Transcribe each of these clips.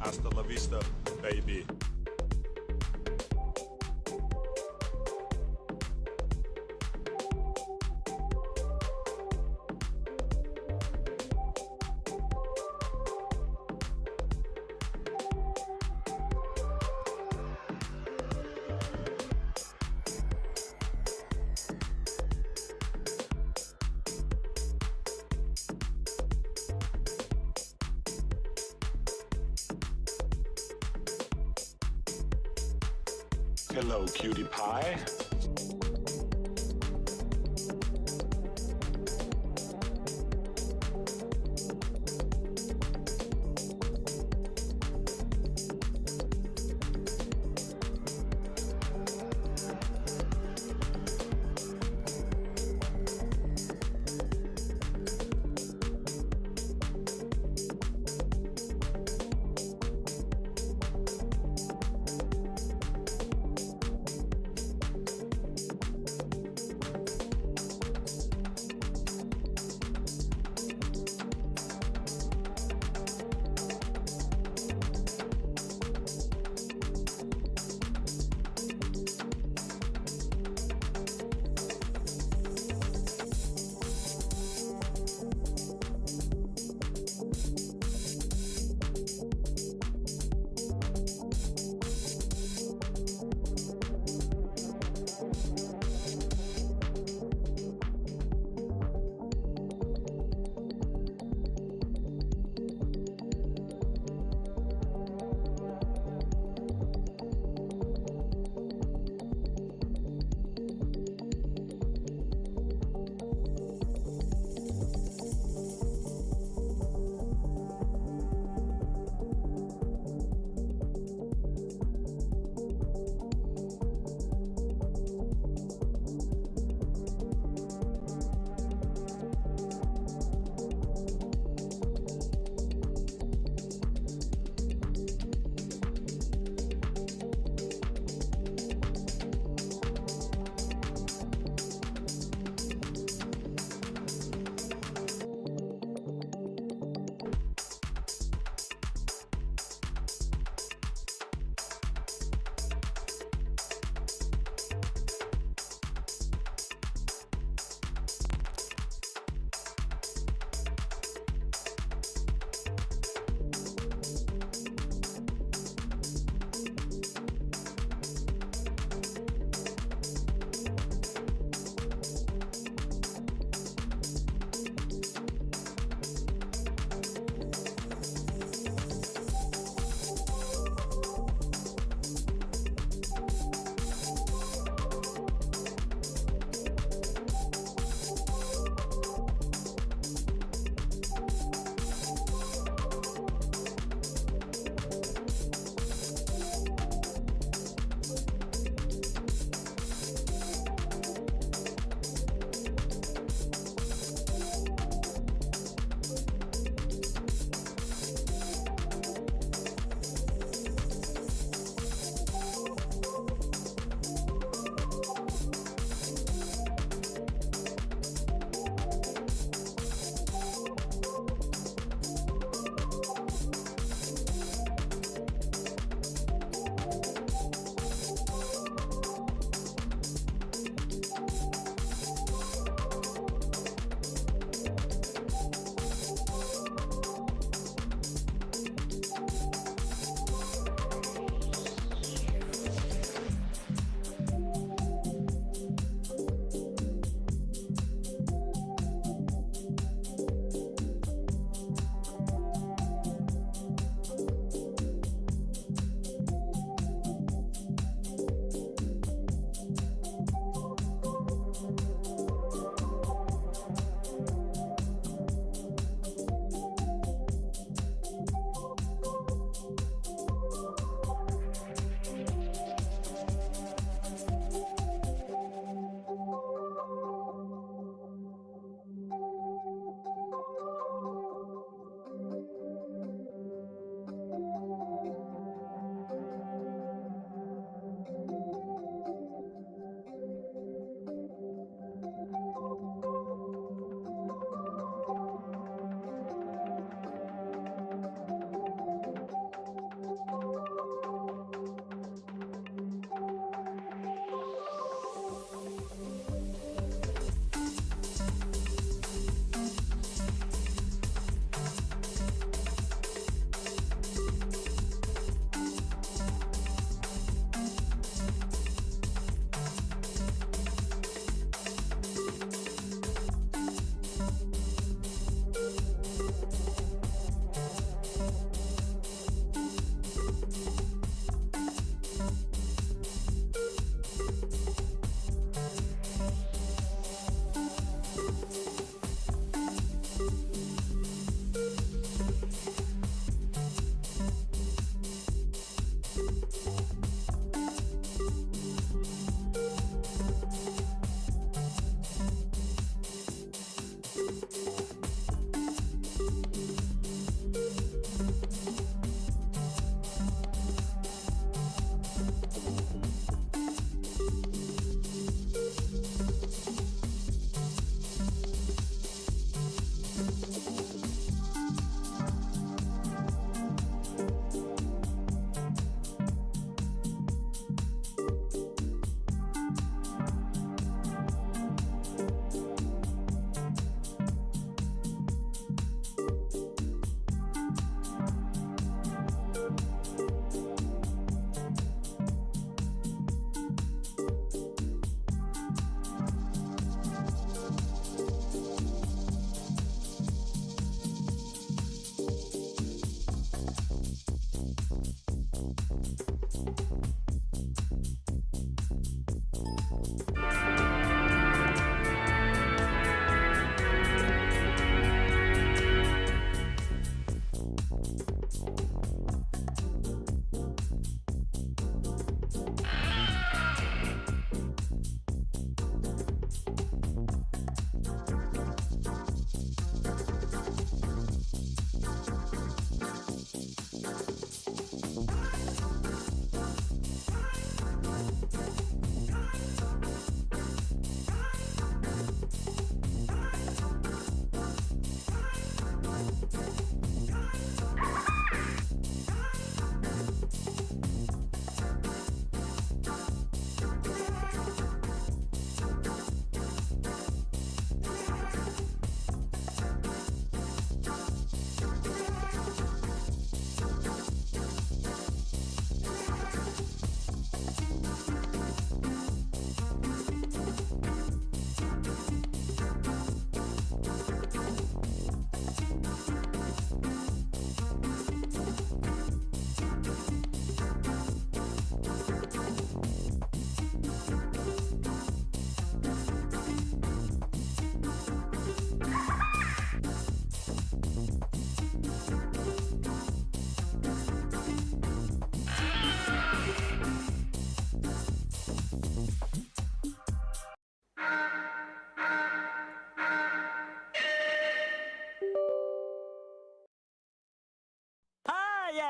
Hasta la vista, baby. Hello, cutie pie.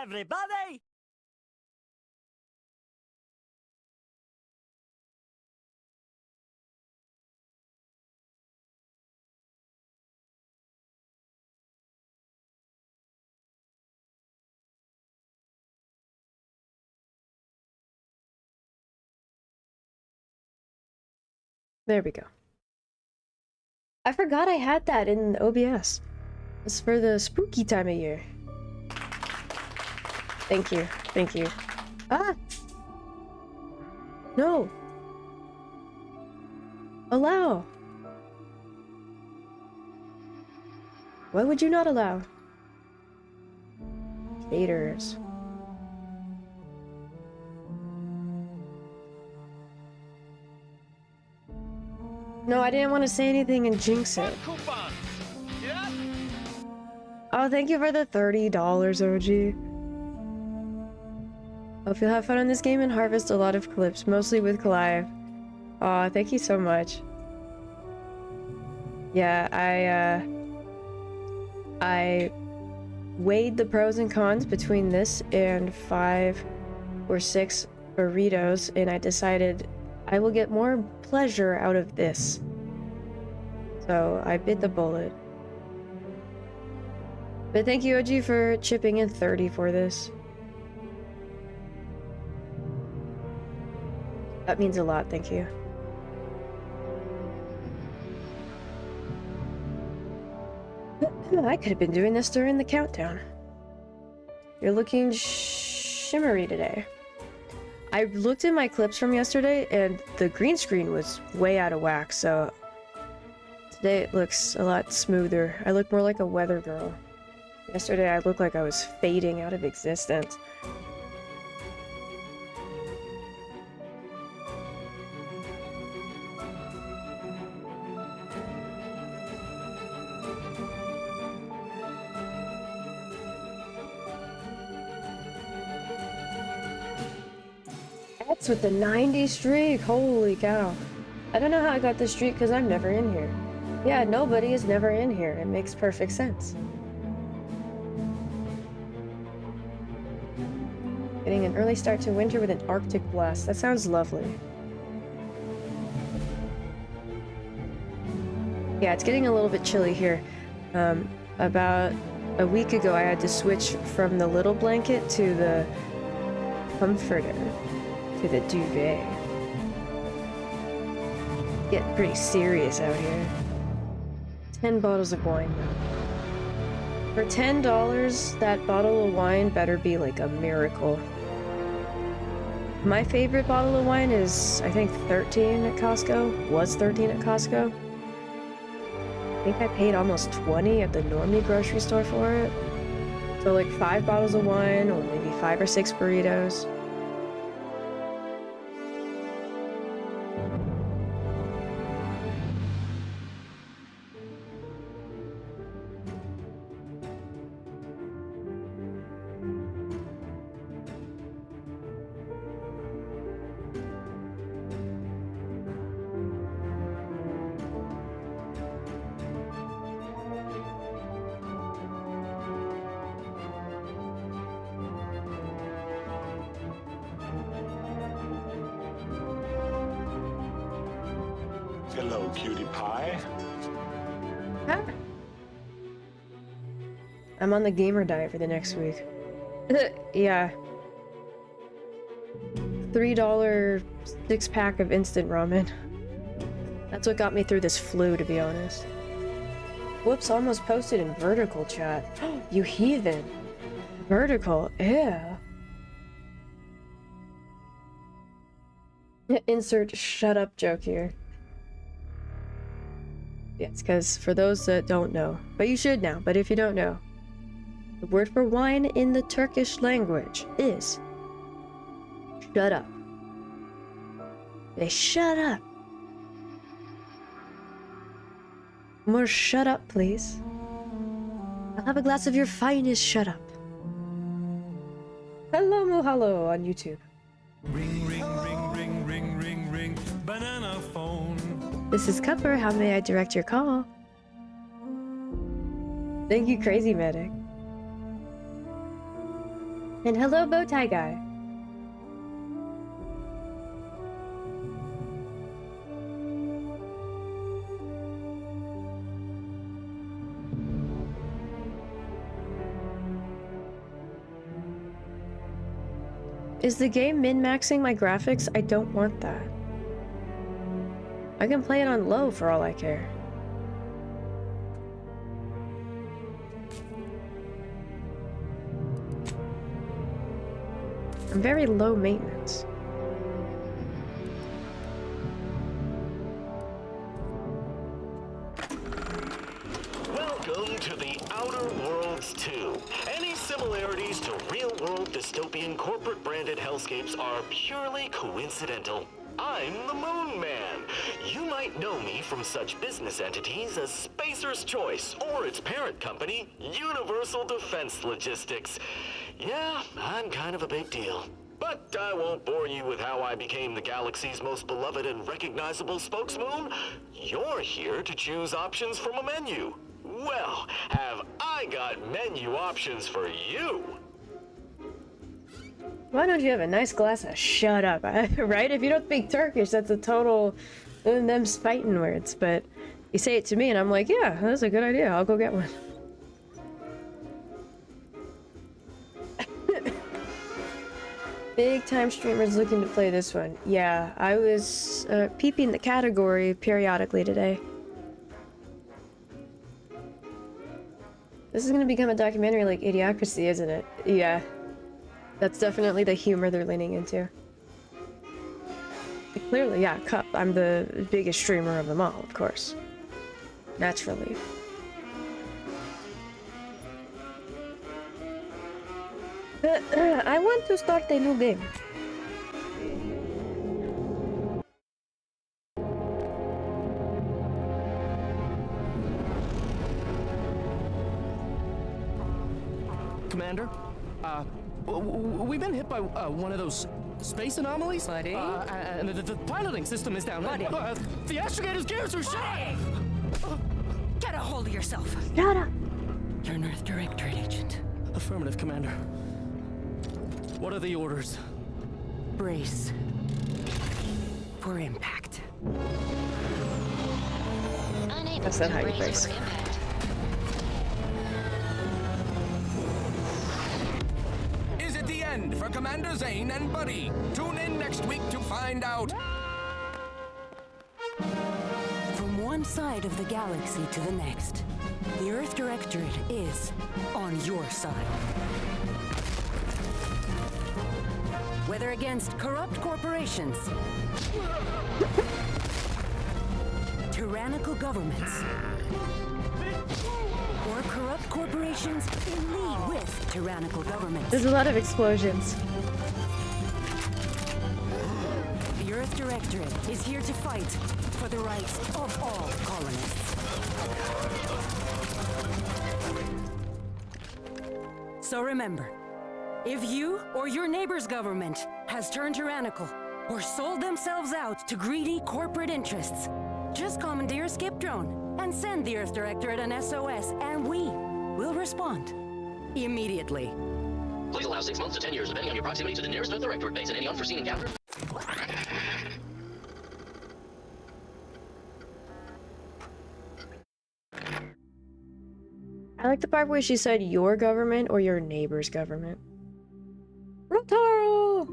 everybody! There we go. I forgot I had that in OBS. It's for the spooky time of year. Thank you. Thank you. Ah! No! Allow! Why would you not allow? Haters. No, I didn't want to say anything and jinx it. Oh, thank you for the $30, OG. Hope you'll have fun on this game and harvest a lot of clips, mostly with Clive. Aw, thank you so much. Yeah, I weighed the pros and cons between this and 5 or 6 burritos, and I decided I will get more pleasure out of this. So I bit the bullet. But thank you, OG, for chipping in 30 for this. That means a lot, thank you. I could have been doing this during the countdown. You're looking shimmery today. I looked at my clips from yesterday and the green screen was way out of whack, so today it looks a lot smoother. I look more like a weather girl. Yesterday I looked like I was fading out of existence. That's with the 90 streak, holy cow. I don't know how I got this streak because I'm never in here. Yeah, nobody is never in here. It makes perfect sense. Getting an early start to winter with an Arctic blast. That sounds lovely. Yeah, it's getting a little bit chilly here. About a week ago I had to switch from the little blanket to the comforter. To the duvet. Getting pretty serious out here. 10 bottles of wine now. For $10, that bottle of wine better be like a miracle. My favorite bottle of wine is, I think, 13 at Costco. Was 13 at Costco. I think I paid almost 20 at the Normie grocery store for it. So like 5 bottles of wine or maybe 5 or 6 burritos. Hello, cutie pie. Huh? I'm on the gamer diet for the next week. Yeah. $3 6-pack of instant ramen. That's what got me through this flu, to be honest. Whoops, almost posted in vertical chat. You heathen. Vertical, ew. Insert shut up joke here. Yes, because for those that don't know, but you should know, but if you don't know, the word for wine in the Turkish language is shut up. They shut up. More shut up, please. I'll have a glass of your finest shut up. Hello, Mohalo on YouTube. Ring, ring, ring, ring, ring, ring, ring, banana phone. This is Cupper. How may I direct your call? Thank you, Crazy Medic. And hello, Bowtie Guy. Is the game min-maxing my graphics? I don't want that. I can play it on low for all I care. I'm very low maintenance. Welcome to the Outer Worlds 2. Any similarities to real-world dystopian corporate-branded hellscapes are purely coincidental. I'm the Moon Man. You might know me from such business entities as Spacer's Choice or its parent company, Universal Defense Logistics. Yeah, I'm kind of a big deal. But I won't bore you with how I became the galaxy's most beloved and recognizable spokesmoon. You're here to choose options from a menu. Well, have I got menu options for you? Why don't you have a nice glass of shut up, right? If you don't speak Turkish, that's a total them's fighting words, but you say it to me and I'm like, yeah, that's a good idea, I'll go get one. Big time streamers looking to play this one. Yeah, I was peeping the category periodically today. This is gonna become a documentary like Idiocracy, isn't it? Yeah. That's definitely the humor they're leaning into. Clearly, yeah, Cup. I'm the biggest streamer of them all, of course. Naturally. I want to start a new game. Commander, we've been hit by one of those space anomalies. Buddy? And the piloting system is down. Buddy? The astrogator's gears are shot! Get a hold of yourself. Shut up! You're an Earth Directorate agent. Affirmative, Commander. What are the orders? Brace for impact. That's not how you brace. Is it the end for Commander Zane and Buddy? Tune in next week to find out. From one side of the galaxy to the next, the Earth Directorate is on your side. Whether against corrupt corporations, tyrannical governments, or corrupt corporations in league with tyrannical governments. There's a lot of explosions. The Earth Directorate is here to fight for the rights of all colonists. So remember, if you or your neighbor's government has turned tyrannical or sold themselves out to greedy corporate interests, just commandeer a skip drone and send the Earth Directorate an SOS, and we will respond immediately. Please allow 6 months to 10 years, depending on your proximity to the nearest Earth Directorate base and any unforeseen encounter. I like the part where she said your government or your neighbor's government. Rotaro!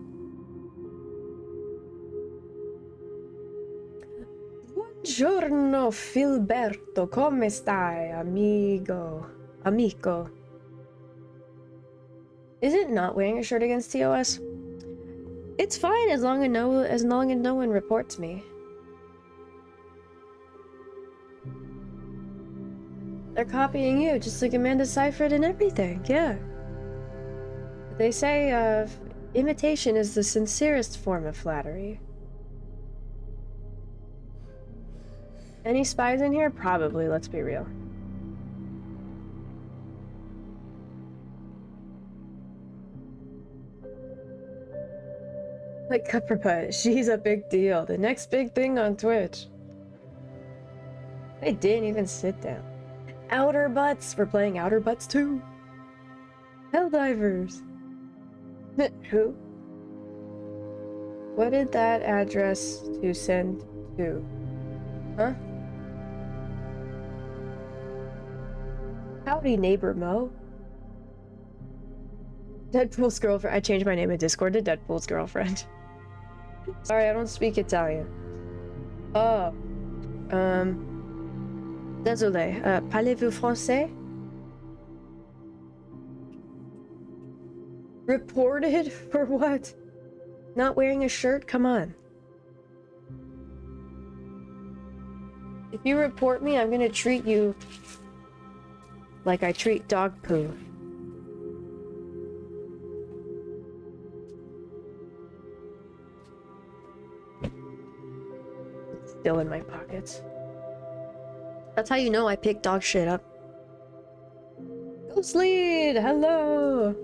Buongiorno, Filberto. Come stai, amigo? Amico. Is it not wearing a shirt against TOS? It's fine as long as no one reports me. They're copying you, just like Amanda Seyfried and everything, yeah. They say, imitation is the sincerest form of flattery. Any spies in here? Probably, let's be real. Like Cupperbutt, she's a big deal. The next big thing on Twitch. They didn't even sit down. Outer Butts! We're playing Outer Butts 2! Helldivers! Who? What did that address to send to? Huh? Howdy, neighbor Mo. Deadpool's girlfriend. I changed my name in Discord to Deadpool's girlfriend. Sorry, I don't speak Italian. Oh. Désolé. Parlez-vous français? Reported? For what? Not wearing a shirt? Come on. If you report me, I'm gonna treat you like I treat dog poo. It's still in my pockets. That's how you know I picked dog shit up. Ghost Lead! Hello!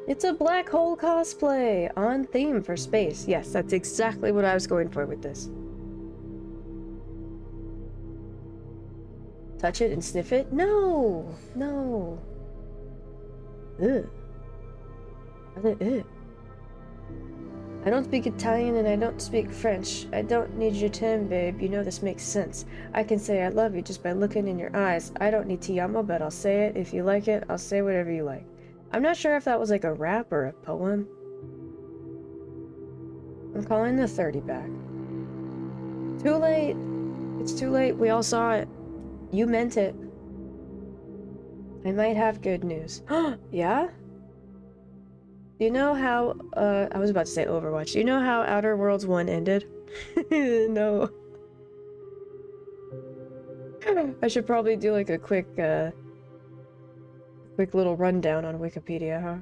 It's a black hole cosplay! On theme for space. Yes, that's exactly what I was going for with this. Touch it and sniff it? No! No! Ugh. Ugh. I don't speak Italian and I don't speak French. I don't need your time, babe. You know this makes sense. I can say I love you just by looking in your eyes. I don't need ti amo, but I'll say it. If you like it, I'll say whatever you like. I'm not sure if that was like a rap or a poem. I'm calling the 30 back. Too late. It's too late. We all saw it. You meant it. I might have good news. Yeah? You know how, I was about to say Overwatch. You know how Outer Worlds 1 ended? No. I should probably do like a quick little rundown on Wikipedia, huh?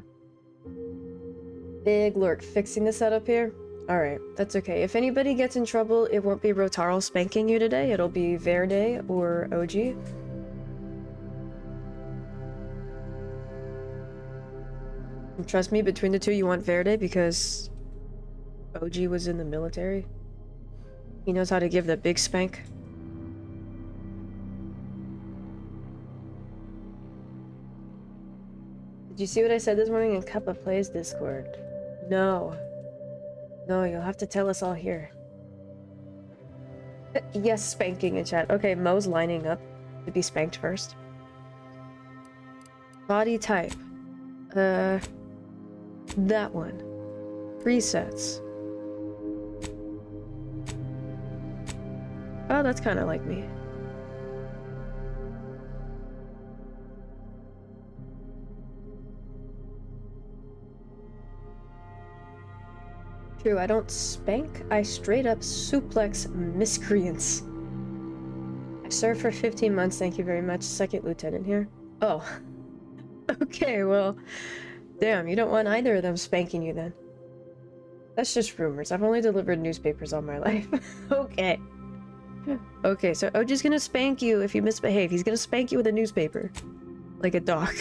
Big Lurk fixing the setup here? Alright, that's okay. If anybody gets in trouble, it won't be Rotaro spanking you today. It'll be Verde or OG. And trust me, between the two, you want Verde because OG was in the military. He knows how to give the big spank. Did you see what I said this morning in Kappa Plays Discord? No. No, you'll have to tell us all here. Yes, spanking in chat. Okay, Mo's lining up to be spanked first. Body type. That one. Presets. Oh, that's kind of like me. True, I don't spank, I straight up suplex miscreants. I served for 15 months, thank you very much. Second lieutenant here. Oh. Okay, well, damn, you don't want either of them spanking you then. That's just rumors. I've only delivered newspapers all my life. Okay. Okay, so OG's gonna spank you if you misbehave. He's gonna spank you with a newspaper. Like a dog.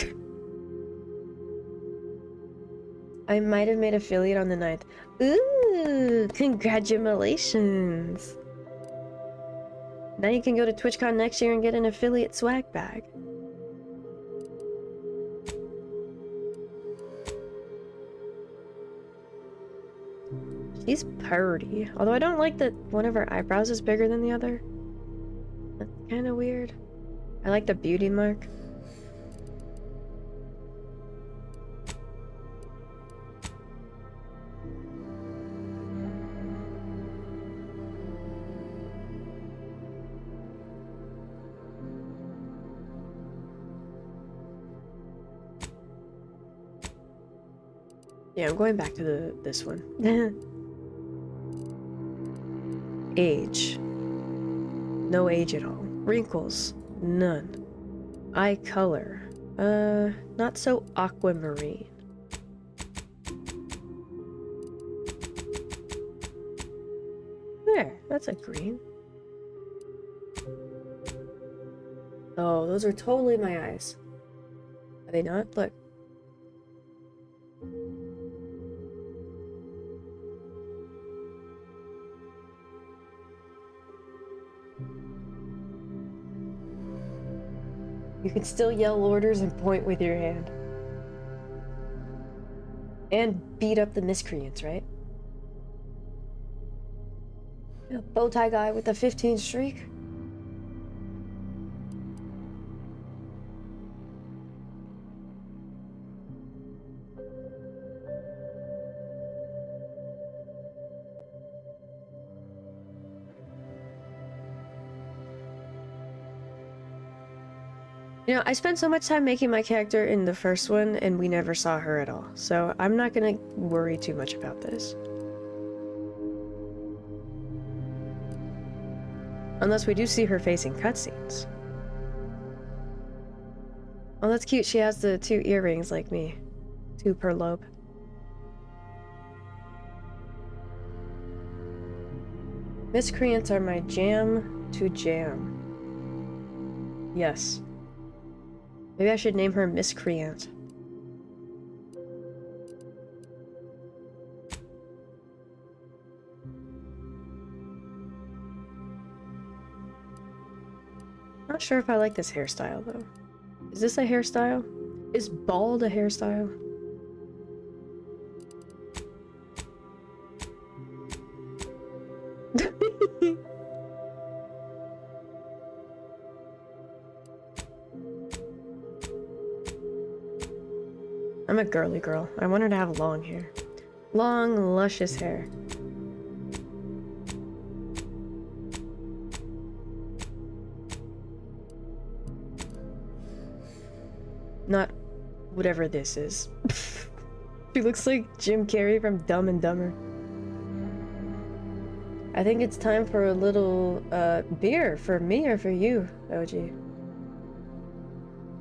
I might have made affiliate on the 9th. Ooh, congratulations. Now you can go to TwitchCon next year and get an affiliate swag bag. She's purty. Although I don't like that one of her eyebrows is bigger than the other. That's kind of weird. I like the beauty mark. Yeah, I'm going back to this one. Age. No age at all. Wrinkles. None. Eye color. Not so aquamarine. There, that's a green. Oh, those are totally my eyes. Are they not? Look. You can still yell orders and point with your hand. And beat up the miscreants, right? A bow tie guy with a 15 streak. You know, I spent so much time making my character in the first one, and we never saw her at all, so I'm not gonna worry too much about this. Unless we do see her facing cutscenes. Oh, that's cute. She has the 2 earrings like me. 2 per lobe. Miscreants are my jam to jam. Yes. Maybe I should name her Miscreant. Not sure if I like this hairstyle though. Is this a hairstyle? Is bald a hairstyle? I'm a girly girl. I want her to have long hair. Long, luscious hair. Not whatever this is. She looks like Jim Carrey from Dumb and Dumber. I think it's time for a little beer for me or for you, OG.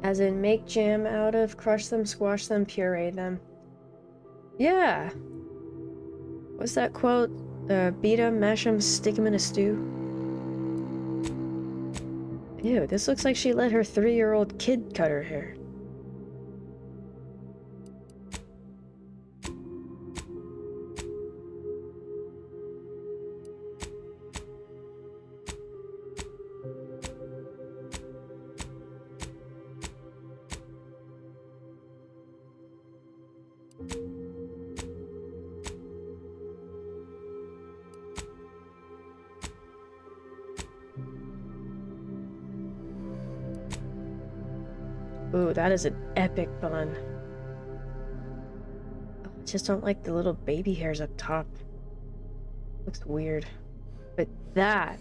As in, make jam out of, crush them, squash them, puree them. Yeah. What's that quote? Beat 'em, mash 'em, stick 'em in a stew. Ew, this looks like she let her 3-year-old kid cut her hair. Ooh, that is an epic bun. I just don't like the little baby hairs up top. Looks weird. But that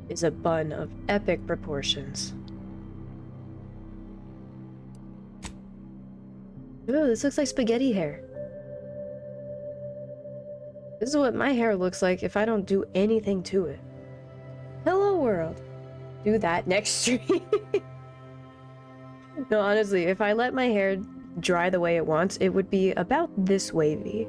is a bun of epic proportions. Ooh, this looks like spaghetti hair. This is what my hair looks like if I don't do anything to it. Hello world. Do that next stream. No, honestly, if I let my hair dry the way it wants, it would be about this wavy.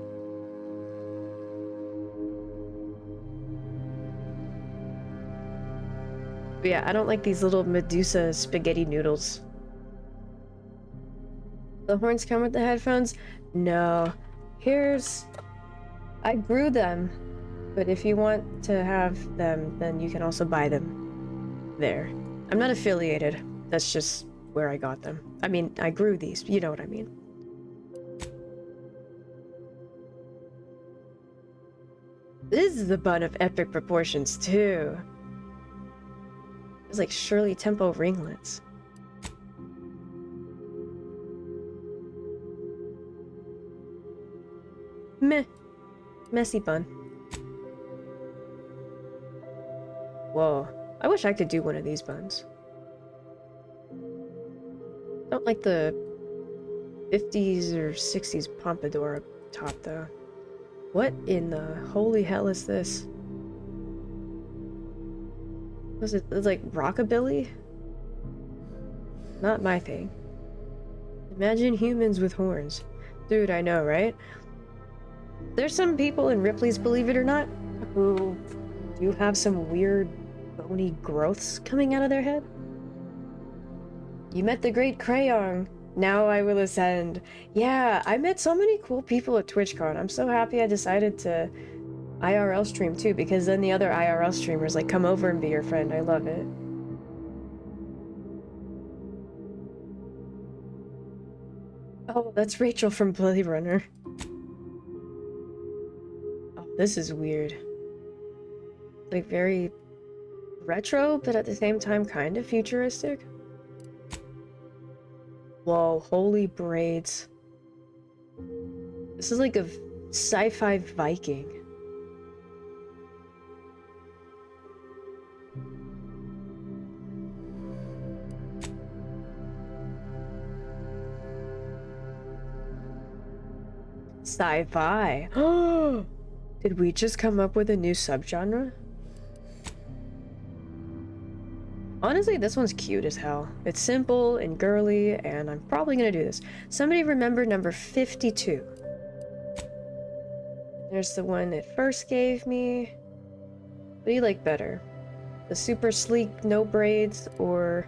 But yeah, I don't like these little Medusa spaghetti noodles. The horns come with the headphones? No. I grew them, but if you want to have them, then you can also buy them there. I'm not affiliated. That's just where I got them. I mean, I grew these, you know what I mean. This is the bun of epic proportions, too. It's like Shirley Temple ringlets. Meh. Messy bun. Whoa. I wish I could do one of these buns. Don't like the 50s or 60s pompadour up top, though. What in the holy hell is this? Was it like rockabilly? Not my thing. Imagine humans with horns. Dude, I know, right? There's some people in Ripley's Believe It or Not who do have some weird bony growths coming out of their head. You met the great Crayon. Now I will ascend. Yeah, I met so many cool people at TwitchCon. I'm so happy I decided to IRL stream too, because then the other IRL streamers like come over and be your friend. I love it. Oh, that's Rachel from Blade Runner. This is weird. Like very retro, but at the same time kind of futuristic. Whoa, holy braids. This is like a sci-fi Viking. Sci-fi. Oh, did we just come up with a new subgenre? Honestly, this one's cute as hell. It's simple and girly, and I'm probably gonna do this. Somebody remember number 52. There's the one it first gave me. What do you like better? The super sleek, no braids, or...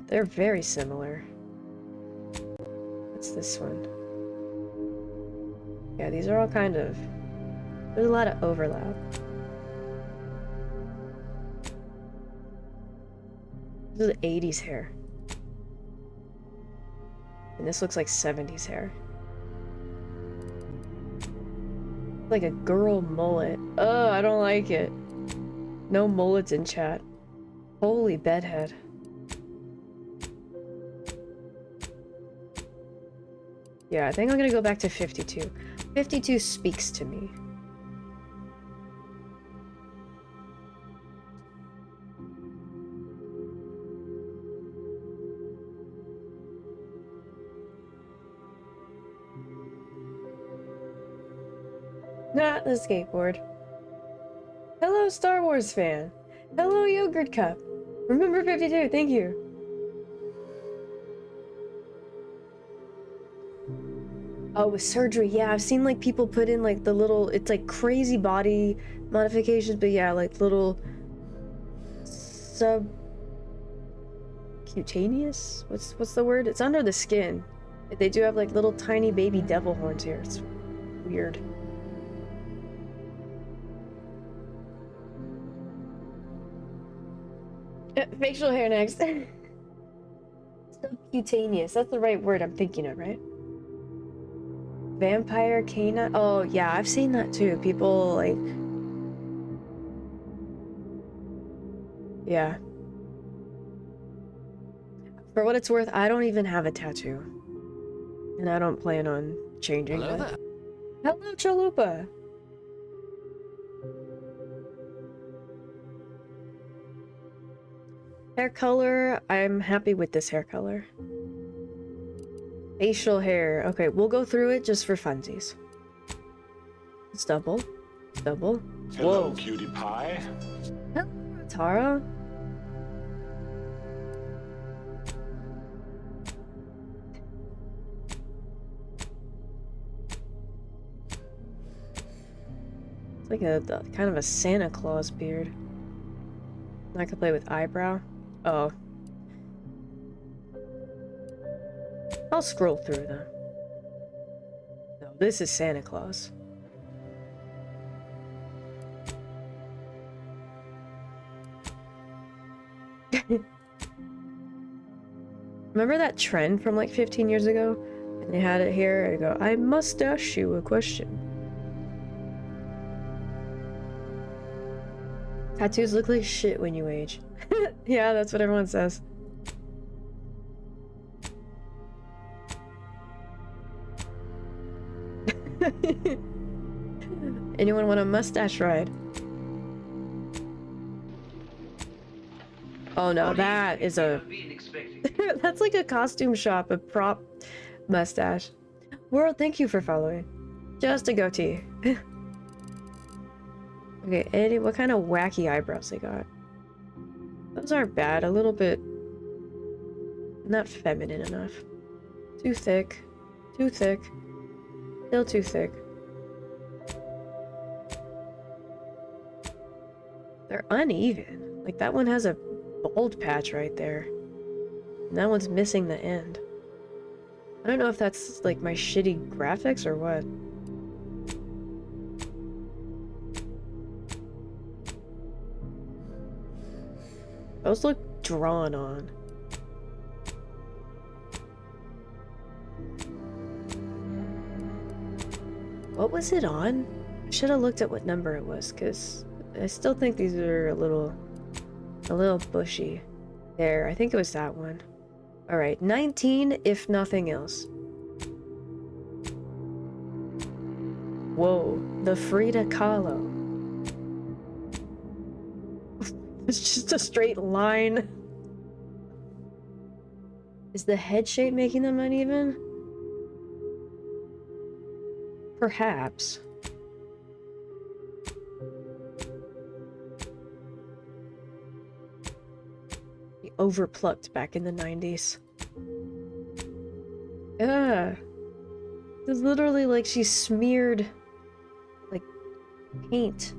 They're very similar. What's this one? Yeah, these are all kind of... There's a lot of overlap. This is 80s hair. And this looks like 70s hair. Like a girl mullet. Oh, I don't like it. No mullets in chat. Holy bedhead. Yeah, I think I'm gonna go back to 52. 52 speaks to me. Not the skateboard. Hello, Star Wars fan. Hello, Yogurt Cup. Remember 52, thank you. Oh, with surgery, yeah, I've seen like people put in like the little, it's like crazy body modifications, but yeah, like little subcutaneous? What's the word? It's under the skin. They do have like little tiny baby devil horns here. It's weird. Facial hair next. Subcutaneous, that's the right word I'm thinking of, right? Vampire canine. Oh yeah, I've seen that too. People like, yeah. For what it's worth, I don't even have a tattoo, and I don't plan on changing Hello that. there. Hello, Chalupa. Hair color. I'm happy with this hair color. Facial hair. Okay, we'll go through it just for funsies. It's double. Double. Hello, Whoa. cutie pie. Hello, Tara. It's like a kind of a Santa Claus beard. I could play with eyebrow. Oh. I'll scroll through them. No, this is Santa Claus. Remember that trend from like 15 years ago? And they had it here and go, I must ask you a question. Tattoos look like shit when you age. Yeah, that's what everyone says. Anyone want a mustache ride? Oh no, that is a... That's like a costume shop, a prop mustache. World, thank you for following. Just a goatee. Okay, Eddie, what kind of wacky eyebrows they got? Those aren't bad, a little bit... not feminine enough. Too thick. Too thick. Still too thick. They're uneven. Like that one has a bald patch right there. And that one's missing the end. I don't know if that's like my shitty graphics or what. Those look drawn on. What was it on? I should have looked at what number it was, because I still think these are a little bushy. There, I think it was that one. Alright, 19 if nothing else. Whoa, the Frida Kahlo. It's just a straight line. Is the head shape making them uneven? Perhaps. Overplucked back in the 90s. Yeah. It's literally like she smeared like paint.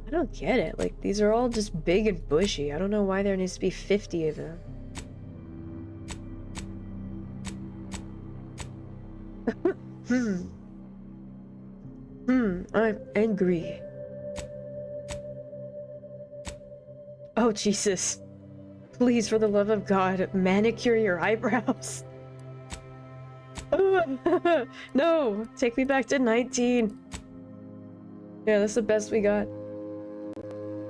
I don't get it. Like, these are all just big and bushy. I don't know why there needs to be 50 of them. I'm angry. Oh, Jesus. Please, for the love of God, manicure your eyebrows. No, take me back to 19. Yeah, that's the best we got.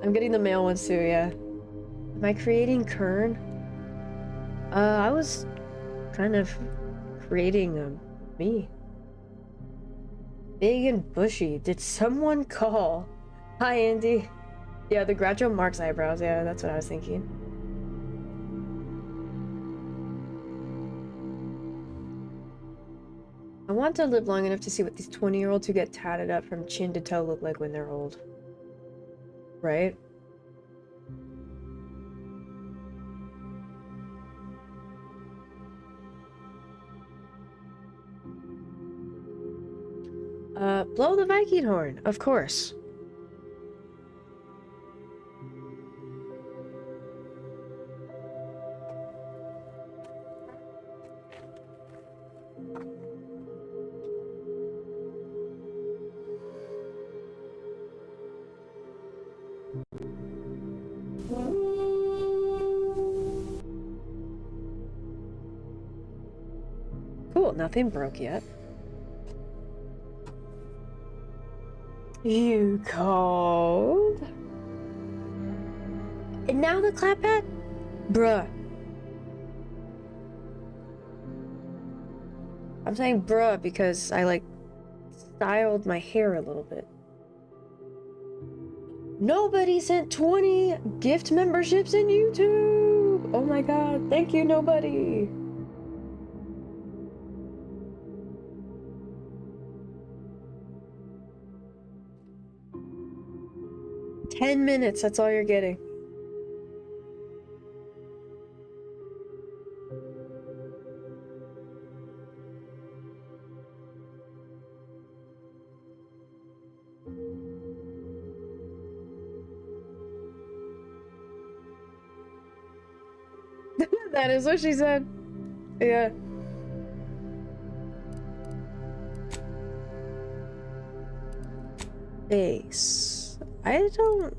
I'm getting the male ones too, yeah. Am I creating Kern? I was kind of creating me. Big and bushy. Did someone call? Hi, Andy. Yeah, the Groucho Marx eyebrows. Yeah, that's what I was thinking. I want to live long enough to see what these 20-year-olds who get tatted up from chin to toe look like when they're old. Right? Blow the Viking horn, of course. Cool, nothing broke yet. You called? And now the clap hat? Bruh. I'm saying bruh because I like styled my hair a little bit. Nobody sent 20 gift memberships in YouTube! Oh my god, thank you, nobody! Ten minutes, that's all you're getting. That is what she said. Yeah. Base. I don't...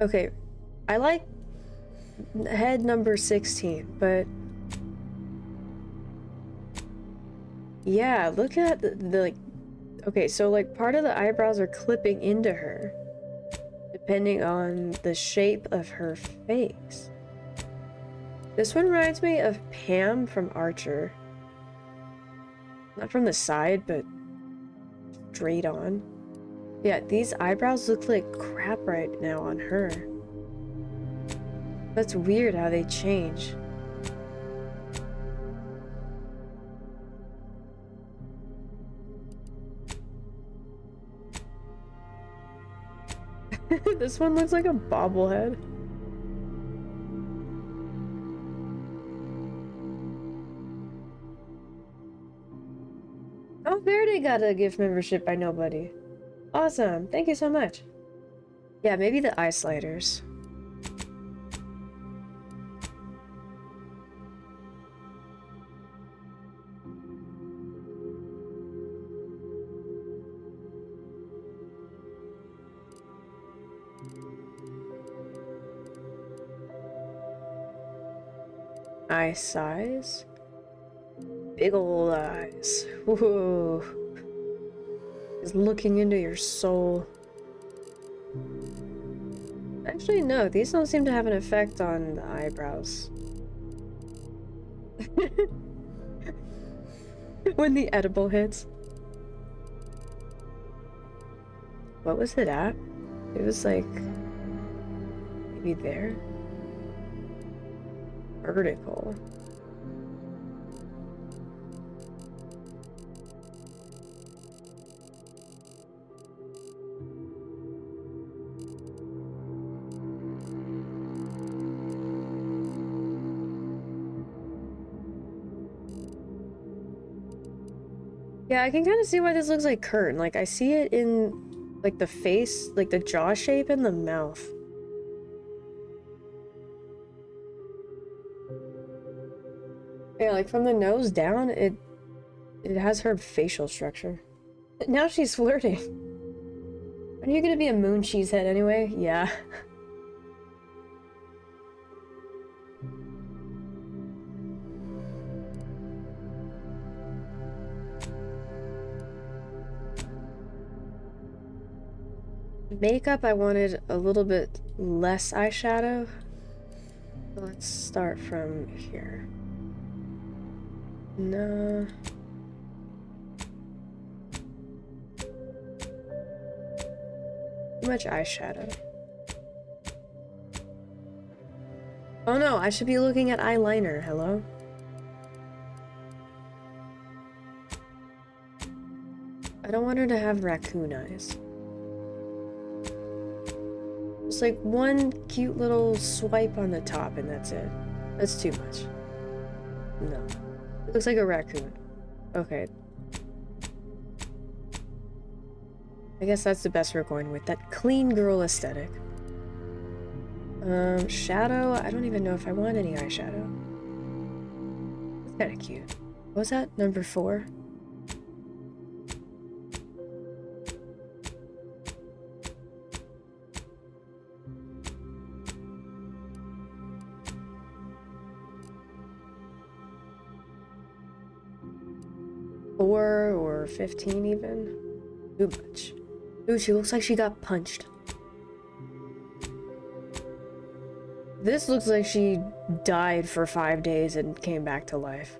Okay. I like head number 16, but... Yeah, look at the like... Okay, so like part of the eyebrows are clipping into her, depending on the shape of her face. This one reminds me of Pam from Archer. Not from the side, but straight on. Yeah, these eyebrows look like crap right now on her. That's weird how they change. This one looks like a bobblehead. Oh, Verde got a gift membership by nobody. Awesome, thank you so much. Yeah, maybe the eye sliders. eye size. Big old eyes. Whoa. Is looking into your soul. Actually, no, these don't seem to have an effect on the eyebrows. When the edible hits. What was it at? It was like... maybe there? Vertical. Yeah, I can kind of see why this looks like Kern. Like, I see it in, like, the face, like, the jaw shape and the mouth. Yeah, like, from the nose down, it has her facial structure. Now she's flirting. Are you gonna be a moon cheesehead anyway? Yeah. Makeup, I wanted a little bit less eyeshadow. Let's start from here. No. Too much eyeshadow. Oh no, I should be looking at eyeliner. Hello? I don't want her to have raccoon eyes. Just like one cute little swipe on the top and that's it. That's too much. No. It looks like a raccoon. Okay. I guess that's the best we're going with. That clean girl aesthetic. Shadow? I don't even know if I want any eyeshadow. It's kinda cute. What was that? Number 4? Or 15 even? Too much. Dude, she looks like she got punched. This looks like she died for 5 days and came back to life.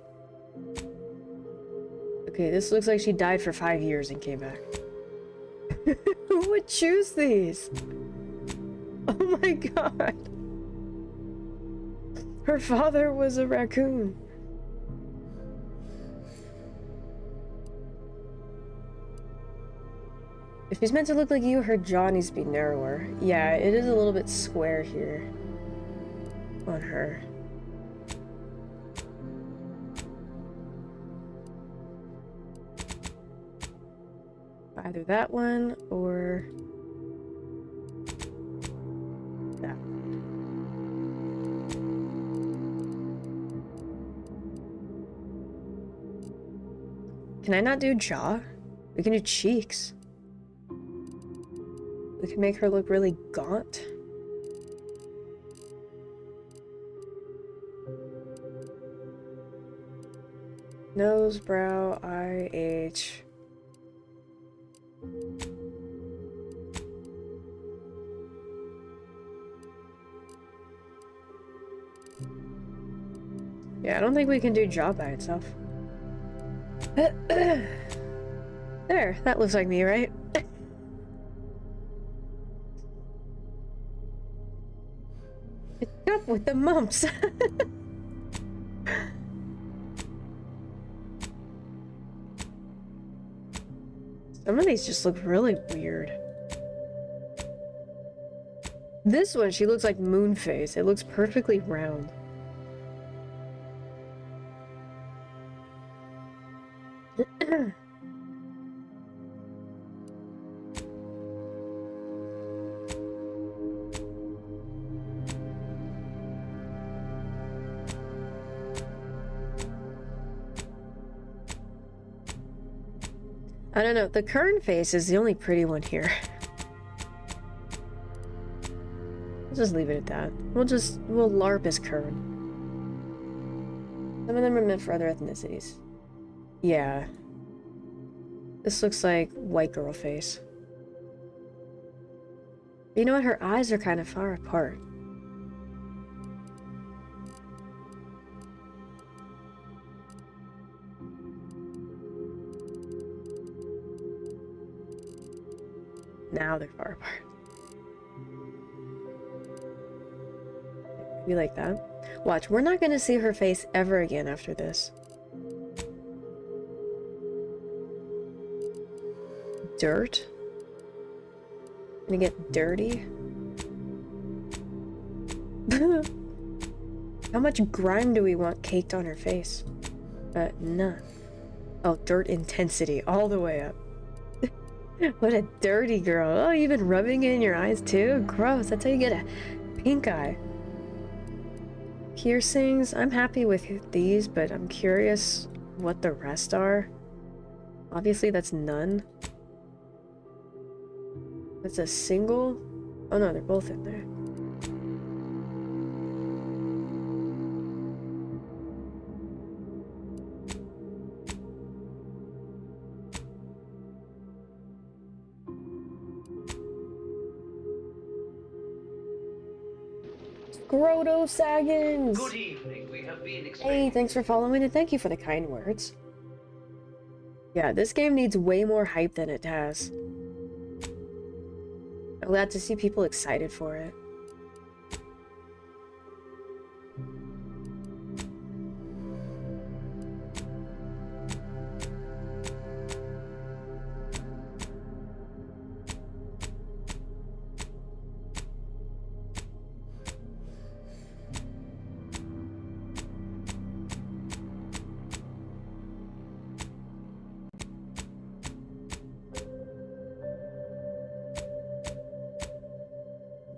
Okay, this looks like she died for 5 years and came back. Who would choose these? Oh my god. Her father was a raccoon. If she's meant to look like you, her jaw needs to be narrower. Yeah, it is a little bit square here. On her. Either that one, or... that one. Can I not do jaw? We can do cheeks. We can make her look really gaunt. Nose, brow, eye, H. Yeah, I don't think we can do jaw by itself. There, that looks like me, right? Up with the mumps. Some of these just look really weird. This one, she looks like Moonface. It looks perfectly round. I don't know, the Kern face is the only pretty one here. We'll just leave it at that. We'll LARP as Kern. Some of them are meant for other ethnicities. Yeah. This looks like white girl face. You know what? Her eyes are kind of far apart. Now they're far apart. We like that. Watch, we're not gonna see her face ever again after this. Dirt? Gonna get dirty? How much grime do we want caked on her face? None. Oh, dirt intensity all the way up. What a dirty girl. Oh, you've been rubbing it in your eyes too? Gross. That's how you get a pink eye. Piercings. I'm happy with these, but I'm curious what the rest are. Obviously, that's none. That's a single? Oh no, they're both in there. Grotto Saggins! Good evening. We have been Hey, thanks for following and thank you for the kind words. Yeah, this game needs way more hype than it has. I'm glad to see people excited for it.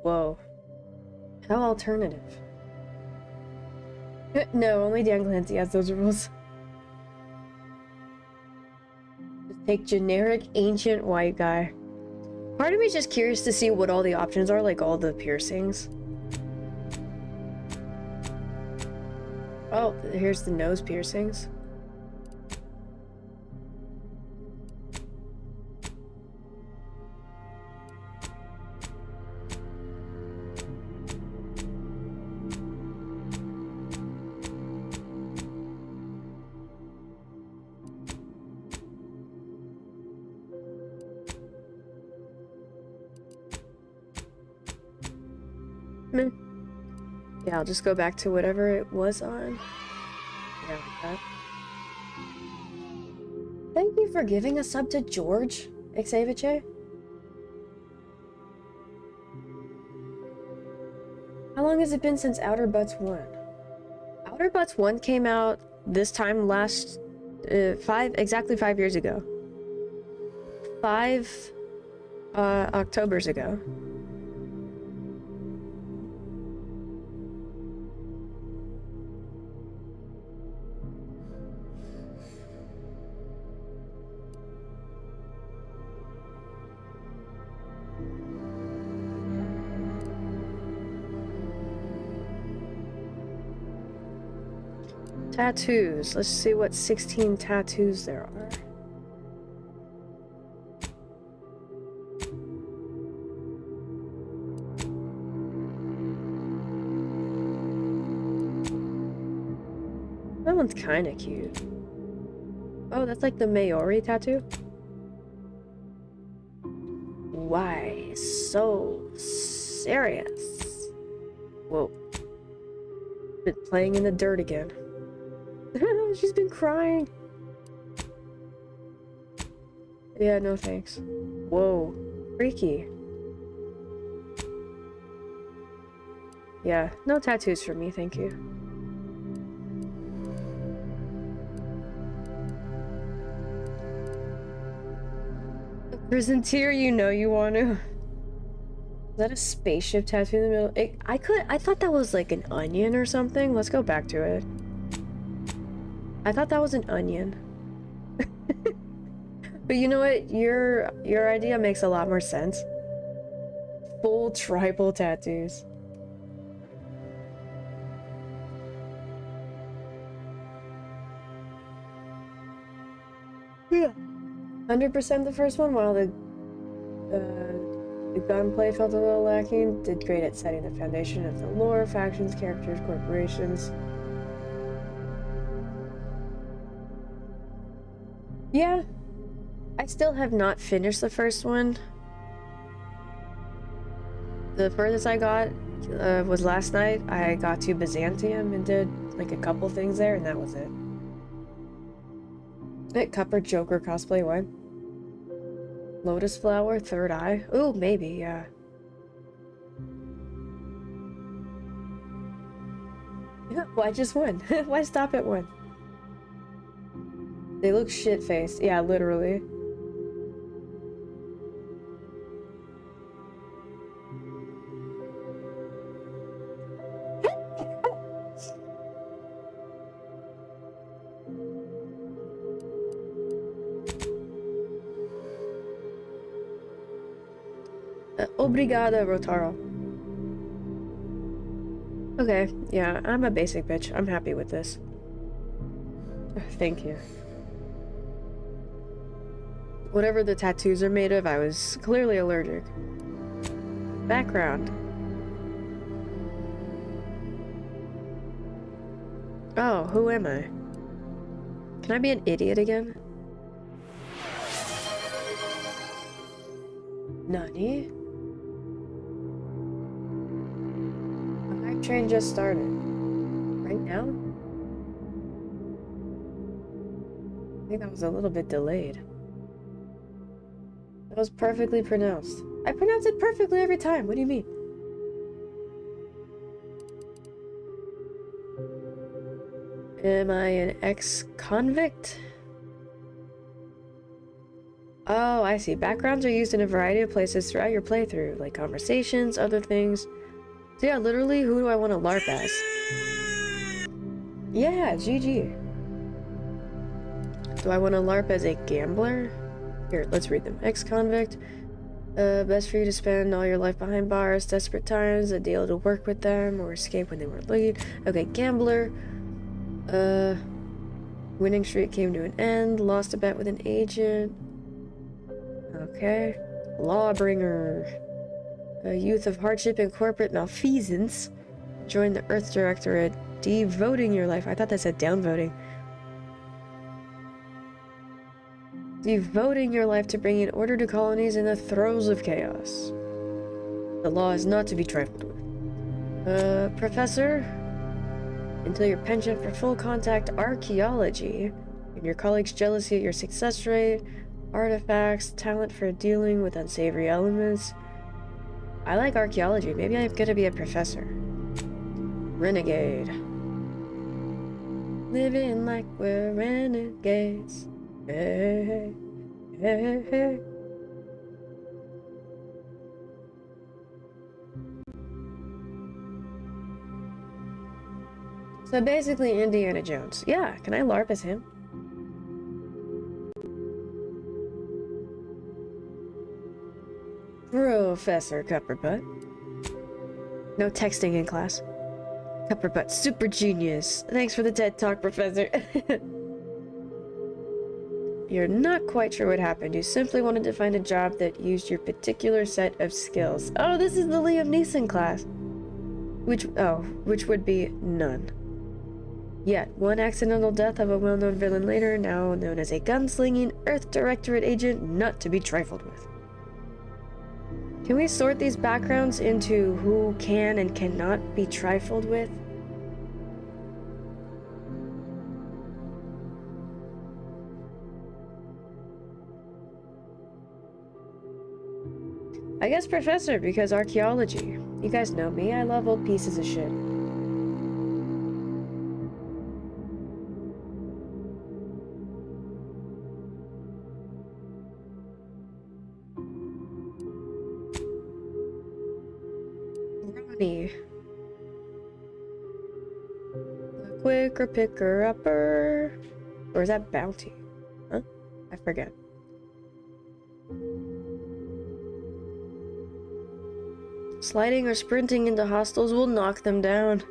Whoa. How alternative. No, only Dan Clancy has those rules. Just take generic ancient white guy. Part of me is just curious to see what all the options are, like all the piercings. Oh, here's the nose piercings. Meh. Yeah, I'll just go back to whatever it was on. Yeah, like that. Thank you for giving a sub to George Xavier. How long has it been since Outer Butts 1? Outer Butts 1 came out this time last exactly 5 years ago. 5 Octobers ago. Tattoos. Let's see what 16 tattoos there are. That one's kind of cute. Oh, that's like the Maori tattoo? Why so serious? Whoa. Been playing in the dirt again. She's been crying. Yeah, no thanks. Whoa. Freaky. Yeah, no tattoos for me, thank you. A prison tier, you know you want to. Is that a spaceship tattoo in the middle? I thought that was like an onion or something. Let's go back to it. I thought that was an onion. But you know what? Your idea makes a lot more sense. Full tribal tattoos. Yeah. 100% the first one, while the gunplay felt a little lacking. Did great at setting the foundation of the lore, factions, characters, corporations. Yeah. I still have not finished the first one. The furthest I got was last night. I got to Byzantium and did like a couple things there, and that was it. Cupper Joker cosplay, what? Lotus Flower, Third Eye? Ooh, maybe, yeah. Why just one? Why stop at one? They look shit-faced. Yeah, literally. Obrigada, Rotaro. Okay, yeah, I'm a basic bitch. I'm happy with this. Thank you. Whatever the tattoos are made of, I was clearly allergic. Background. Oh, who am I? Can I be an idiot again? Nani? Train just started. Right now? I think that was a little bit delayed. That was perfectly pronounced. I pronounce it perfectly every time. What do you mean? Am I an ex-convict? Oh, I see. Backgrounds are used in a variety of places throughout your playthrough, like conversations, other things. So yeah, literally, who do I want to LARP as? Yeah, GG. Do I want to LARP as a gambler? Here, let's read them. Ex-convict. Best for you to spend all your life behind bars, desperate times, a deal to work with them, or escape when they weren't looking. Okay, gambler. Winning streak came to an end, lost a bet with an agent. Okay. Lawbringer. A youth of hardship and corporate malfeasance. Join the Earth Directorate. Devoting your life. I thought that said downvoting. Devoting your life to bringing order to colonies in the throes of chaos. The law is not to be trifled with. Professor? Until your penchant for full contact archaeology and your colleagues' jealousy at your success rate, artifacts, talent for dealing with unsavory elements. I like archaeology. Maybe I'm gonna be a professor. Renegade. Living like we're renegades. Hey, hey, hey. So basically Indiana Jones. Yeah, can I LARP as him? Professor Cupperbutt. No texting in class. Cupperbutt, super genius. Thanks for the TED Talk, Professor. You're not quite sure what happened. You simply wanted to find a job that used your particular set of skills. Oh, this is the Liam Neeson class. Which would be none. Yet, one accidental death of a well-known villain later, now known as a gunslinging Earth Directorate agent not to be trifled with. Can we sort these backgrounds into who can and cannot be trifled with? I guess Professor, because archaeology. You guys know me, I love old pieces of shit. Ronnie. The quicker picker-upper. Or is that Bounty? Huh? I forget. Sliding or sprinting into hostiles will knock them down.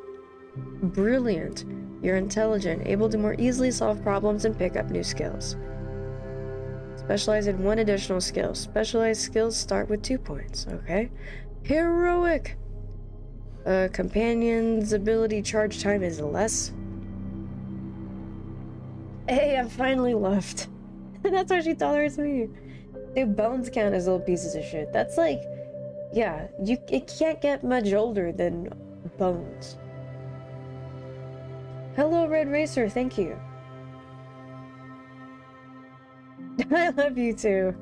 Brilliant. You're intelligent, able to more easily solve problems and pick up new skills. Specialize in 1 additional skill. Specialized skills start with 2 points. Okay. Heroic. Companion's ability charge time is less. Hey, I'm finally left. That's why she tolerates me. Dude, bones count as old pieces of shit. That's like, yeah, it can't get much older than bones. Hello, Red Racer, thank you. I love you too.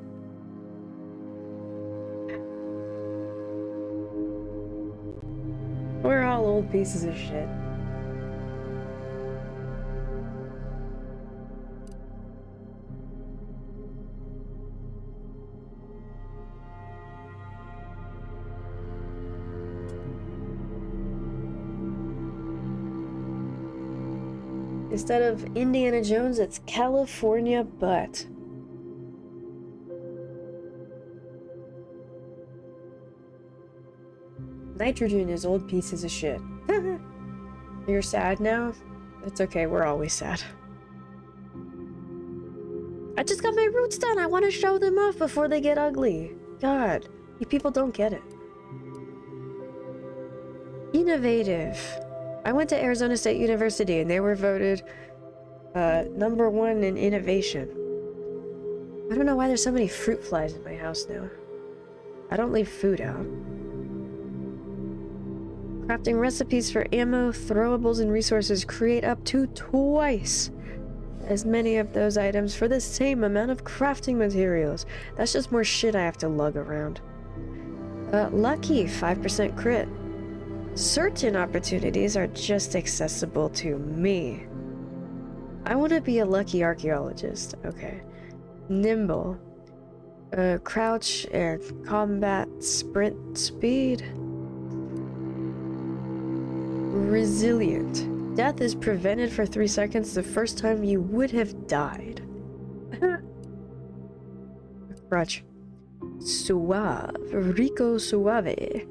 We're all old pieces of shit. Instead of Indiana Jones, it's California Butt. Nitrogen is old pieces of shit. You're sad now? It's okay, we're always sad. I just got my roots done. I want to show them off before they get ugly. God, you people don't get it. Innovative. I went to Arizona State University and they were voted #1 in innovation. I don't know why there's so many fruit flies in my house now. I don't leave food out. Crafting recipes for ammo, throwables, and resources create up to twice as many of those items for the same amount of crafting materials. That's just more shit I have to lug around. Lucky, 5% crit. Certain opportunities are just accessible to me. I want to be a lucky archaeologist. Okay. Nimble. Crouch and combat sprint speed. Resilient. Death is prevented for 3 seconds the first time you would have died. Crutch. Suave. Rico Suave.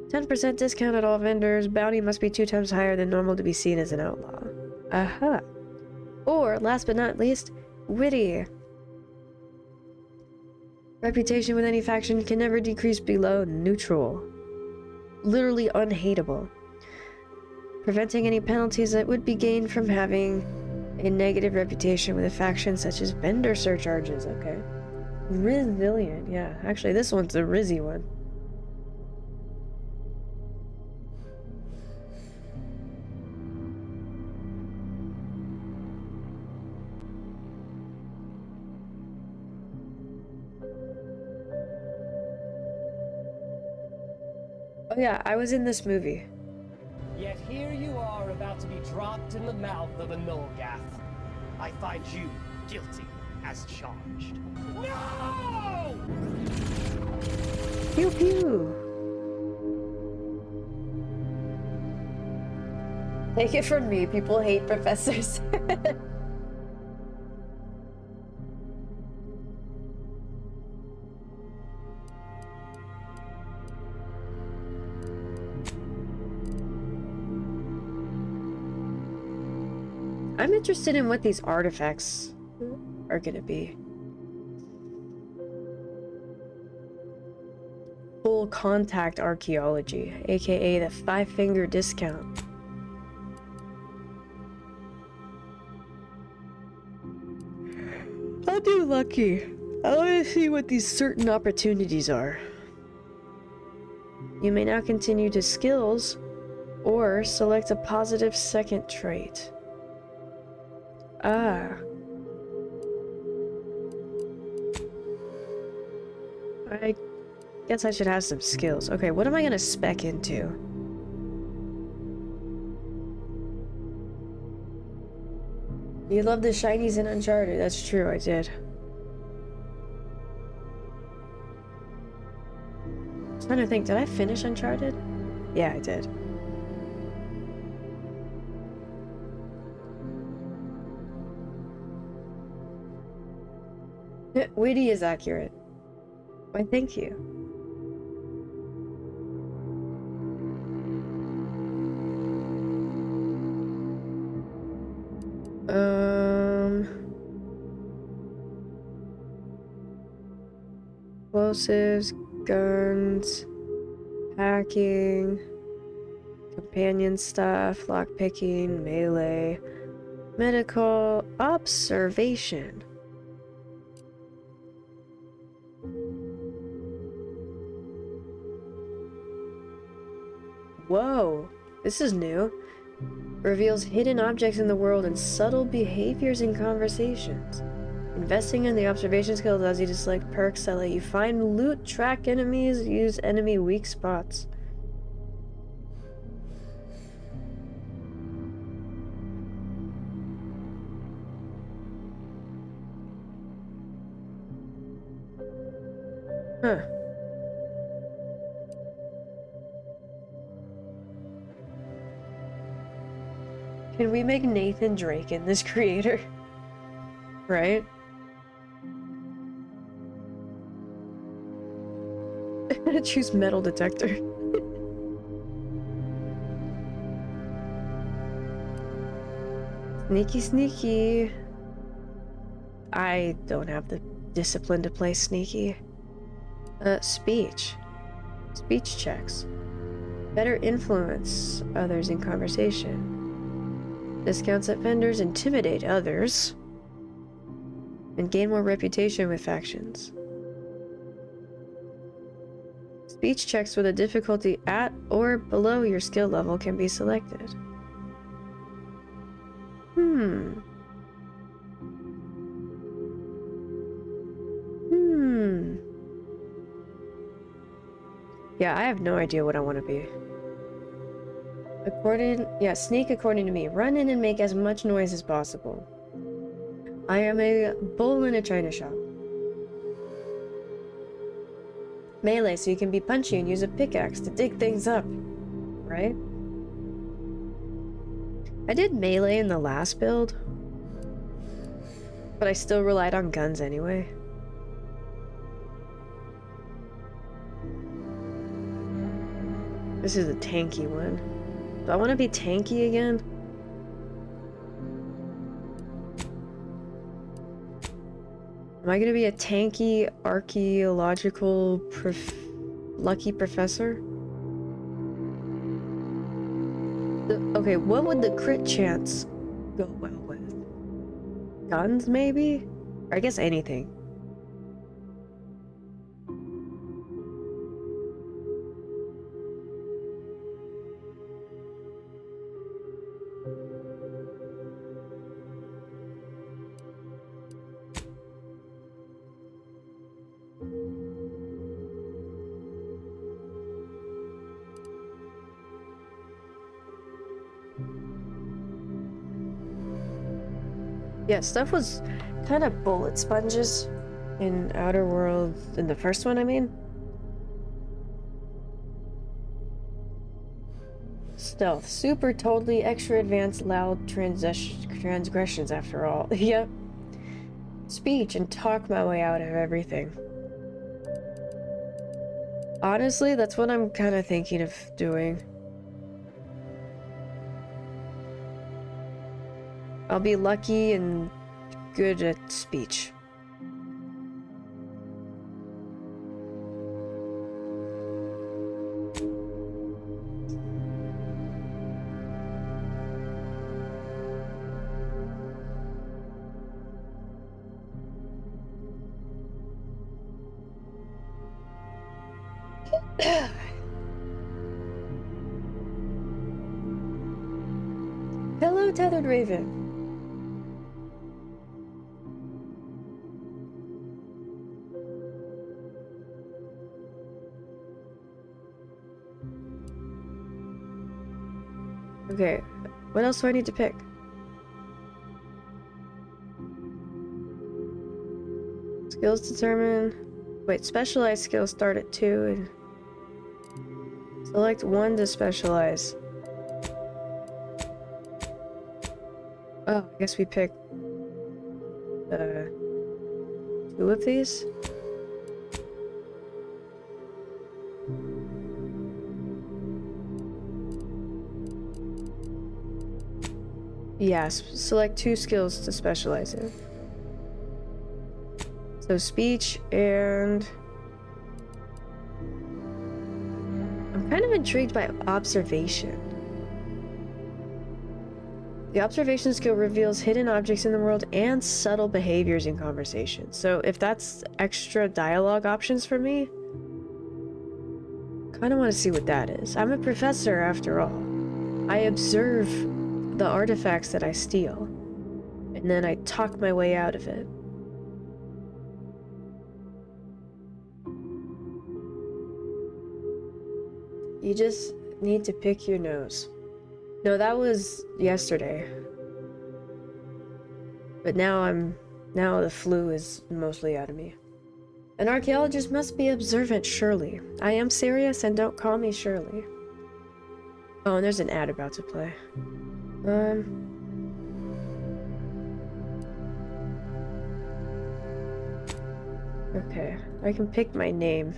10% discount at all vendors. Bounty must be 2 times higher than normal to be seen as an outlaw. Aha. Or, last but not least, witty. Reputation with any faction can never decrease below neutral. Literally unhateable. Preventing any penalties that would be gained from having a negative reputation with a faction such as vendor surcharges. Okay. Resilient, yeah. Actually, this one's the Rizzy one. Oh yeah, I was in this movie. Yet here you are about to be dropped in the mouth of a Nolgath. I find you guilty as charged. No! Pew pew! Take it from me, people hate professors. I'm interested in what these artifacts are gonna be. Full contact archaeology, aka the 5-finger discount. I'll do lucky. I want to see what these certain opportunities are. You may now continue to skills or select a positive second trait. Ah. I guess I should have some skills. Okay, what am I gonna spec into? You love the shinies in Uncharted. That's true, I did. I was trying to think, did I finish Uncharted? Yeah, I did. Witty is accurate. Why, thank you. explosives, guns, hacking, companion stuff, lockpicking, melee, medical, observation. Whoa, this is new. Reveals hidden objects in the world and subtle behaviors in conversations. Investing in the observation skill allows you to select perks that let you find loot, track enemies, use enemy weak spots. Huh. Can we make Nathan Drake in this creator? Right? I'm gonna choose metal detector. Sneaky, sneaky. I don't have the discipline to play sneaky. Speech. Speech checks. Better influence others in conversation. Discounts at vendors, intimidate others, and gain more reputation with factions. Speech checks with a difficulty at or below your skill level can be selected. Yeah, I have no idea what I want to be. Sneak according to me. Run in and make as much noise as possible. I am a bull in a china shop. Melee, so you can be punchy and use a pickaxe to dig things up. Right? I did melee in the last build, but I still relied on guns anyway. This is a tanky one. Do I want to be tanky again? Am I going to be a tanky archaeological lucky professor? Okay, what would the crit chance go well with? Guns, maybe? Or I guess anything. Yeah, stuff was kind of bullet sponges in Outer Worlds, in the first one, I mean. Stealth, super totally extra advanced loud transgressions after all. Yep. Speech and talk my way out of everything. Honestly, that's what I'm kind of thinking of doing. I'll be lucky and good at speech. Hello, Tethered Raven. Okay, what else do I need to pick? Skills determine... Wait, specialized skills start at 2. And select 1 to specialize. Oh, I guess we pick 2 of these? Yes, select 2 skills to specialize in. So speech and kind of intrigued by observation. The observation skill reveals hidden objects in the world and subtle behaviors in conversation. So if that's extra dialogue options for me, kind of want to see what that is. I'm a professor after all. I observe the artifacts that I steal, and then I talk my way out of it. You just need to pick your nose. No, that was yesterday. But now the flu is mostly out of me. An archaeologist must be observant, surely. I am serious, and don't call me Shirley. Oh, and there's an ad about to play. Okay, I can pick my name.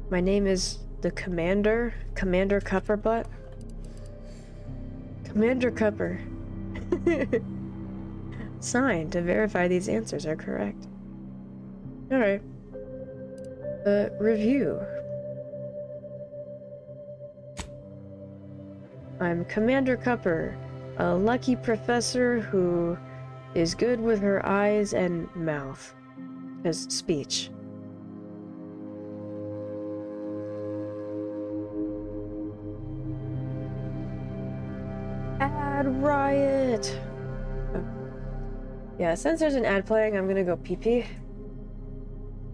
My name is the Commander, Commander Cupperbutt. Commander Cupper. Signed to verify these answers are correct. Alright. Review. I'm Commander Cupper, a lucky professor who is good with her eyes and mouth. As speech. Ad riot! Oh. Yeah, since there's an ad playing, I'm gonna go pee-pee.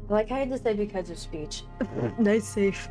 Like I had to say because of speech. Nice save.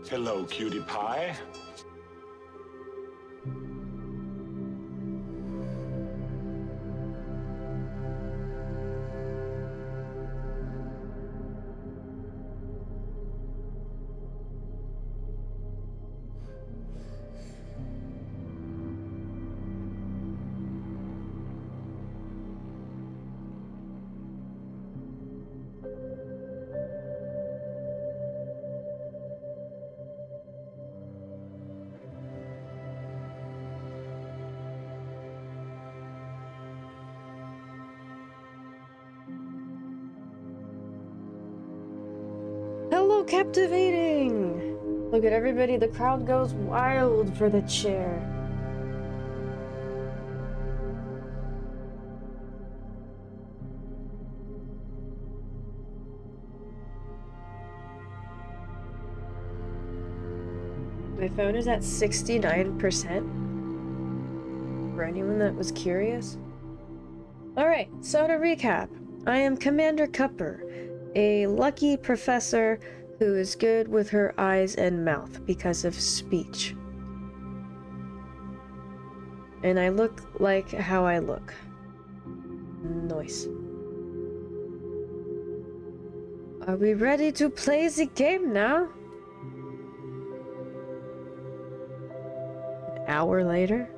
Hello, cutie pie. Hello, captivating! Look at everybody, the crowd goes wild for the chair. My phone is at 69%. For anyone that was curious. Alright, so to recap, I am Commander Cupper, a lucky professor who is good with her eyes and mouth because of speech. And I look like how I look. Nice. Are we ready to play the game now? hour later?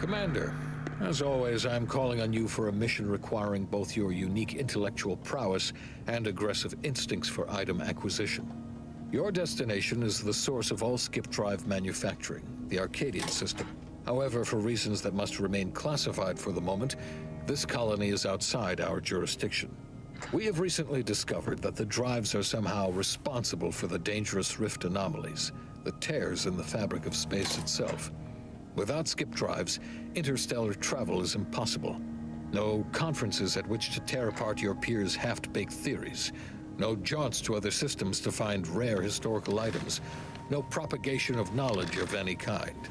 Commander, as always, I'm calling on you for a mission requiring both your unique intellectual prowess and aggressive instincts for item acquisition. Your destination is the source of all skip drive manufacturing, the Arcadian system. However, for reasons that must remain classified for the moment, this colony is outside our jurisdiction. We have recently discovered that the drives are somehow responsible for the dangerous rift anomalies, the tears in the fabric of space itself. Without skip drives, interstellar travel is impossible. No conferences at which to tear apart your peers' half-baked theories. No jaunts to other systems to find rare historical items. No propagation of knowledge of any kind.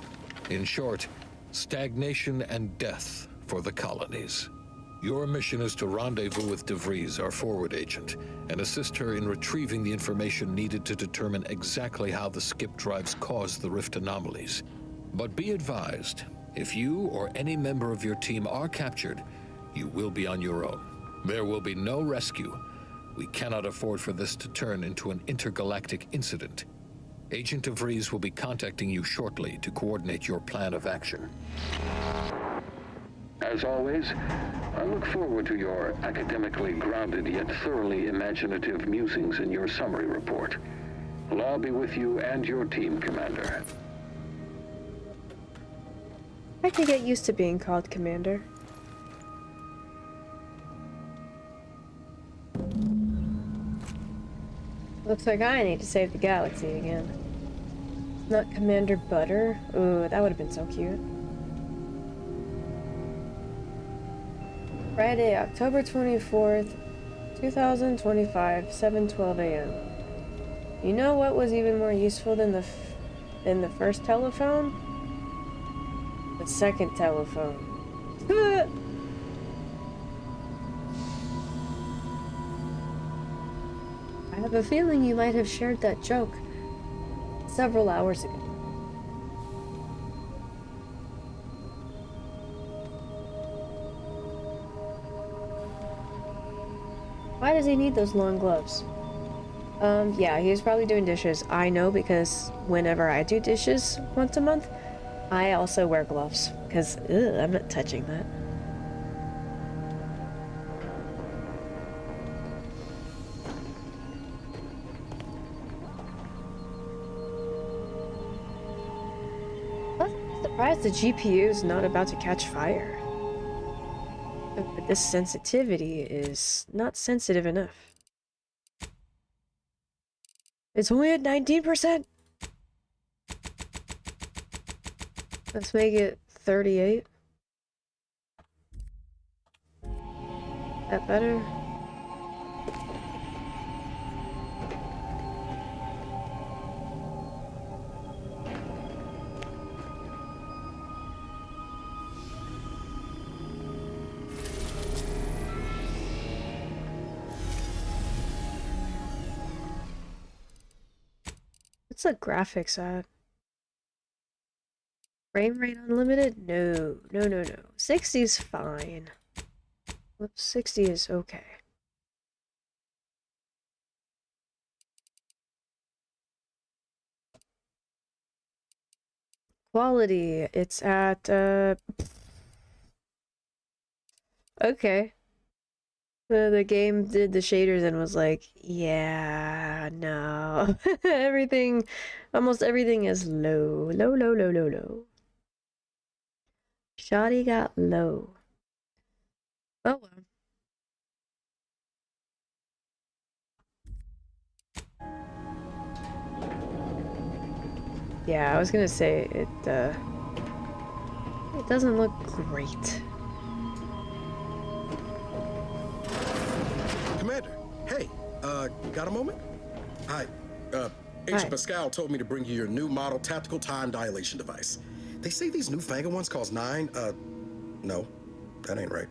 In short, stagnation and death for the colonies. Your mission is to rendezvous with DeVries, our forward agent, and assist her in retrieving the information needed to determine exactly how the skip drives caused the rift anomalies. But be advised, if you or any member of your team are captured, you will be on your own. There will be no rescue. We cannot afford for this to turn into an intergalactic incident. Agent DeVries will be contacting you shortly to coordinate your plan of action. As always, I look forward to your academically grounded yet thoroughly imaginative musings in your summary report. Law be with you and your team, Commander. I could get used to being called Commander. Looks like I need to save the galaxy again. Not Commander Butter. Ooh, that would have been so cute. Friday, October 24th, 2025, 7:12 a.m. You know what was even more useful than the first telephone? The second telephone. I have a feeling you might have shared that joke several hours ago. Why does he need those long gloves? Yeah, he was probably doing dishes. I know because whenever I do dishes once a month, I also wear gloves, because I'm not touching that. I'm surprised the GPU is not about to catch fire. But this sensitivity is not sensitive enough. It's only at 19%. Let's make it 38. That better? What's the graphics at? Frame rate unlimited? No. 60 is fine. Whoops, 60 is okay. Quality, it's at, okay. The game did the shaders and was like, yeah, no. Almost everything is low. Low. Shoddy got low. Oh well. Yeah, I was gonna say it doesn't look great. Commander, hey, got a moment? Hi, Agent Pascal told me to bring you your new model tactical time dilation device. They say these newfangled ones cost no, that ain't right.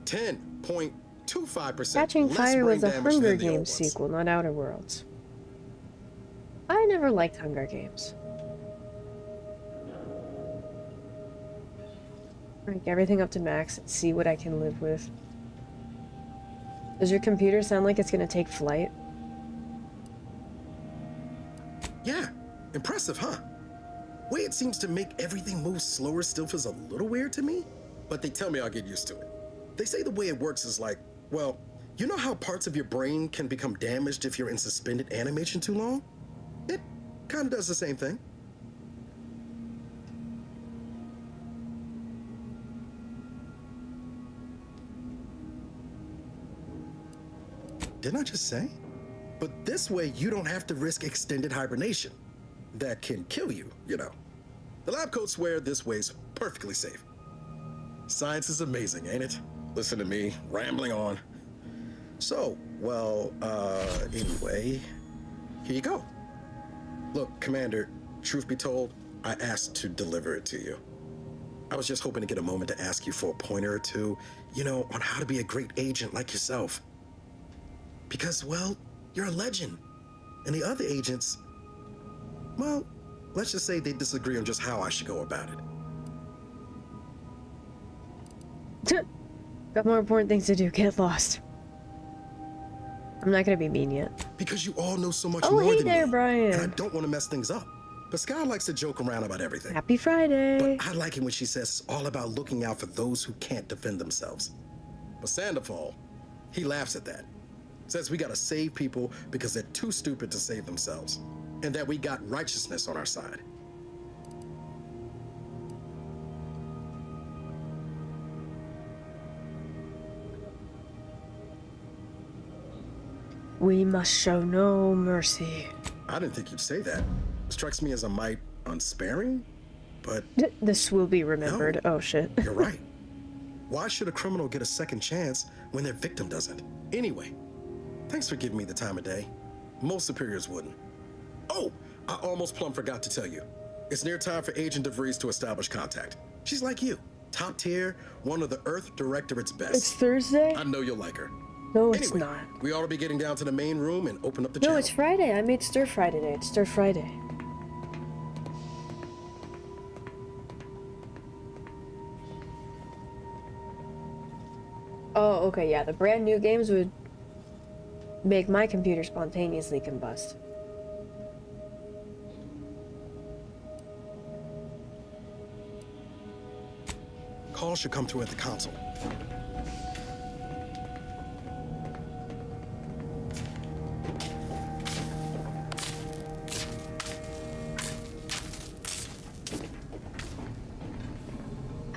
10.25%. Catching Fire was a Hunger Games sequel, not Outer Worlds. I never liked Hunger Games. Crank everything up to max and see what I can live with. Does your computer sound like it's gonna take flight? Yeah, impressive, huh? Way it seems to make everything move slower still feels a little weird to me, but they tell me I'll get used to it. They say the way it works is like, well, you know how parts of your brain can become damaged if you're in suspended animation too long? It kind of does the same thing. Didn't I just say? But this way, you don't have to risk extended hibernation. That can kill you, you know. The lab coats swear this way's perfectly safe. Science is amazing, ain't it? Listen to me, rambling on. So, well, anyway, here you go. Look, Commander, truth be told, I asked to deliver it to you. I was just hoping to get a moment to ask you for a pointer or two, you know, on how to be a great agent like yourself. Because, well, you're a legend. And the other agents, well, let's just say they disagree on just how I should go about it. Got more important things to do. Get lost. I'm not gonna be mean yet. Because you all know so much Oh, more hey than there, me. Brian. And I don't want to mess things up. Pascal likes to joke around about everything. Happy Friday. But I like it when she says it's all about looking out for those who can't defend themselves. But Sandoval, he laughs at that. Says we gotta save people because they're too stupid to save themselves. And that we got righteousness on our side. We must show no mercy. I didn't think you'd say that. Strikes me as a mite unsparing, but... This will be remembered. No, oh, shit. You're right. Why should a criminal get a second chance when their victim doesn't? Anyway, thanks for giving me the time of day. Most superiors wouldn't. Oh, I almost plumb forgot to tell you. It's near time for Agent DeVries to establish contact. She's like you. Top tier, one of the Earth Directorate's best. It's Thursday? I know you'll like her. No, it's Anyway, not. we ought to be getting down to the main room and open up the No, channel. it's Friday. I made Stir Fry today. It's Stir Friday. Oh, okay, yeah. The brand new games would make my computer spontaneously combust. Call should come through at the console.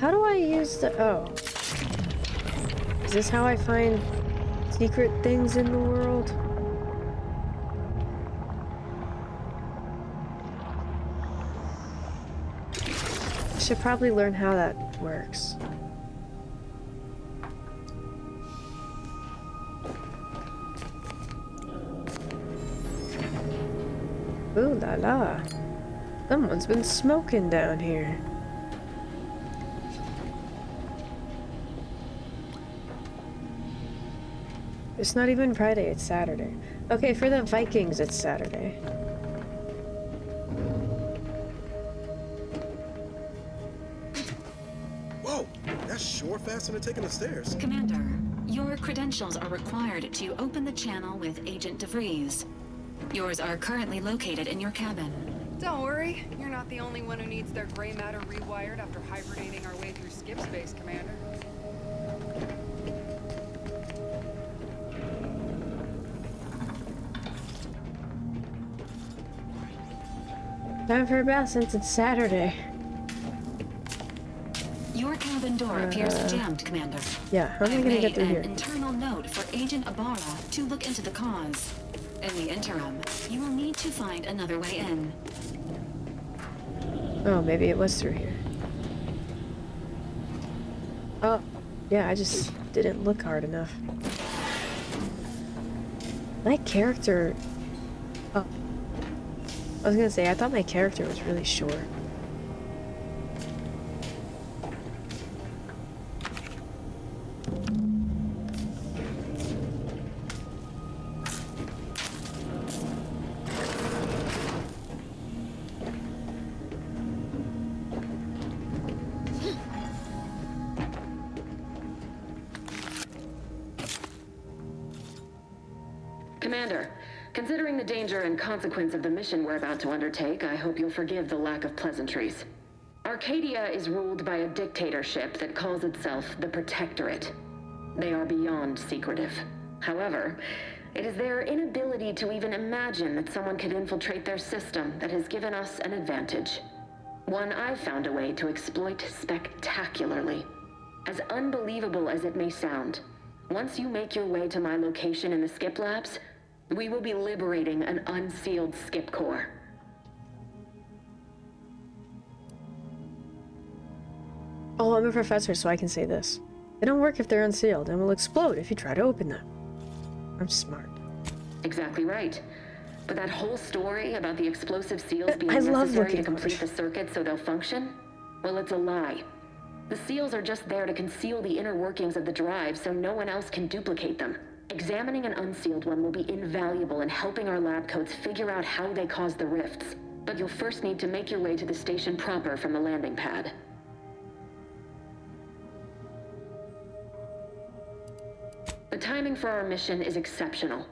How do I use the... Oh. Is this how I find secret things in the world? I should probably learn how that works. Ooh la la. Someone's been smoking down here. It's not even Friday, it's Saturday. Okay, for the Vikings, it's Saturday. Whoa, that's sure faster than taking the stairs. Commander, your credentials are required to open the channel with Agent DeVries. Yours are currently located in your cabin. Don't worry, you're not the only one who needs their gray matter rewired after hibernating our way through skip space, Commander. Time for a bath since it's Saturday. Your cabin door appears jammed, Commander. Yeah, how am I gonna get through here? An internal note for Agent Ibarra to look into the cause. In the interim, you will need to find another way in. Oh, maybe it was through here. Oh, yeah, I just didn't look hard enough. My character... Oh. I was gonna say, I thought my character was really short. Commander, considering the danger and consequence of the mission we're about to undertake, I hope you'll forgive the lack of pleasantries. Arcadia is ruled by a dictatorship that calls itself the Protectorate. They are beyond secretive. However, it is their inability to even imagine that someone could infiltrate their system that has given us an advantage. One I've found a way to exploit spectacularly. As unbelievable as it may sound, once you make your way to my location in the Skip Labs, we will be liberating an unsealed Skip core. Oh, I'm a professor, so I can say this. They don't work if they're unsealed and will explode if you try to open them. I'm smart. Exactly right. But that whole story about the explosive seals being love necessary looking to complete the circuit so they'll function? Well, it's a lie. The seals are just there to conceal the inner workings of the drive so no one else can duplicate them. Examining an unsealed one will be invaluable in helping our lab coats figure out how they cause the rifts. But you'll first need to make your way to the station proper from the landing pad. The timing for our mission is exceptional.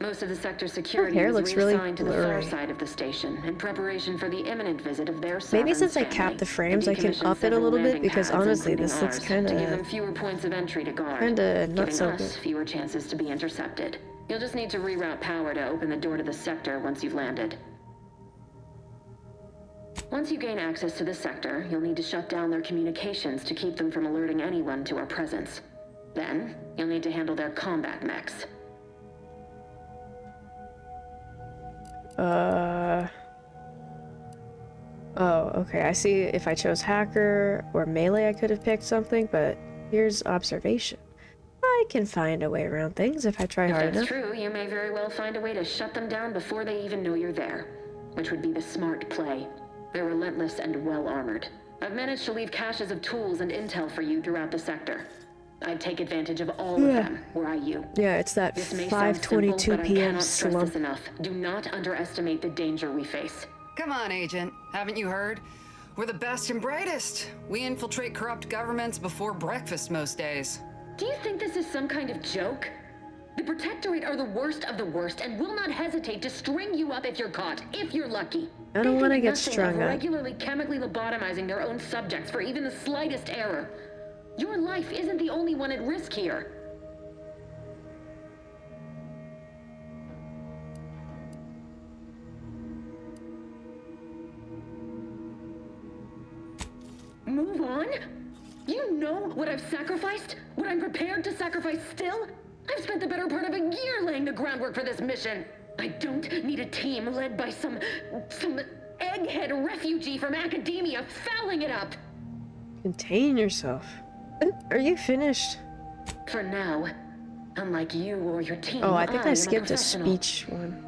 Most of the sector security hair is looks reassigned really to the far blurry. side of the station in preparation for the imminent visit of their Maybe sovereign's since I family. capped the frames, I And can decommission up it a several little bit landing because pads, honestly, including this looks ours, kind to give them of fewer points of entry to guard, not giving so us good. fewer chances to be intercepted. You'll just need to reroute power to open the door to the sector once you've landed. Once you gain access to the sector, you'll need to shut down their communications to keep them from alerting anyone to our presence. Then, you'll need to handle their combat mechs. Oh, okay. I see if I chose hacker or melee, I could have picked something, but here's observation. I can find a way around things if I try If hard that's enough. true, you may very well find a way to shut them down before they even know you're there, which would be the smart play. They're relentless and well-armored. I've managed to leave caches of tools and intel for you throughout the sector. I'd take advantage of all of them, were I you. Yeah, it's that This may sound 5:22 simple, but I p.m. cannot stress slump. this enough. Do not underestimate the danger we face. Come on, Agent. Haven't you heard? We're the best and brightest. We infiltrate corrupt governments before breakfast most days. Do you think this is some kind of joke? The Protectorate are the worst of the worst and will not hesitate to string you up if you're caught, if you're lucky. I don't want to think get nothing strung of up. regularly chemically lobotomizing their own subjects for even the slightest error. Your life isn't the only one at risk here. Move on? You know what I've sacrificed? What I'm prepared to sacrifice still? I've spent the better part of a year laying the groundwork for this mission. I don't need a team led by some egghead refugee from academia fouling it up. Contain yourself. Are you finished? For now, unlike you or your team, Oh, I think I am skipped a professional. speech one.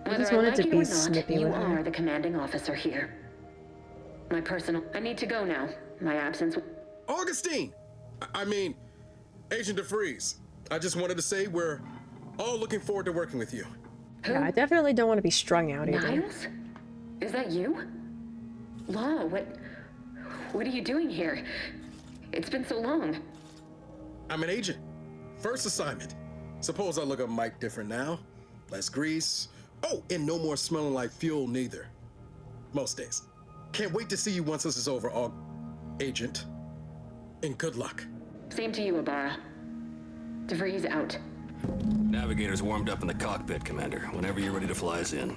I Whether just I wanted like to it be or not, snippy you with are her. the commanding officer here. My personal... I need to go now. My absence... Augustine! I mean, Agent DeFreeze. I just wanted to say we're all looking forward to working with you. Yeah, I definitely don't want to be strung out either. Niles? Is that you? Law, what are you doing here? It's been so long. I'm an agent. First assignment. Suppose I look a mic different now. Less grease. Oh, and no more smelling like fuel neither. Most days. Can't wait to see you once this is over, Agent. And good luck. Same to you, Ibarra. DeVries out. Navigator's warmed up in the cockpit, Commander. Whenever you're ready to fly us in.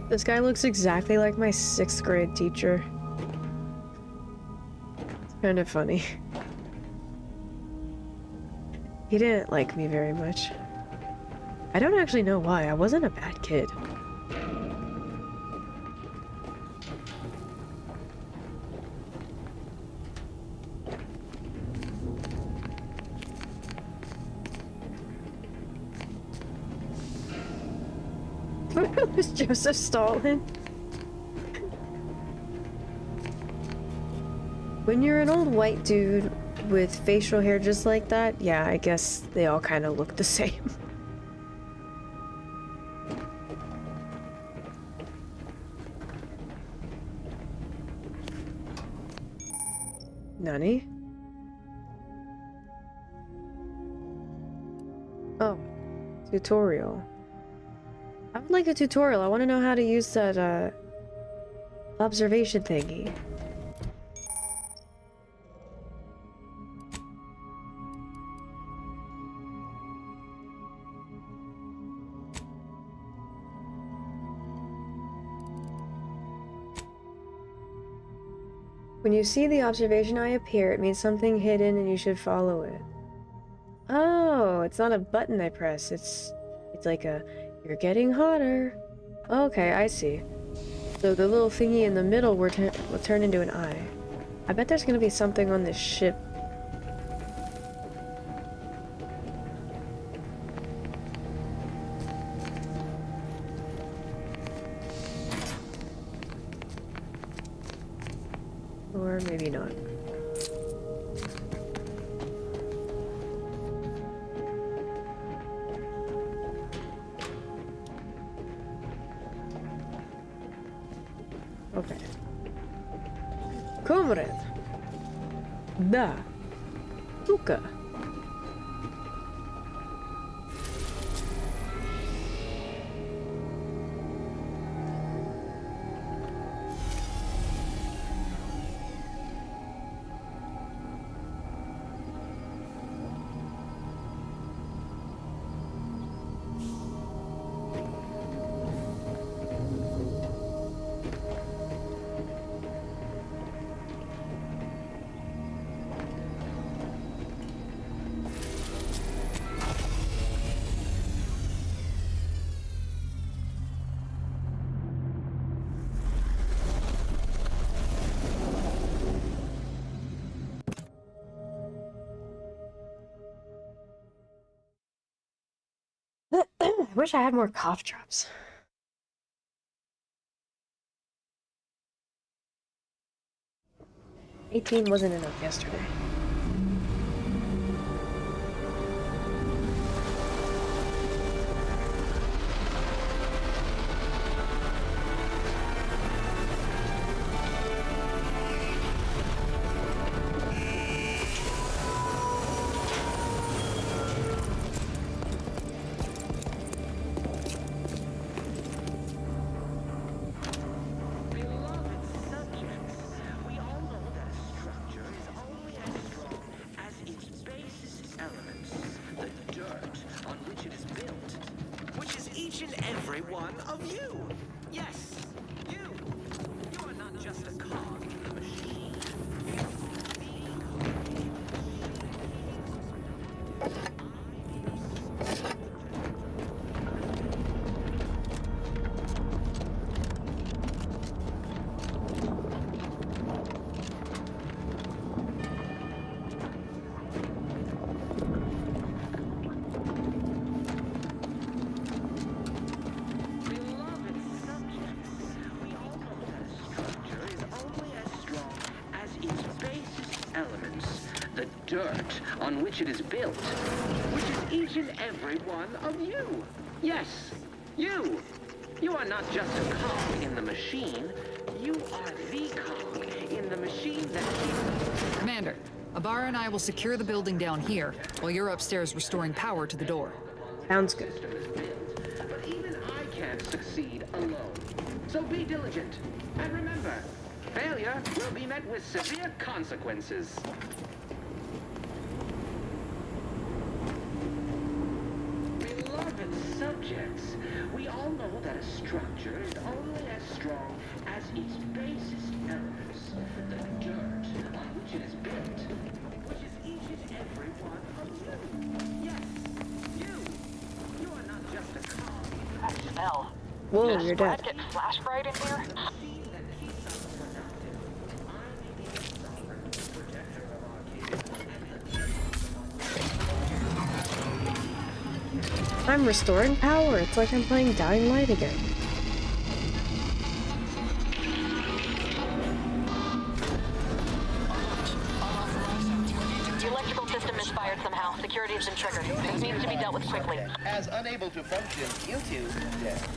This guy looks exactly like my 6th grade teacher. It's kind of funny. He didn't like me very much. I don't actually know why. I wasn't a bad kid. Was Joseph Stalin? When you're an old white dude with facial hair just like that, yeah, I guess they all kind of look the same. Nani? Oh, tutorial. I would like a tutorial. I want to know how to use that, observation thingy. When you see the observation eye appear, it means something hidden and you should follow it. Oh, it's not a button I press. It's like a, you're getting hotter. Okay, I see. So the little thingy in the middle will turn into an eye. I bet there's gonna be something on this ship. Or maybe not. Okay. Comrade. Da. Luca. I wish I had more cough drops. 18 wasn't enough yesterday. Dirt on which it is built, which is each and every one of you. Yes, you. You are not just a cog in the machine. You are the cog in the machine that keeps... Commander, Abara and I will secure the building down here, while you're upstairs restoring power to the door. Sounds good. But even I can't succeed alone. So be diligent. And remember, failure will be met with severe consequences. Subjects, we all know that a structure is only as strong as its basest elements, the dirt on which it is built, which is each and every one of you. Yes, you. You are not just a cog. That smell. Whoa, you're dead. Get flash bright in here? I'm restoring power. It's like I'm playing Dying Light again. The electrical system misfired somehow. Security has been triggered. This needs to be dealt with quickly. As unable to function due to death.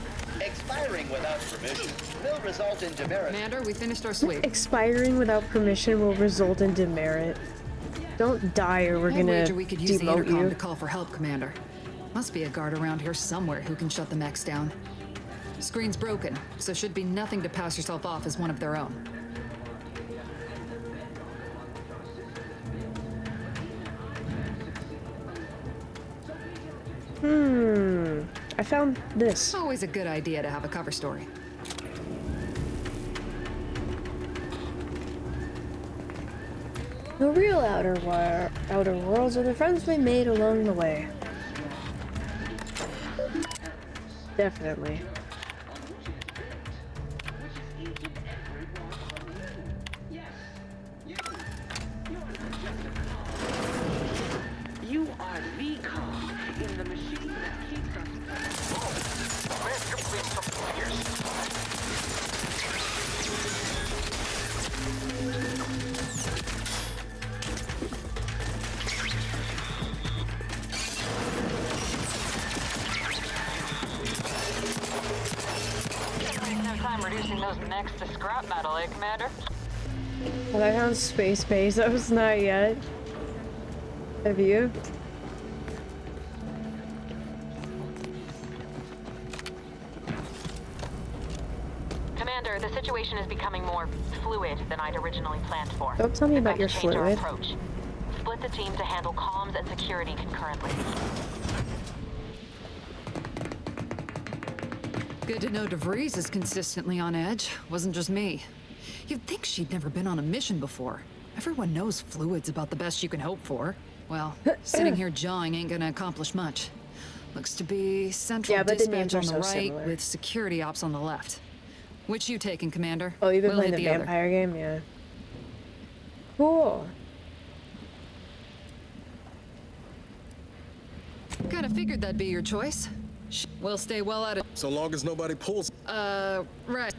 Expiring without permission will result in demerit. Commander, we finished our sweep. Expiring without permission will result in demerit. Don't die or we're I gonna wager we could use the demote intercom you. to call for help, Commander. Must be a guard around here somewhere who can shut the mechs down. Screen's broken, so should be nothing to pass yourself off as one of their own. I found this. Always a good idea to have a cover story. The real outer worlds are the friends we made along the way. Definitely. You are the cog in the machine that keeps us. Man, you're playing something fierce. No time reducing those mechs to scrap metal, eh, Commander? Well, I found Space Base. That was not yet. Have you? Commander, the situation is becoming more fluid than I'd originally planned for. Don't tell me about your Change our fluid. approach. Split the team to handle comms and security concurrently. Good to know DeVries is consistently on edge. Wasn't just me. You'd think she'd never been on a mission before. Everyone knows fluid's about the best you can hope for. Well, sitting here jawing ain't gonna accomplish much. Looks to be central Yeah, but the dispatch names are on the so right similar. with security ops on the left. Which you taking, Commander? Oh, you've been We'll playing hit the the other. vampire game? Yeah. Cool. Kinda figured that'd be your choice. We'll stay well out of. So long as nobody pulls. Right.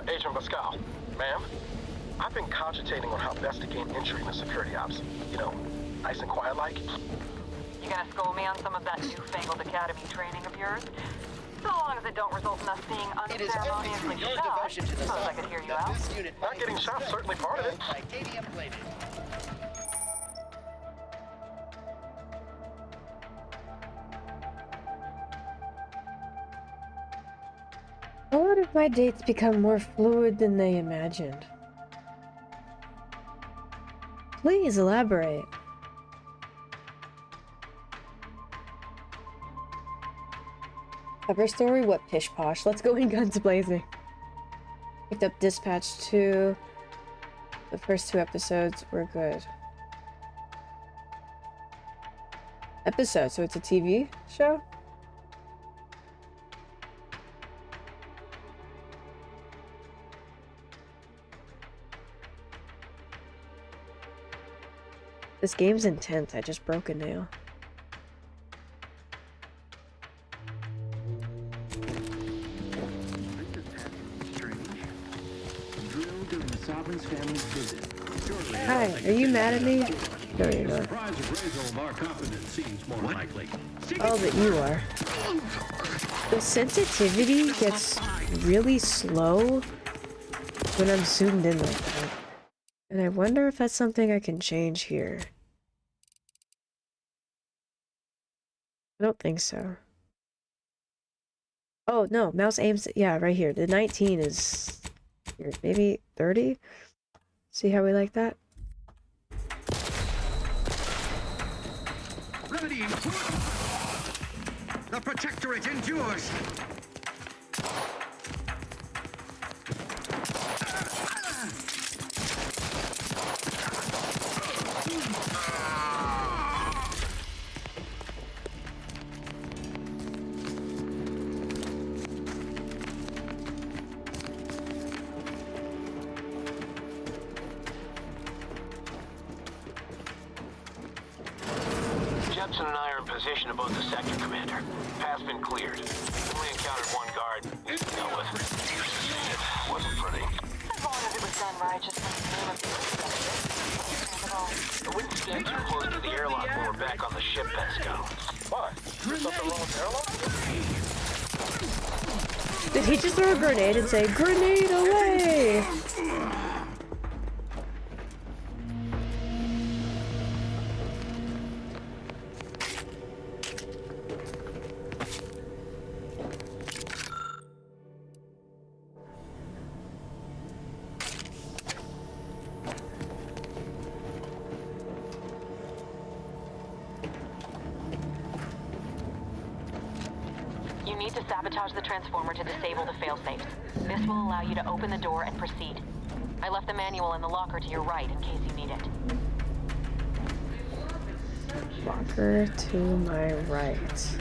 Agent Pascal, ma'am, I've been cogitating on how best to gain entry into security ops. You know, nice and quiet like. You gonna school me on some of that newfangled academy training of yours? So long as it don't result in us being unceremoniously your shot. devotion to the Suppose I could hear you out. This unit Not getting shot, certainly part of it. Titanium plated. A lot of my dates become more fluid than they imagined. Please elaborate. Cover story? What pish posh? Let's go in guns blazing. Picked up Dispatch 2. The first 2 episodes were good. Episode, so it's a TV show? This game's intense. I just broke a nail. Hi, are you mad at me? No, you're not. Surprise appraisal of our competence seems more likely. Oh, but you are. The sensitivity gets really slow when I'm zoomed in like that. And I wonder if that's something I can change here. I don't think so. Oh, no, mouse aims, yeah, right here. The 19 is here, maybe 30? See how we like that? Remedying port! The Protectorate endures! Jepson and I are in position above the sector, Commander. Path's been cleared. Only encountered one guard. We dealt with. It wasn't pretty. As long as it was done righteously in the name of the Earth. I wouldn't stand too close to the airlock when we're back on the ship, Pascal. Why? Did he just throw a grenade and say, "Grenade away"? You need to sabotage the transformer to disable the failsafes. This will allow you to open the door and proceed. I left the manual in the locker to your right in case you need it. Locker to my right.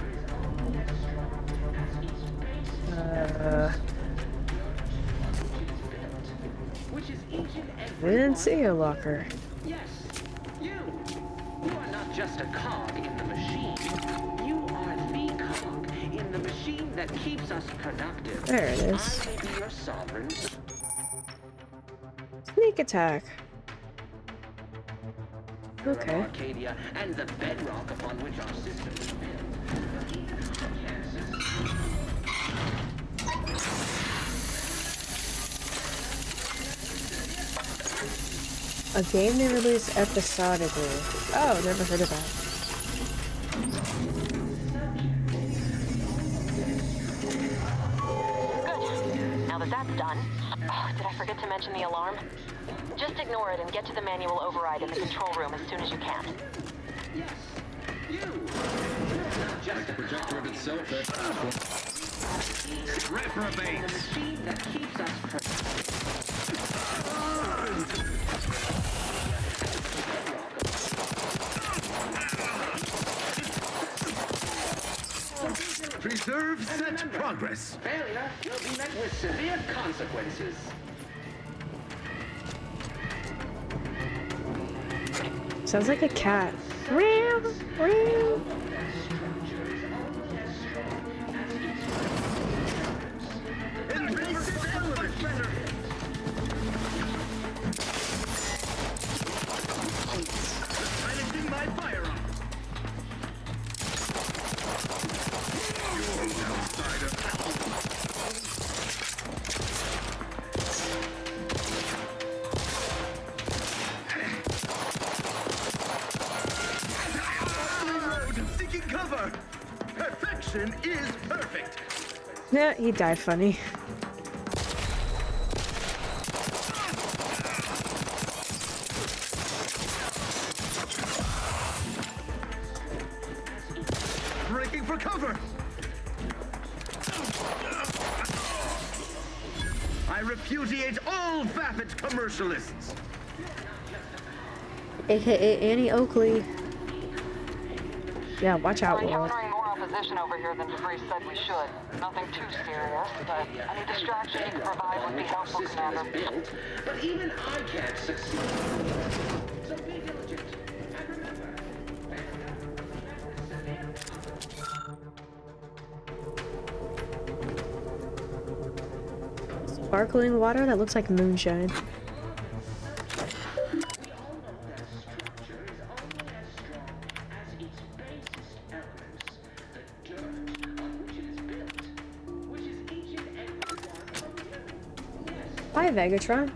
We didn't see a locker. Yes, you. You are not just a cog in the machine. You are the cog in the machine that keeps us productive. There it is. I may be your sovereign. Sneak attack. Okay. Arcadia and the bedrock upon which our system is built. A game they release episodically. Oh, never heard of that. Good. Now that that's done, did I forget to mention the alarm? Just ignore it and get to the manual override in the control room as soon as you can. Yes, you. Just a projector of itself. Reprobate. The machine that keeps us Preserve such progress. Failure will be met with severe consequences. Sounds like a cat. Meow, meow. Silencing my firearm. Seeking cover. Perfection is perfect. Yeah, he died funny. Breaking for cover. I repudiate all vapid commercialists. AKA Annie Oakley. Yeah, watch out, We're world. encountering more opposition over here than DeVries said we should. Nothing too serious, but any distraction you can provide would be helpful, Commander. But even I can't succeed. So be diligent. And remember, Sparkling water that looks like moonshine. Hi, Vegatron.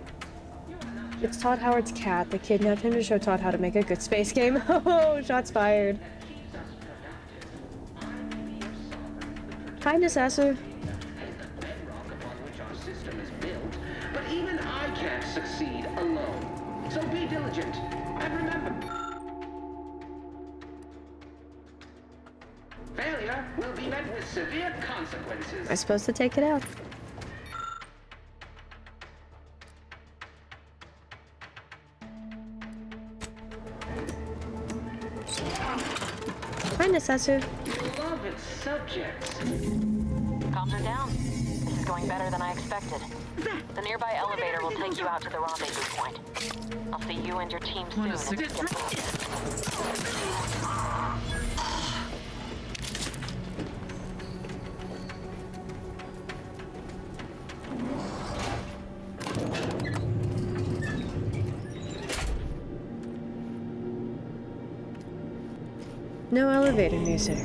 It's Todd Howard's cat. They kidnapped him to show Todd how to make a good space game. Oh, shots fired. Kind assessor. but even I can't succeed alone. So be diligent and remember. Failure will be met with severe consequences. Am I supposed to take it out? Hi, Necessu. Beloved subjects. Comms are down. This is going better than I expected. The nearby elevator will take you out to the rendezvous point. I'll see you and your team soon as you get No elevator music.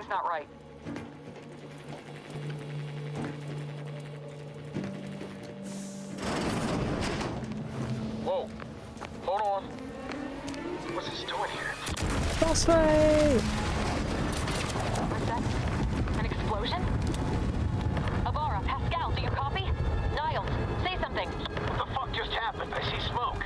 Something's not right. Whoa. Hold on. What's this doing here? Boss fight! What's that? An explosion? Avara, Pascal, do you copy? Niles, say something. What the fuck just happened? I see smoke.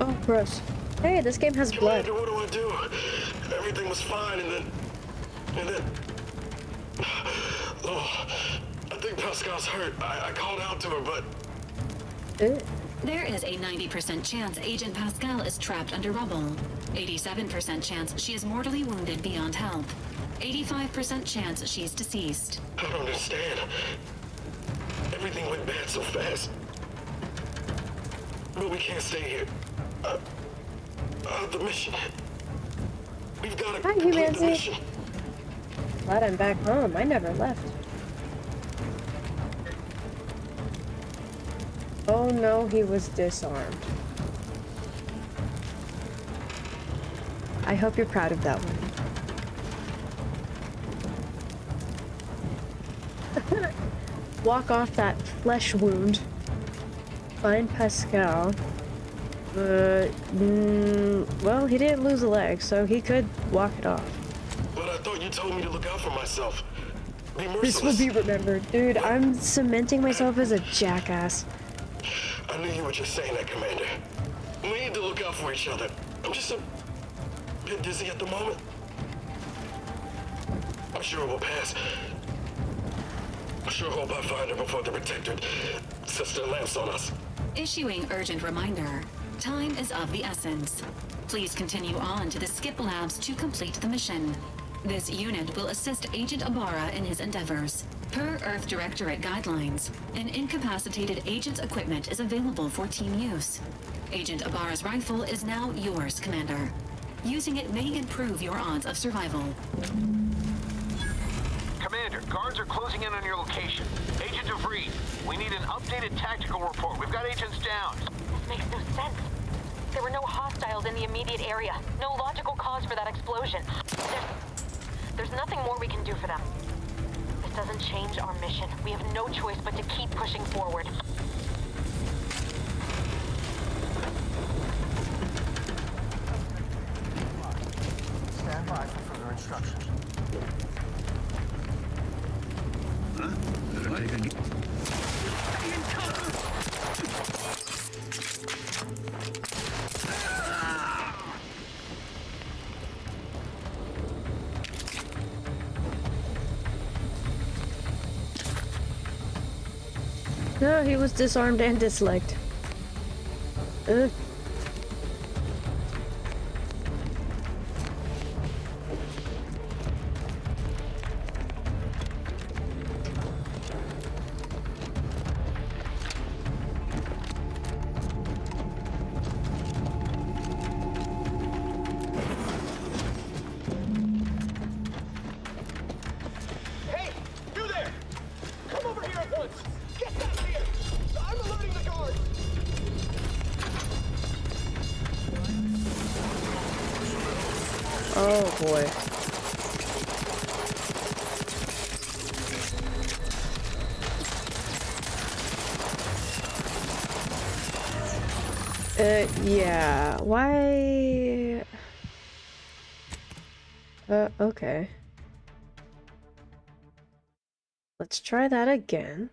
Oh, gross. Hey, this game has blood. Commander, what do I do? Everything was fine, and then... Oh, I think Pascal's hurt. I called out to her, but... There is a 90% chance Agent Pascal is trapped under rubble. 87% chance she is mortally wounded beyond help. 85% chance she's deceased. I don't understand. Everything went bad so fast. But we can't stay here. The mission. We've got to complete the mission. Glad I'm back home. I never left. Oh no, he was disarmed. I hope you're proud of that one. Walk off that flesh wound. Find Pascal. Well, he didn't lose a leg, so he could walk it off. But I thought you told me to look out for myself. Be merciless. This will be remembered. Dude, I'm cementing myself as a jackass. I knew you were just saying that, Commander. We need to look out for each other. I'm just a bit dizzy at the moment. I'm sure it will pass. I sure hope I find her before the Protectorate sets their lamps on us. Issuing urgent reminder. Time is of the essence. Please continue on to the Skip Labs to complete the mission. This unit will assist Agent Ibarra in his endeavors. Per Earth Directorate guidelines, an incapacitated agent's equipment is available for team use. Agent Ibarra's rifle is now yours, Commander. Using it may improve your odds of survival. Commander, guards are closing in on your location. Agent DeVries, we need an updated tactical report. We've got agents down. This makes no sense. There were no hostiles in the immediate area. No logical cause for that explosion. There's nothing more we can do for them. This doesn't change our mission. We have no choice but to keep pushing forward. Stand by for further instructions. No, he was disarmed and disliked. Hey, you there! Come over here at once! Get back here! I'm alerting the guard! Oh boy. Yeah. Why? Okay. Let's try that again.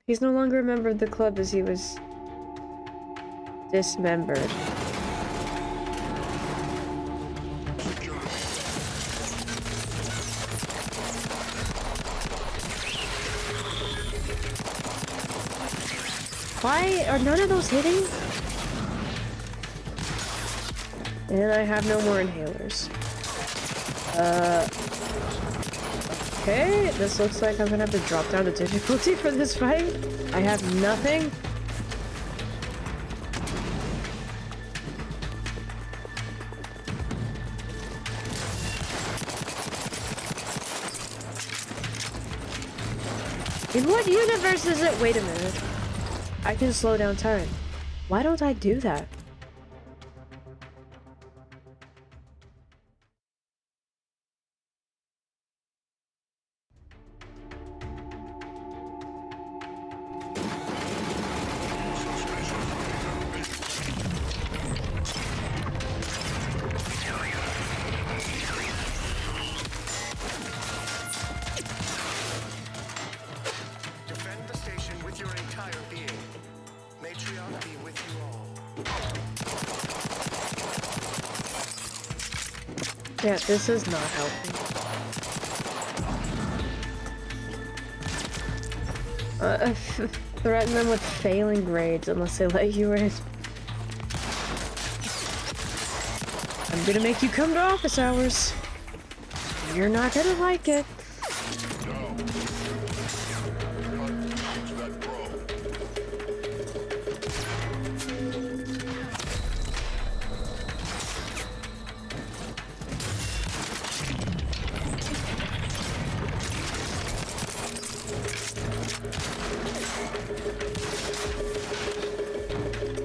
He's no longer a member of the club as he was dismembered. Why are none of those hitting? And I have no more inhalers. Okay, this looks like I'm gonna have to drop down the difficulty for this fight. I have nothing. In what universe is it? Wait a minute. I can slow down time. Why don't I do that? Defend the station with your entire being. Matriarch be with you all. Yeah, this is not helping. Threaten them with failing grades unless they let you in. I'm gonna make you come to office hours. You're not gonna like it.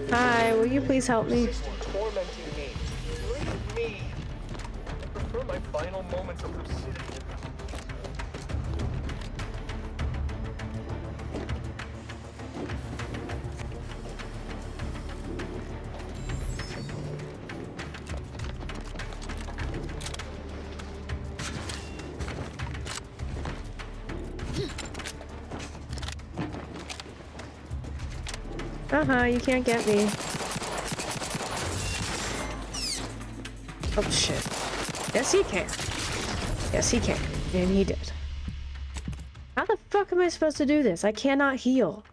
Hi, will you please help me? Tormenting me. Leave me. I prefer my final moments of lucidity. You can't get me. Oh shit. Yes, he can. Yes, he can. And he did. How the fuck am I supposed to do this? I cannot heal.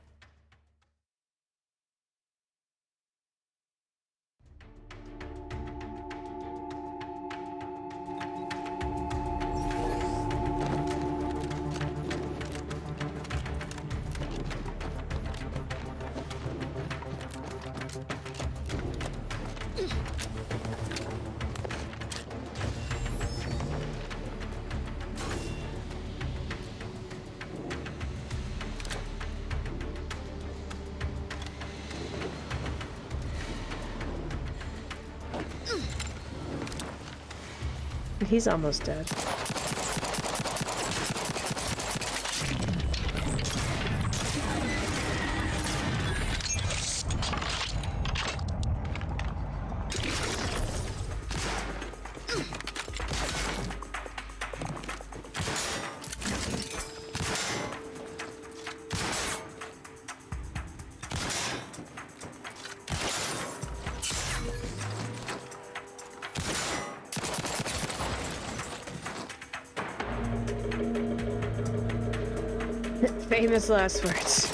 He's almost dead. Famous last words.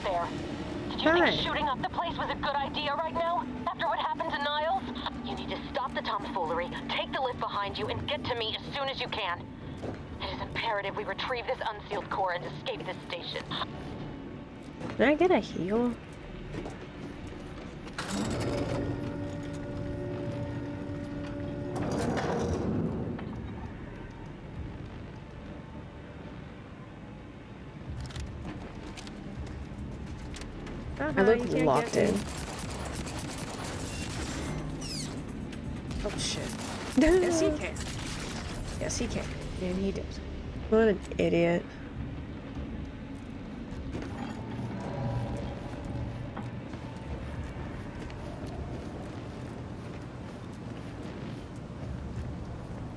There. Did you think shooting up the place was a good idea right now? After what happened to Niles? You need to stop the tomfoolery, take the lift behind you, and get to me as soon as you can. It is imperative we retrieve this unsealed core and escape this station. Did I get a heal? I look locked in. Oh shit. Yes, he can. Yes, he can. And he did. What an idiot.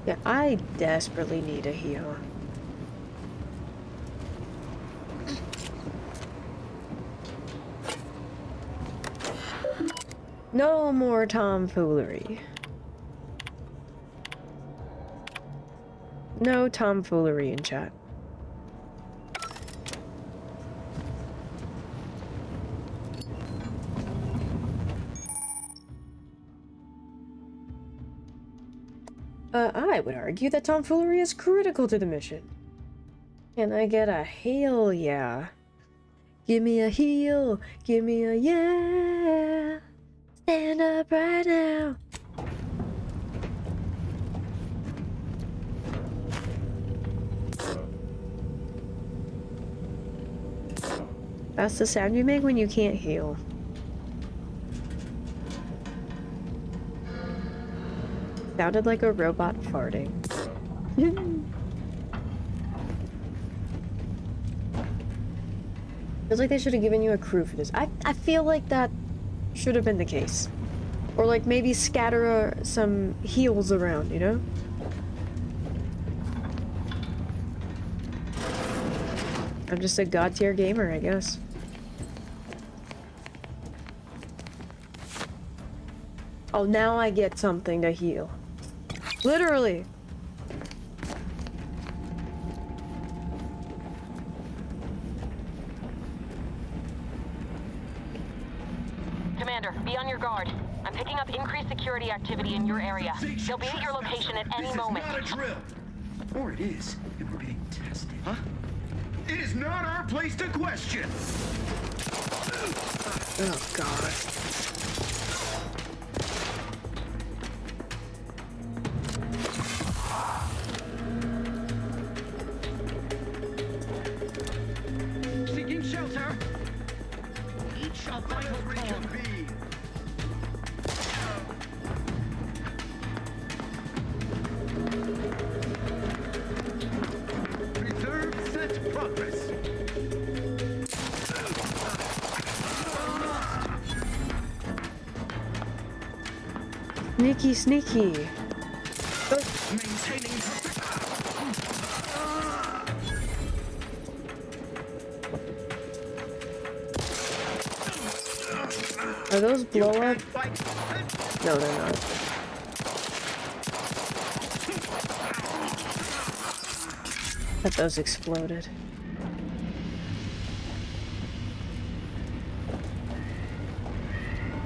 Yeah, I desperately need a heal. No more tomfoolery. No tomfoolery in chat. I would argue that tomfoolery is critical to the mission. Can I get a hell yeah? Give me a heel, give me a yeah. Stand up right now. That's the sound you make when you can't heal. Sounded like a robot farting. Feels like they should have given you a crew for this. I feel like that should have been the case. Or like maybe scatter some heals around, you know? I'm just a god tier gamer, I guess. Oh, now I get something to heal. Literally. Commander, be on your guard. I'm picking up increased security activity in your area. They'll be at your location at any moment. This is not a drill. Or it is, and we're being tested. Huh? It is not our place to question. Oh, God. Seeking shelter. Each shall fight reconvene. Reserve set progress. Sneaky, sneaky. Maintaining Are those blow up? No, they're not. But those exploded.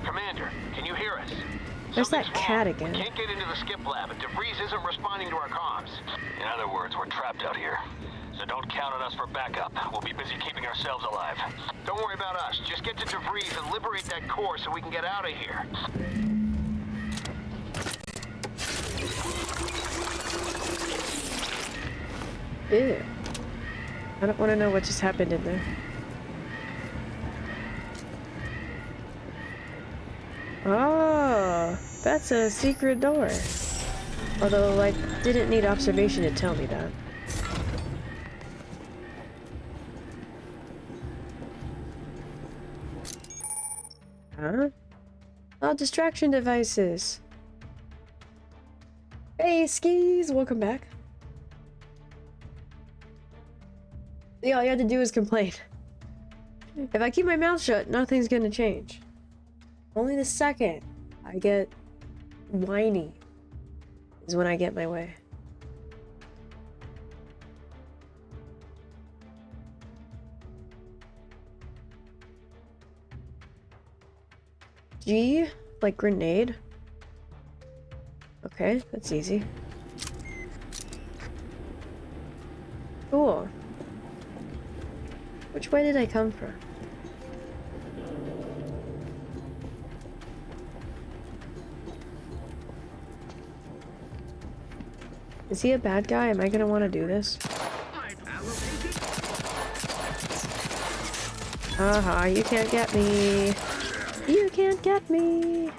Commander, can you hear us? There's that cat again. We can't get into the skip lab, and DeVries isn't responding to our comms. In other words, we're trapped out here. So don't count on us for backup. We'll be busy keeping ourselves alive. Don't worry about us. Just get to DeVries and liberate that core so we can get out of here. Ew. I don't want to know what just happened in there. Oh, that's a secret door. Although, I didn't need observation to tell me that. Huh? Oh, distraction devices. Hey, skis! Welcome back. Yeah, all you had to do is complain. If I keep my mouth shut, nothing's gonna change. Only the second I get whiny is when I get my way. G, like grenade. Okay, that's easy. Cool. Which way did I come from? Is he a bad guy? Am I gonna want to do this? Haha, you can't get me. You can't get me.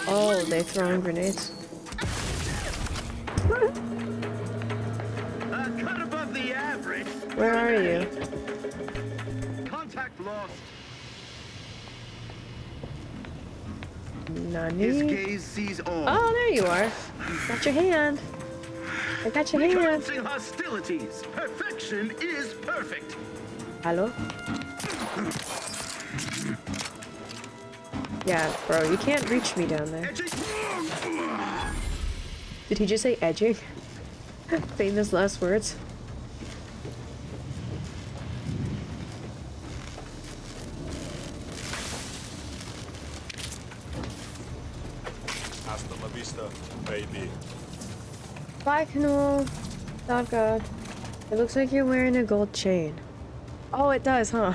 Oh, they throwing grenades. Cut above the average. Where are you? Contact lost. Nani? His gaze sees all. Oh, there you are. Got your hand. I got your hand. Recommencing hostilities. Perfection is perfect. Hello? Yeah, bro, you can't reach me down there. Did he just say edging? Famous last words. Hasta la vista, baby. Bye, Canoe. Oh god. It looks like you're wearing a gold chain. Oh, it does, huh?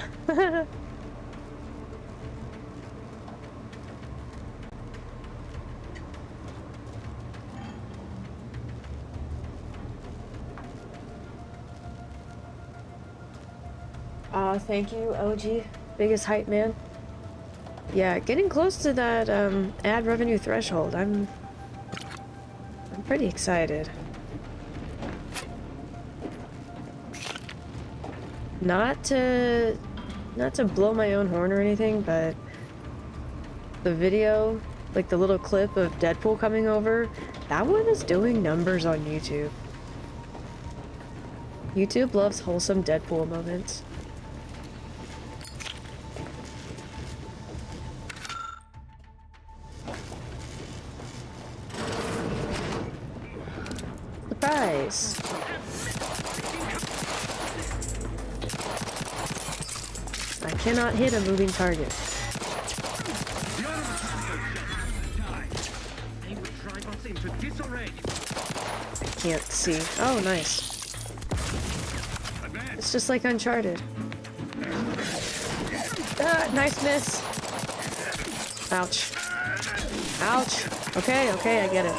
Thank you, OG. Biggest hype man. Yeah, getting close to that ad revenue threshold. I'm pretty excited. Not to blow my own horn or anything, but the video, like the little clip of Deadpool coming over, that one is doing numbers on YouTube. YouTube loves wholesome Deadpool moments. Surprise! I cannot hit a moving target. I can't see. Oh, nice. It's just like Uncharted. Ah, nice miss. Ouch. Ouch. Okay, I get it.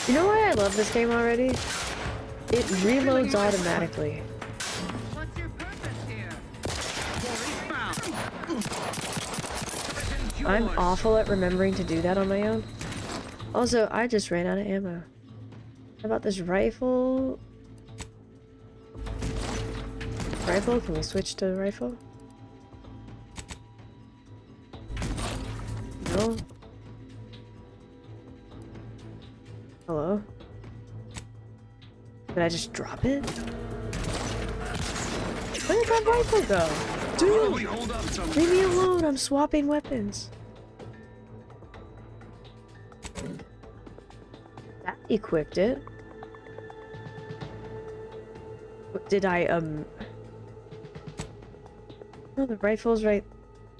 You know why I love this game already? It reloads automatically. I'm awful at remembering to do that on my own. Also, I just ran out of ammo. How about this rifle? Rifle? Can we switch to rifle? No? Hello? Did I just drop it? Where did that rifle go? Dude! Leave me alone, I'm swapping weapons. That equipped it. Did I, Oh, the rifle's right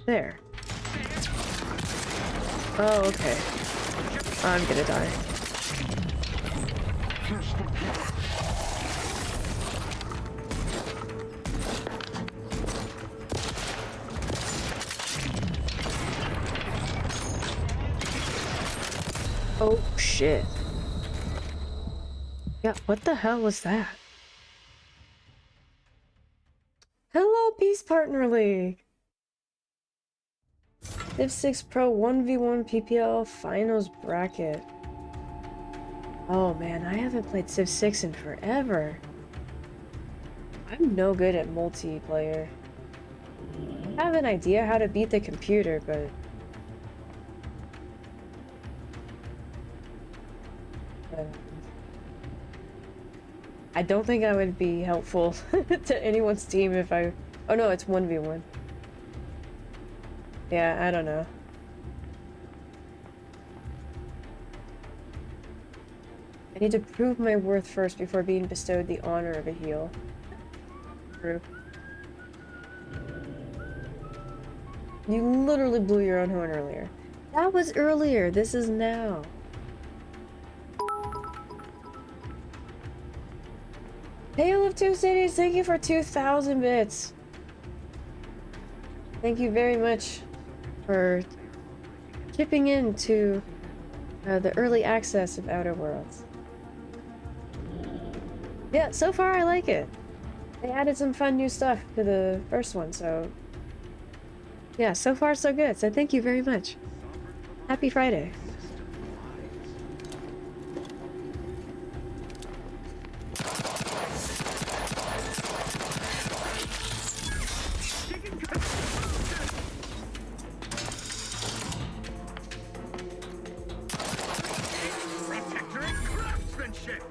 there. Oh, okay. I'm gonna die. Oh shit. Yeah, what the hell was that? Hello, Peace Partner League! Civ 6 Pro 1v1 PPL Finals Bracket. Oh man, I haven't played Civ 6 in forever. I'm no good at multiplayer. I have an idea how to beat the computer, but... I don't think I would be helpful to anyone's team if I... Oh no, it's 1v1. Yeah, I don't know. I need to prove my worth first before being bestowed the honor of a heal. True. You literally blew your own horn earlier. That was earlier, this is now. Hail of Two Cities, thank you for 2,000 bits. Thank you very much for chipping into the early access of Outer Worlds. Yeah, so far I like it. They added some fun new stuff to the first one, so... Yeah, so far so good, so thank you very much. Happy Friday. attention!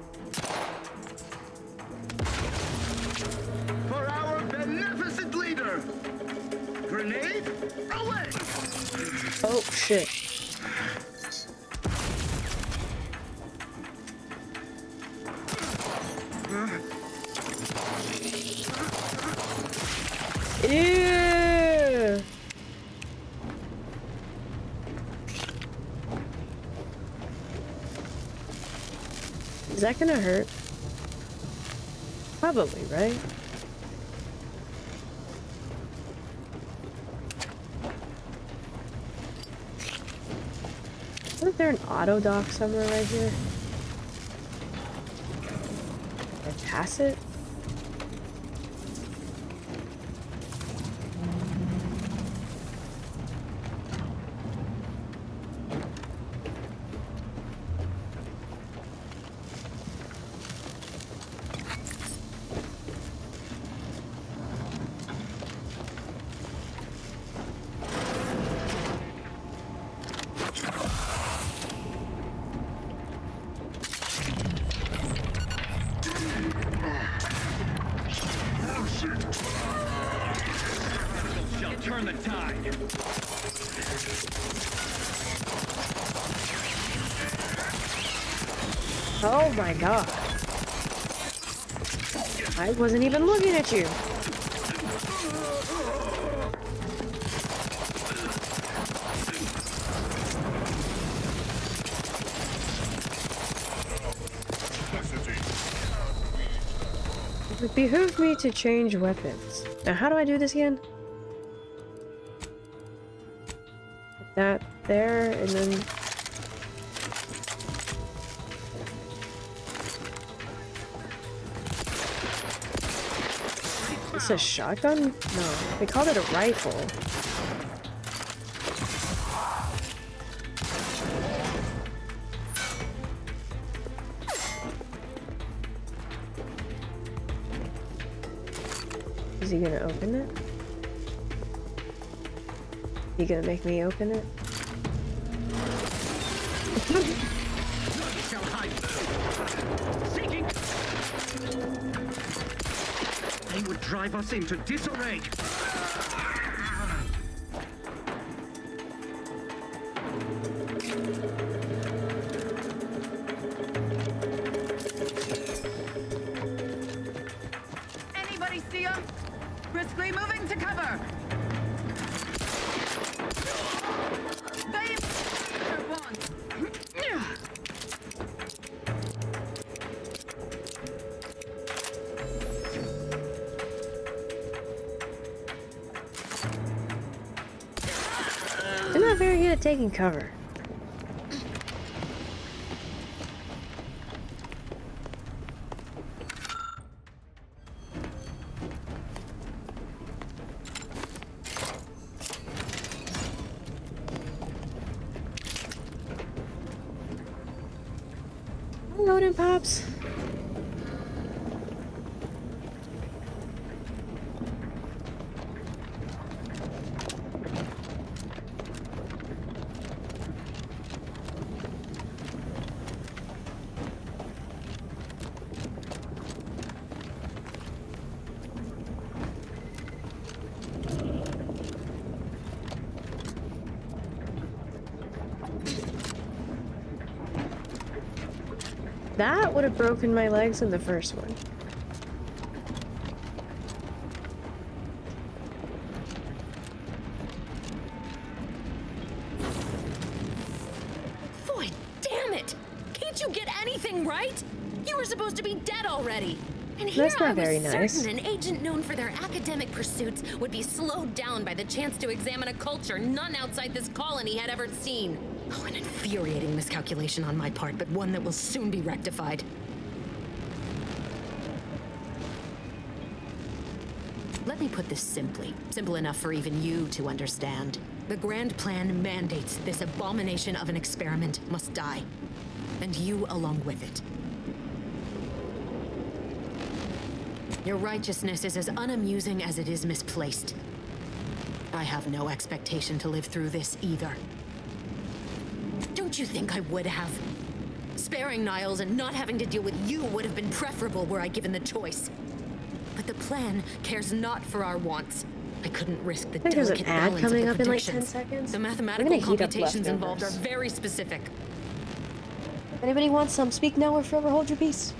For our beneficent leader! Grenade, away! Oh, shit. Ew! Is that gonna hurt? Probably, right? Isn't there an auto dock somewhere right here? Can I pass it? Shall turn the tide. Oh my god. I wasn't even looking at you. It would behoove me to change weapons. Now, how do I do this again? Put that there, and then... Is this a shotgun? No, they called it a rifle. Is he gonna open it? He gonna make me open it? Shall hide. Seeking. They would drive us into disarray. Anybody see him? Briskly moving to cover. They one. I'm not very good at taking cover. Loading pops. That would have broken my legs in the first one. Boy, damn it! Can't you get anything right? You were supposed to be dead already. And here That's not I was very nice. certain an agent known for their academic pursuits would be slowed down by the chance to examine a culture none outside this colony had ever seen. Oh, an infuriating miscalculation on my part, but one that will soon be rectified. Let me put this simply. Simple enough for even you to understand. The Grand Plan mandates this abomination of an experiment must die. And you along with it. Your righteousness is as unamusing as it is misplaced. I have no expectation to live through this either. Don't you think I would have? Sparing Niles and not having to deal with you would have been preferable were I given the choice. But the plan cares not for our wants. I couldn't risk the I think there's an delicate ad balance coming of up the in like 10 predictions. seconds. The I'm mathematical gonna heat up computations involved are leftovers. very specific. If anybody wants some, speak now or forever hold your peace.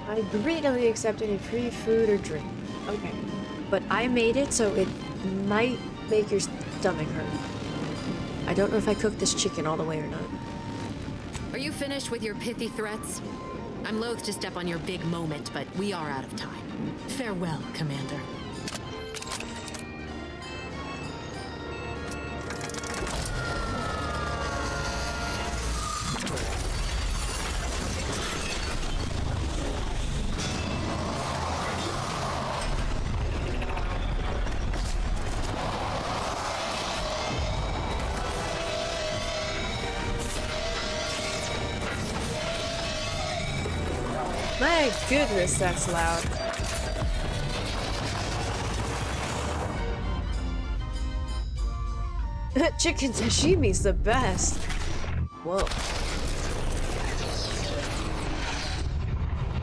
I greedily accept any free food or drink. Okay. But I made it, so it might make your stomach hurt. I don't know if I cooked this chicken all the way or not. Are you finished with your pithy threats? I'm loath to step on your big moment, but we are out of time. Farewell, Commander. My goodness, that's loud. Chicken sashimi's the best. Whoa.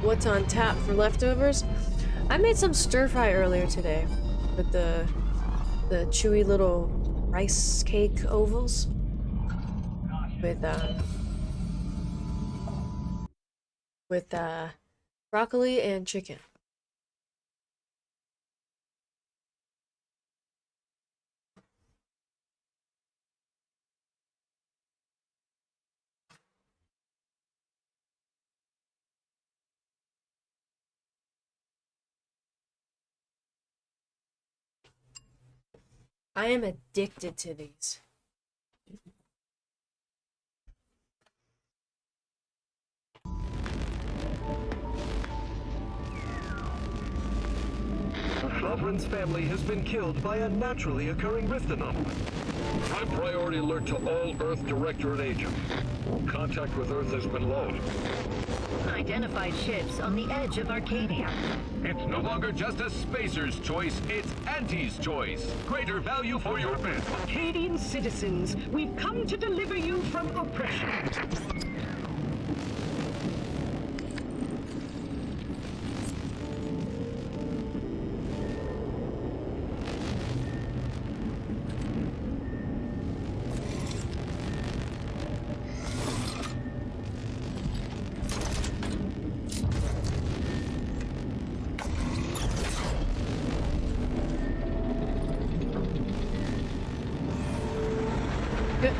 What's on tap for leftovers? I made some stir fry earlier today with the chewy little rice cake ovals with broccoli and chicken. I am addicted to these. Lovren's family has been killed by a naturally occurring rift anomaly. High priority alert to all Earth Directorate agents. Contact with Earth has been low. Identified ships on the edge of Arcadia. It's no longer just a spacer's choice, it's Auntie's choice. Greater value for your bid. Arcadian citizens, we've come to deliver you from oppression.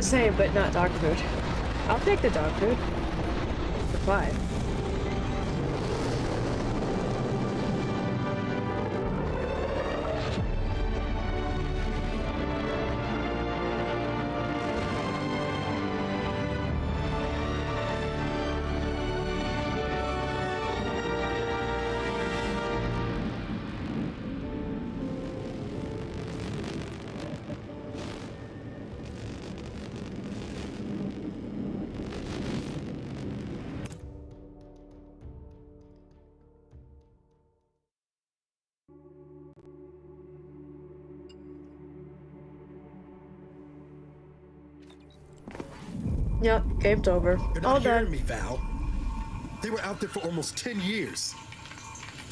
Same, but not dog food. I'll take the dog food. For 5. Yep, game's over. You're All not hearing done. me, Val. They were out there for almost 10 years.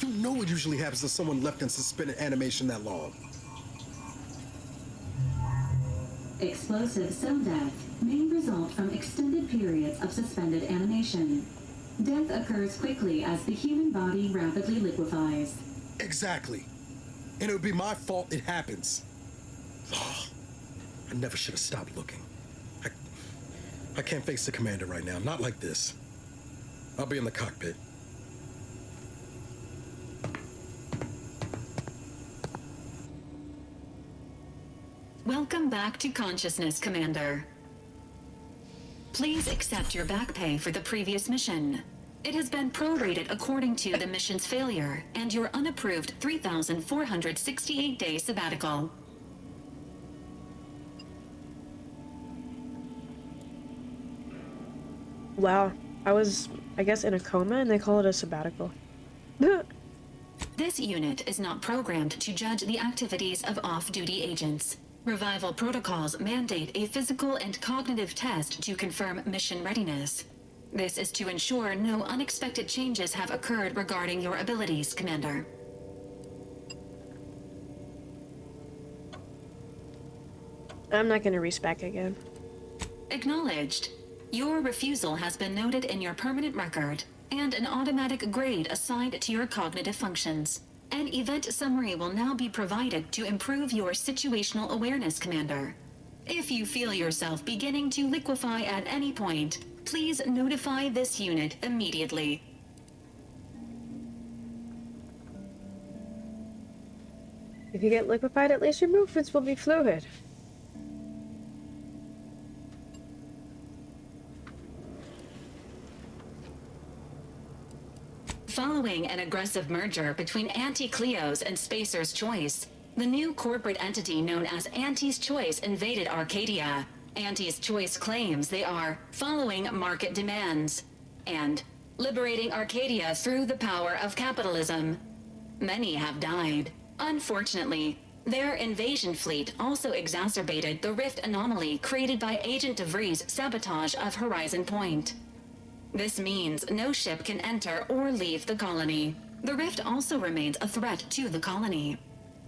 You know what usually happens to someone left in suspended animation that long. Explosive cell death may result from extended periods of suspended animation. Death occurs quickly as the human body rapidly liquefies. Exactly. And it would be my fault it happens. I never should have stopped looking. I can't face the commander right now, not like this. I'll be in the cockpit. Welcome back to consciousness, Commander. Please accept your back pay for the previous mission. It has been prorated according to the mission's failure and your unapproved 3,468-day sabbatical. Wow. I was, I guess, in a coma and they call it a sabbatical. This unit is not programmed to judge the activities of off-duty agents. Revival protocols mandate a physical and cognitive test to confirm mission readiness. This is to ensure no unexpected changes have occurred regarding your abilities, Commander. I'm not gonna respec again. Acknowledged. Your refusal has been noted in your permanent record, and an automatic grade assigned to your cognitive functions. An event summary will now be provided to improve your situational awareness, Commander. If you feel yourself beginning to liquefy at any point, please notify this unit immediately. If you get liquefied, at least your movements will be fluid. Following an aggressive merger between Anti-Cleos and Spacer's Choice, the new corporate entity known as Anti's Choice invaded Arcadia. Anti's Choice claims they are following market demands and liberating Arcadia through the power of capitalism. Many have died. Unfortunately, their invasion fleet also exacerbated the rift anomaly created by Agent DeVries' sabotage of Horizon Point. This means no ship can enter or leave the colony. The rift also remains a threat to the colony.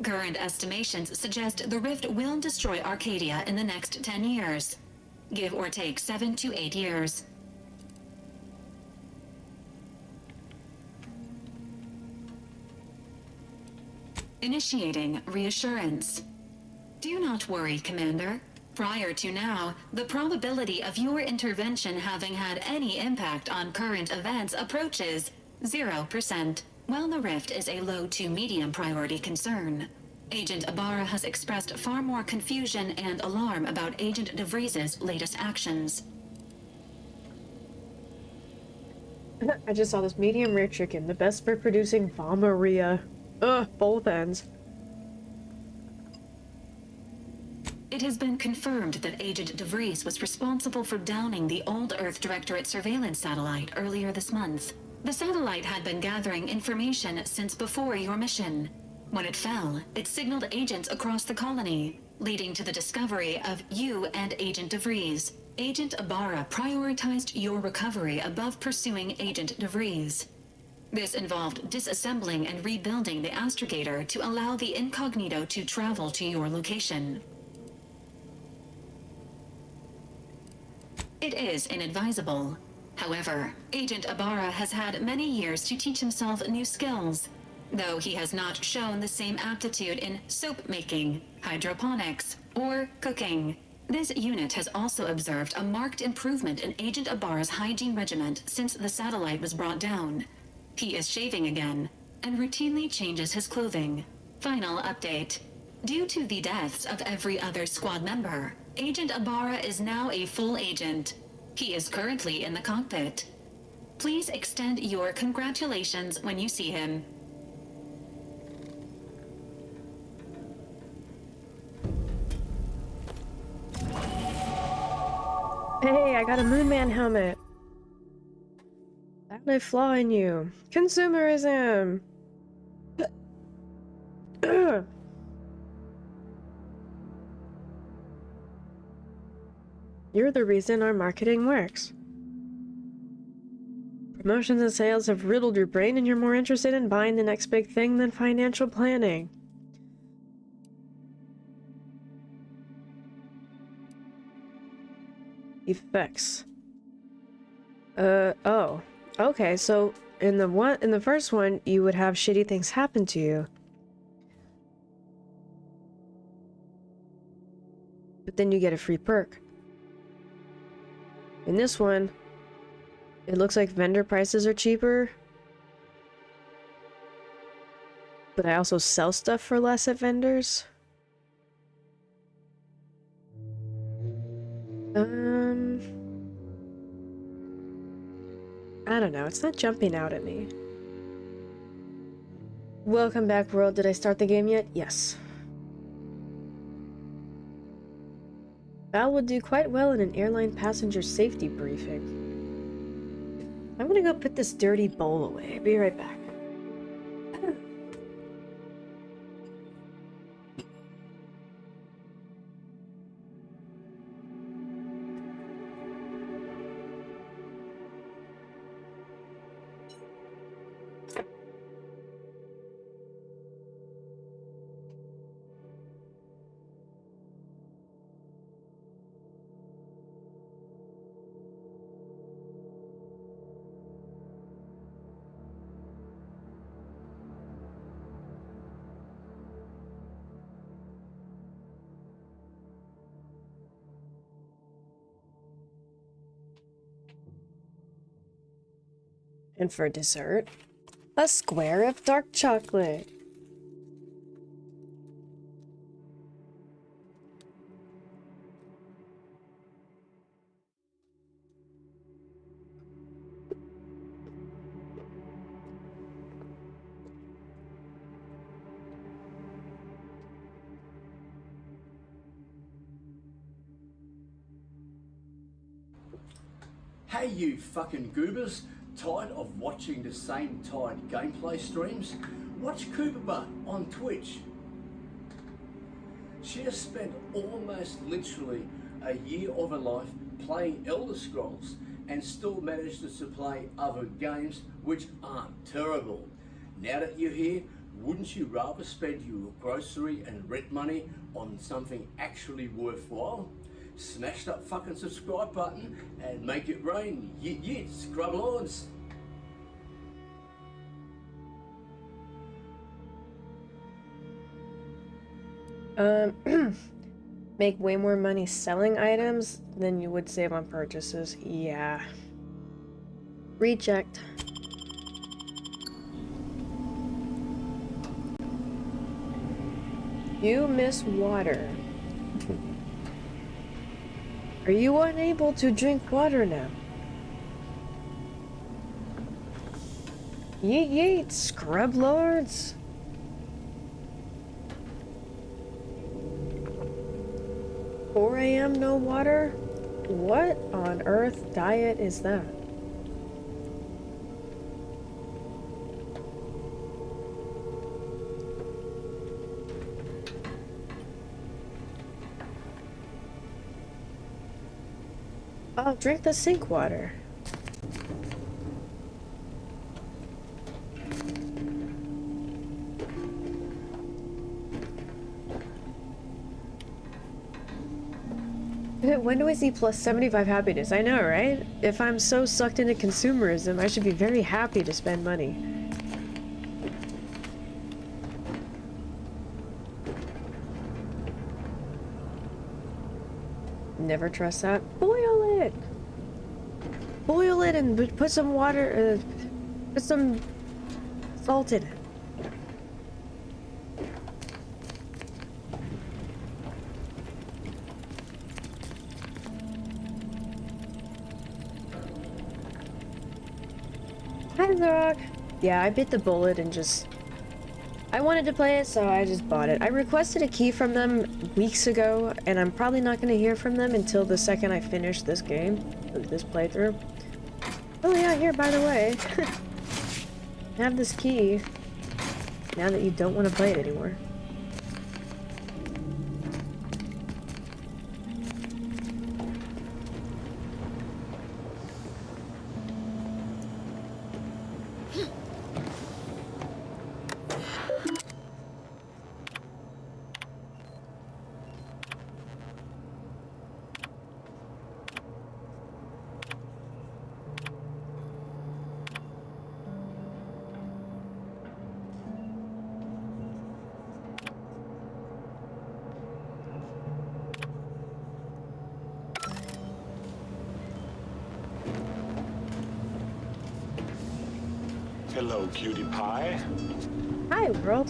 Current estimations suggest the rift will destroy Arcadia in the next 10 years. Give or take 7 to 8 years. Initiating reassurance. Do not worry, Commander. Prior to now, the probability of your intervention having had any impact on current events approaches 0%, while the rift is a low to medium priority concern. Agent Ibarra has expressed far more confusion and alarm about Agent DeVries' latest actions. I just saw this medium rare chicken, the best for producing vomiria. Ugh, both ends. It has been confirmed that Agent DeVries was responsible for downing the Old Earth Directorate surveillance satellite earlier this month. The satellite had been gathering information since before your mission. When it fell, it signaled agents across the colony, leading to the discovery of you and Agent DeVries. Agent Ibarra prioritized your recovery above pursuing Agent DeVries. This involved disassembling and rebuilding the astrogator to allow the incognito to travel to your location. It is inadvisable. However, Agent Ibarra has had many years to teach himself new skills, though he has not shown the same aptitude in soap making, hydroponics, or cooking. This unit has also observed a marked improvement in Agent Ibarra's hygiene regiment since the satellite was brought down. He is shaving again, and routinely changes his clothing. Final update. Due to the deaths of every other squad member, Agent Ibarra is now a full agent. He is currently in the cockpit. Please extend your congratulations when you see him. Hey, I got a Moonman helmet. That may flaw in you. Consumerism! You're the reason our marketing works. Promotions and sales have riddled your brain and you're more interested in buying the next big thing than financial planning. Effects. Oh. Okay, so in the first one, you would have shitty things happen to you. But then you get a free perk. In this one, it looks like vendor prices are cheaper. But I also sell stuff for less at vendors. I don't know, it's not jumping out at me. Welcome back, world. Did I start the game yet? Yes. Val would do quite well in an airline passenger safety briefing. I'm gonna go put this dirty bowl away. Be right back. And for dessert, a square of dark chocolate. Hey you fucking goobers, tired of watching the same tired gameplay streams? Watch Cooper Butt on Twitch. She has spent almost literally a year of her life playing Elder Scrolls and still manages to play other games which aren't terrible. Now that you're here, wouldn't you rather spend your grocery and rent money on something actually worthwhile? Smash that fucking subscribe button and make it rain. Yit yit, scrub lawns. Make way more money selling items than you would save on purchases. Yeah. Reject. You miss water. Are you unable to drink water now? Yeet yeet, scrub lords. $4 a.m. no water? What on earth diet is that? I'll drink the sink water. When do we see plus 75 happiness? I know, right? If I'm so sucked into consumerism, I should be very happy to spend money. Never trust that. Boil it! Boil it and put some water, put some salt in it. Hi, Zorok. Yeah, I bit the bullet and just... I wanted to play it, so I just bought it. I requested a key from them weeks ago, and I'm probably not going to hear from them until the second I finish this game, this playthrough. Oh yeah, here, by the way. Have this key, now that you don't want to play it anymore. Hello, cutie pie. Hi, world.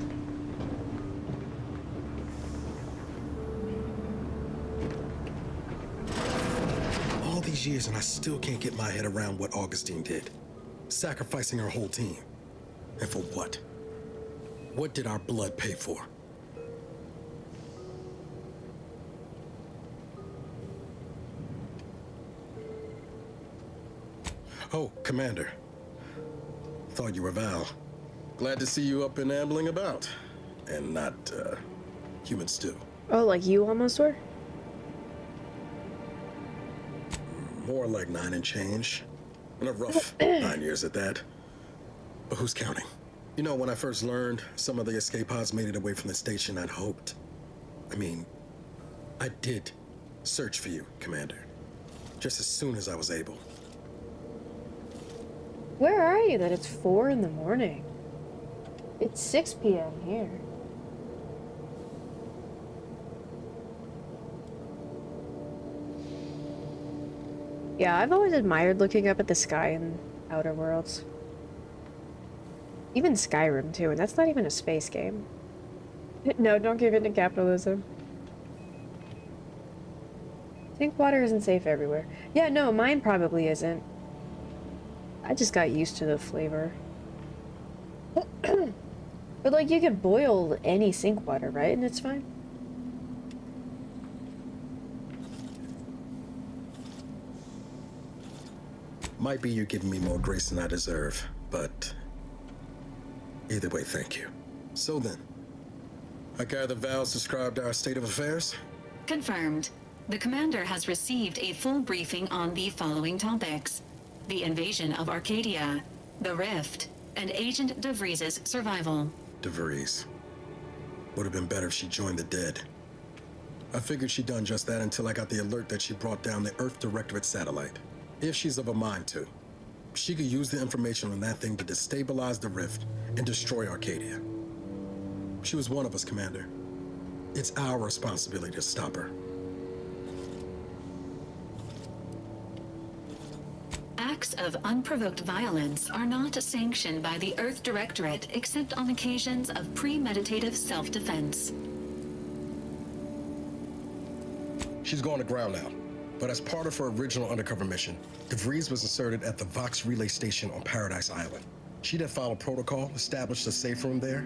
All these years and I still can't get my head around what Augustine did. Sacrificing her whole team. And for what? What did our blood pay for? Oh, Commander. Thought you were Val. Glad to see you up and ambling about. And not, human stew. Oh, like you almost were? More like 9 and change. And a rough 9 years at that. But who's counting? You know, when I first learned some of the escape pods made it away from the station, I'd hoped. I did search for you, Commander. Just as soon as I was able. Where are you that it's 4 in the morning? It's 6 p.m. here. Yeah, I've always admired looking up at the sky in Outer Worlds. Even Skyrim, too, and that's not even a space game. No, don't give in to capitalism. Think water isn't safe everywhere. Yeah, no, mine probably isn't. I just got used to the flavor. But, like, you could boil any sink water, right? And it's fine. Might be you're giving me more grace than I deserve, but either way, thank you. So then, I gather Val's described our state of affairs? Confirmed. The commander has received a full briefing on the following topics: the invasion of Arcadia, the Rift, and Agent DeVries's survival. DeVries. Would have been better if she joined the dead. I figured she'd done just that until I got the alert that she brought down the Earth Directorate satellite. If she's of a mind to, she could use the information on that thing to destabilize the Rift and destroy Arcadia. She was one of us, Commander. It's our responsibility to stop her. Acts of unprovoked violence are not sanctioned by the Earth Directorate except on occasions of premeditative self-defense. She's going to ground now. But as part of her original undercover mission, DeVries was inserted at the Vox Relay Station on Paradise Island. She'd have followed protocol, established a safe room there.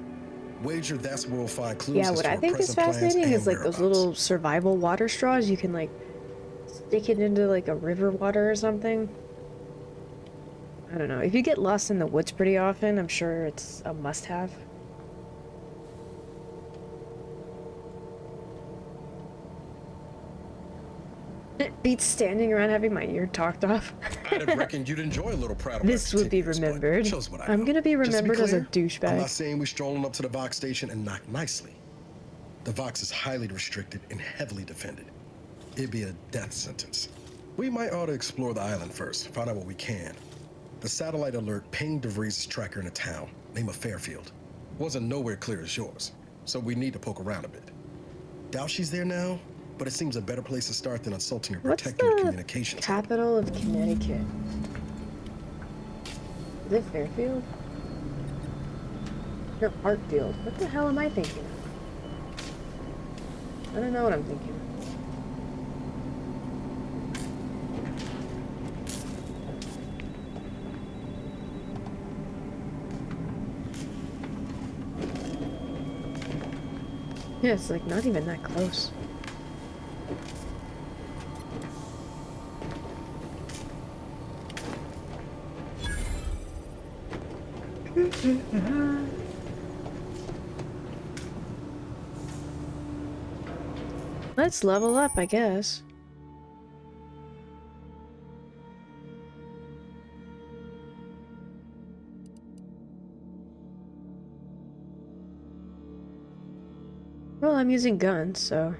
Wager that's where we'll find clues. Yeah, as what to I her think is present plans fascinating and is like those little survival water straws. You can like stick it into like a river water or something. I don't know. If you get lost in the woods pretty often, I'm sure it's a must-have. It beats standing around having my ear talked off. I'd have reckoned you'd enjoy a little proud of This would be remembered. I'm gonna be remembered as a douchebag. I'm not saying we're strolling up to the Vox station and knock nicely. The Vox is highly restricted and heavily defended. It'd be a death sentence. We might ought to explore the island first, find out what we can. The satellite alert pinged DeVries' tracker in a town, name of Fairfield. Wasn't nowhere clear as yours, so we need to poke around a bit. Doubt she's there now, but it seems a better place to start than insulting her protectorate communications. Capital of Connecticut. Is it Fairfield? Or Hartfield? What the hell am I thinking? I don't know what I'm thinking. Yeah, it's like not even that close. Let's level up, I guess. Well, I'm using guns, so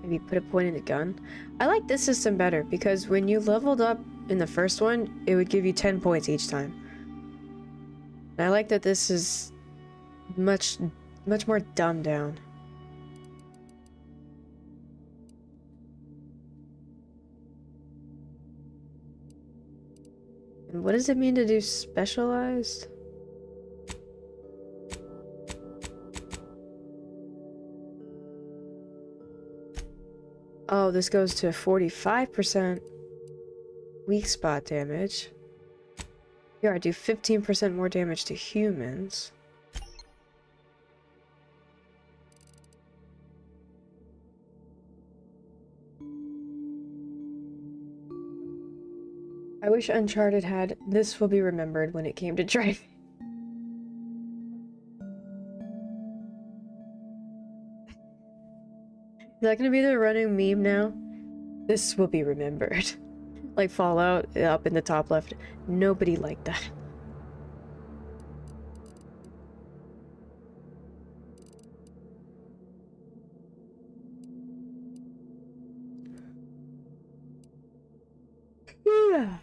maybe put a point in the gun. I like this system better because when you leveled up in the first one, it would give you 10 points each time. And I like that this is much more dumbed down. And what does it mean to do specialized? Oh, this goes to 45% weak spot damage. Here, I do 15% more damage to humans. I wish Uncharted had "This will be remembered" when it came to driving. Is that gonna be the running meme now? This will be remembered. Like Fallout up in the top left. Nobody liked that. Yeah.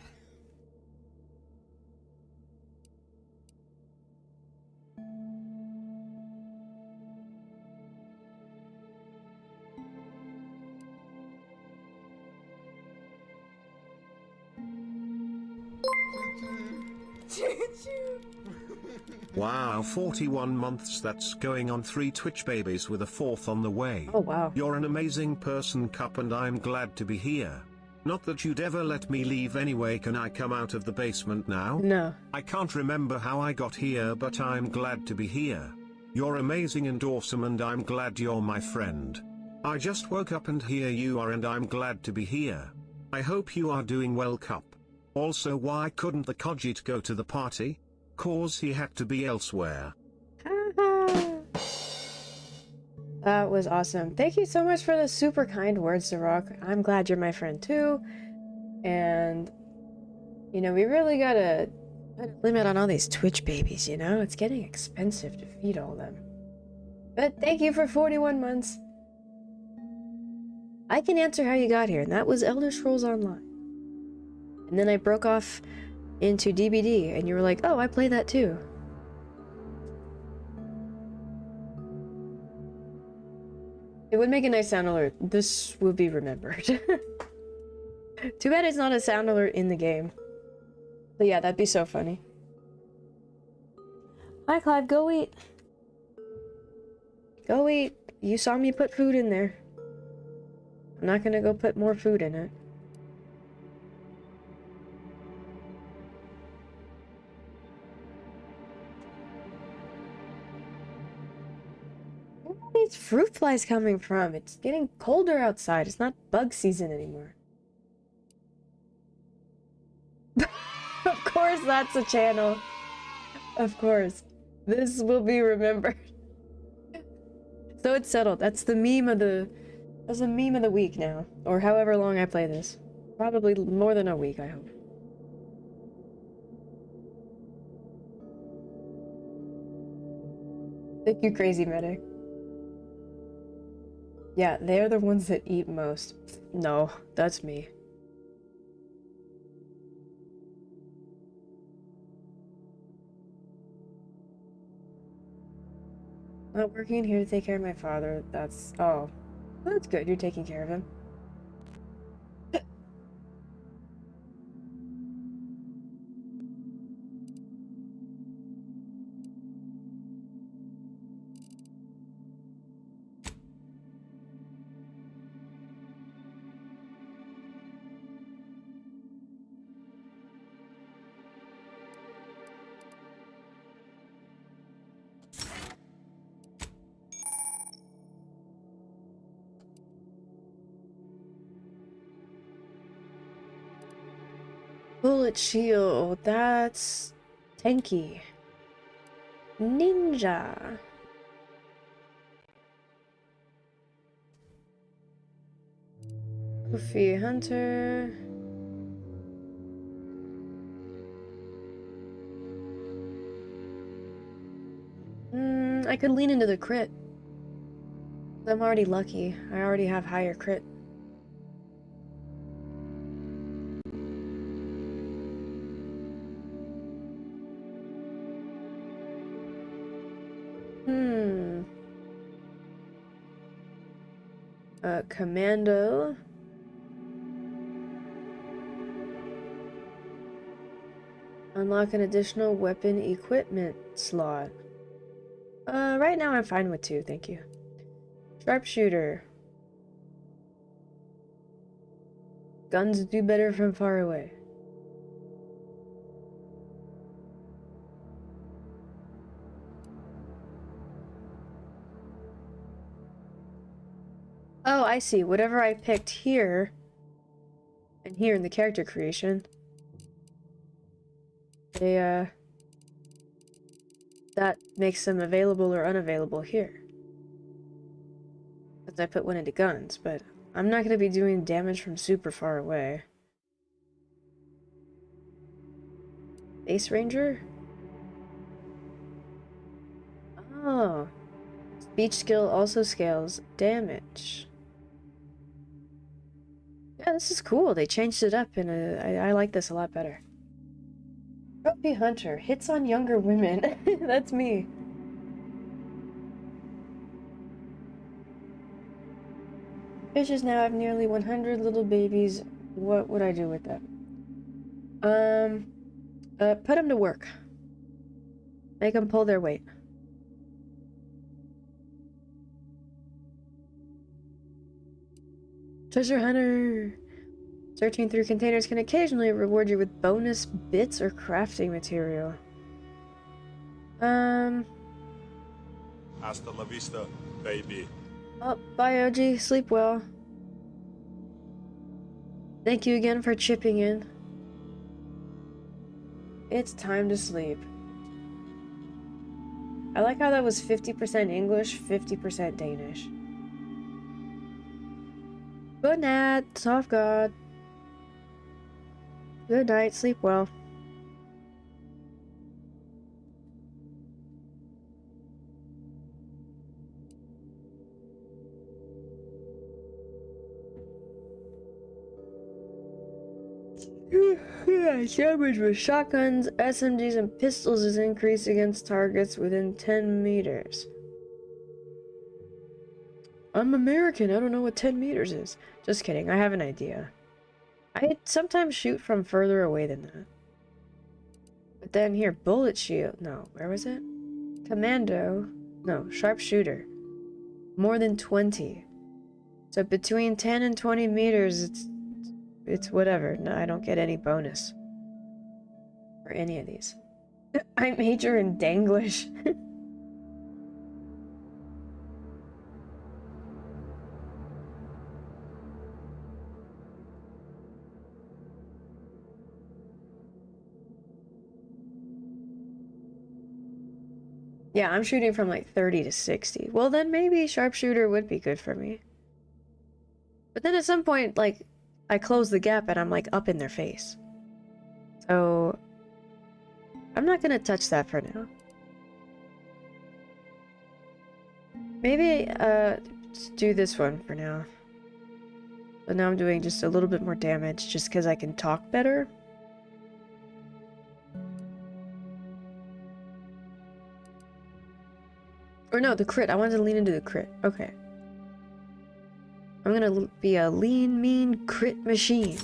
Wow, 41 months, that's going on 3 Twitch babies with a 4th on the way. Oh wow. You're an amazing person, Cup, and I'm glad to be here. Not that you'd ever let me leave anyway. Can I come out of the basement now? No. I can't remember how I got here, but I'm glad to be here. You're amazing and awesome, and I'm glad you're my friend. I just woke up and here you are, and I'm glad to be here. I hope you are doing well, Cup. Also, why couldn't the Khajiit go to the party? 'Cause he had to be elsewhere. That was awesome. Thank you so much for the super kind words, Zarok. I'm glad you're my friend too. And, you know, we really gotta put a limit on all these Twitch babies, you know? It's getting expensive to feed all of them. But thank you for 41 months. I can answer how you got here, and that was Elder Scrolls Online. And then I broke off into DBD, and you were like, oh, I play that too. It would make a nice sound alert. This will be remembered. Too bad it's not a sound alert in the game. But yeah, that'd be so funny. Hi, Clive. Go eat. Go eat. You saw me put food in there. I'm not gonna go put more food in it. Where are these fruit flies coming from? It's getting colder outside. It's not bug season anymore. Of course that's a channel. Of course. This will be remembered. So it's settled. That's the meme of the... That's a meme of the week now. Or however long I play this. Probably more than a week, I hope. Thank you, Crazy Medic. Yeah, they're the ones that eat most. No, that's me. Not working here to take care of my father. That's... Oh. That's good. You're taking care of him. Bullet shield, that's tanky. Ninja. Goofy hunter. I could lean into the crit. I'm already lucky. I already have higher crit. Commando. Unlock an additional weapon equipment slot. Right now I'm fine with 2, thank you. Sharpshooter. Guns do better from far away. Oh, I see. Whatever I picked here, and here in the character creation, that makes them available or unavailable here. Since I put one into guns, but I'm not going to be doing damage from super far away. Base Ranger? Oh. Speech skill also scales damage. Yeah, this is cool. They changed it up, and I like this a lot better. Trophy Hunter hits on younger women. That's me. Fishes now have nearly 100 little babies. What would I do with them? Put them to work. Make them pull their weight. Treasure Hunter! Searching through containers can occasionally reward you with bonus bits or crafting material. Hasta la vista, baby. Oh, bye, OG. Sleep well. Thank you again for chipping in. It's time to sleep. I like how that was 50% English, 50% Danish. Good night, soft god. Good night, sleep well. Damage with shotguns, SMGs, and pistols is increased against targets within 10 meters. I'm American, I don't know what 10 meters is. Just kidding, I have an idea. I sometimes shoot from further away than that. But then here, bullet shield. No, where was it? Commando. No, sharpshooter. More than 20. So between 10 and 20 meters, it's whatever. No, I don't get any bonus. For any of these. I major in Danglish. Yeah, I'm shooting from like 30 to 60. Well, then maybe sharpshooter would be good for me. But then at some point, like, I close the gap and I'm like up in their face. So I'm not gonna touch that for now. Maybe just do this one for now. But now I'm doing just a little bit more damage just because I can talk better. Or no, the crit. I wanted to lean into the crit. Okay. I'm gonna be a lean, mean crit machine.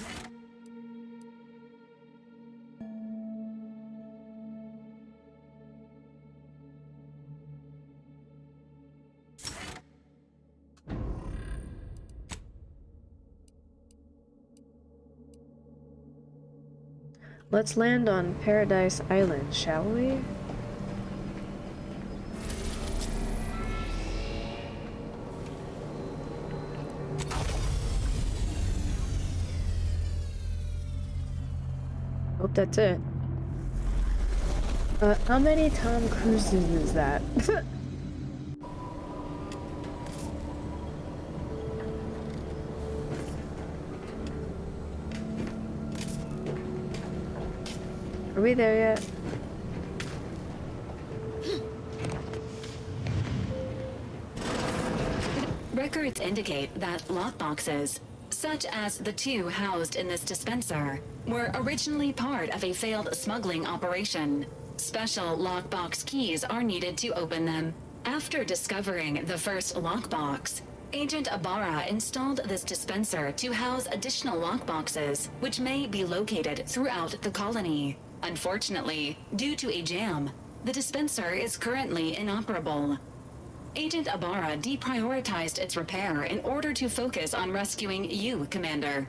Let's land on Paradise Island, shall we? Hope that's it. How many Tom Cruises is that? Are we there yet? Records indicate that lockboxes, such as the two housed in this dispenser, were originally part of a failed smuggling operation. Special lockbox keys are needed to open them. After discovering the first lockbox, Agent Ibarra installed this dispenser to house additional lockboxes, which may be located throughout the colony. Unfortunately, due to a jam, the dispenser is currently inoperable. Agent Ibarra deprioritized its repair in order to focus on rescuing you, Commander.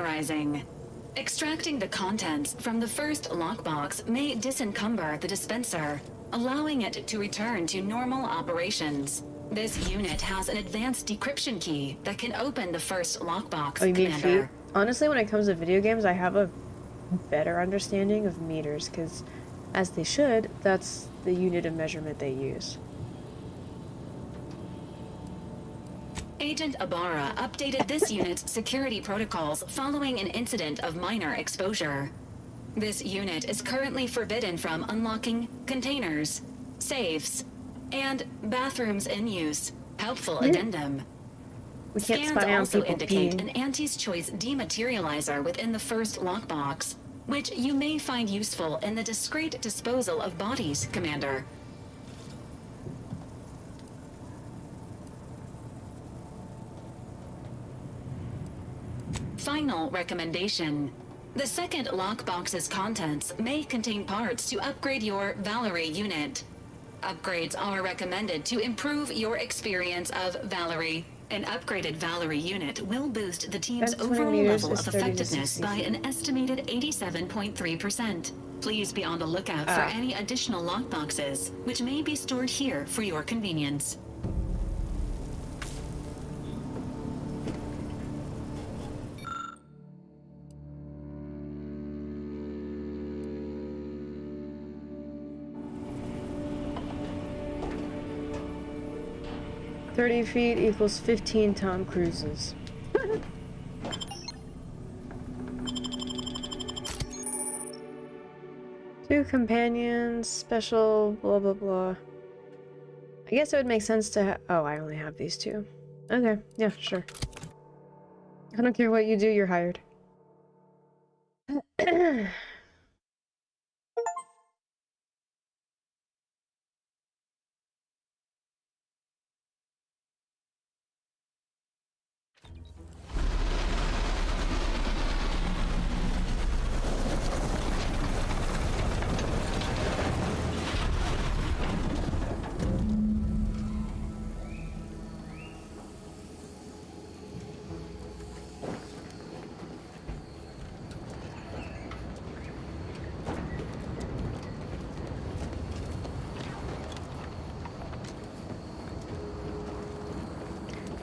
memorizing. Extracting the contents from the first lockbox may disencumber the dispenser, allowing it to return to normal operations. This unit has an advanced decryption key that can open the first lockbox, Oh, you mean Commander. feet? Honestly, when it comes to video games, I have a better understanding of meters, because, as they should, that's the unit of measurement they use. Agent Ibarra updated this unit's security protocols following an incident of minor exposure. This unit is currently forbidden from unlocking containers, safes, and bathrooms in use. Helpful addendum. We can't Scans spy on also people indicate peeing. an Auntie's Choice dematerializer within the first lockbox, which you may find useful in the discreet disposal of bodies, Commander. Final recommendation. The second lockbox's contents may contain parts to upgrade your Valerie unit. Upgrades are recommended to improve your experience of Valerie. An upgraded Valerie unit will boost the team's 20 overall meters level is of 30 to effectiveness 60 by feet. an estimated 87.3%. Please be on the lookout for any additional lockboxes, which may be stored here for your convenience. $30 feet equals 15 Tom Cruises. Two companions, special, blah blah blah. I guess it would make sense to oh, I only have these two. Okay, yeah, sure. I don't care what you do, you're hired.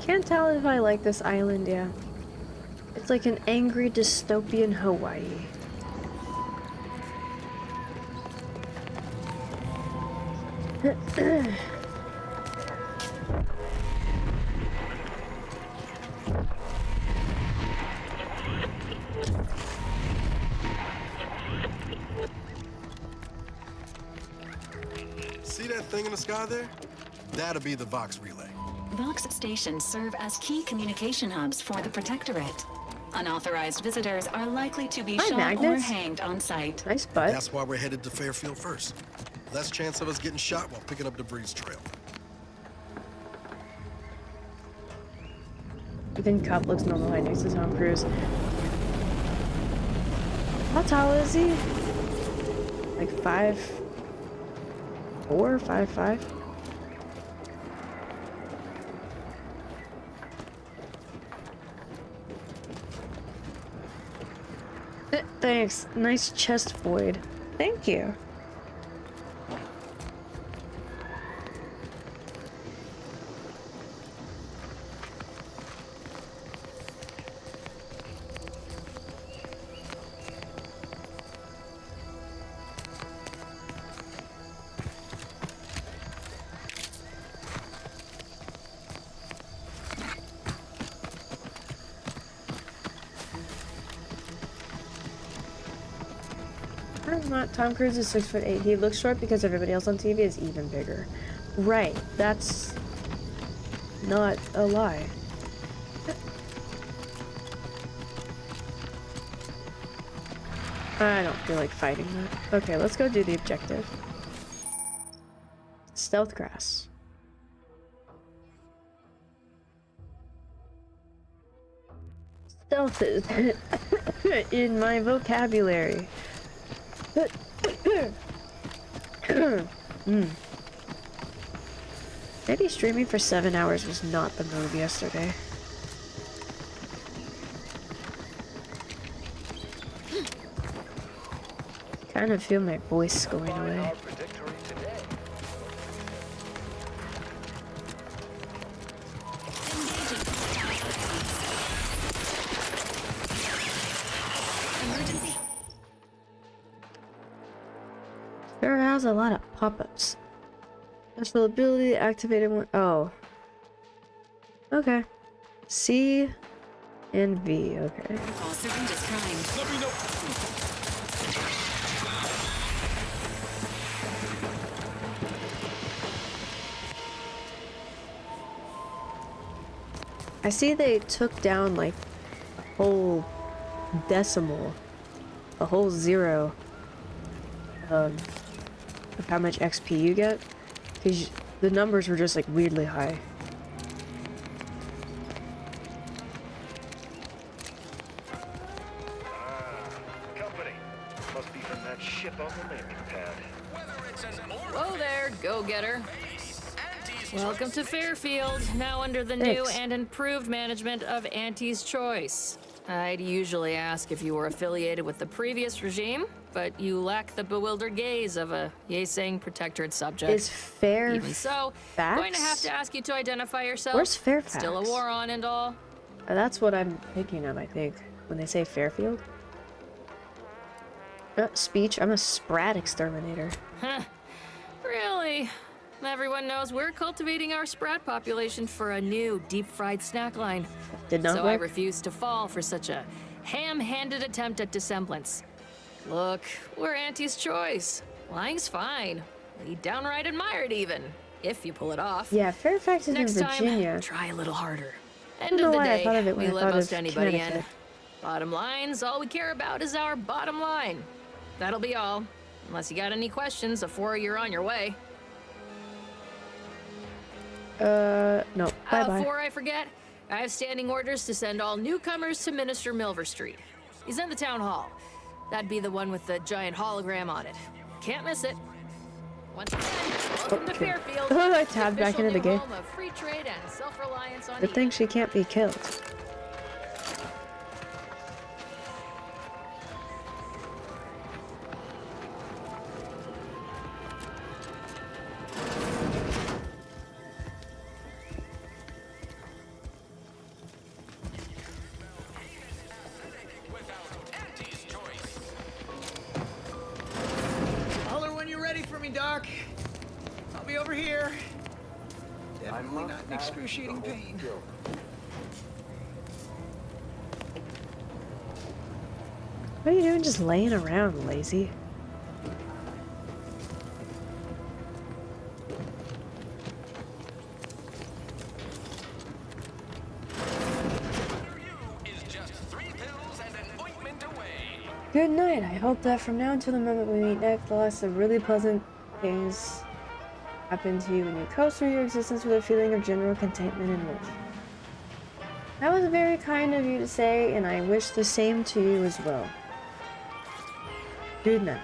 Can't tell if I like this island, yeah. It's like an angry dystopian Hawaii. See that thing in the sky there? That'll be the Vox relay. Vox stations serve as key communication hubs for the Protectorate. Unauthorized visitors are likely to be shot Magnus. or hanged on site. Nice butt. That's why we're headed to Fairfield first. Less chance of us getting shot while picking up debris trail. Even Cup looks normal height next to Tom Cruise. How tall is he? Like 5'4", 5'5"? Thanks. Nice chest void. Thank you. Not Tom Cruise is 6'8". He looks short because everybody else on TV is even bigger. Right, that's not a lie. I don't feel like fighting that. Okay, let's go do the objective. Stealth grass. Stealth is in my vocabulary. Maybe streaming for 7 hours was not the move yesterday. kind of feel my voice going away. Sure has a lot of pop-ups. Special ability activated one. Oh. Okay. C and V. Okay. All syringes primed. Let me know. I see they took down like a whole decimal, a whole zero of how much XP you get, because the numbers were just like weirdly high. Company. Must be from that ship on the landing pad. Whoa there, go-getter. Welcome to Fairfield, now under the new and improved management of Auntie's Choice. I'd usually ask if you were affiliated with the previous regime, but you lack the bewildered gaze of a yay-saying protectorate subject. Is Fairfax? Even so, going to have to ask you to identify yourself. Where's Fairfax? Still a war on and all. That's what I'm thinking of, I think, when they say Fairfield. Speech, I'm a Sprat exterminator. Huh. Really? Everyone knows we're cultivating our Sprat population for a new deep-fried snack line. Did not so work? I refuse to fall for such a ham-handed attempt at dissemblance. Look, we're Auntie's Choice. Lying's fine. We downright admire it even, if you pull it off. Yeah, Fairfax is Next in Virginia. time, try a little harder. I End don't of know the why I day, thought of it when we I let thought most of anybody in. Connecticut. Bottom line's all we care about is our bottom line. That'll be all. Unless you got any questions before you're on your way. No. Bye-bye. Before I forget, I have standing orders to send all newcomers to Minister Milver Street. He's in the town hall. That'd be the one with the giant hologram on it. Can't miss it. Once again, welcome to Fairfield. I tabbed back into the game. Home of free trade and self-reliance on Good thing she can't be killed. Holler when you're ready for me, Doc. I'll be over here. Definitely not in excruciating pain. What are you doing just laying around, lazy? Good night. I hope that from now until the moment we meet next, lots of really pleasant things happen to you and you coast through your existence with a feeling of general contentment and relief. That was very kind of you to say, and I wish the same to you as well. Good night.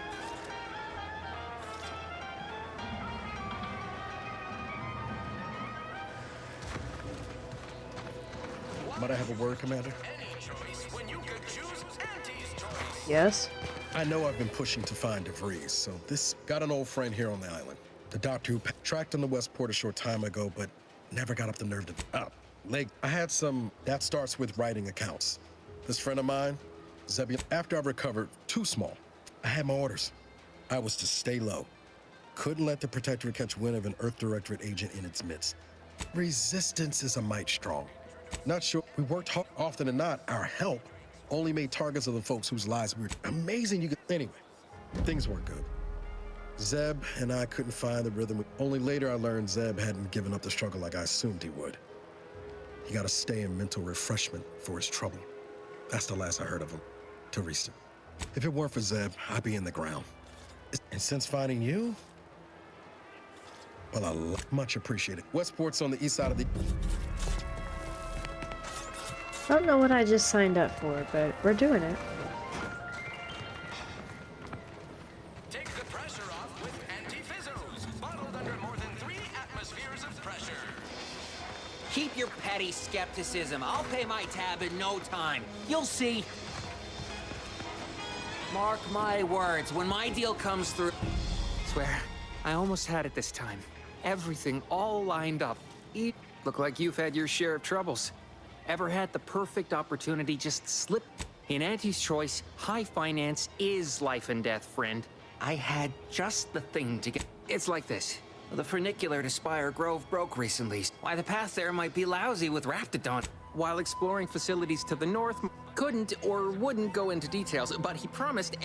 Might I have a word, Commander? Yes? I know I've been pushing to find DeVries, so this got an old friend here on the island. The doctor who tracked him to Westport a short time ago, but never got up the nerve to... I had some... That starts with writing accounts. This friend of mine, Zebulon, after I recovered, too small. I had my orders. I was to stay low. Couldn't let the Protectorate catch wind of an Earth Directorate agent in its midst. Resistance is a mite strong. Not sure. We worked hard. Often than not, our help only made targets of the folks whose lives were amazing. Anyway, things weren't good. Zeb and I couldn't find the rhythm. Only later I learned Zeb hadn't given up the struggle like I assumed he would. He got to stay in mental refreshment for his trouble. That's the last I heard of him. Teresa. If it weren't for Zeb, I'd be in the ground. And since finding you, well, I much appreciate it. Westport's on the east side of the... I don't know what I just signed up for, but we're doing it. Take the pressure off with anti-fizzos, bottled under more than 3 atmospheres of pressure. Keep your petty skepticism. I'll pay my tab in no time. You'll see. Mark my words, when my deal comes through... Swear, I almost had it this time. Everything all lined up. Look like you've had your share of troubles. Ever had the perfect opportunity just slip? In Auntie's choice, high finance is life and death, friend. I had just the thing to get. It's like this. The funicular to Spire Grove broke recently. Why, the path there might be lousy with Raptidon. While exploring facilities to the north, couldn't or wouldn't go into details, but he promised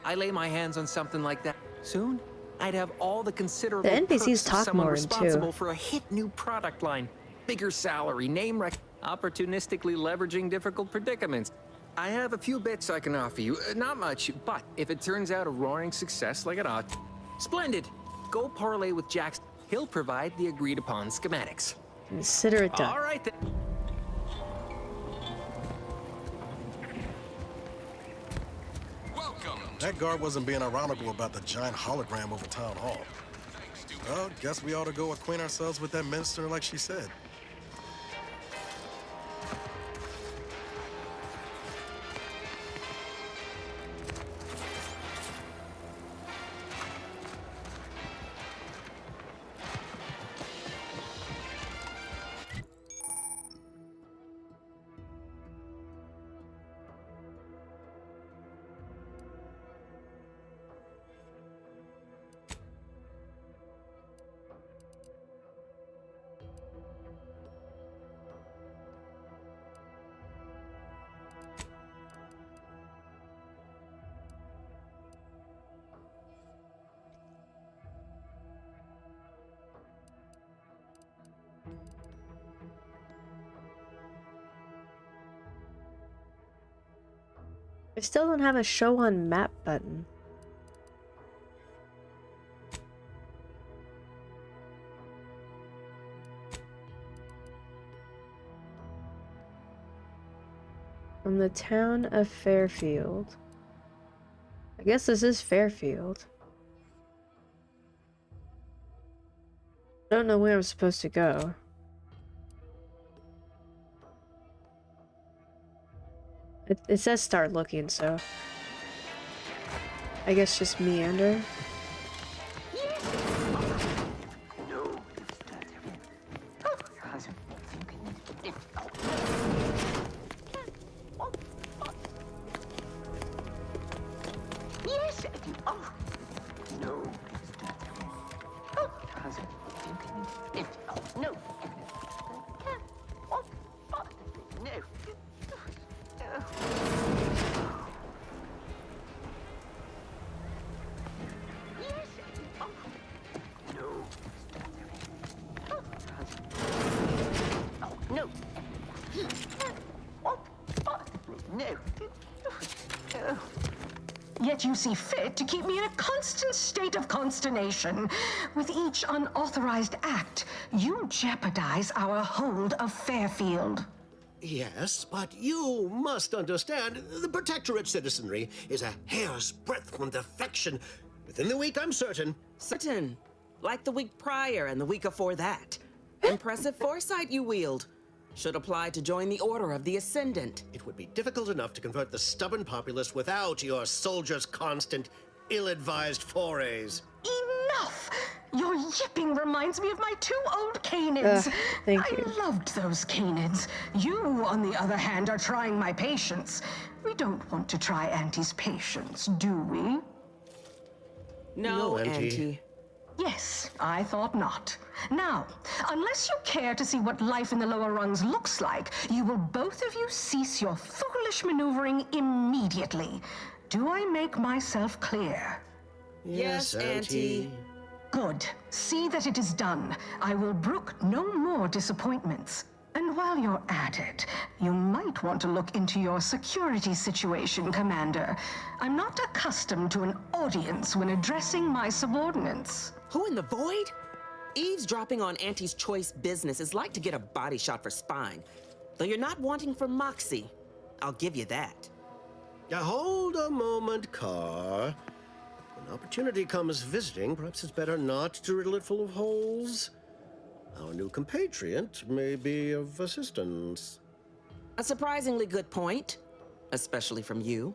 I lay my hands on something like that. Soon, I'd have all the considerable The NPCs perks of talk someone more in two. responsible for a hit new product line. Bigger salary, name opportunistically leveraging difficult predicaments. I have a few bits I can offer you. Not much, but if it turns out a roaring success like it ought, splendid. Go parlay with Jax. He'll provide the agreed upon schematics. Consider it done. All right then. That guard wasn't being ironical about the giant hologram over town hall. Well, guess we ought to go acquaint ourselves with that minister like she said. I still don't have a show on map button. From the town of Fairfield. I guess this is Fairfield. I don't know where I'm supposed to go. It says start looking, so I guess just meander. Yet you see fit to keep me in a constant state of consternation. With each unauthorized act, you jeopardize our hold of Fairfield. Yes, but you must understand, the Protectorate citizenry is a hair's breadth from defection. Within the week, I'm certain. Certain. Like the week prior and the week before that. Impressive foresight you wield. Should apply to join the Order of the Ascendant. It would be difficult enough to convert the stubborn populace without your soldiers' constant, ill-advised forays. Enough! Your yipping reminds me of my two old canids. Thank you. I loved those canids. You, on the other hand, are trying my patience. We don't want to try Auntie's patience, do we? No, Auntie. Yes, I thought not. Now, unless you care to see what life in the lower rungs looks like, you will both of you cease your foolish maneuvering immediately. Do I make myself clear? Yes, Auntie. Good. See that it is done. I will brook no more disappointments. And while you're at it, you might want to look into your security situation, Commander. I'm not accustomed to an audience when addressing my subordinates. Who in the void? Eavesdropping on Auntie's choice business is like to get a body shot for spine. Though you're not wanting for Moxie. I'll give you that. Now hold a moment, Carr. When opportunity comes visiting, perhaps it's better not to riddle it full of holes. Our new compatriot may be of assistance. A surprisingly good point. Especially from you.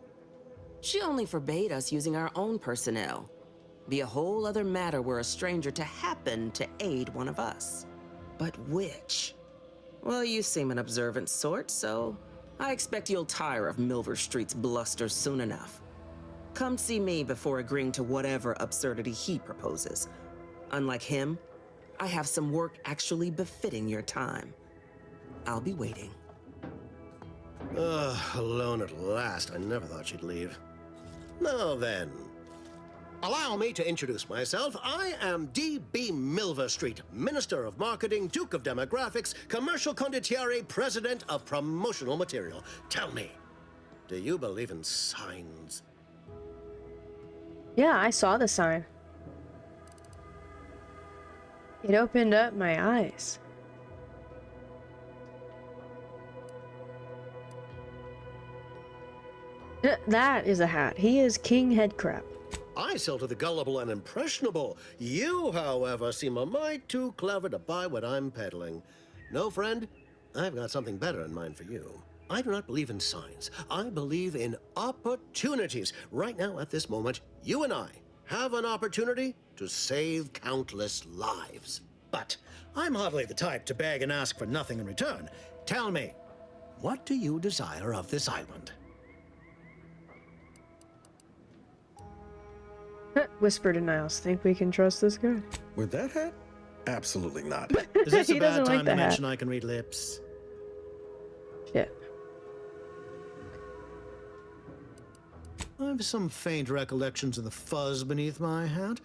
She only forbade us using our own personnel. Be a whole other matter were a stranger to happen to aid one of us. But which? Well, you seem an observant sort, so I expect you'll tire of Milver Street's bluster soon enough. Come see me before agreeing to whatever absurdity he proposes. Unlike him, I have some work actually befitting your time. I'll be waiting. Alone at last. I never thought she'd leave. Now then, allow me to introduce myself. I am D.B. Milver Street, Minister of Marketing, Duke of Demographics, Commercial Condottiere, President of Promotional Material. Tell me, do you believe in signs? Yeah, I saw the sign. It opened up my eyes. That is a hat. He is King Headcrab. I sell to the gullible and impressionable. You, however, seem a mite too clever to buy what I'm peddling. No, friend, I've got something better in mind for you. I do not believe in signs. I believe in opportunities. Right now, at this moment, you and I have an opportunity to save countless lives. But I'm hardly the type to beg and ask for nothing in return. Tell me, what do you desire of this island? Whisper to Niles, think we can trust this guy? With that hat? Absolutely not. Is this He a bad doesn't like time the to hat. mention I can read lips? Shit. I've some faint recollections of the fuzz beneath my hat.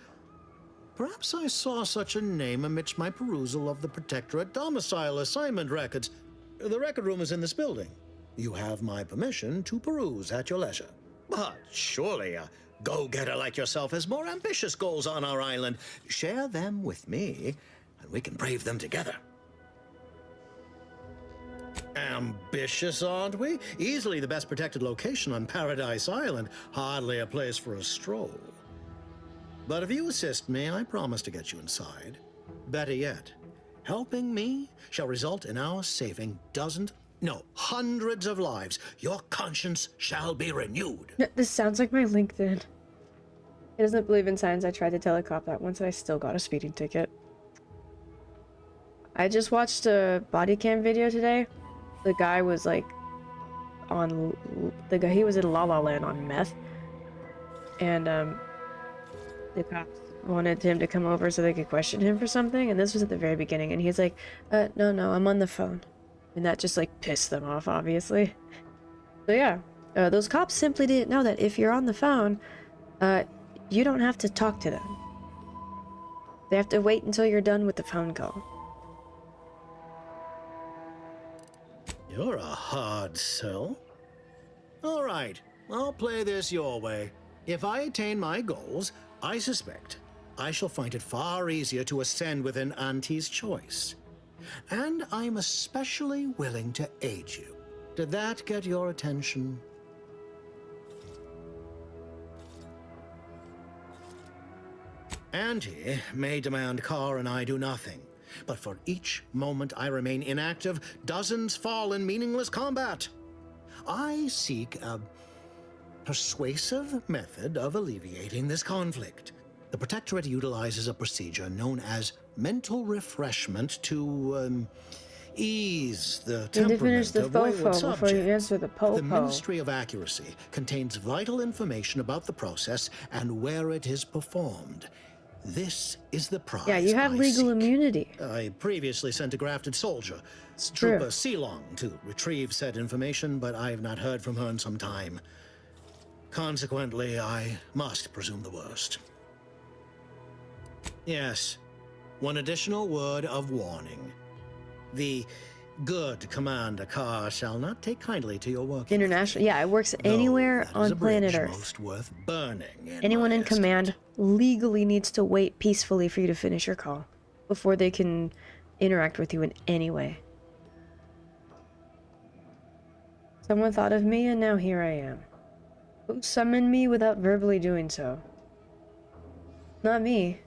Perhaps I saw such a name amidst my perusal of the Protectorate domicile assignment records. The record room is in this building. You have my permission to peruse at your leisure. But surely a go-getter like yourself has more ambitious goals on our island. Share them with me, and we can brave them together. Ambitious, aren't we? Easily the best protected location on Paradise Island. Hardly a place for a stroll. But if you assist me, I promise to get you inside. Better yet, helping me shall result in our saving dozens, no, hundreds of lives. Your conscience shall be renewed. This sounds like my LinkedIn. He doesn't believe in signs. I tried to tell a cop that once and I still got a speeding ticket. I just watched a body cam video today. The guy was like he was in La La Land on meth. And the cops wanted him to come over so they could question him for something, and this was at the very beginning, and he's like, no, I'm on the phone. And that just like pissed them off, obviously. So yeah, those cops simply didn't know that if you're on the phone, you don't have to talk to them. They have to wait until you're done with the phone call. You're a hard sell. All right, I'll play this your way. If I attain my goals, I suspect I shall find it far easier to ascend within Auntie's choice. And I'm especially willing to aid you. Did that get your attention? Auntie may demand Carr and I do nothing, but for each moment I remain inactive, dozens fall in meaningless combat. I seek a persuasive method of alleviating this conflict. The Protectorate utilizes a procedure known as mental refreshment to ease the You need to finish temperament the of wayward fofo before you subjects. answer the popo. The Ministry of Accuracy contains vital information about the process and where it is performed. This is the prize. Yeah, you have I legal seek. immunity. I previously sent a grafted soldier, true. Trooper Sealong, to retrieve said information, but I have not heard from her in some time. Consequently, I must presume the worst. Yes, one additional word of warning. The good Commander Carr shall not take kindly to your work. International. Yeah, it works anywhere on planet Earth. Most worth burning. Anyone in command legally needs to wait peacefully for you to finish your call before they can interact with you in any way. Someone thought of me and now here I am. Who summoned me without verbally doing so? Not me.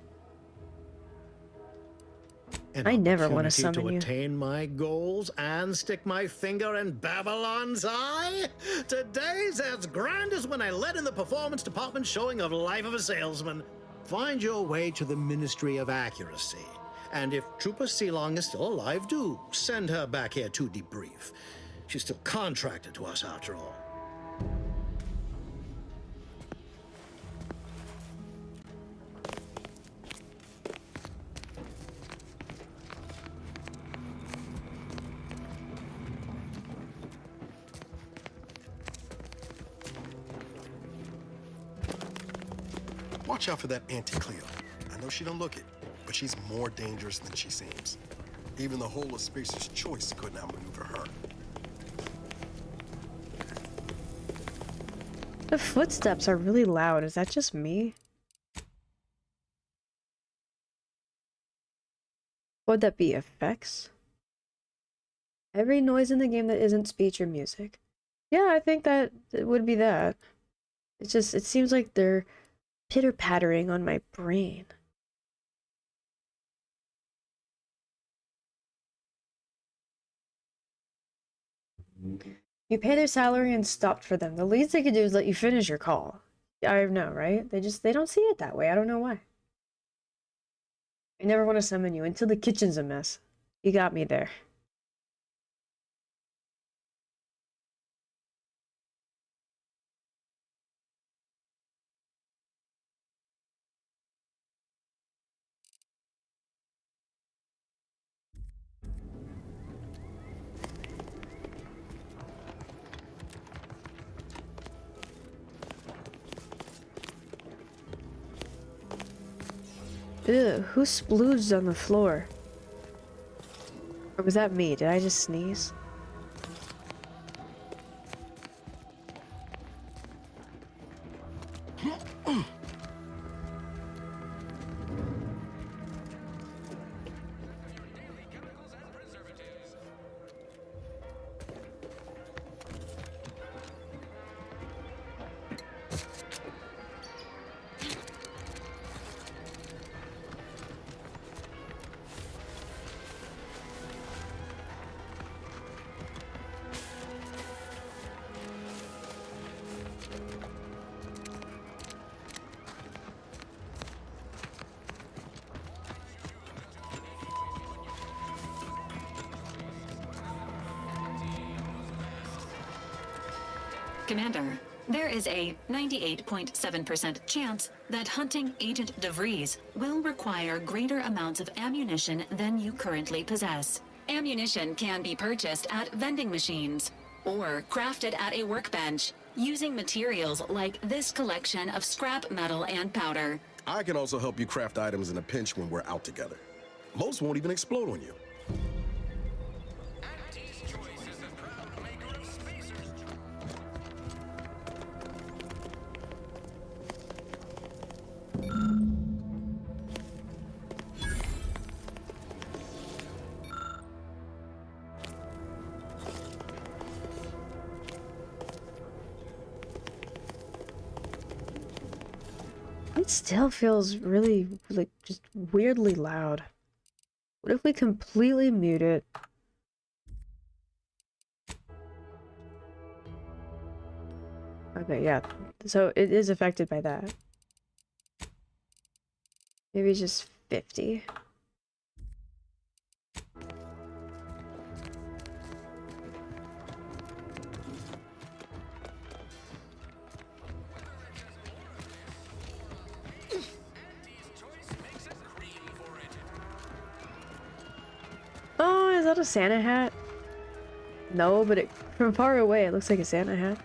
I never want to summon to you. attain my goals and stick my finger in Babylon's eye? Today's as grand as when I led in the performance department showing of Life of a Salesman. Find your way to the Ministry of Accuracy. And if Trooper Sealong is still alive, do send her back here to debrief. She's still contracted to us after all. Watch out for that Auntie Cleo. I know she don't look it, but she's more dangerous than she seems. Even the whole of Spacer's Choice could not maneuver her. The footsteps are really loud. Is that just me? Would that be effects? Every noise in the game that isn't speech or music. Yeah, I think that it would be that. It's just, it seems like they're pitter-pattering on my brain. You pay their salary and stopped for them. The least they could do is let you finish your call. I know, right? They don't see it that way. I don't know why. I never want to summon you until the kitchen's a mess. You got me there. Ew, who splooged on the floor? Or was that me? Did I just sneeze? Commander, there is a 98.7% chance that hunting Agent DeVries will require greater amounts of ammunition than you currently possess. Ammunition can be purchased at vending machines or crafted at a workbench using materials like this collection of scrap metal and powder. I can also help you craft items in a pinch when we're out together. Most won't even explode on you. It still feels really, like, just weirdly loud. What if we completely mute it? Okay, yeah. So it is affected by that. Maybe just 50. Oh, is that a Santa hat? No, but from far away it looks like a Santa hat.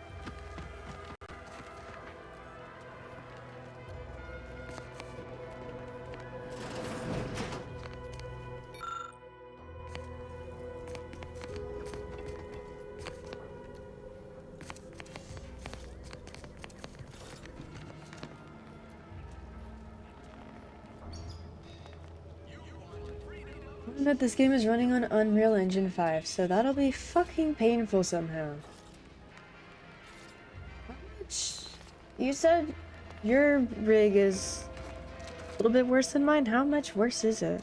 But this game is running on Unreal Engine 5, so that'll be fucking painful somehow. How much? You said your rig is a little bit worse than mine. How much worse is it?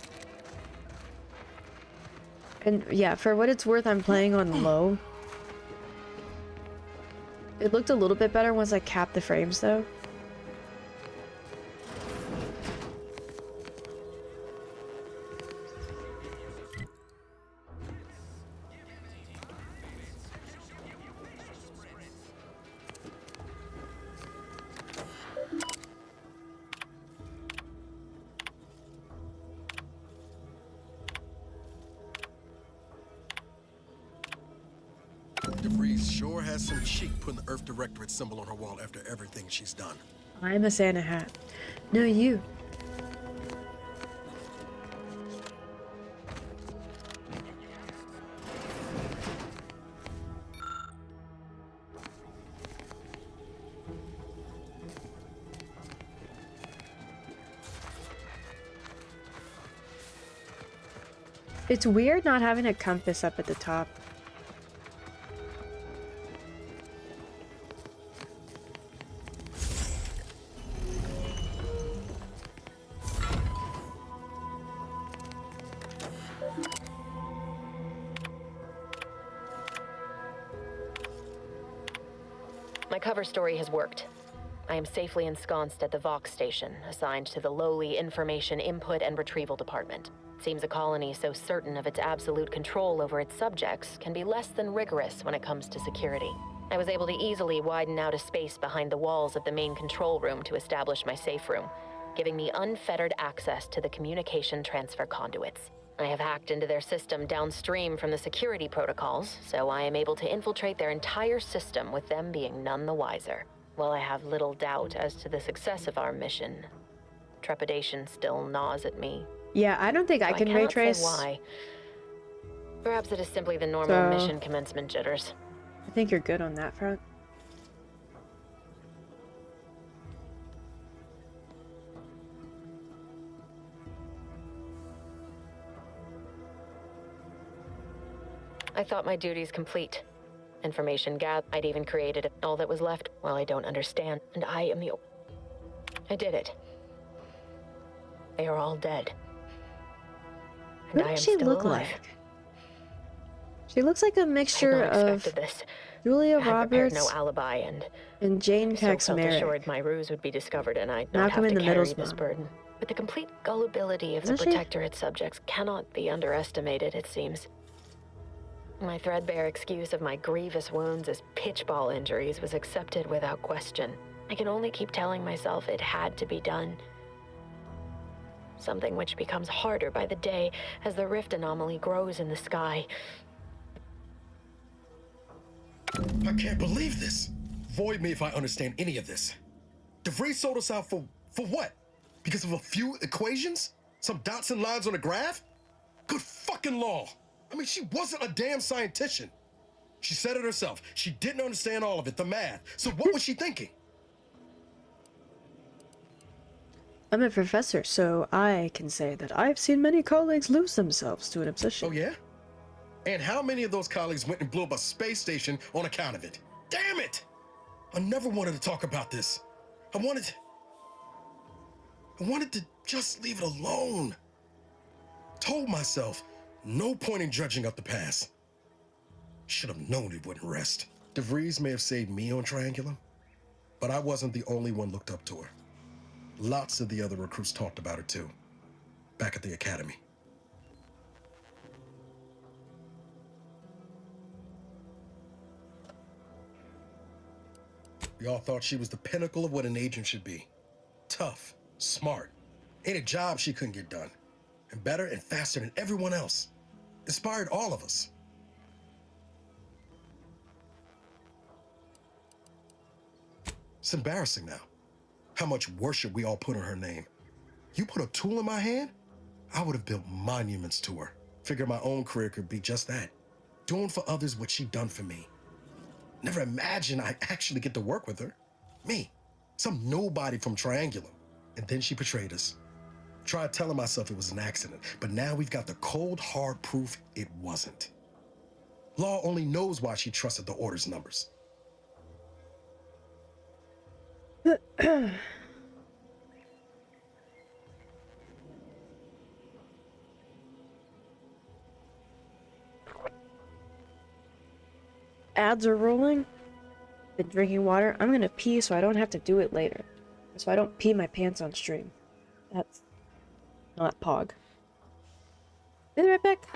And yeah, for what it's worth, I'm playing on low. It looked a little bit better once I capped the frames though. DeVries sure has some cheek putting the Earth Directorate symbol on her wall after everything she's done. I'm a Santa hat. No, you. It's weird not having a compass up at the top. My cover story has worked. I am safely ensconced at the Vox station, assigned to the lowly Information Input and Retrieval Department. Seems a colony so certain of its absolute control over its subjects can be less than rigorous when it comes to security. I was able to easily widen out a space behind the walls of the main control room to establish my safe room, giving me unfettered access to the communication transfer conduits. I have hacked into their system downstream from the security protocols, so I am able to infiltrate their entire system with them being none the wiser. While I have little doubt as to the success of our mission, trepidation still gnaws at me. Yeah, I don't think I can ray trace. Say why. Perhaps it is simply the normal mission commencement jitters. I think you're good on that front. I thought my duties complete. Information gathered. I'd even created it. All that was left. Well, I don't understand. And I am the... I did it. They are all dead. And What does she look like? She looks like a mixture of Julia Roberts no alibi and Jane Tex felt Merrick. assured my ruse would be discovered and I'd not Malcolm have in to the carry Middle's this mom. burden. But the complete gullibility of the Isn't she? Protectorate subjects cannot be underestimated, it seems. My threadbare excuse of my grievous wounds as pitchball injuries was accepted without question. I can only keep telling myself it had to be done. Something which becomes harder by the day as the rift anomaly grows in the sky. I can't believe this. Void me if I understand any of this. DeVries sold us out for what? Because of a few equations? Some dots and lines on a graph? Good fucking law. I mean, she wasn't a damn scientist. She said it herself. She didn't understand all of it, the math. So what was she thinking? I'm a professor, so I can say that I've seen many colleagues lose themselves to an obsession. Oh, yeah? And how many of those colleagues went and blew up a space station on account of it? Damn it! I never wanted to talk about this. I wanted to just leave it alone. Told myself, no point in dredging up the past. Should have known it wouldn't rest. DeVries may have saved me on Triangulum, but I wasn't the only one looked up to her. Lots of the other recruits talked about her too, back at the academy. We all thought she was the pinnacle of what an agent should be. Tough, smart, ain't a job she couldn't get done. And better and faster than everyone else. Inspired all of us. It's embarrassing now. How much worship we all put on her name. You put a tool in my hand, I would have built monuments to her. Figured my own career could be just that. Doing for others what she done for me. Never imagined I'd actually get to work with her. Me, some nobody from Triangulum. And then she betrayed us. Tried telling myself it was an accident, but now we've got the cold, hard proof it wasn't. Law only knows why she trusted the Order's numbers. ads are rolling. Been drinking water. I'm gonna pee so I don't have to do it later. So I don't pee my pants on stream. That's not Pog. Be right back.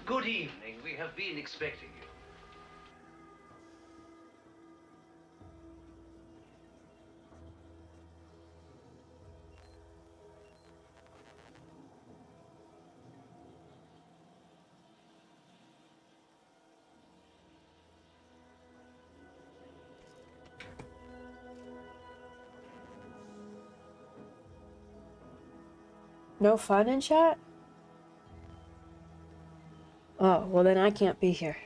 Good evening. We have been expecting you. No fun in chat? Oh, well then I can't be here.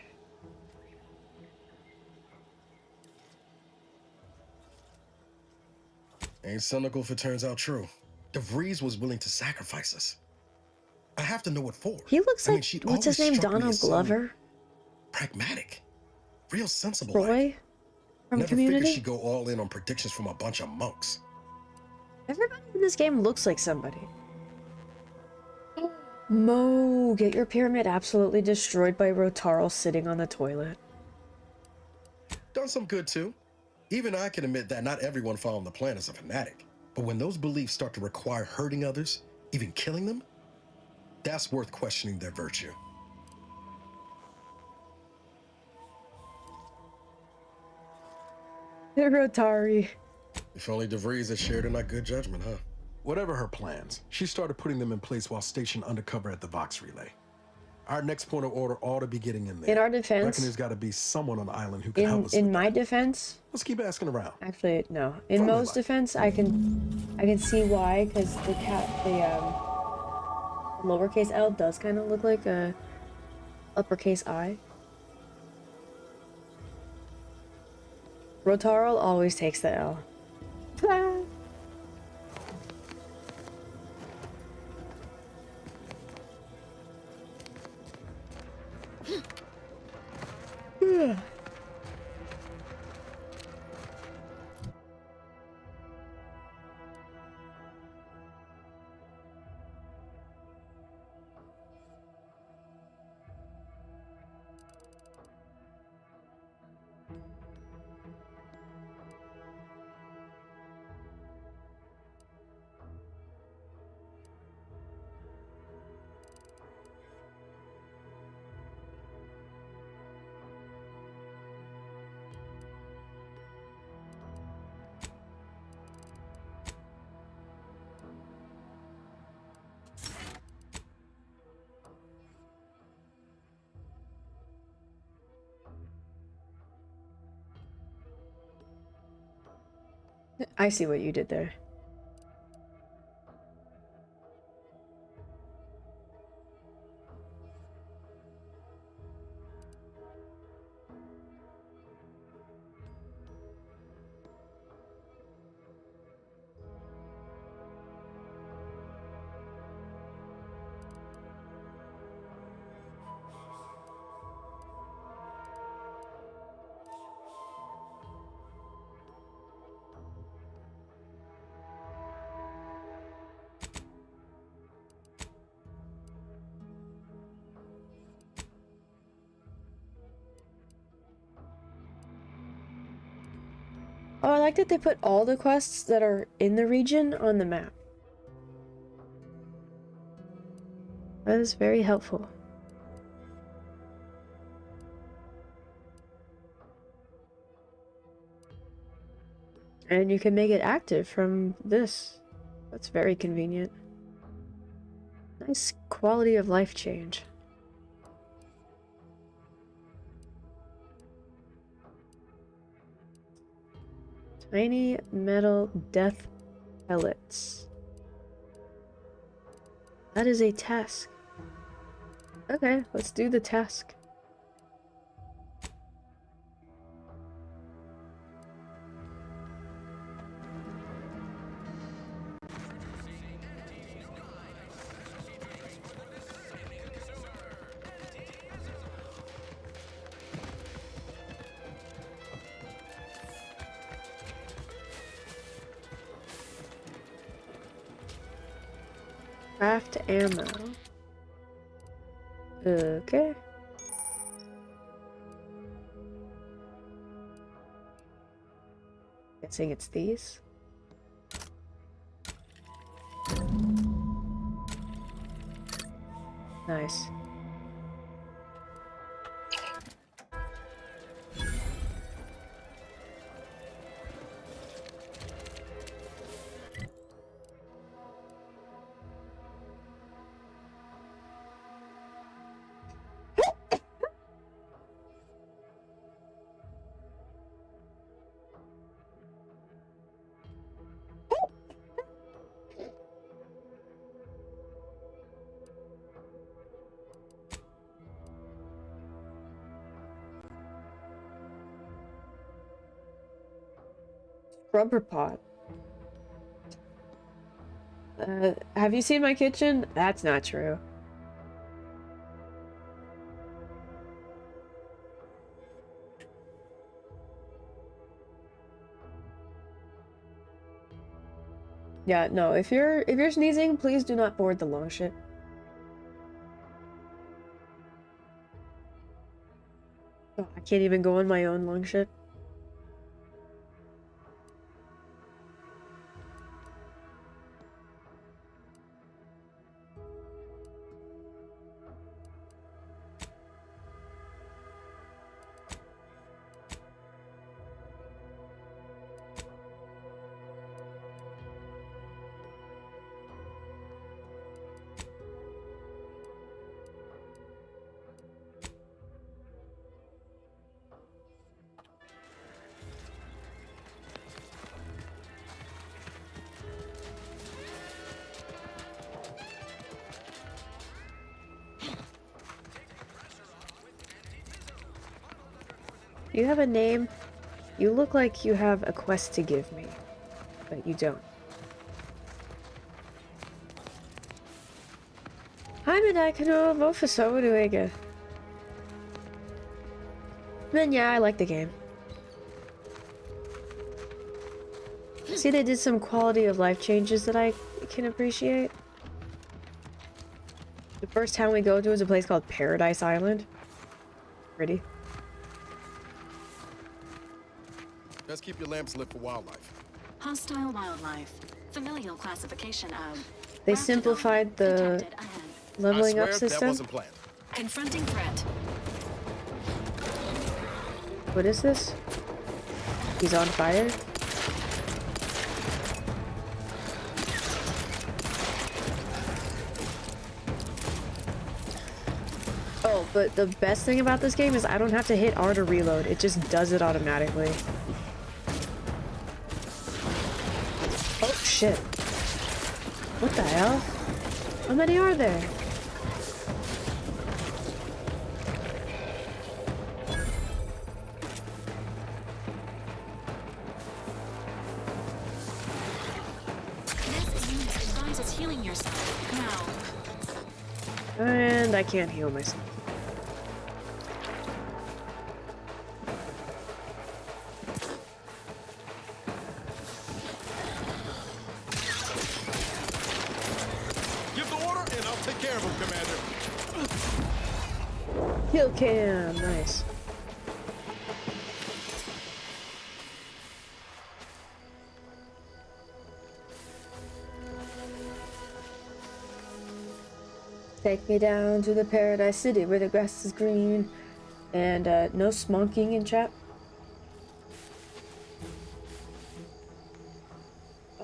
Ain't cynical if it turns out true. DeVries was willing to sacrifice us. I have to know what for. He looks like, she'd what's his always name, struck me Donald as so Glover? Pragmatic. Real sensible. Roy? From Never Community? figured she'd go all in on predictions from a bunch of monks. Everybody in this game looks like somebody. Mo, get your pyramid absolutely destroyed by Rotaro sitting on the toilet. Done some good too. Even I can admit that not everyone following the plan is a fanatic. But when those beliefs start to require hurting others, even killing them, that's worth questioning their virtue. Rotari. If only DeVries had shared in our good judgment, huh? Whatever her plans, she started putting them in place while stationed undercover at the Vox Relay. Our next point of order ought to be getting in there. In our defense, reckon there's got to be someone on the island who can help us. In my defense, let's keep asking around. Actually, no. In Mo's defense, I can see why, because the lowercase L does kind of look like a uppercase I. Rotaro always takes the L. Yeah. I see what you did there. Oh, I like that they put all the quests that are in the region on the map. That is very helpful. And you can make it active from this. That's very convenient. Nice quality of life change. Tiny metal death pellets. That is a task. Okay, let's do the task. Craft ammo. Okay. Guessing it's these. Nice. Rubber pot. Have you seen my kitchen? That's not true. Yeah, no, if you're sneezing, please do not board the longship. Oh, I can't even go on my own longship. You have a name? You look like you have a quest to give me, but you don't. Hi, Medakano, Vofasoduega. Then yeah, I like the game. See, they did some quality of life changes that I can appreciate. The first town we go to is a place called Paradise Island. Pretty. Best keep your lamps lit for wildlife. Hostile wildlife. Familial classification of. They simplified the leveling up system. That wasn't planned. Confronting threat. What is this? He's on fire? Oh, but the best thing about this game is I don't have to hit R to reload. It just does it automatically. Oh shit. What the hell? How many are there? This unit advises healing yourself now. And I can't heal myself. Give the order and I'll take care of him, Commander. Kill cam, nice. Take me down to the paradise city where the grass is green. And no smonking in chat.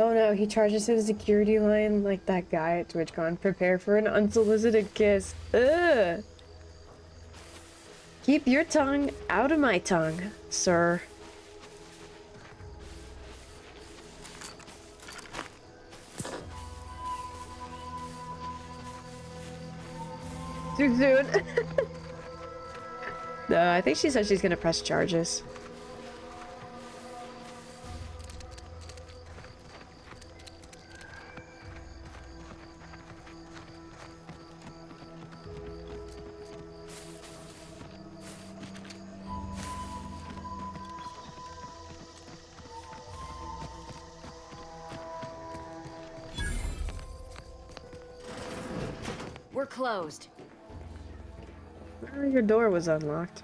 Oh no, he charges his security line like that guy at TwitchCon. Prepare for an unsolicited kiss. Ugh. Keep your tongue out of my tongue, sir. Too soon. No, I think she said she's gonna press charges. We're closed. Oh, your door was unlocked.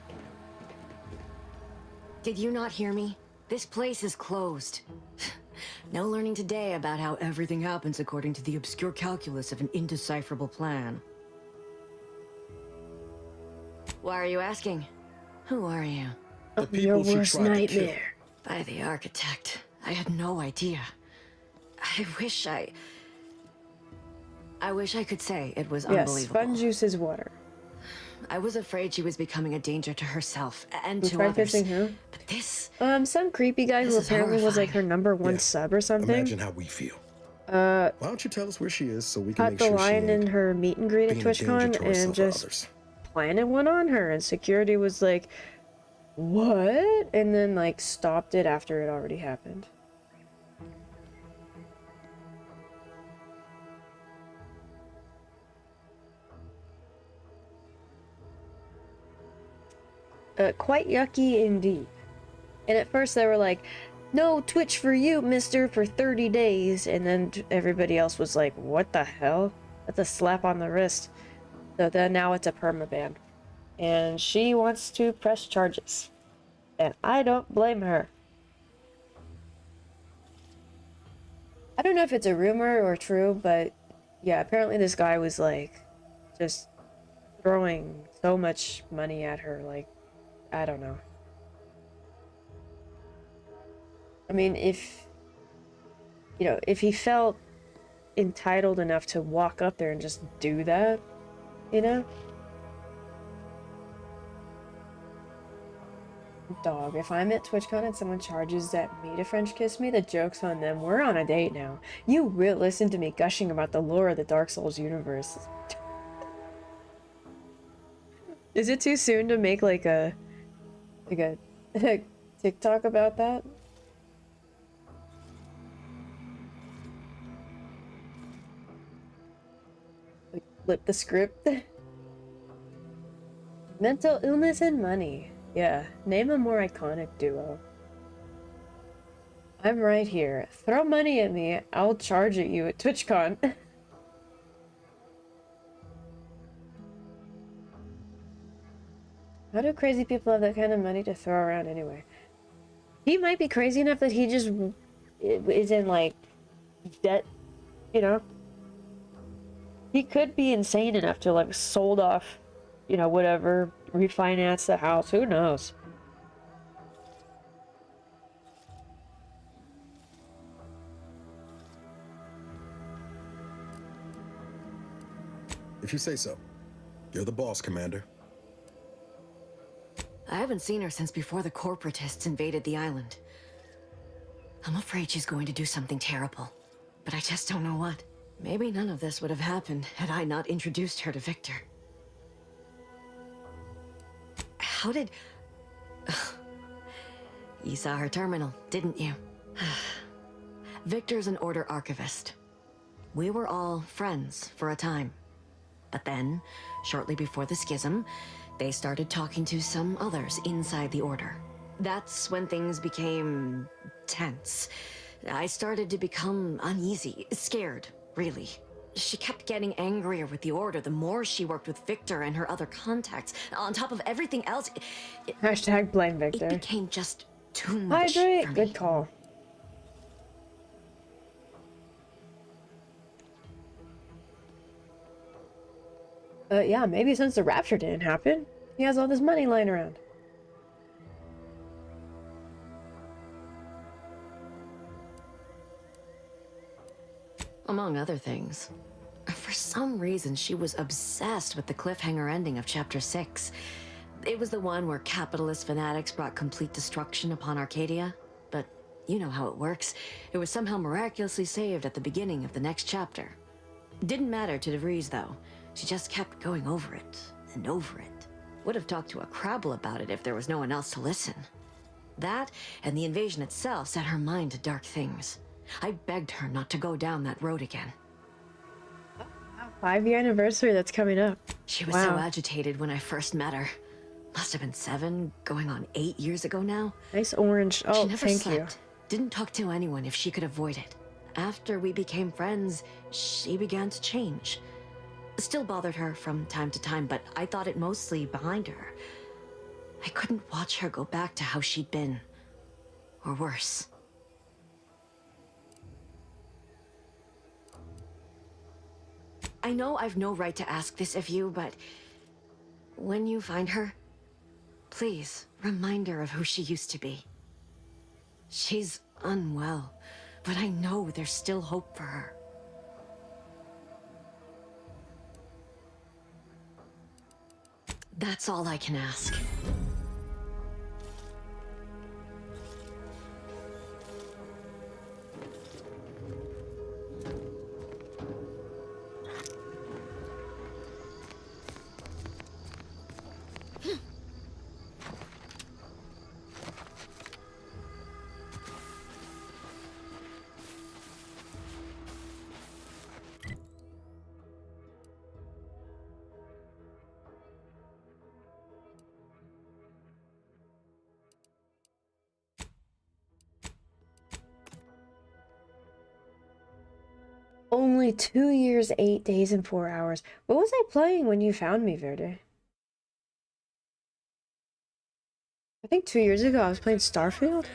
Did you not hear me? This place is closed. No learning today about how everything happens according to the obscure calculus of an indecipherable plan. Why are you asking? Who are you? Your worst nightmare. By the architect. I had no idea. I wish I could say it was unbelievable. Yes, fun juice is water. I was afraid she was becoming a danger to herself and We to tried others. kissing her. But this... Some creepy guy who This is apparently was like her #1 sub or something. Imagine how we feel. Why don't you tell us where she is so we can caught make the sure she line in ain't her meet and greet at being a danger TwitchCon to herself and or just others. planted one on her, and security was like, what? And then like stopped it after it already happened. Quite yucky indeed. And at first they were like, no Twitch for you, mister, for 30 days. And then everybody else was like, what the hell? That's a slap on the wrist. So then now it's a permaban. And she wants to press charges. And I don't blame her. I don't know if it's a rumor or true, but yeah, apparently this guy was like just throwing so much money at her, like, I don't know. I mean, if he felt entitled enough to walk up there and just do that, you know? Dog, if I'm at TwitchCon and someone charges at me to French kiss me, the joke's on them. We're on a date now. You will listen to me gushing about the lore of the Dark Souls universe. Is it too soon to make like a TikTok about that? Like flip the script? Mental illness and money. Yeah, name a more iconic duo. I'm right here. Throw money at me, I'll charge at you at TwitchCon. How do crazy people have that kind of money to throw around anyway? He might be crazy enough that he just is in, like, debt, you know? He could be insane enough to, like, sold off, you know, whatever, refinance the house, who knows? If you say so. You're the boss, Commander. I haven't seen her since before the corporatists invaded the island. I'm afraid she's going to do something terrible. but I just don't know what. Maybe none of this would have happened had I not introduced her to Victor. How did... You saw her terminal, didn't you? Victor's an Order archivist. We were all friends for a time. But then, shortly before the schism, they started talking to some others inside the Order. That's when things became tense. I started to become uneasy, scared, really. She kept getting angrier with the Order the more she worked with Victor and her other contacts. On top of everything else, Hashtag blame Victor. It became just too much Hydrate. for me. Good call. Yeah, maybe since the rapture didn't happen, he has all this money lying around. Among other things. For some reason, she was obsessed with the cliffhanger ending of Chapter 6. It was the one where capitalist fanatics brought complete destruction upon Arcadia. But you know how it works. It was somehow miraculously saved at the beginning of the next chapter. Didn't matter to DeVries, though. She just kept going over it and over it. Would have talked to a Crabble about it if there was no one else to listen. That and the invasion itself set her mind to dark things. I begged her not to go down that road again. 5-year anniversary that's coming up. She was so agitated when I first met her. Must have been 7, going on 8 years ago now. Nice orange. Oh, she never thank slept. Didn't talk to anyone if she could avoid it. After we became friends, she began to change. Still bothered her from time to time, but I thought it mostly behind her. I couldn't watch her go back to how she'd been. Or worse. I know I've no right to ask this of you, but when you find her, please remind her of who she used to be. She's unwell, but I know there's still hope for her. That's all I can ask. Only 2 years, 8 days, and 4 hours. What was I playing when you found me, Verde? I think 2 years ago I was playing Starfield.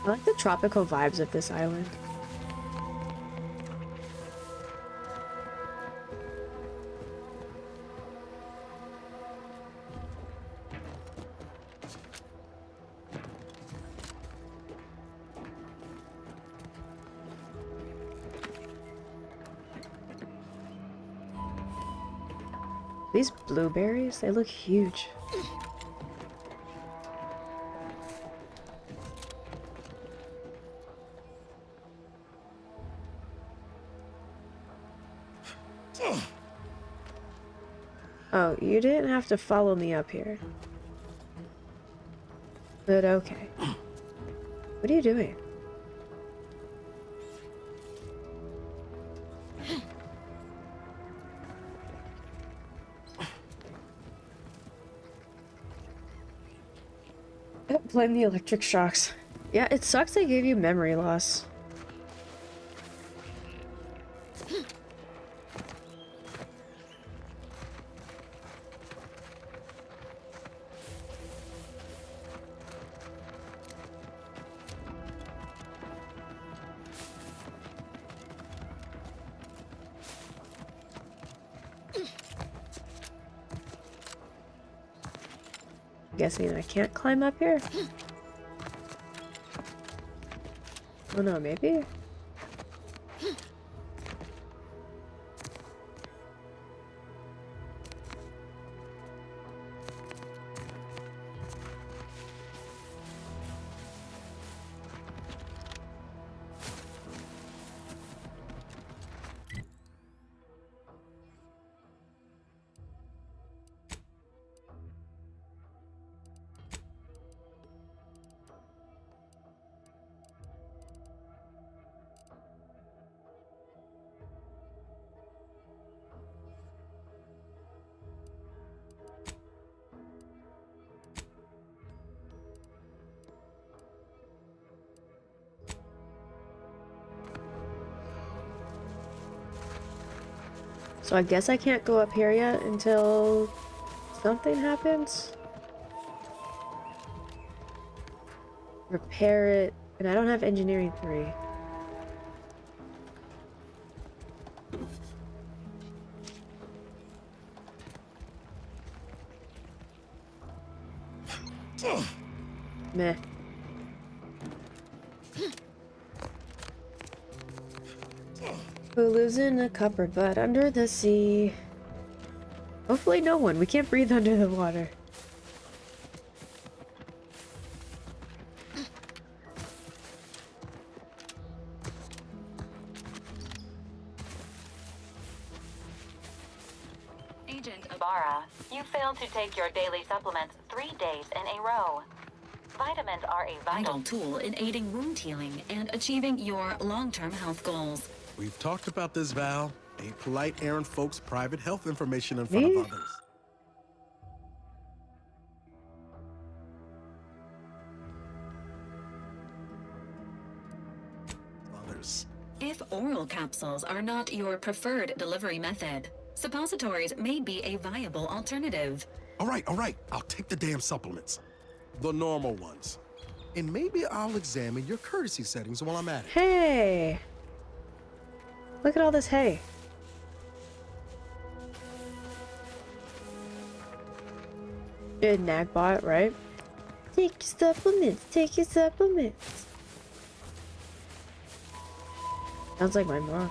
I like the tropical vibes of this island. These blueberries, they look huge. Oh, you didn't have to follow me up here. But okay. What are you doing? Blame the electric shocks. Yeah, it sucks they gave you memory loss. guessing I can't climb up here? Oh no, maybe? So I guess I can't go up here yet until something happens. Repair it, and I don't have engineering 3. Meh. Who lives in a cupboard but under the sea? Hopefully no one. We can't breathe under the water. Agent Ibarra, you failed to take your daily supplements 3 days in a row. Vitamins are a vital tool in aiding wound healing and achieving your long-term health goals. We've talked about this, Val. Ain't polite airing folks' private health information in front of others. If oral capsules are not your preferred delivery method, suppositories may be a viable alternative. All right. I'll take the damn supplements. The normal ones. And maybe I'll examine your courtesy settings while I'm at it. Hey! Look at all this hay. Good Nagbot, right? Take your supplements, take your supplements. Sounds like my mom.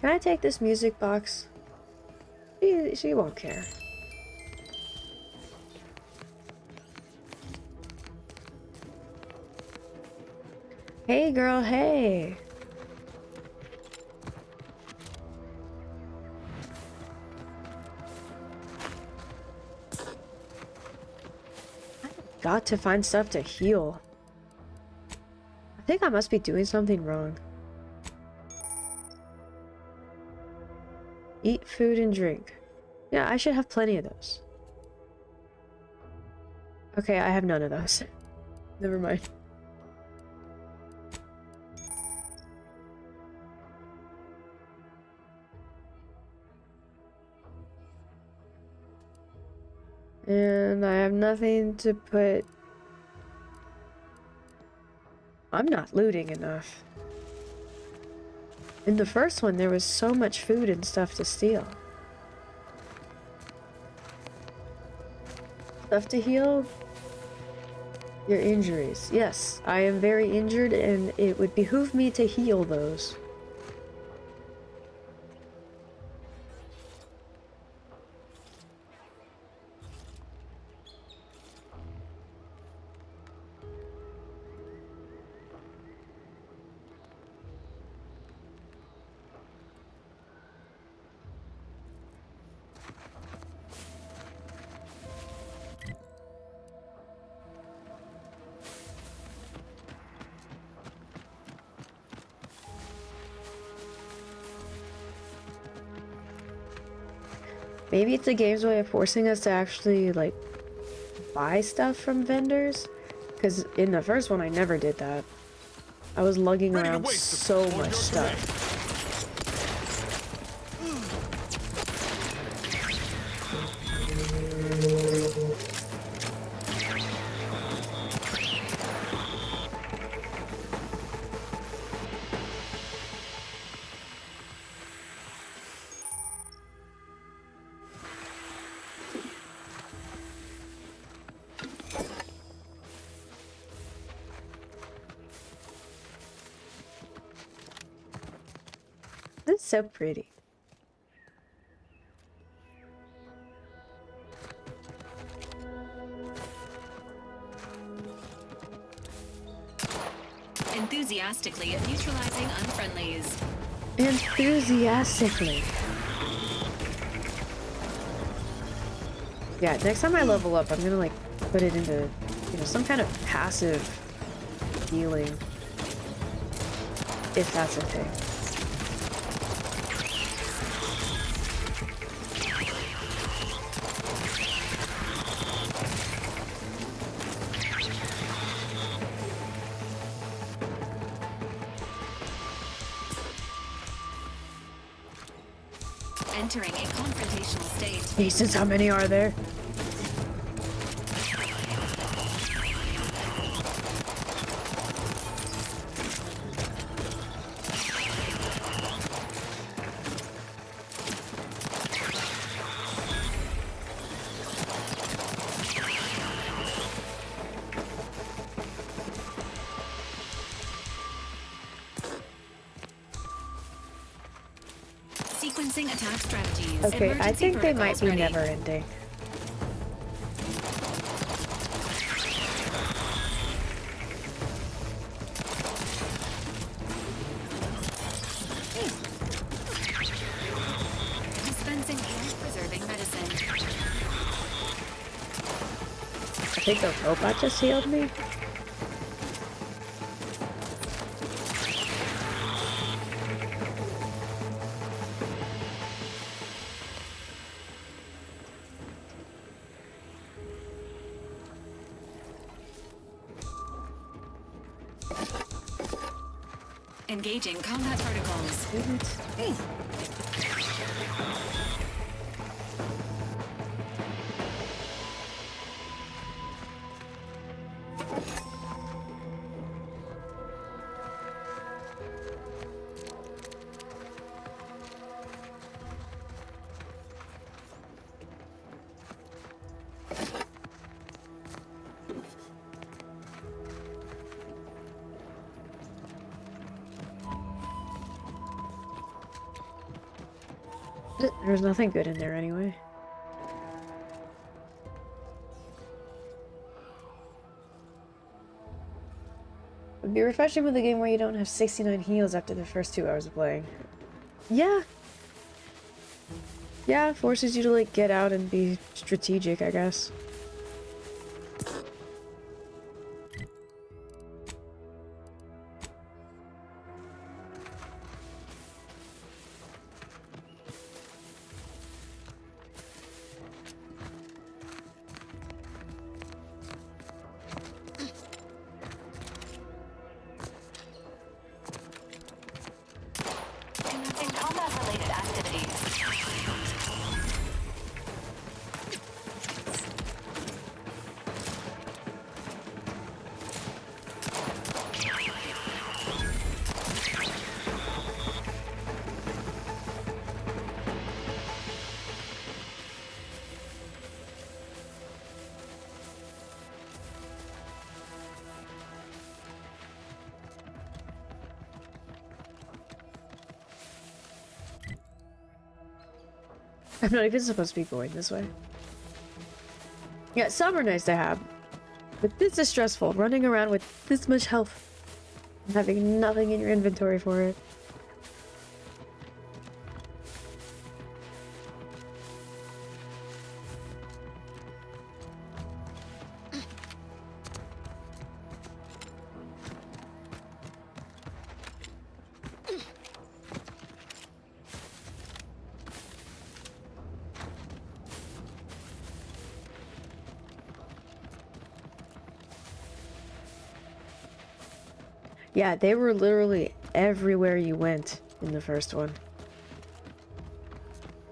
Can I take this music box? She won't care. Hey girl, hey! I've got to find stuff to heal. I think I must be doing something wrong. Eat food and drink. Yeah, I should have plenty of those. Okay, I have none of those. Never mind. And I have nothing to put... I'm not looting enough. In the first one, there was so much food and stuff to steal. Stuff to heal? Your injuries. Yes, I am very injured and it would behoove me to heal those. Maybe it's the game's way of forcing us to actually, like, buy stuff from vendors? Because in the first one, I never did that. I was lugging around so much stuff. So pretty. Enthusiastically neutralizing unfriendlies. Enthusiastically. Yeah, next time I level up, I'm gonna like put it into, you know, some kind of passive healing. If that's a thing. Entering a confrontational state. Aces, how many are there? Sequencing attack strategies. Okay, I Emergency think they might protocols be ready. never ending. Dispensing life-preserving medicine. I think the robot just healed me. Engaging combat protocols. There's nothing good in there anyway. It'd be refreshing with a game where you don't have 69 heals after the first 2 hours of playing. Yeah. Yeah, it forces you to like get out and be strategic, I guess. Commencing combat-related activities. I'm not even supposed to be going this way. Yeah, some are nice to have. But this is stressful, running around with this much health. And having nothing in your inventory for it. Yeah, they were literally everywhere you went in the first one.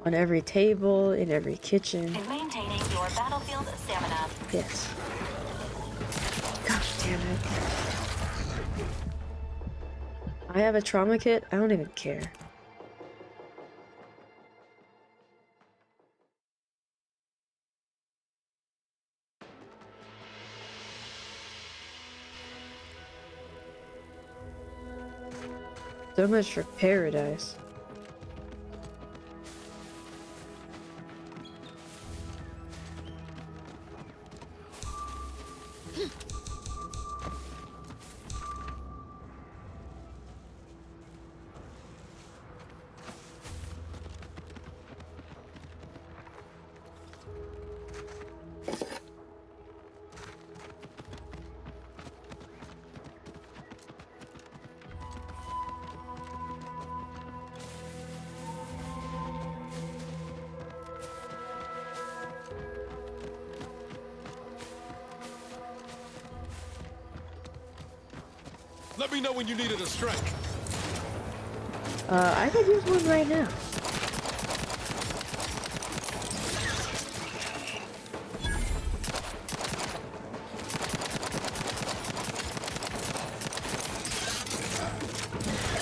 On every table, in every kitchen. And maintaining your battlefield stamina. Yes. God damn it. I have a trauma kit, I don't even care. So much for paradise. Let me know when you needed a stretch. I could use one right now.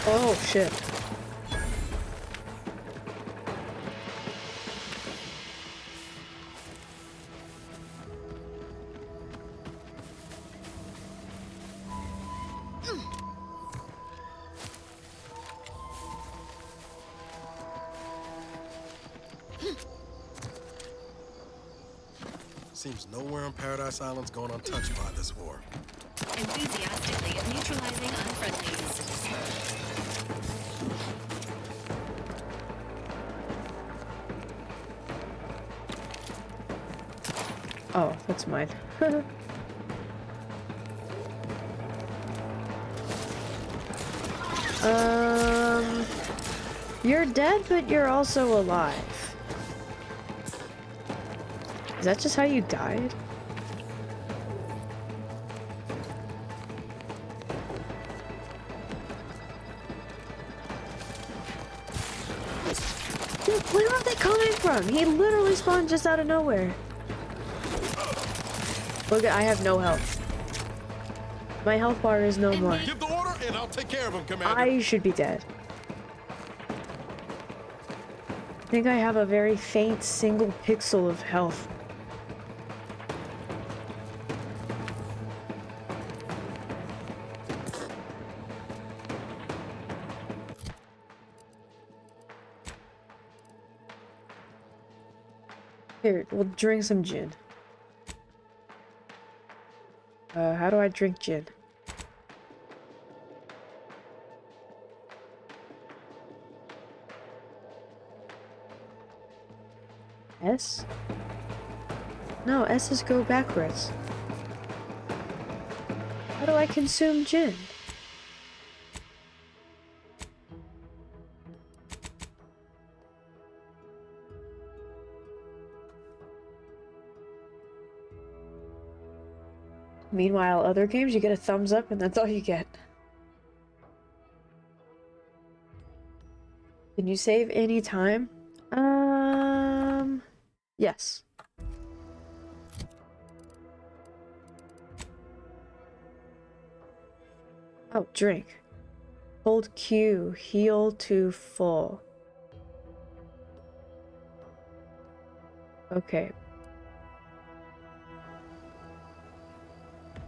Oh, shit. Seems nowhere on Paradise Island's going untouched by this war. Enthusiastically neutralizing unfriendlies. Oh, that's mine. You're dead, but you're also alive. Is that just how you died? Dude, where are they coming from? He literally spawned just out of nowhere. Look, I have no health. My health bar is no more. Give the order and I'll take care of him, Commander. I should be dead. I think I have a very faint single pixel of health. Here, we'll drink some gin. How do I drink gin? S? No, S's go backwards. How do I consume gin? Meanwhile, other games, you get a thumbs up and that's all you get. Can you save any time? Yes. Oh, drink. Hold Q, heal to full. Okay.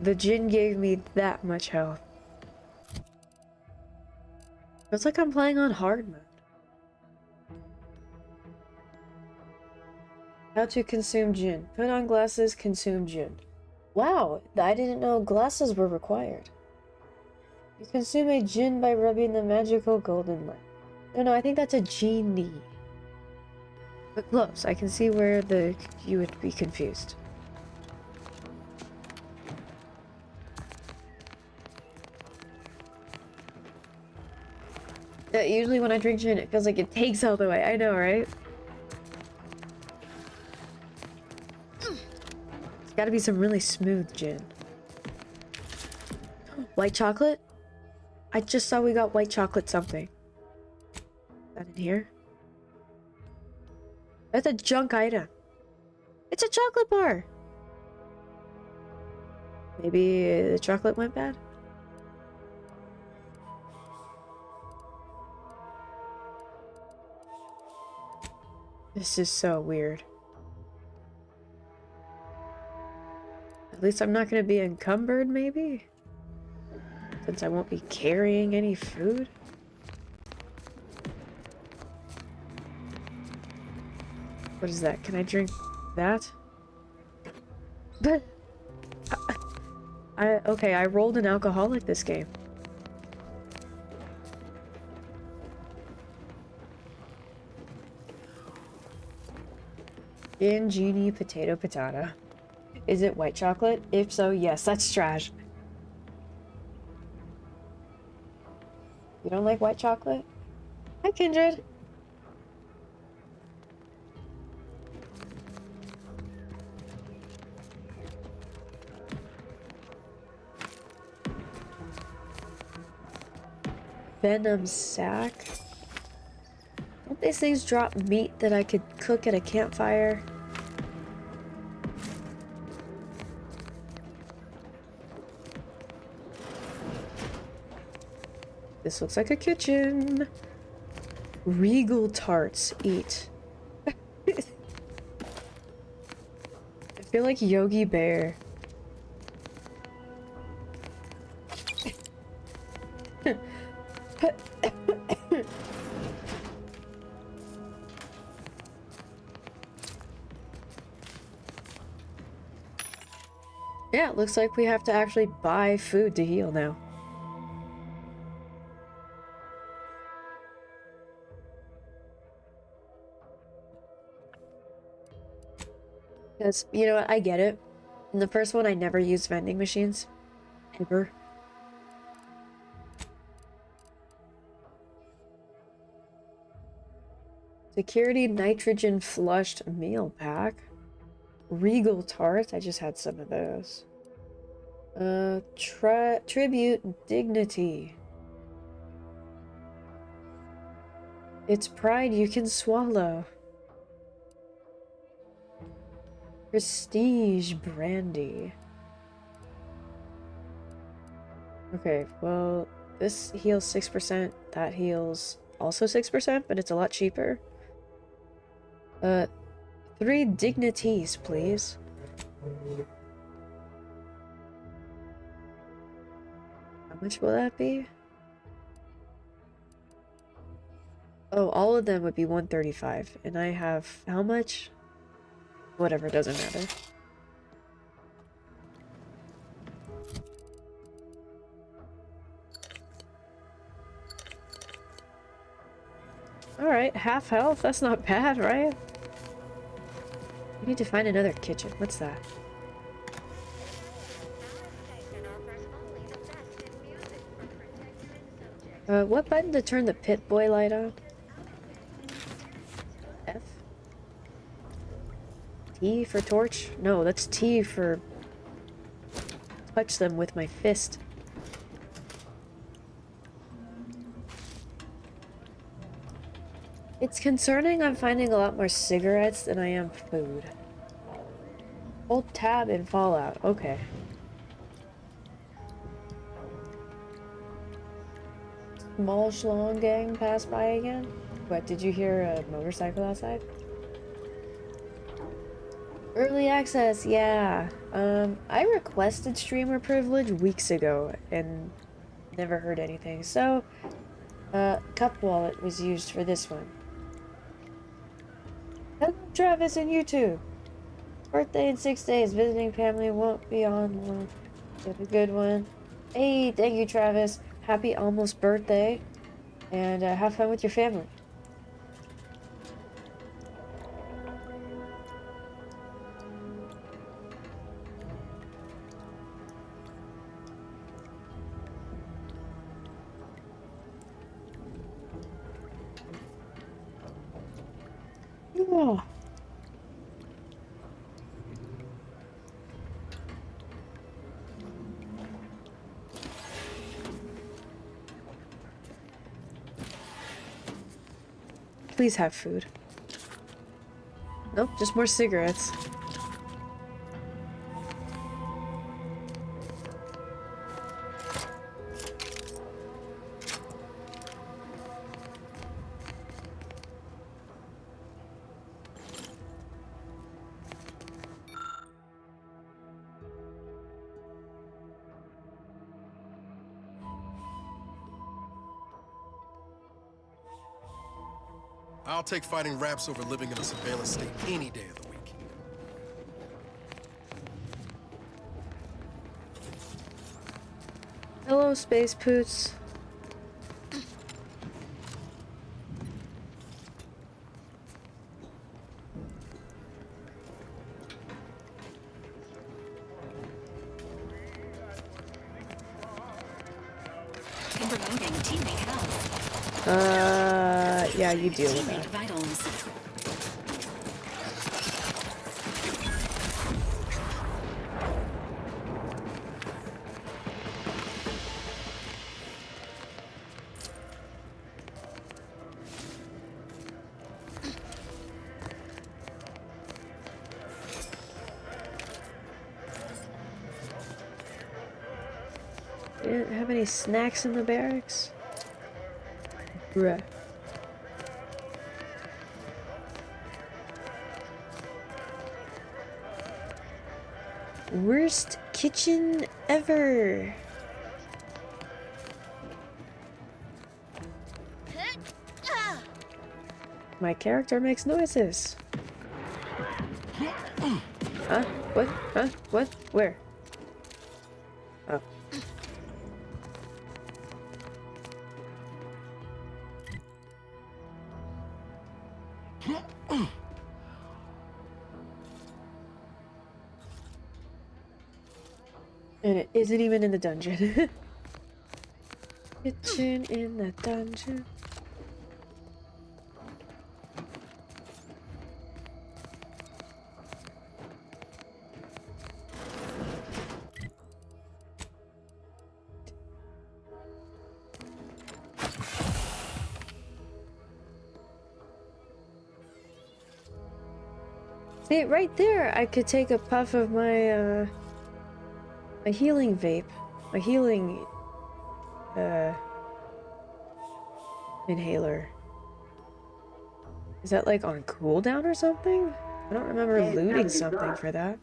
The gin gave me that much health. It's like I'm playing on hard mode. How to consume gin. Put on glasses, consume gin. Wow, I didn't know glasses were required. You consume a gin by rubbing the magical golden lamp. No, I think that's a genie. But close, I can see where you would be confused. Usually when I drink gin, it feels like it takes health away. I know, right? It's gotta be some really smooth gin. White chocolate? I just saw we got white chocolate something. Is that in here? That's a junk item. It's a chocolate bar. Maybe the chocolate went bad? This is so weird. At least I'm not going to be encumbered, maybe? Since I won't be carrying any food? What is that? Can I drink that? But Okay, I rolled an alcoholic this game. Genie potato patata. Is it white chocolate? If so, yes, that's trash. You don't like white chocolate? Hi, Kindred. Venom sack. Don't these things drop meat that I could cook at a campfire? This looks like a kitchen. Regal tarts. Eat. I feel like Yogi Bear. Yeah, it looks like we have to actually buy food to heal now. Because, you know what, I get it. In the first one, I never used vending machines. Ever. Security nitrogen flushed meal pack. Regal tart. I just had some of those. Tribute dignity. It's pride you can swallow. Prestige brandy. Okay, well, this heals 6%. That heals also 6%, but it's a lot cheaper. 3 dignities, please. How much will that be? Oh, all of them would be 135. And I have how much? Whatever, doesn't matter. Alright, half health. That's not bad, right? We need to find another kitchen. What's that? What button to turn the Pip-Boy light on? F? T for torch? No, that's T for touch them with my fist. It's concerning I'm finding a lot more cigarettes than I am food. Hold tab in Fallout. Okay. Small Schlong gang passed by again? What, did you hear a motorcycle outside? Early access, yeah. I requested streamer privilege weeks ago and never heard anything. So, Cup Wallet was used for this one. Hello, Travis and YouTube. Birthday in 6 days. Visiting family won't be on one. Have a good one. Hey, thank you, Travis. Happy almost birthday. And have fun with your family. Oh. Please have food. Nope, just more cigarettes. I'll take fighting raps over living in a surveillance state any day of the week. Hello, space poots. Removing teammate health. Yeah, you deal with Teammate that. vitals. You didn't have any snacks in the barracks? Bruh. Worst kitchen ever. My character makes noises. Huh? What? Huh? What? Where? Oh. And it isn't even in the dungeon. Kitchen in the dungeon. See, right there, I could take a puff of my, my healing vape. My healing, inhaler. Is that, like, on cooldown or something? I don't remember looting something for that.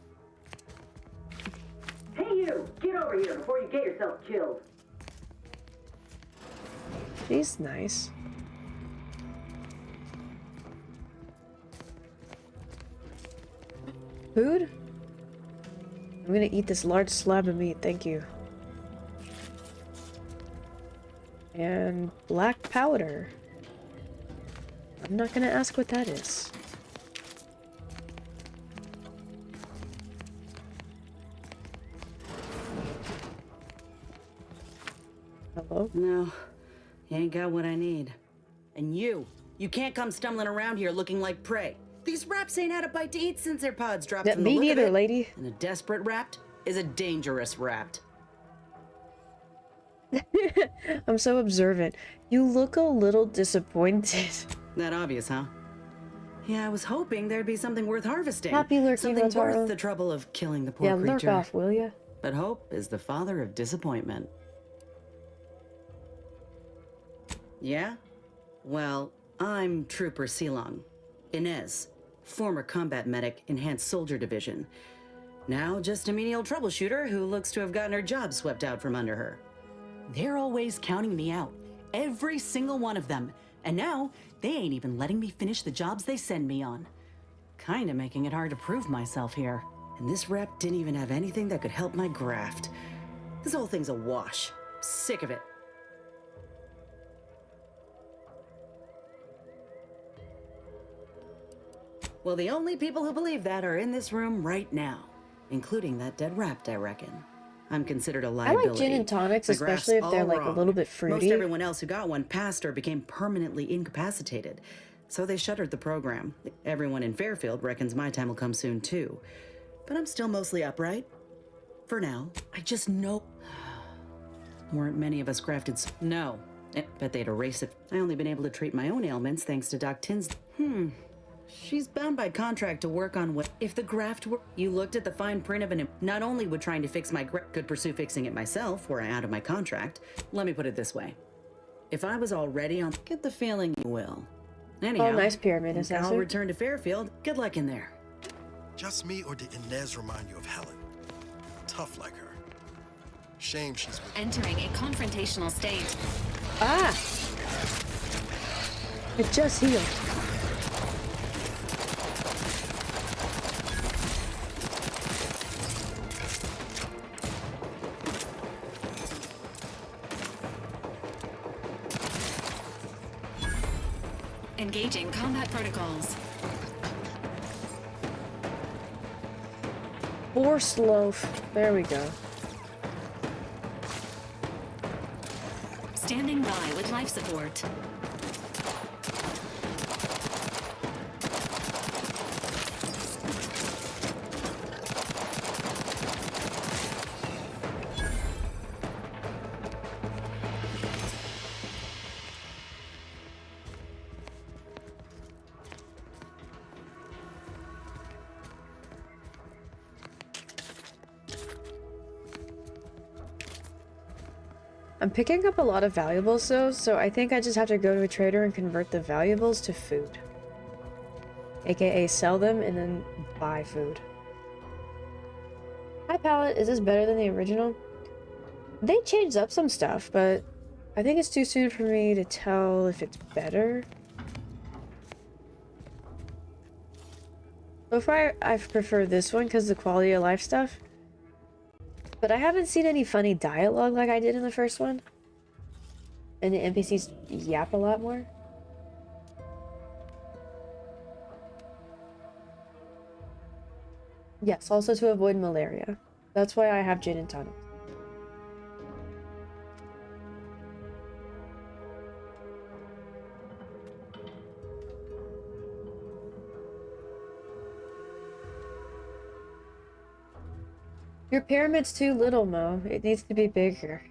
Hey you! Get over here before you get yourself killed. She's nice. Food? I'm gonna eat this large slab of meat, thank you. And black powder. I'm not gonna ask what that is. Hello? No, you ain't got what I need. And you can't come stumbling around here looking like prey. These raps ain't had a bite to eat since their pods dropped from the Me look of neither, it. lady. And a desperate rapt is a dangerous rapt. I'm so observant. You look a little disappointed. That obvious, huh? Yeah, I was hoping there'd be something worth harvesting. Happy lurking, something Rotaro. worth the trouble of killing the poor Yeah, creature. lurk off, will ya? But hope is the father of disappointment. Yeah? Well, I'm Trooper Silong. Inez, former combat medic, Enhanced Soldier Division. Now just a menial troubleshooter who looks to have gotten her job swept out from under her. They're always counting me out. Every single one of them. And now, they ain't even letting me finish the jobs they send me on. Kinda making it hard to prove myself here. And this rep didn't even have anything that could help my graft. This whole thing's a wash. Sick of it. Well, the only people who believe that are in this room right now, including that dead rapt, I reckon. I'm considered a I liability. like gin and tonics, My graph's especially if they're all like a wrong. little bit fruity. Most everyone else who got one passed or became permanently incapacitated. So they shuttered the program. Everyone in Fairfield reckons my time will come soon too. But I'm still mostly upright. For now. I just know... Weren't many of us grafted... No. Bet they'd erase it. I only been able to treat my own ailments thanks to Doc Tins... She's bound by contract to work on what... If the graft were... You looked at the fine print of an... Not only would trying to fix my graft... Could pursue fixing it myself, were I out of my contract. Let me put it this way. If I was already on... Get the feeling you will. Anyhow, Oh, nice pyramid, think I'll Assessor. return to Fairfield. Good luck in there. Just me, or did Inez remind you of Helen? Tough like her. Shame she's with Entering a confrontational state. Ah! It just healed. Engaging combat protocols. Force loaf. There we go. Standing by with life support. I'm picking up a lot of valuables though, so I think I just have to go to a trader and convert the valuables to food. AKA sell them and then buy food. Hi Palette, is this better than the original? They changed up some stuff, but I think it's too soon for me to tell if it's better. So far, I've preferred this one because of the quality of life stuff. But I haven't seen any funny dialogue like I did in the first one. And the NPCs yap a lot more. Yes, also to avoid malaria. That's why I have gin and tonic. Your pyramid's too little, Mo. It needs to be bigger.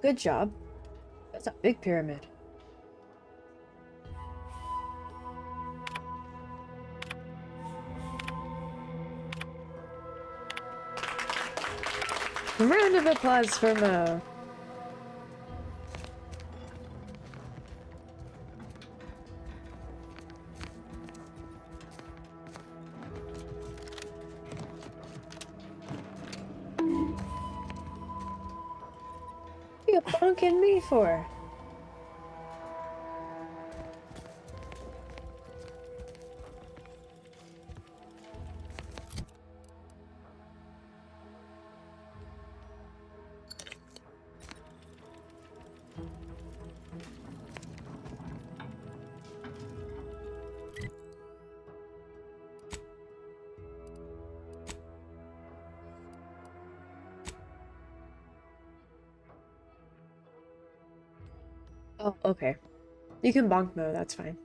Good job. That's a big pyramid. Round of applause for Mo. What are you bonking me for? Oh, okay. You can bonk Mo, that's fine.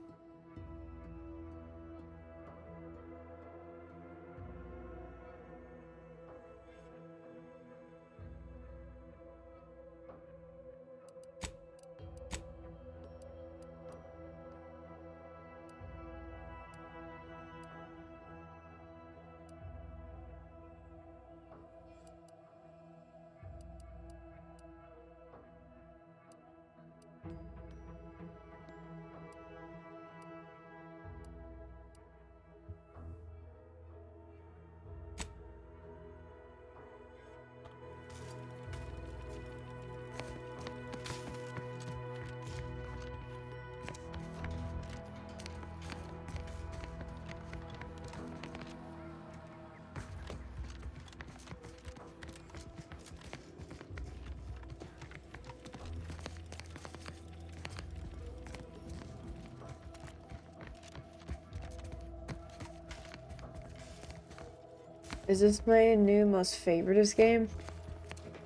Is this my new most favoritist game?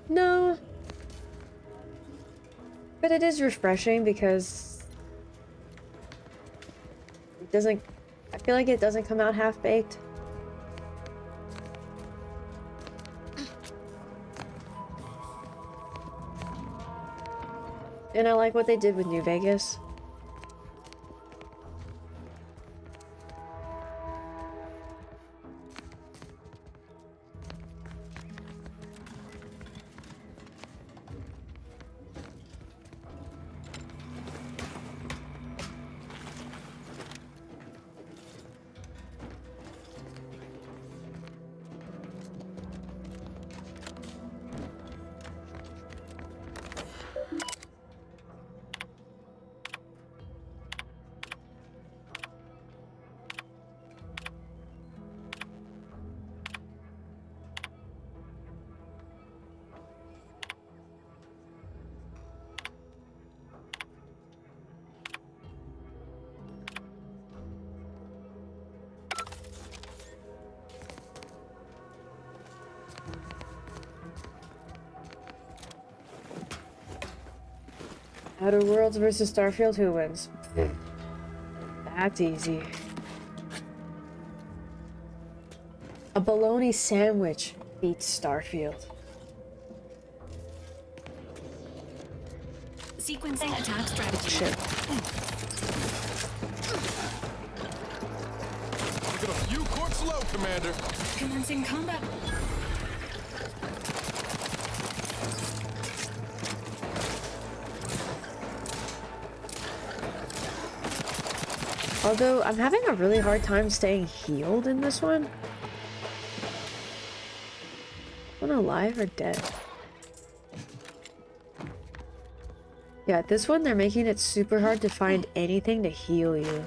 No. But it is refreshing because it doesn't, I feel like it doesn't come out half-baked. And I like what they did with New Vegas. Outer Worlds versus Starfield, who wins? That's easy. A bologna sandwich beats Starfield. Sequencing attack strategy. Shit. Look at a few corpse low, Commander. Commencing combat. Although, I'm having a really hard time staying healed in this one. Am I alive or dead? Yeah, this one they're making it super hard to find anything to heal you.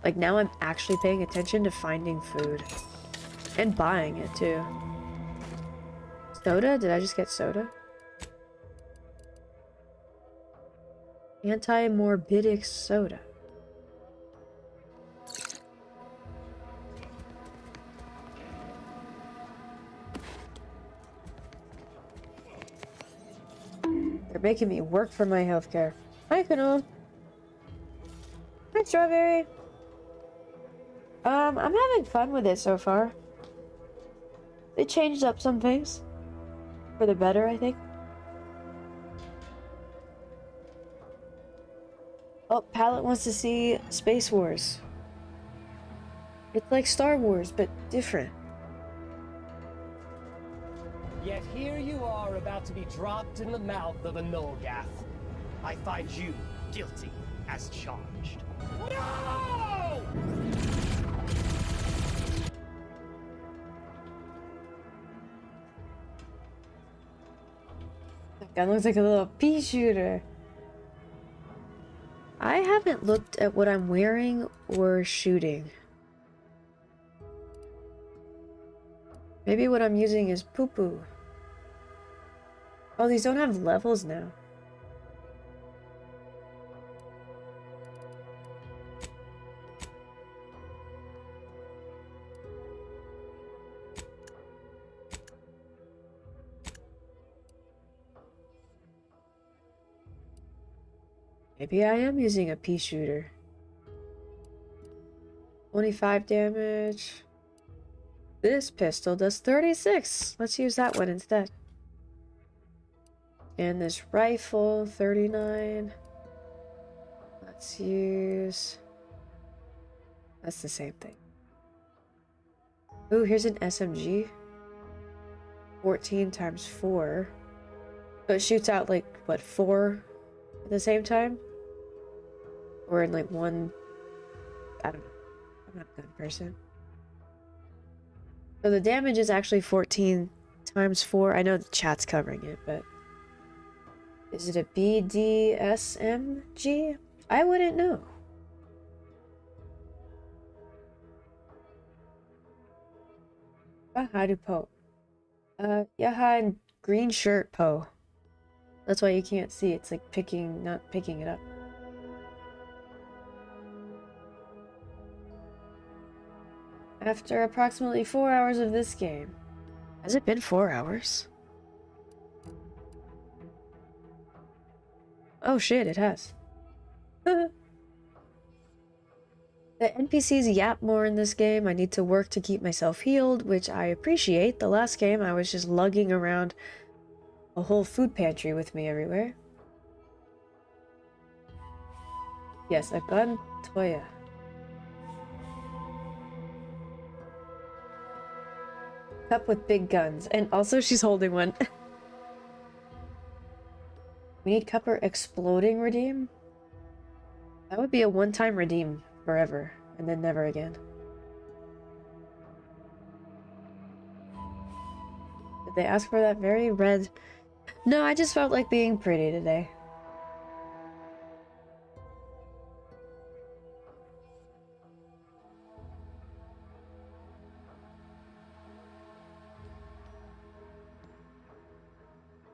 Like now I'm actually paying attention to finding food. And buying it too. Soda? Did I just get soda? Anti-morbidic soda. They're making me work for my healthcare. Hi, Kuno. Hi, Strawberry. I'm having fun with it so far. They changed up some things. For the better, I think. Oh, Pallet wants to see Space Wars. It's like Star Wars, but different. Yet here you are about to be dropped in the mouth of a Nulgath. I find you guilty as charged. No! That gun looks like a little pea shooter. I haven't looked at what I'm wearing or shooting. Maybe what I'm using is poo-poo. Oh, these don't have levels now. Maybe I am using a pea shooter. 25 damage. This pistol does 36. Let's use that one instead. And this rifle, 39. Let's use... That's the same thing. Ooh, here's an SMG. 14 times 4. So it shoots out like, what, 4 at the same time? Or in like one... I don't know. I'm not a gun person. So the damage is actually 14 times 4. I know the chat's covering it, but... Is it a BDSMG? I wouldn't know. Hi to Poe. Yeah, and green shirt Poe. That's why you can't see. It's like not picking it up. After approximately 4 hours of this game. Has it been 4 hours? Oh shit, it has. The NPCs yap more in this game. I need to work to keep myself healed, which I appreciate. The last game, I was just lugging around a whole food pantry with me everywhere. Yes, a gun, Toya. Cup with big guns. And also she's holding one. We need Cupper exploding redeem? That would be a one-time redeem forever, and then never again. Did they ask for that very red? No, I just felt like being pretty today.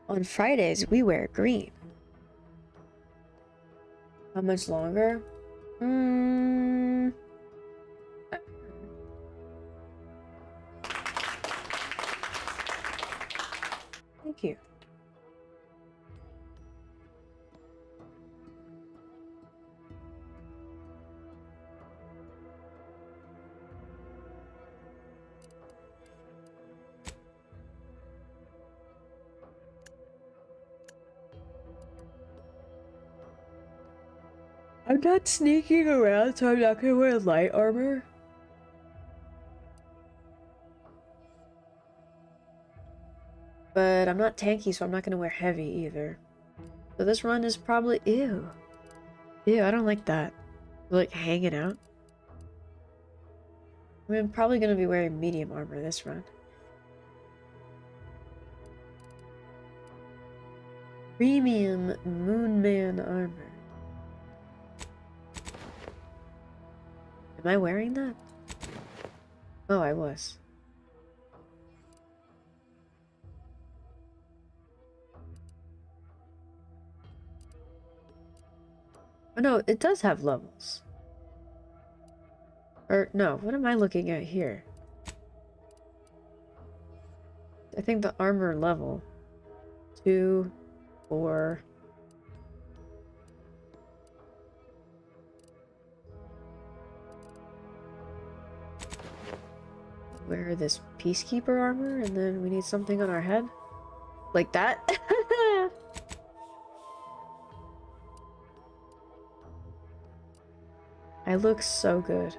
On Fridays, we wear green. How much longer? Thank you. I'm not sneaking around, so I'm not gonna wear light armor. But I'm not tanky, so I'm not gonna wear heavy either. So this run is probably... Ew. Ew, I don't like that. Like, hanging out. I mean, I'm probably gonna be wearing medium armor this run. Premium Moonman armor. Am I wearing that? Oh, I was. Oh no, it does have levels. Or no, what am I looking at here? I think the armor level. 2, 4... Wear this Peacekeeper armor, and then we need something on our head? Like that? I look so good.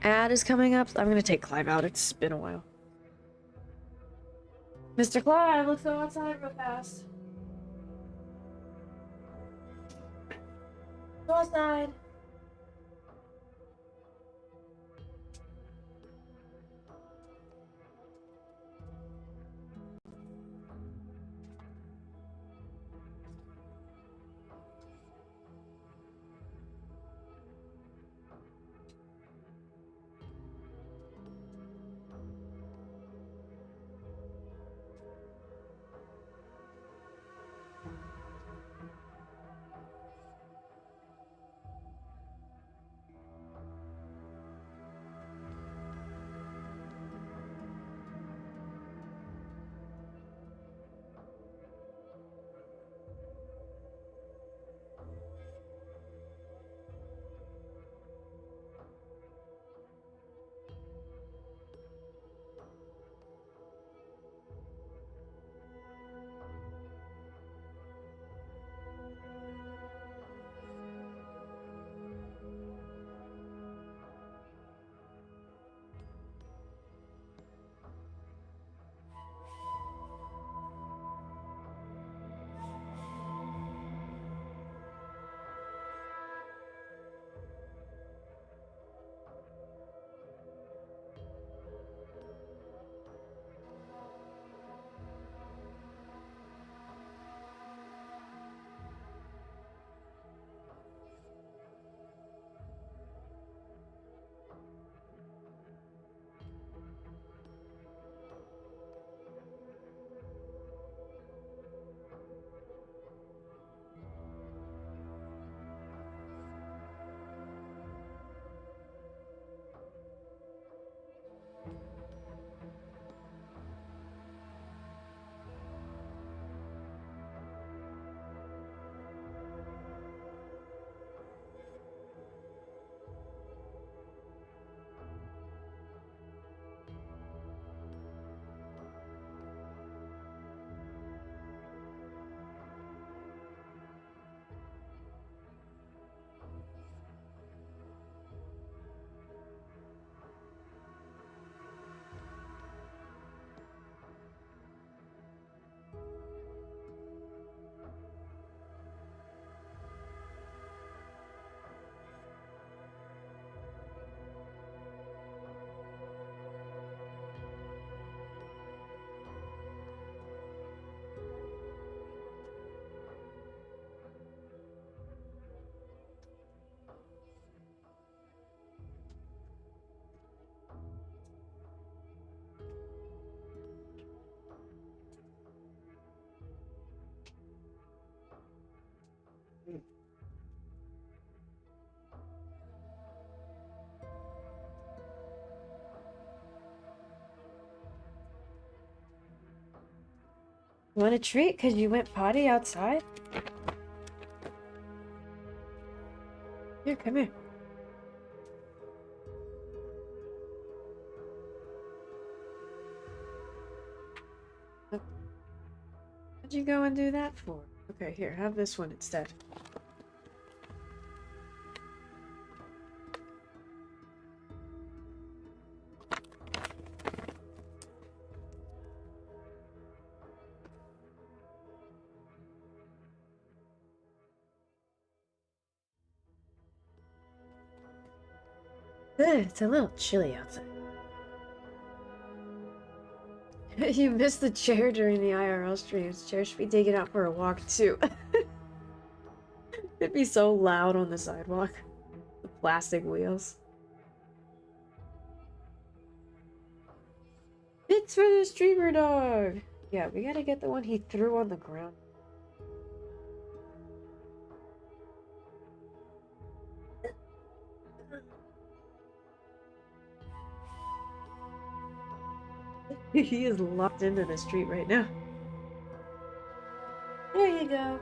Ad is coming up. I'm gonna take Clive out. It's been a while. Mr. Clive, let's go outside real fast. Go outside. Want a treat because you went potty outside? Here, come here. What'd you go and do that for? Okay, here, have this one instead. It's a little chilly outside. You missed the chair during the IRL streams. Chair should be taken out for a walk too. It'd be so loud on the sidewalk. The plastic wheels. It's for the streamer dog! Yeah, we gotta get the one he threw on the ground. He is locked into the street right now. There you go.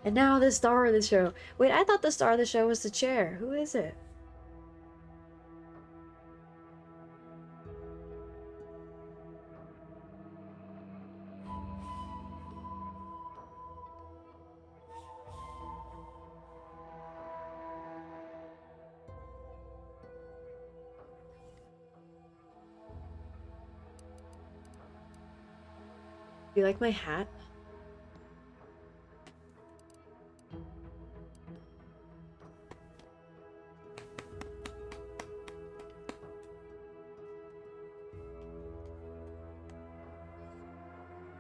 And now the star of the show. Wait, I thought the star of the show was the chair. Who is it? You like my hat?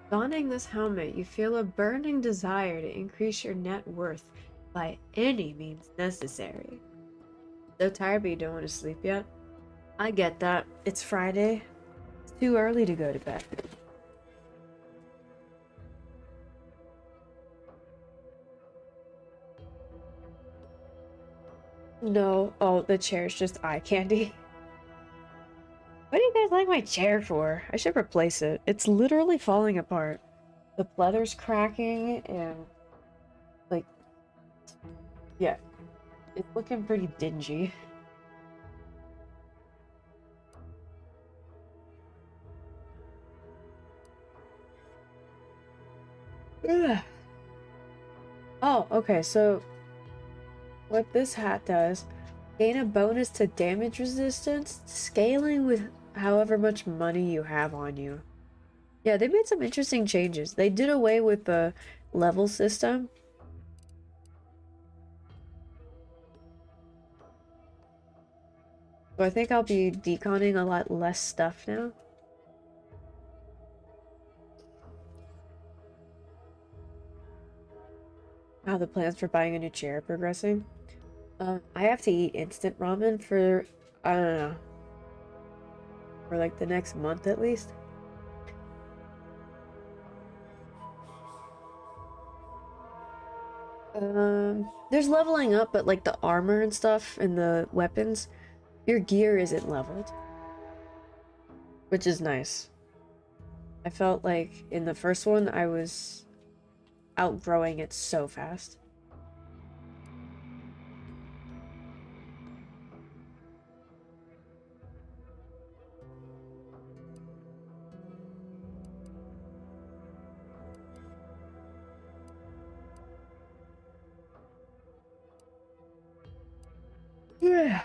Donning this helmet, you feel a burning desire to increase your net worth by any means necessary. So tired but you don't want to sleep yet? I get that. It's Friday. It's too early to go to bed. No. Oh, the chair's just eye candy. What do you guys like my chair for? I should replace it. It's literally falling apart. The pleather's cracking and... like... yeah. It's looking pretty dingy. Ugh. Oh, okay, so... what this hat does, gain a bonus to damage resistance, scaling with however much money you have on you. Yeah, they made some interesting changes. They did away with the level system. So I think I'll be deconning a lot less stuff now. How the plans for buying a new chair are progressing. I have to eat instant ramen for, I don't know, for like the next month at least. There's leveling up, but like the armor and stuff and the weapons, your gear isn't leveled. Which is nice. I felt like in the first one I was outgrowing it so fast. Yeah.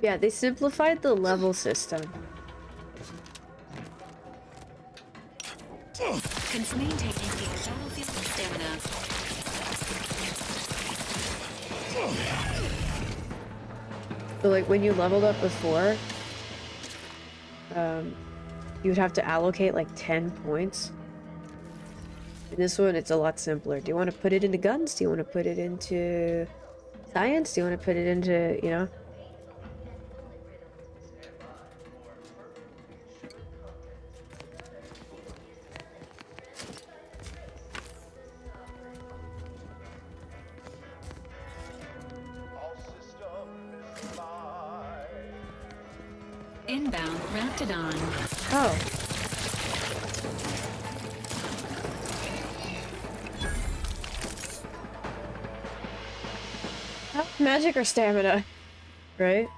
Yeah, they simplified the level system. Confirming taking the battlefield stamina. So like when you leveled up before, you would have to allocate like 10 points. In this one, it's a lot simpler. Do you want to put it into guns? Do you want to put it into science? Do you want to put it into, you know? Inbound Raptidon. Oh. Magic or stamina, right?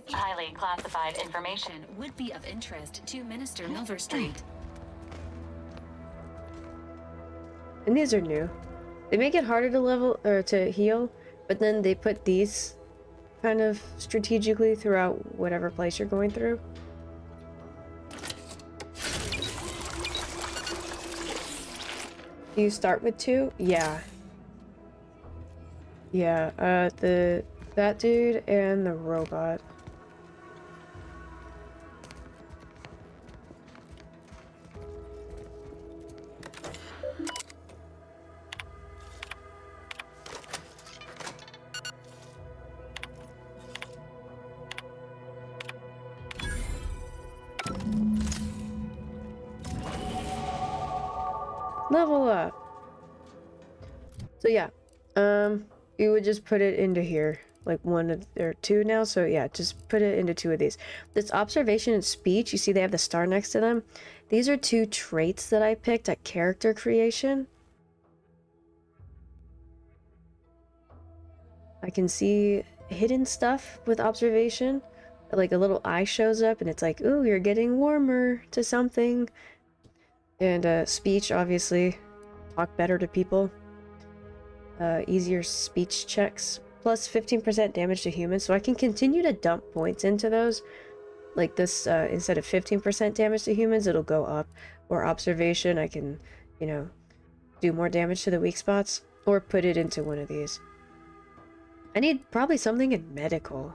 Highly classified information would be of interest to Minister Milverstreet. And these are new. They make it harder to level or to heal, but then they put these kind of strategically throughout whatever place you're going through. Do you start with 2? Yeah. Yeah, that dude and the robot. Level up. So yeah, you would just put it into here, like 1 or 2 now. So yeah, just put it into 2 of these. This observation and speech, you see they have the star next to them. These are 2 traits that I picked at character creation. I can see hidden stuff with observation, like a little eye shows up and it's like, ooh, you're getting warmer to something. And speech, obviously, talk better to people. Easier speech checks, plus 15% damage to humans, so I can continue to dump points into those. Like this, instead of 15% damage to humans, it'll go up. Or observation, I can, you know, do more damage to the weak spots, or put it into one of these. I need probably something in medical.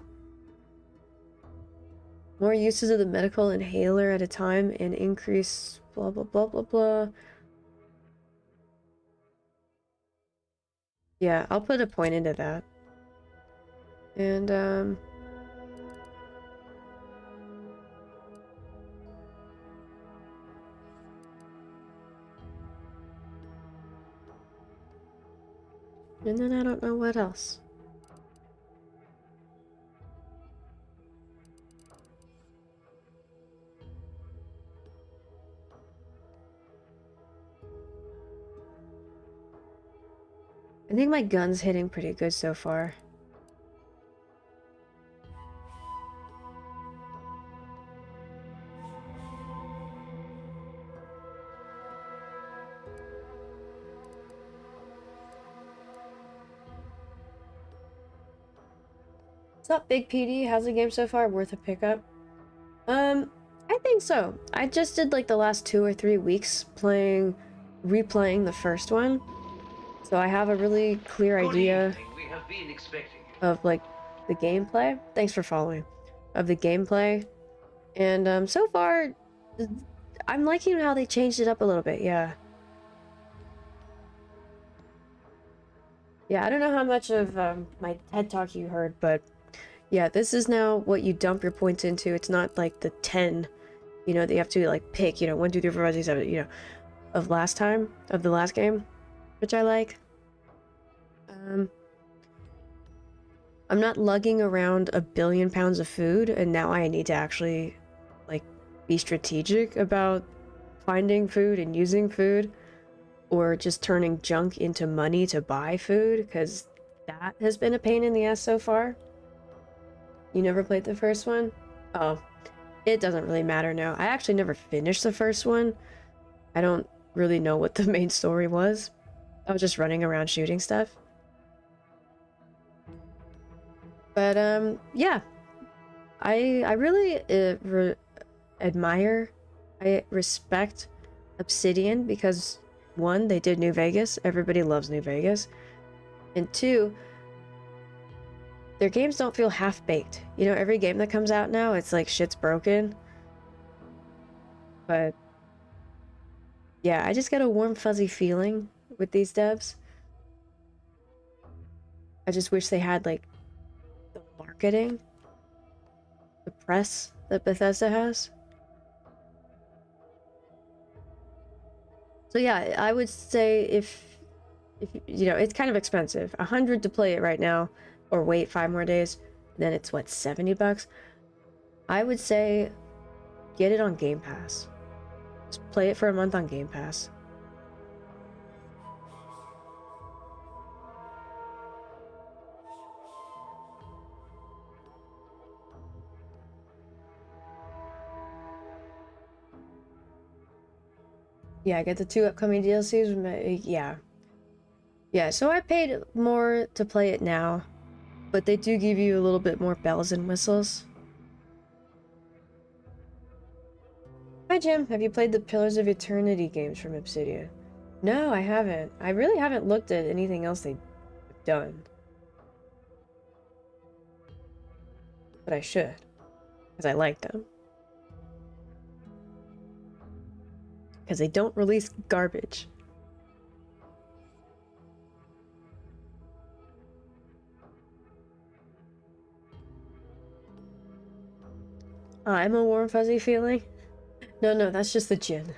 More uses of the medical inhaler at a time and increase blah blah blah blah blah. Yeah, I'll put a point into that. And and then I don't know what else. I think my gun's hitting pretty good so far. What's up, Big PD? How's the game so far? Worth a pickup? I think so. I just did like the last 2 or 3 weeks replaying the first one. So I have a really clear idea of like the gameplay. Thanks for following. Of the gameplay. And so far, I'm liking how they changed it up a little bit, yeah. Yeah, I don't know how much of my TED Talk you heard, but yeah, this is now what you dump your points into. It's not like the 10, you know, that you have to like pick, you know, 1, 2, 3, 4, 5, 6, 7, you know, of the last game. Which I like. I'm not lugging around 1 billion pounds of food, and now I need to actually, like, be strategic about finding food and using food, or just turning junk into money to buy food, because that has been a pain in the ass so far. You never played the first one? Oh, it doesn't really matter now. I actually never finished the first one. I don't really know what the main story was. I was just running around shooting stuff. But, yeah. I really admire, I respect Obsidian because, one, they did New Vegas. Everybody loves New Vegas. And two, their games don't feel half-baked. You know, every game that comes out now, it's like shit's broken. But yeah, I just got a warm, fuzzy feeling with these devs. I just wish they had, like, the marketing, the press that Bethesda has. So yeah, I would say if you know, it's kind of expensive. 100 to play it right now, or wait 5 more days, then it's what, $70? I would say get it on Game Pass. Just play it for a month on Game Pass. Yeah, I get the 2 upcoming DLCs. Yeah, so I paid more to play it now, but they do give you a little bit more bells and whistles. Hi Jim, have you played the Pillars of Eternity games from Obsidian? No, I haven't. I really haven't looked at anything else they've done. But I should, because I like them. Because they don't release garbage. I'm a warm fuzzy feeling. No, that's just the gin.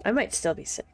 I might still be sick.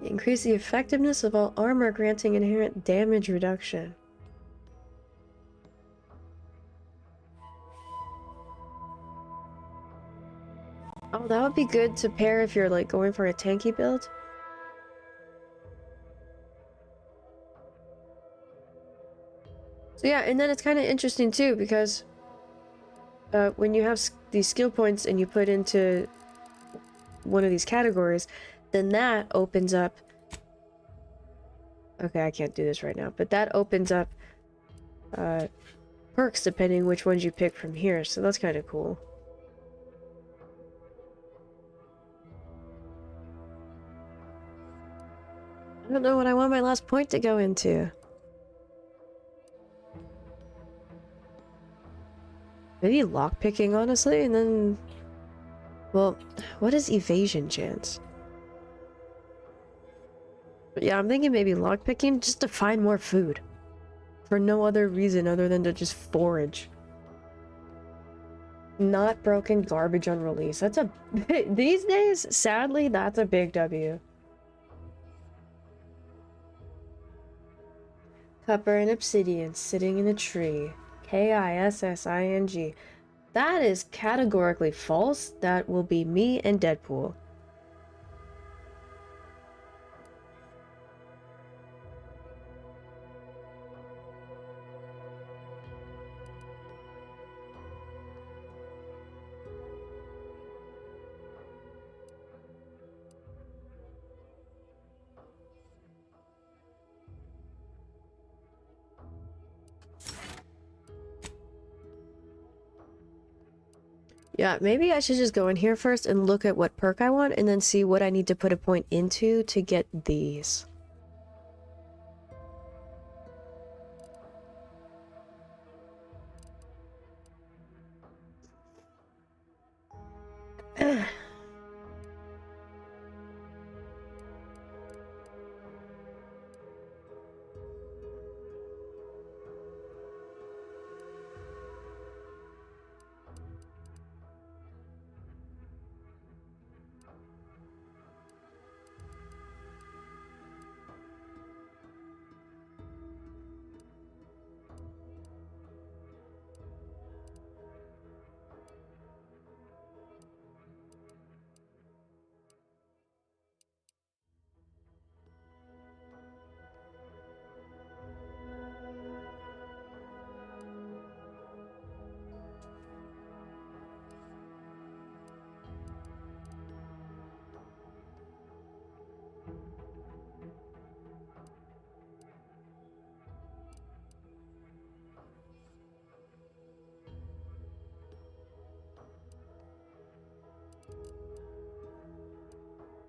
Increase the effectiveness of all armor, granting inherent damage reduction. Oh, that would be good to pair if you're like going for a tanky build. So yeah, and then it's kind of interesting too because when you have these skill points and you put into one of these categories, then that opens up... Okay, I can't do this right now, but that opens up perks depending which ones you pick from here, so that's kind of cool. I don't know what I want my last point to go into. Maybe lockpicking, honestly, and then... Well, what is evasion chance? But yeah, I'm thinking maybe lockpicking just to find more food. For no other reason other than to just forage. Not broken garbage on release. That's a... These days, sadly, that's a big W. Copper and obsidian sitting in a tree. Kissing. That is categorically false. That will be me and Deadpool. Yeah, maybe I should just go in here first and look at what perk I want and then see what I need to put a point into to get these.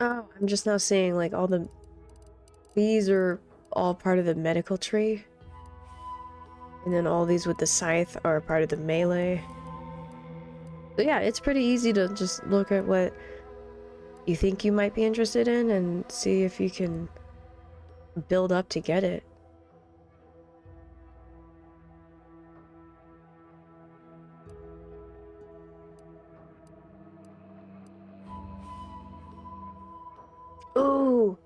Oh, I'm just now seeing like all the... These are all part of the medical tree. And then all these with the scythe are part of the melee. So yeah, it's pretty easy to just look at what you think you might be interested in and see if you can build up to get it. Ooh,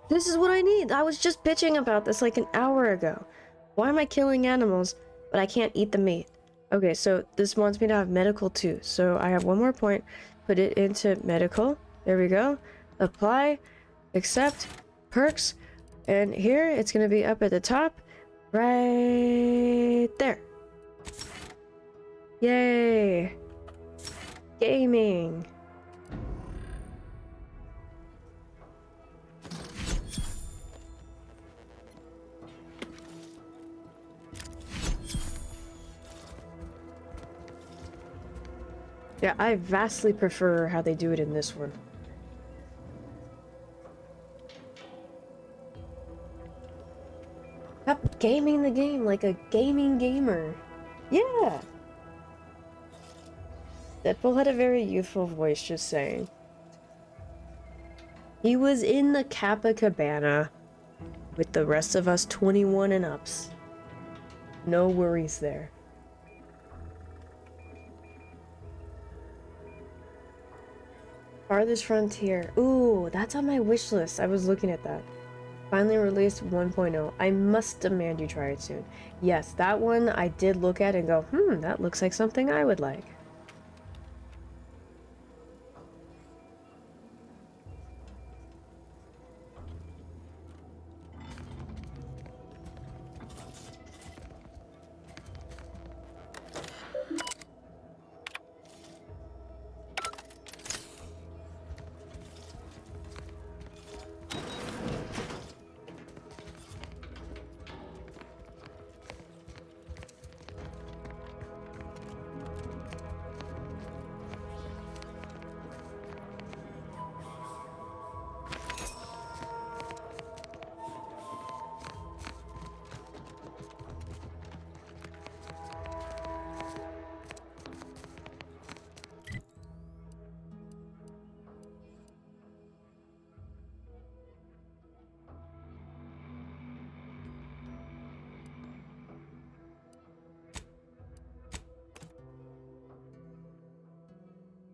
this is what I need. I was just bitching about this like an hour ago. Why am I killing animals, but I can't eat the meat? Okay, so this wants me to have medical too. So I have one more point. Put it into medical. There we go. Apply, accept, perks, and here it's gonna be up at the top, right there. Yay! Gaming. Yeah, I vastly prefer how they do it in this one. Stop gaming the game like a gaming gamer. Yeah! Deadpool had a very youthful voice, just saying. He was in the Kappa Cabana with the rest of us 21 and ups. No worries there. Farthest Frontier. Ooh, that's on my wish list. I was looking at that. Finally released 1.0. I must demand you try it soon. Yes, that one I did look at and go, that looks like something I would like.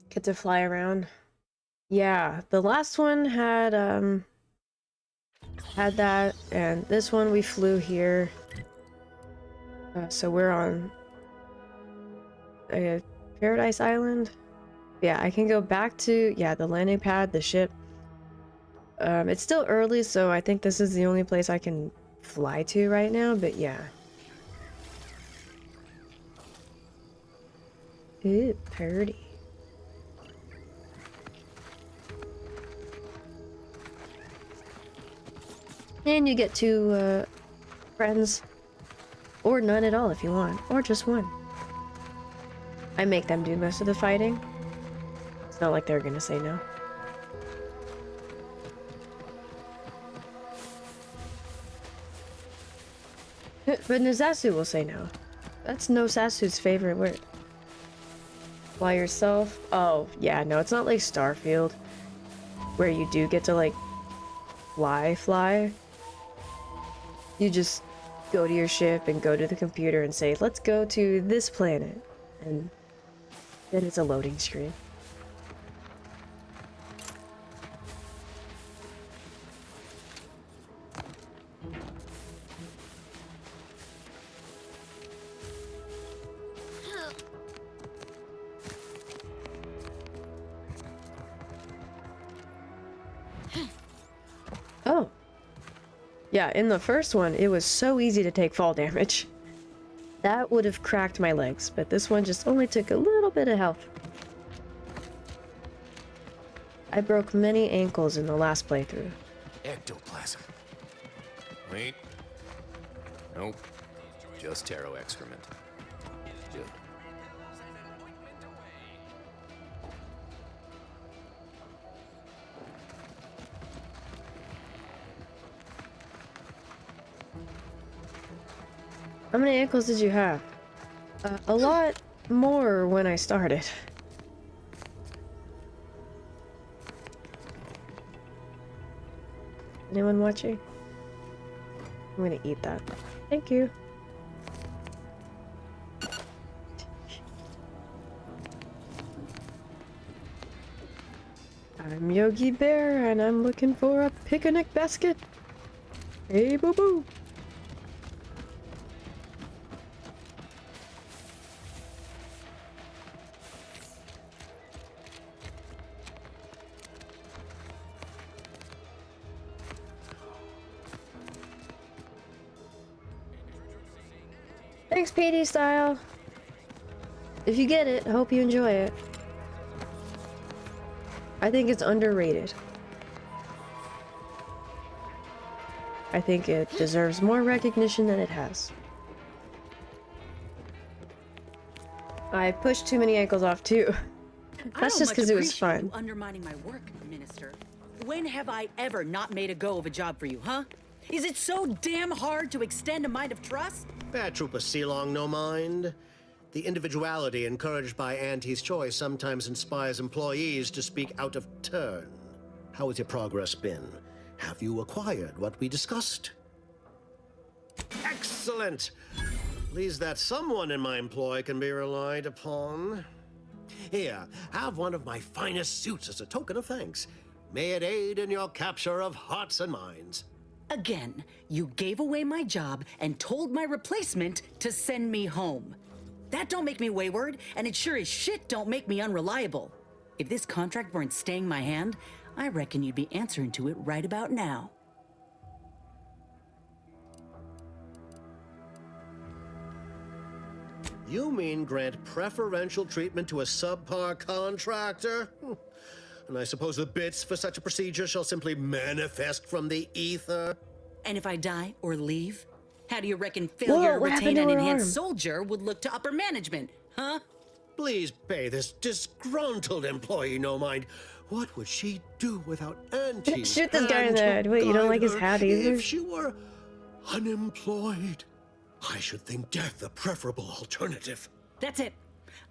Get to fly around. Yeah, the last one had that, and this one we flew here. So we're on Paradise Island. Yeah, I can go back to, the landing pad, the ship. It's still early, so I think this is the only place I can fly to right now, but yeah. Ooh, pretty. And you get two friends, or none at all if you want, or just one. I make them do most of the fighting. It's not like they're gonna say no. But Nazasu will say no. That's no Sasu's favorite word. Fly yourself? Oh, yeah, no, it's not like Starfield, where you do get to, like, fly. You just go to your ship and go to the computer and say, let's go to this planet. And then it's a loading screen. Oh. Yeah, in the first one, it was so easy to take fall damage. That would have cracked my legs, but this one just only took a little bit of health. I broke many ankles in the last playthrough. Ectoplasm. Wait. Nope. Just Taro excrement. Good. How many ankles did you have? A lot more when I started. Anyone watching? I'm gonna eat that. Thank you. I'm Yogi Bear, and I'm looking for a picnic basket. Hey, boo boo. Thanks, PD Style. If you get it, I hope you enjoy it. I think it's underrated. I think it deserves more recognition than it has. I pushed too many ankles off too. That's just because it was fun. You undermining my work, Minister. When have I ever not made a go of a job for you, huh? Is it so damn hard to extend a mind of trust? Bad Trooper Sealong, no mind. The individuality encouraged by Auntie's choice sometimes inspires employees to speak out of turn. How has your progress been? Have you acquired what we discussed? Excellent! Pleased that someone in my employ can be relied upon. Here, have one of my finest suits as a token of thanks. May it aid in your capture of hearts and minds. Again, you gave away my job and told my replacement to send me home. That don't make me wayward, and it sure as shit don't make me unreliable. If this contract weren't staying my hand, I reckon you'd be answering to it right about now. You mean grant preferential treatment to a subpar contractor? And I suppose the bits for such a procedure shall simply manifest from the ether? And if I die or leave, how do you reckon failure to retain an enhanced soldier would look to upper management, huh? Please pay this disgruntled employee no mind. What would she do without Auntie? Shoot this guy in the head. Wait, you don't like his hat either? If she were unemployed, I should think death a preferable alternative. That's it.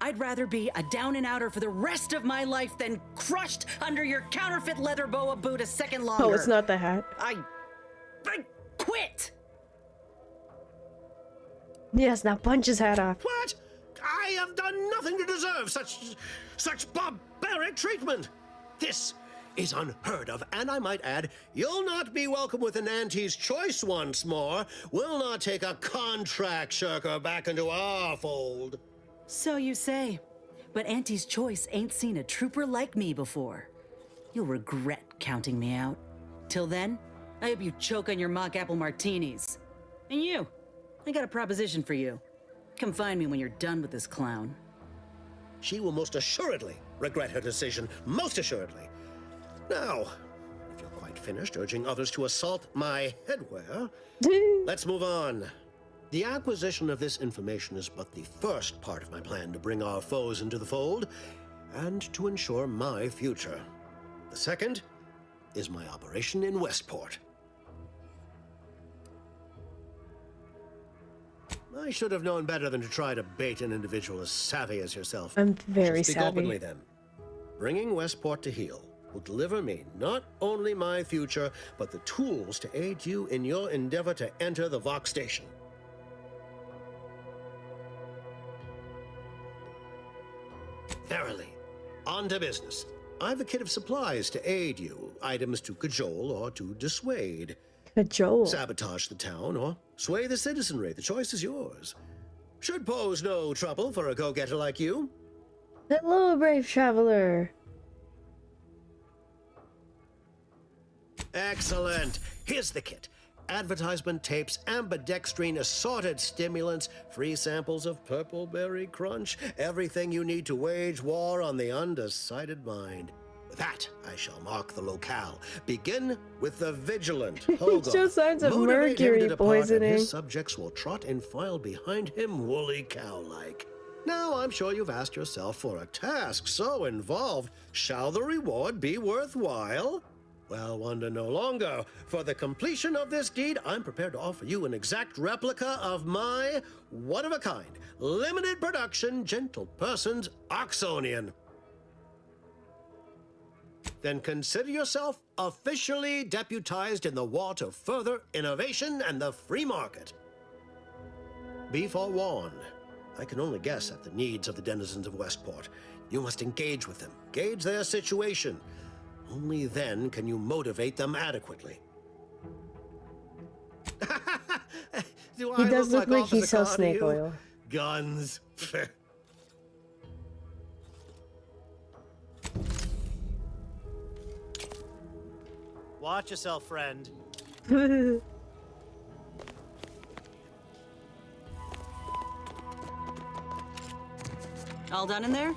I'd rather be a down and outer for the rest of my life than crushed under your counterfeit leather boa boot a second longer. Oh, it's not the hat. I quit! Yes, now punch his hat off. What? I have done nothing to deserve such barbaric treatment. This is unheard of, and I might add, you'll not be welcome with an Auntie's choice once more. We'll not take a contract shirker back into our fold. So you say, but Auntie's choice ain't seen a trooper like me before. You'll regret counting me out. Till then, I hope you choke on your mock apple martinis. And you, I got a proposition for you. Come find me when you're done with this clown. She will most assuredly regret her decision, most assuredly. Now, if you're quite finished urging others to assault my headwear, let's move on. The acquisition of this information is but the first part of my plan to bring our foes into the fold and to ensure my future. The second is my operation in Westport. I should have known better than to try to bait an individual as savvy as yourself. I'm very Speak savvy. openly then. Bringing Westport to heel will deliver me not only my future, but the tools to aid you in your endeavor to enter the Vox station. Verily, on to business. I've a kit of supplies to aid you, items to cajole or to dissuade. Cajole? Sabotage the town or sway the citizenry. The choice is yours. Should pose no trouble for a go-getter like you. Hello, brave traveler. Excellent. Here's the kit. Advertisement tapes, ambidextrine, assorted stimulants, free samples of Purple Berry Crunch, everything you need to wage war on the undecided mind. With that, I shall mark the locale. Begin with the vigilant Hogarth. Show signs of Motivate him to mercury depart, and poisoning. his subjects will trot in file behind him, woolly cow-like. Now, I'm sure you've asked yourself, for a task so involved, shall the reward be worthwhile? Well, wonder no longer. For the completion of this deed, I'm prepared to offer you an exact replica of my one-of-a-kind, limited production, gentle person's Oxonian. Then consider yourself officially deputized in the war to further innovation and the free market. Be forewarned. I can only guess at the needs of the denizens of Westport. You must engage with them, gauge their situation. Only then can you motivate them adequately. Do I He does look like he Officer sells Carr to snake you? oil. Guns. Watch yourself, friend. All done in there?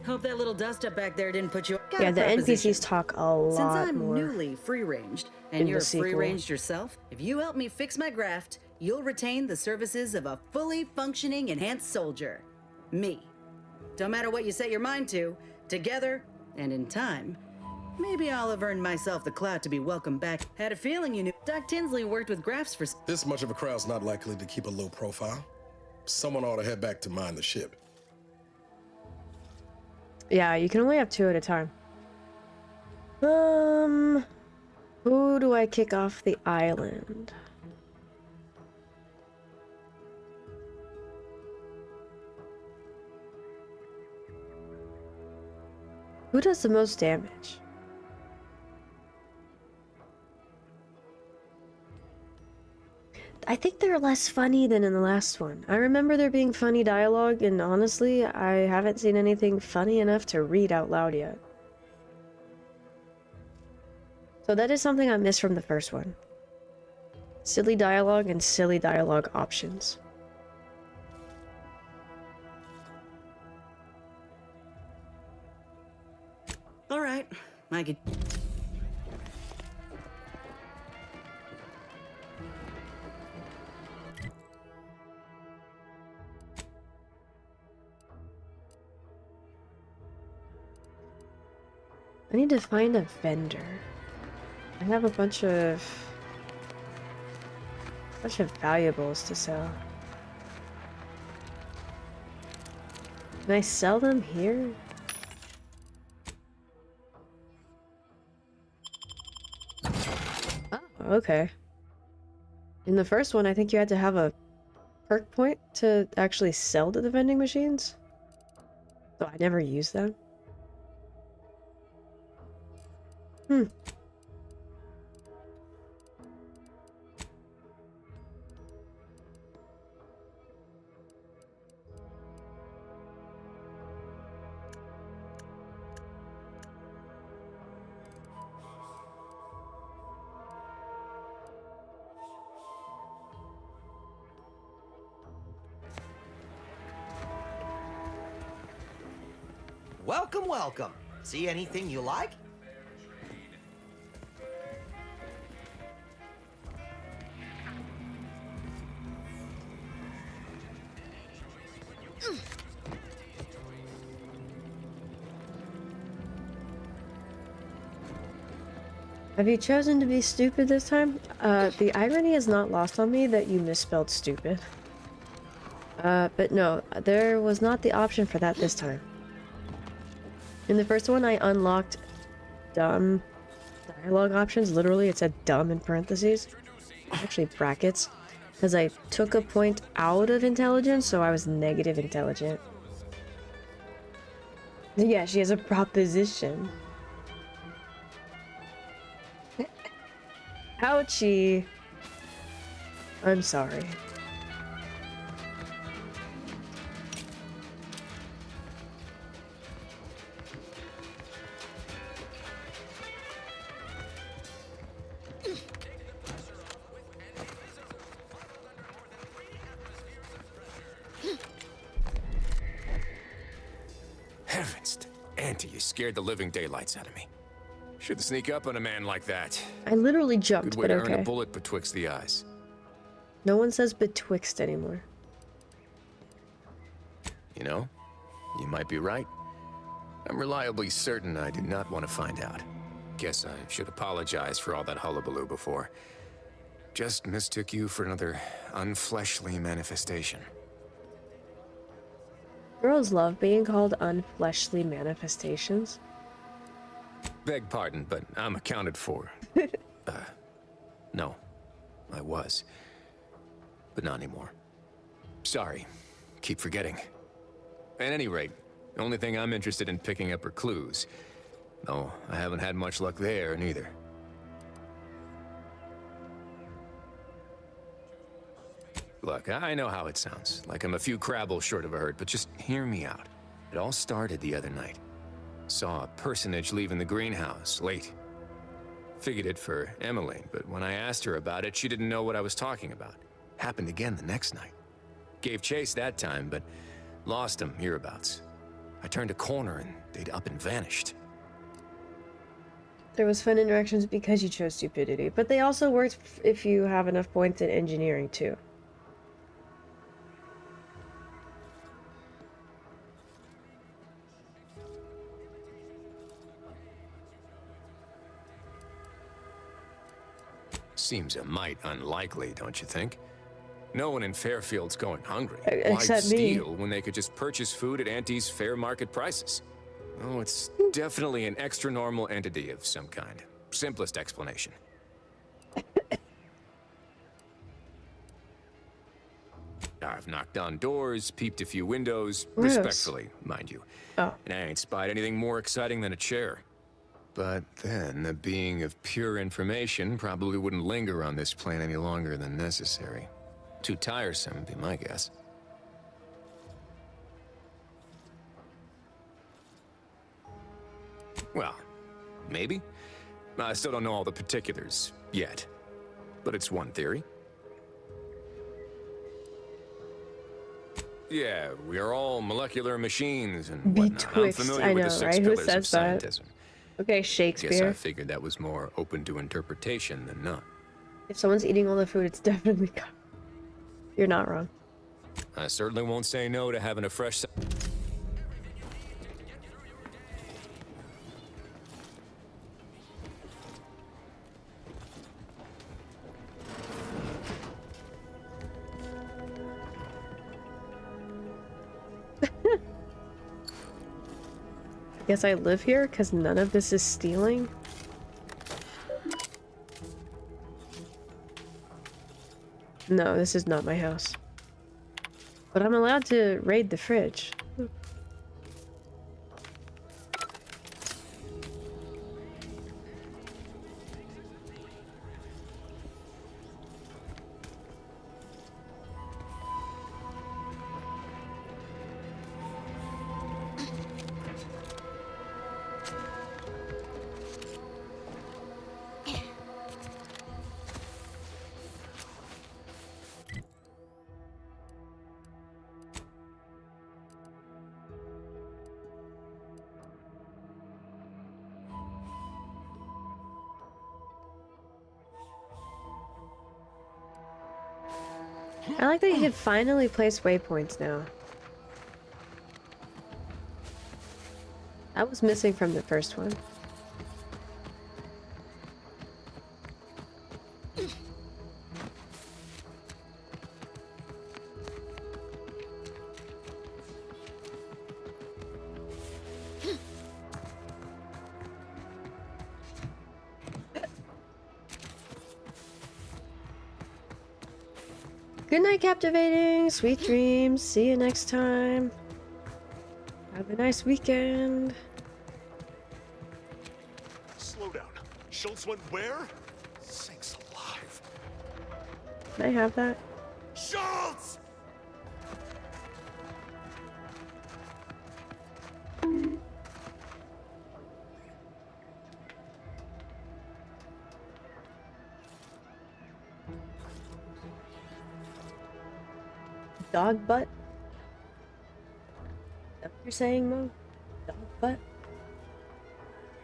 Hope that little dust up back there didn't put you. Got Yeah, a the proposition. NPCs talk a lot Since I'm more. newly free-ranged, in and the you're sequel. free-ranged yourself, if you help me fix my graft, you'll retain the services of a fully functioning enhanced soldier. Me. Don't matter what you set your mind to, together and in time, maybe I'll have earned myself the clout to be welcomed back. Had a feeling you knew. Doc Tinsley worked with grafts for. This much of a crowd's not likely to keep a low profile. Someone ought to head back to mind the ship. Yeah, you can only have 2 at a time. Who do I kick off the island? Who does the most damage? I think they're less funny than in the last one. I remember there being funny dialogue, and honestly, I haven't seen anything funny enough to read out loud yet. So that is something I missed from the first one. Silly dialogue and silly dialogue options. All right, I could. I need to find a vendor. I have a bunch of valuables to sell. Can I sell them here? Oh, okay. In the first one, I think you had to have a perk point to actually sell to the vending machines. So I never used them. Welcome, welcome. See anything you like? Have you chosen to be stupid this time? The irony is not lost on me that you misspelled stupid. But no, there was not the option for that this time. In the first one, I unlocked dumb dialogue options. Literally, it said dumb in parentheses. Actually, brackets. Because I took a point out of intelligence, so I was negative intelligent. Yeah, she has a proposition. Ouchie. I'm sorry. Heavens, Auntie, you scared the living daylights out of me. Shouldn't sneak up on a man like that. I literally jumped, Good way but to earn okay. a bullet betwixt the eyes. No one says betwixt anymore. You know, you might be right. I'm reliably certain I do not want to find out. Guess I should apologize for all that hullabaloo before. Just mistook you for another unfleshly manifestation. Girls love being called unfleshly manifestations. Beg pardon, but I'm accounted for. No. I was. But not anymore. Sorry. Keep forgetting. At any rate, the only thing I'm interested in picking up are clues. Though I haven't had much luck there, neither. Look, I know how it sounds. Like I'm a few crabbles short of a hurt, but just hear me out. It all started the other night. Saw a personage leaving the greenhouse, late. Figured it for Emily, but when I asked her about it, she didn't know what I was talking about. Happened again the next night. Gave chase that time, but lost them hereabouts. I turned a corner and they'd up and vanished. There was fun interactions because you chose stupidity, but they also worked if you have enough points in engineering too. Seems a mite unlikely, don't you think? No one in Fairfield's going hungry. Except Why me. steal when they could just purchase food at Auntie's fair market prices? Oh, it's definitely an extra-normal entity of some kind. Simplest explanation. I've knocked on doors, peeped a few windows, Gross. respectfully, mind you. Oh. And I ain't spied anything more exciting than a chair. But then, a being of pure information probably wouldn't linger on this plane any longer than necessary. Too tiresome, would be my guess. Well, maybe. I still don't know all the particulars yet. But it's one theory. Yeah, we are all molecular machines and whatnot. I'm Betwixt, familiar I with know, the 6 right? Who pillars says of that? scientism. Okay, Guess I Shakespeare. figured that was more open to interpretation than not. If someone's eating all the food, it's definitely God. You're not wrong. I certainly won't say no to having a fresh... I guess I live here because none of this is stealing. No, this is not my house. But I'm allowed to raid the fridge. I like that you can finally place waypoints now. That was missing from the first one. Good night, Captivating. Sweet dreams. See you next time. Have a nice weekend. Slow down. Schultz went where? Sakes alive. Can I have that? Schultz! Dog butt? Is that what you're saying, Mo? Dog butt?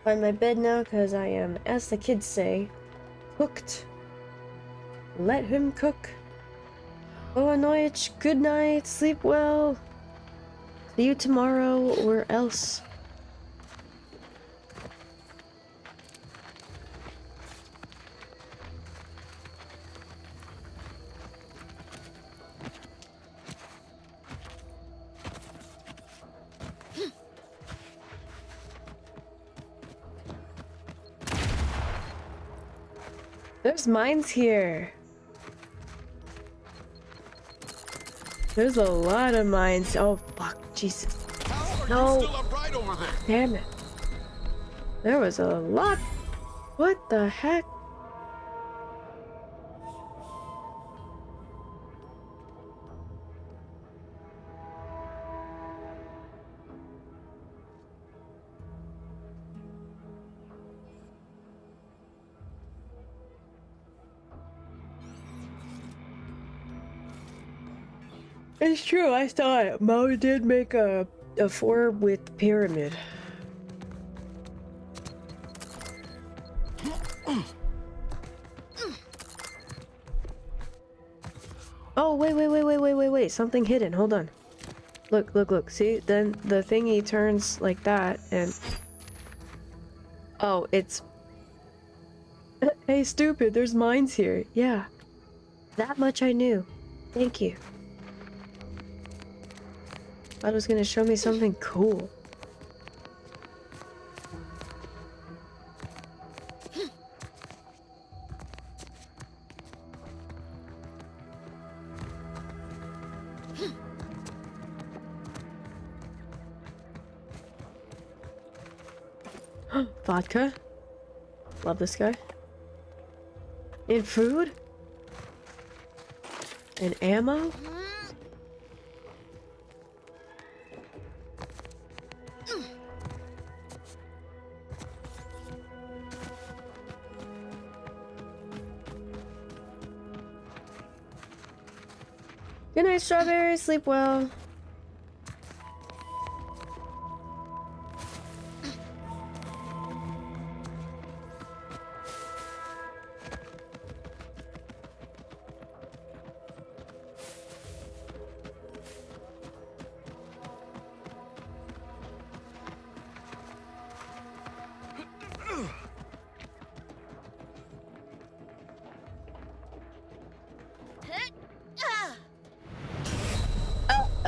Find my bed now, because I am, as the kids say, cooked. Let him cook. Boanoich, good night, sleep well. See you tomorrow, or else. There's mines here. There's a lot of mines. Oh, fuck. Jesus. No. Damn it. There was a lot. What the heck? It's true, I saw it. Mao did make a 4 with pyramid. Oh, wait. Something hidden. Hold on. Look. See? Then the thingy turns like that and... Oh, it's... Hey, stupid, there's mines here. Yeah. That much I knew. Thank you. I was gonna show me something cool. Vodka. Love this guy. And food? And ammo? Good night, Strawberry. Sleep well.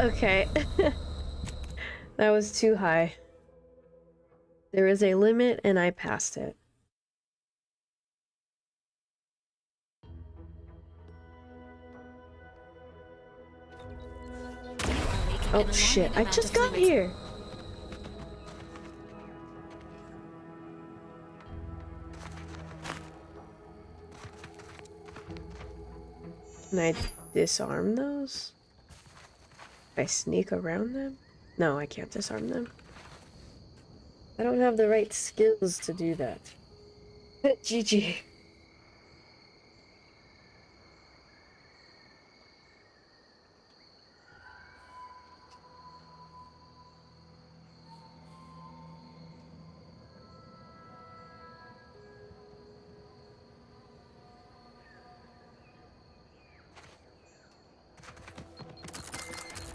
Okay. That was too high. There is a limit and I passed it. Oh shit, I just got here! Can I disarm those? Can I sneak around them? No, I can't disarm them. I don't have the right skills to do that. GG.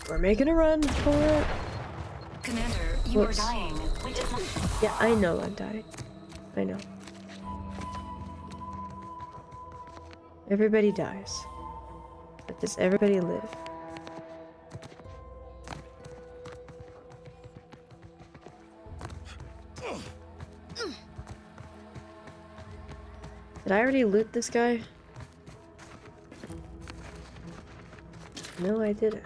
We're making a run for it. Commander, you are dying. We did not... Yeah, I know I'm dying. I know. Everybody dies. But does everybody live? Did I already loot this guy? No, I didn't.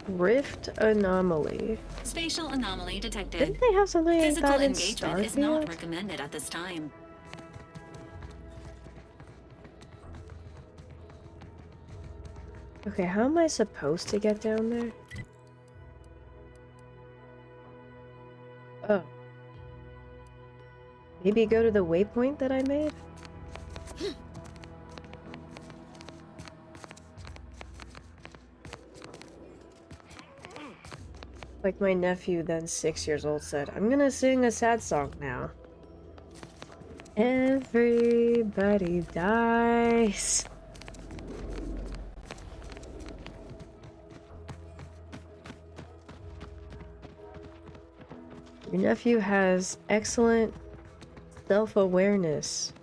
Rift anomaly. Spatial anomaly detected. Didn't they have something like Physical that in engagement is not Starfield? recommended at this time. Okay, how am I supposed to get down there? Oh. Maybe go to the waypoint that I made? Like my nephew, then 6 years old, said, I'm gonna sing a sad song now. Everybody dies. Your nephew has excellent self-awareness.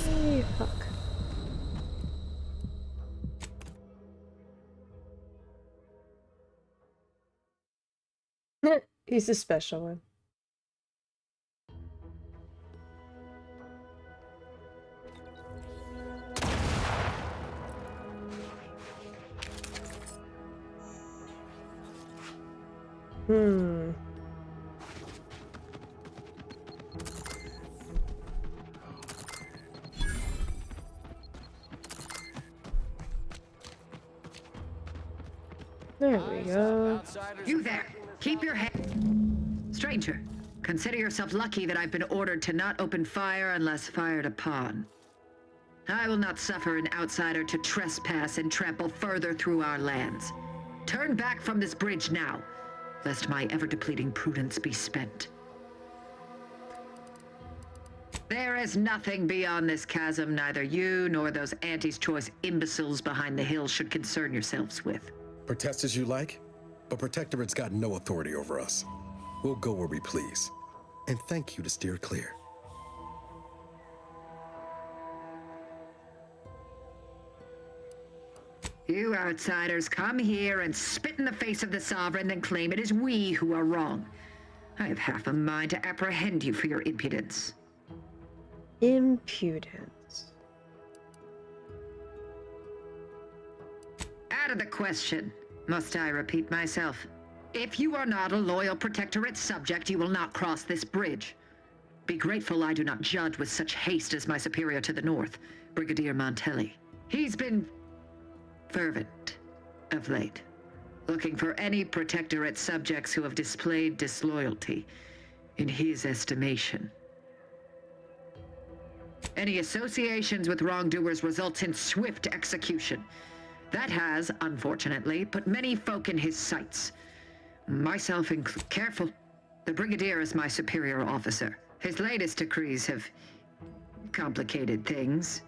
Hey, fuck. He's a special one. There we go. You there! Keep your head. Stranger, consider yourself lucky that I've been ordered to not open fire unless fired upon. I will not suffer an outsider to trespass and trample further through our lands. Turn back from this bridge now, lest my ever-depleting prudence be spent. There is nothing beyond this chasm neither you nor those Auntie's Choice imbeciles behind the hill should concern yourselves with. Protest as you like, but Protectorate's got no authority over us. We'll go where we please. And thank you to steer clear. You outsiders come here and spit in the face of the Sovereign, then claim it is we who are wrong. I have half a mind to apprehend you for your impudence. Impudence. Out of the question. Must I repeat myself? If you are not a loyal Protectorate subject, you will not cross this bridge. Be grateful I do not judge with such haste as my superior to the north, Brigadier Montelli. He's been fervent of late, looking for any Protectorate subjects who have displayed disloyalty in his estimation. Any associations with wrongdoers results in swift execution. That has, unfortunately, put many folk in his sights. Myself included. Careful. The Brigadier is my superior officer. His latest decrees have complicated things.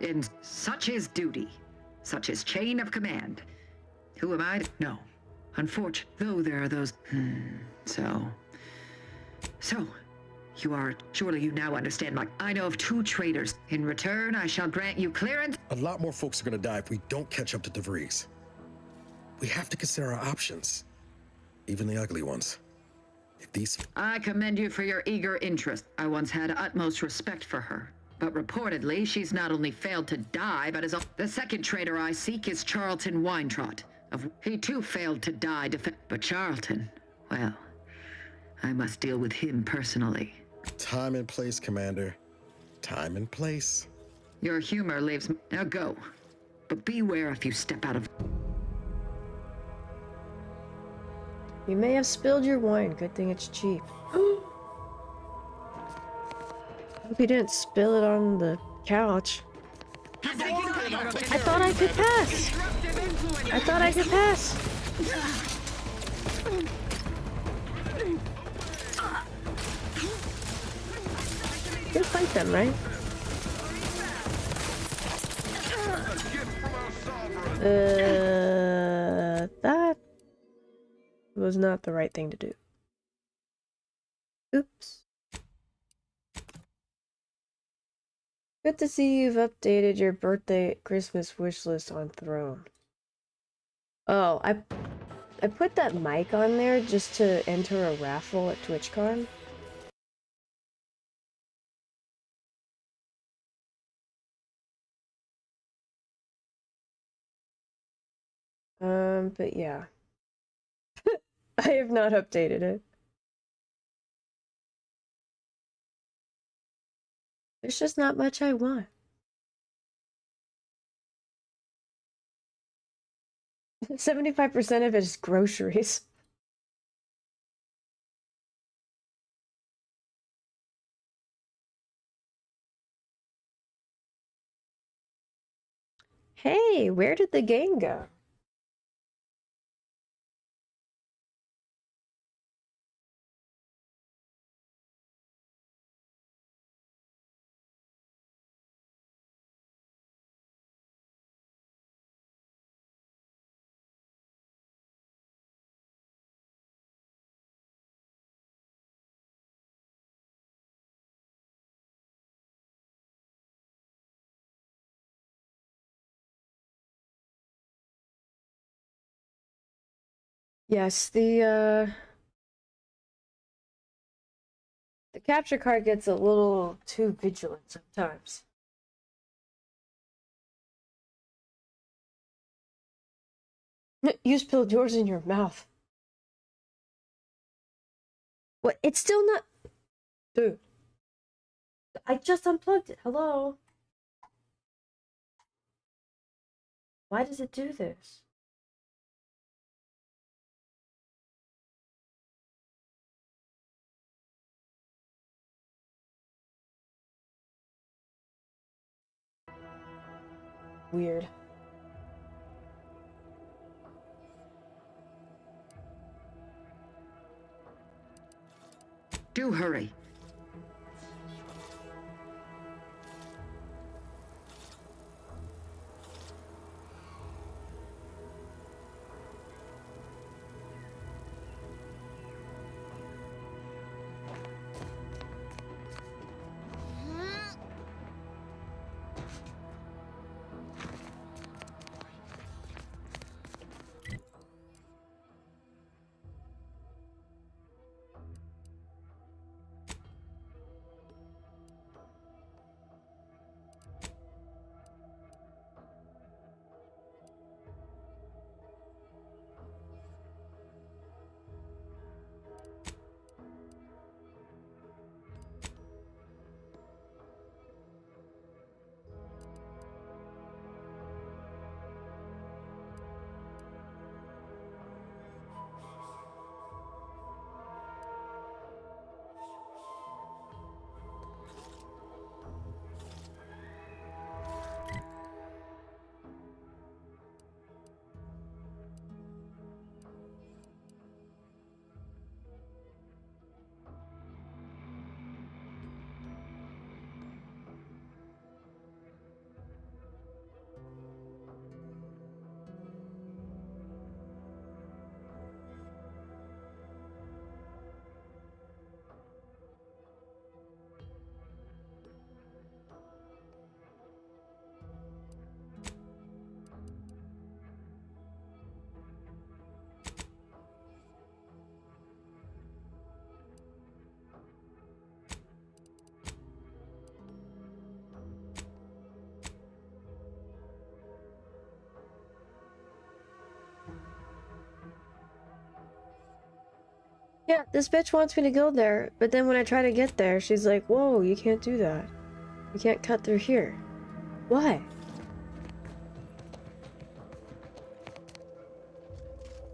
And such is duty. Such is chain of command. Who am I to know? Unfortunately, though there are those... So, surely you now understand I know of 2 traitors. In return, I shall grant you clearance. A lot more folks are gonna die if we don't catch up to DeVries. We have to consider our options. Even the ugly ones. If these... I commend you for your eager interest. I once had utmost respect for her. But reportedly, she's not only failed to die, but is... The second traitor I seek is Charlton Weintraut. He too failed to die, but Charlton, well, I must deal with him personally. Time and place, Commander. Time and place. Your humor leaves me. Now go. But beware if you step out of... You may have spilled your wine. Good thing it's cheap. Hope you didn't spill it on the couch. I thought I could pass. I thought I could pass. You'll fight them, right? That was not the right thing to do. Oops. Good to see you've updated your birthday Christmas wish list on Throne. Oh, I put that mic on there just to enter a raffle at TwitchCon. But yeah. I have not updated it. There's just not much I want. $75% of it is groceries. Hey, where did the game go? Yes, the capture card gets a little too vigilant sometimes. You spilled yours in your mouth. What? It's still not... Dude. I just unplugged it. Hello? Why does it do this? Weird. Do hurry. Yeah, this bitch wants me to go there, but then when I try to get there, she's like, whoa, you can't do that. You can't cut through here. Why?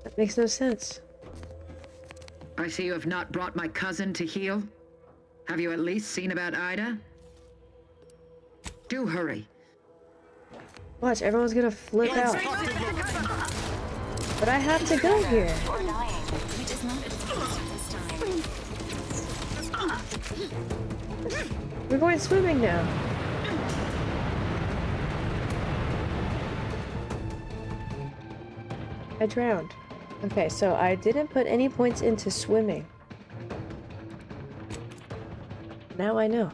That makes no sense. I see you have not brought my cousin to heal. Have you at least seen about Ida? Do hurry. Watch, everyone's gonna flip out. But I have to go here. We're going swimming now. I drowned. Okay, so I didn't put any points into swimming. Now I know.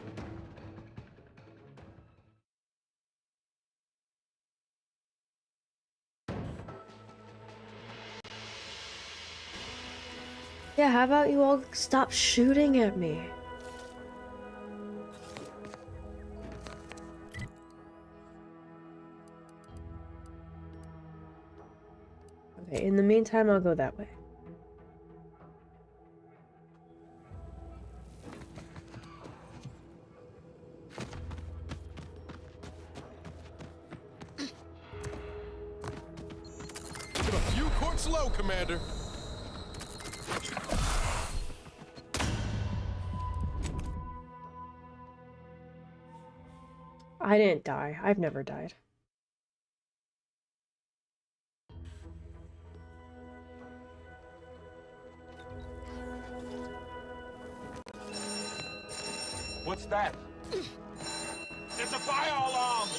Yeah, how about you all stop shooting at me? Okay, in the meantime, I'll go that way. A few quarts low, Commander. I didn't die. I've never died. What's that? It's a fire alarm!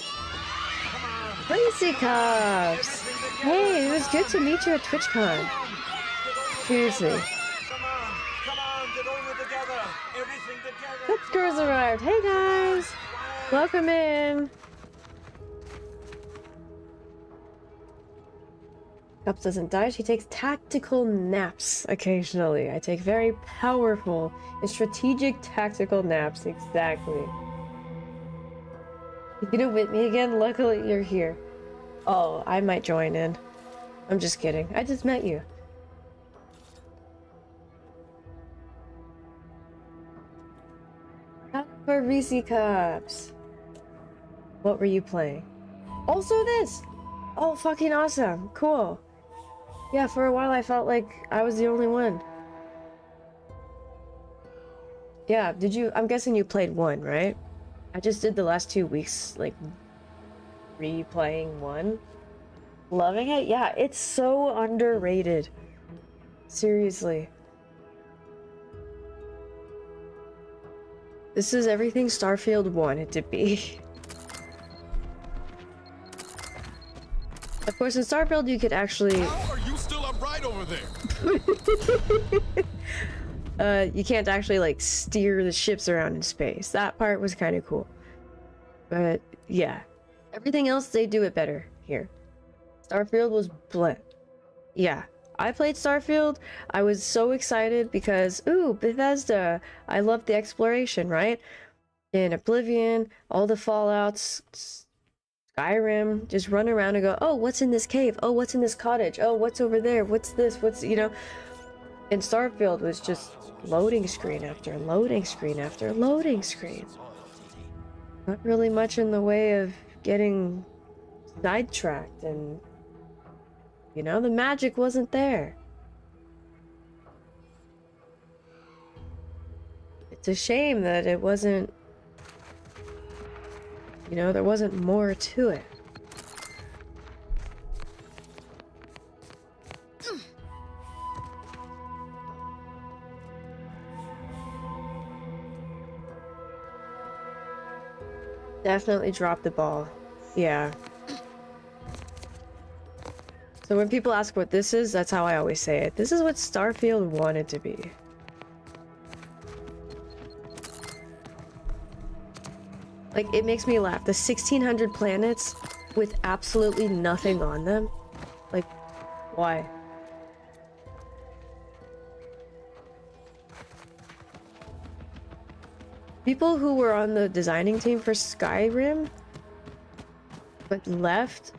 Crazy Cops! Hey, it was good to meet you at TwitchCon. Seriously. Cups girls arrived. Hey guys! Welcome in! Cups doesn't die, she takes tactical naps occasionally. I take very powerful and strategic tactical naps, exactly. You gonna whip me again? Luckily you're here. Oh, I might join in. I'm just kidding. I just met you. For Reese Cups. What were you playing? Also this! Oh, fucking awesome. Cool. Yeah, for a while I felt like I was the only one. Yeah, did you? I'm guessing you played 1, right? I just did the last 2 weeks, like, replaying 1. Loving it? Yeah, it's so underrated. Seriously. This is everything Starfield wanted to be. Of course, in Starfield you could actually... How are you still upright over there? You can't actually, like, steer the ships around in space. That part was kind of cool. But, yeah. Everything else, they do it better here. Starfield was bleh. Yeah. I played Starfield. I was so excited because, ooh, Bethesda. I love the exploration, right? In Oblivion, all the Fallouts, Skyrim, just run around and go, oh, what's in this cave? Oh, what's in this cottage? Oh, what's over there? What's this? What's, you know? And Starfield was just loading screen after loading screen after loading screen. Not really much in the way of getting sidetracked, and you know, the magic wasn't there. It's a shame that it wasn't, you know, there wasn't more to it. Definitely dropped the ball. Yeah. So when people ask what this is, that's how I always say it. This is what Starfield wanted to be. Like, it makes me laugh. The 1,600 planets with absolutely nothing on them. Like, why? People who were on the designing team for Skyrim but left,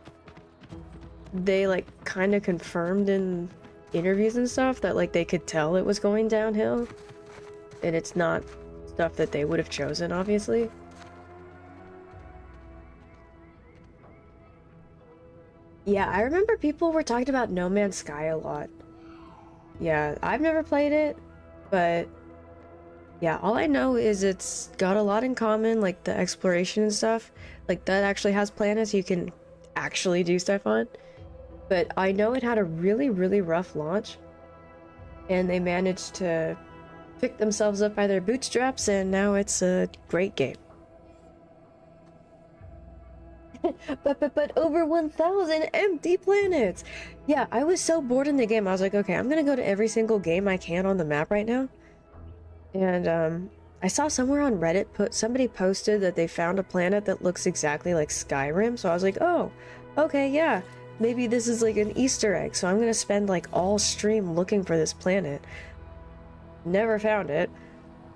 they like kind of confirmed in interviews and stuff that like they could tell it was going downhill, and it's not stuff that they would have chosen, obviously. Yeah, I remember people were talking about No Man's Sky a lot. Yeah, I've never played it, but yeah, all I know is it's got a lot in common, like the exploration and stuff. Like, that actually has planets you can actually do stuff on. But I know it had a really, really rough launch. And they managed to pick themselves up by their bootstraps, and now it's a great game. but over 1,000 empty planets! Yeah, I was so bored in the game, I was like, okay, I'm gonna go to every single game I can on the map right now. And I saw somewhere on Reddit, somebody posted that they found a planet that looks exactly like Skyrim, so I was like, oh, okay, yeah, maybe this is like an Easter egg, so I'm gonna spend like all stream looking for this planet. never found it,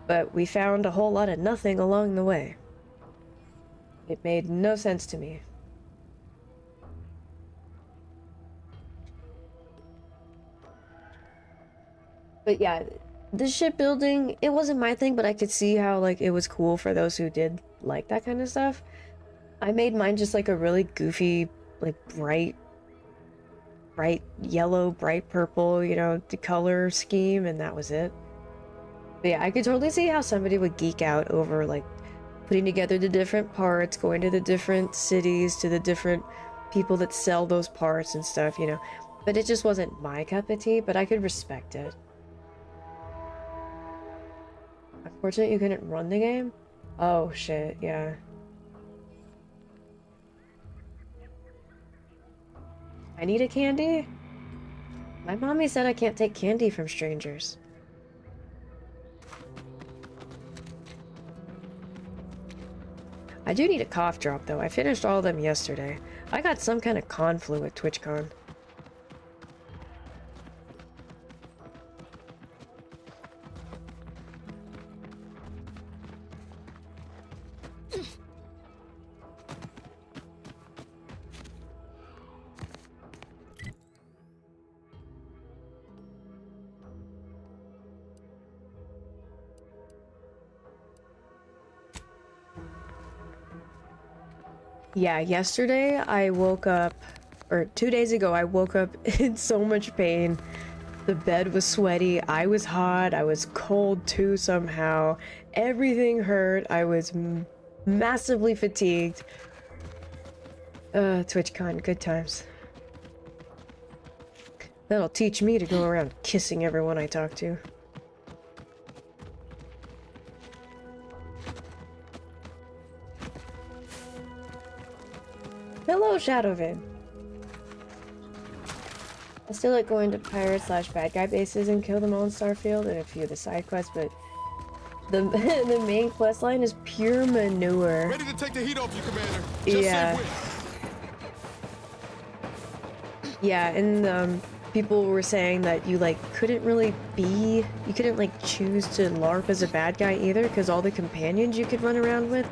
but we found a whole lot of nothing along the way. It made no sense to me. But yeah, the shipbuilding, it wasn't my thing, but I could see how, like, it was cool for those who did like that kind of stuff. I made mine just, like, a really goofy, like, bright yellow, bright purple, you know, the color scheme, and that was it. But yeah, I could totally see how somebody would geek out over, like, putting together the different parts, going to the different cities, to the different people that sell those parts and stuff, you know. But it just wasn't my cup of tea, but I could respect it. Unfortunate you couldn't run the game? Oh shit, yeah. I need a candy? My mommy said I can't take candy from strangers. I do need a cough drop though. I finished all of them yesterday. I got some kind of con flu at TwitchCon. Yeah, yesterday I woke up, or 2 days ago I woke up in so much pain. The bed was sweaty, I was hot, I was cold too somehow. Everything hurt, I was massively fatigued. TwitchCon, good times. That'll teach me to go around kissing everyone I talk to. Hello, Shadowvin. I still like going to pirate/bad guy bases and kill them all in Starfield and a few of the side quests, but the the main quest line is pure manure. Ready to take the heat off you, Commander. Yeah. Yeah, and people were saying that you like couldn't like choose to LARP as a bad guy either, because all the companions you could run around with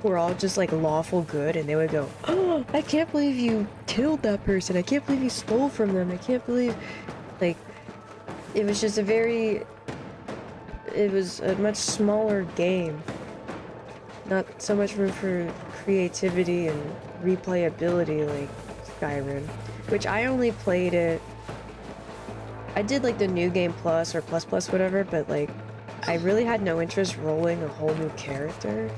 were all just like lawful good, and they would go, "Oh, I can't believe you killed that person. I can't believe you stole from them. I can't believe," like, it was just it was a much smaller game. Not so much room for creativity and replayability like Skyrim, which I only played it. I did like the New Game Plus or Plus Plus whatever, but like I really had no interest rolling a whole new character.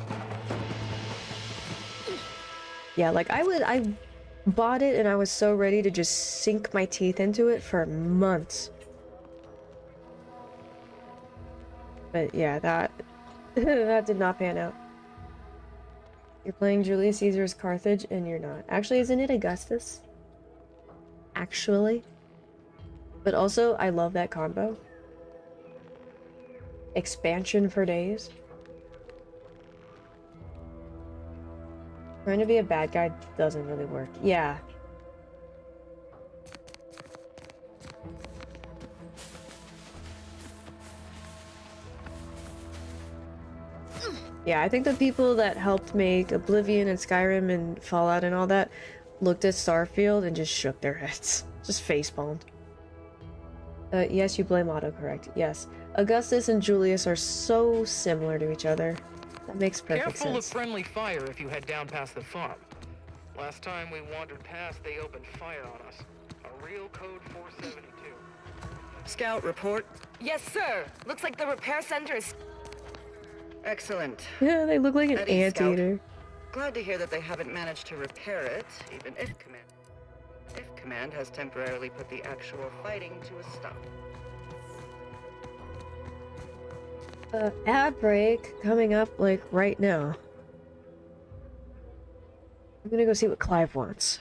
Yeah, like I bought it and I was so ready to just sink my teeth into it for months. But yeah, that that did not pan out. You're playing Julius Caesar's Carthage and you're not. Actually, isn't it Augustus? Actually. But also, I love that combo. Expansion for days. Trying to be a bad guy doesn't really work. Yeah. Yeah, I think the people that helped make Oblivion and Skyrim and Fallout and all that looked at Starfield and just shook their heads. Just facepalmed. Yes, you blame autocorrect. Yes. Augustus and Julius are so similar to each other. That makes perfect Careful sense. of friendly fire if you head down past the farm. Last time we wandered past, they opened fire on us. A real code 472. Scout, report. Yes, sir. Looks like the repair center is... Excellent. Yeah, they look like an Eddie, anteater. Glad to hear that they haven't managed to repair it, even if Command has temporarily put the actual fighting to a stop. Ad break coming up like right now. I'm gonna go see what Clive wants.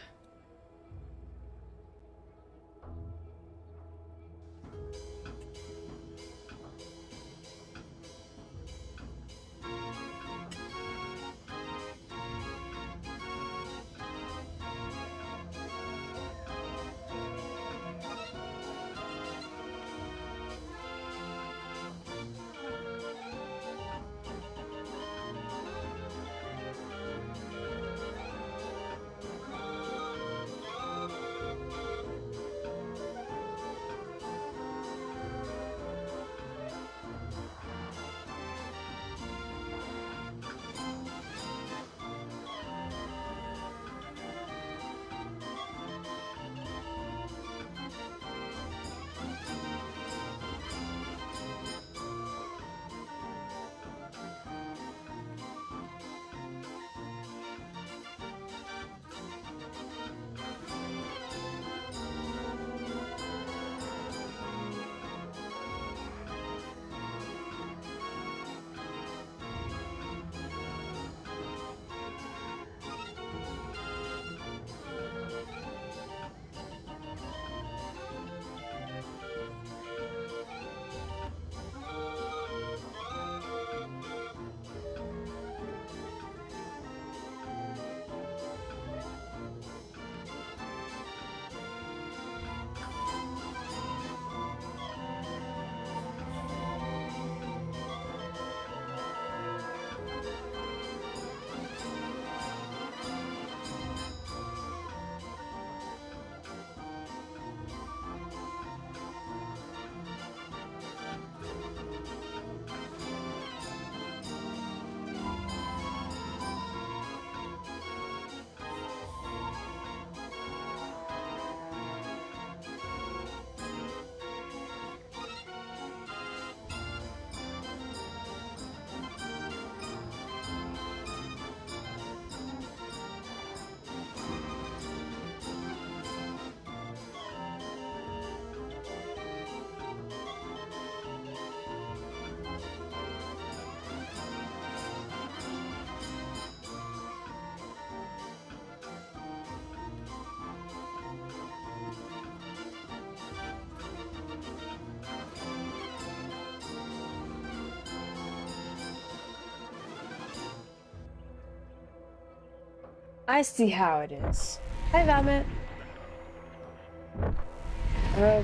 I see how it is. Hi, Valmet.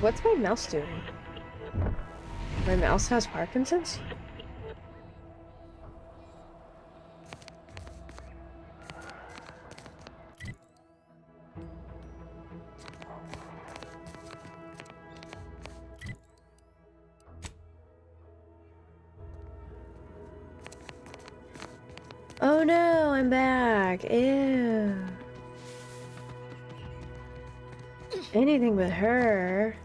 What's my mouse doing? My mouse has Parkinson's? Oh no, I'm back. Ew. Anything but her.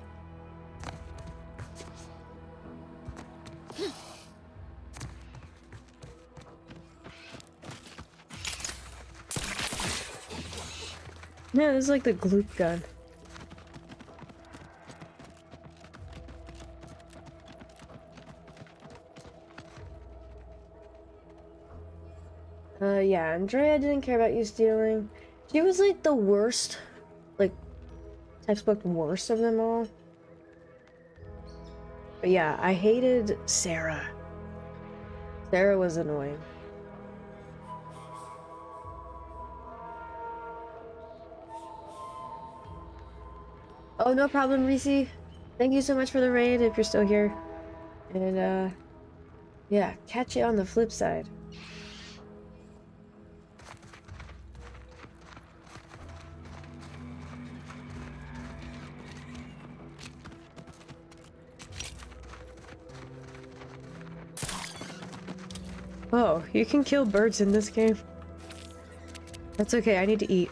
No, this is like the gloop gun. Yeah, Andrea didn't care about you stealing. She was like the worst, like, textbook worst of them all. But yeah, I hated Sarah. Sarah was annoying. Oh, no problem, Reese. Thank you so much for the raid if you're still here. And, yeah, catch you on the flip side. Oh, you can kill birds in this game. That's okay, I need to eat.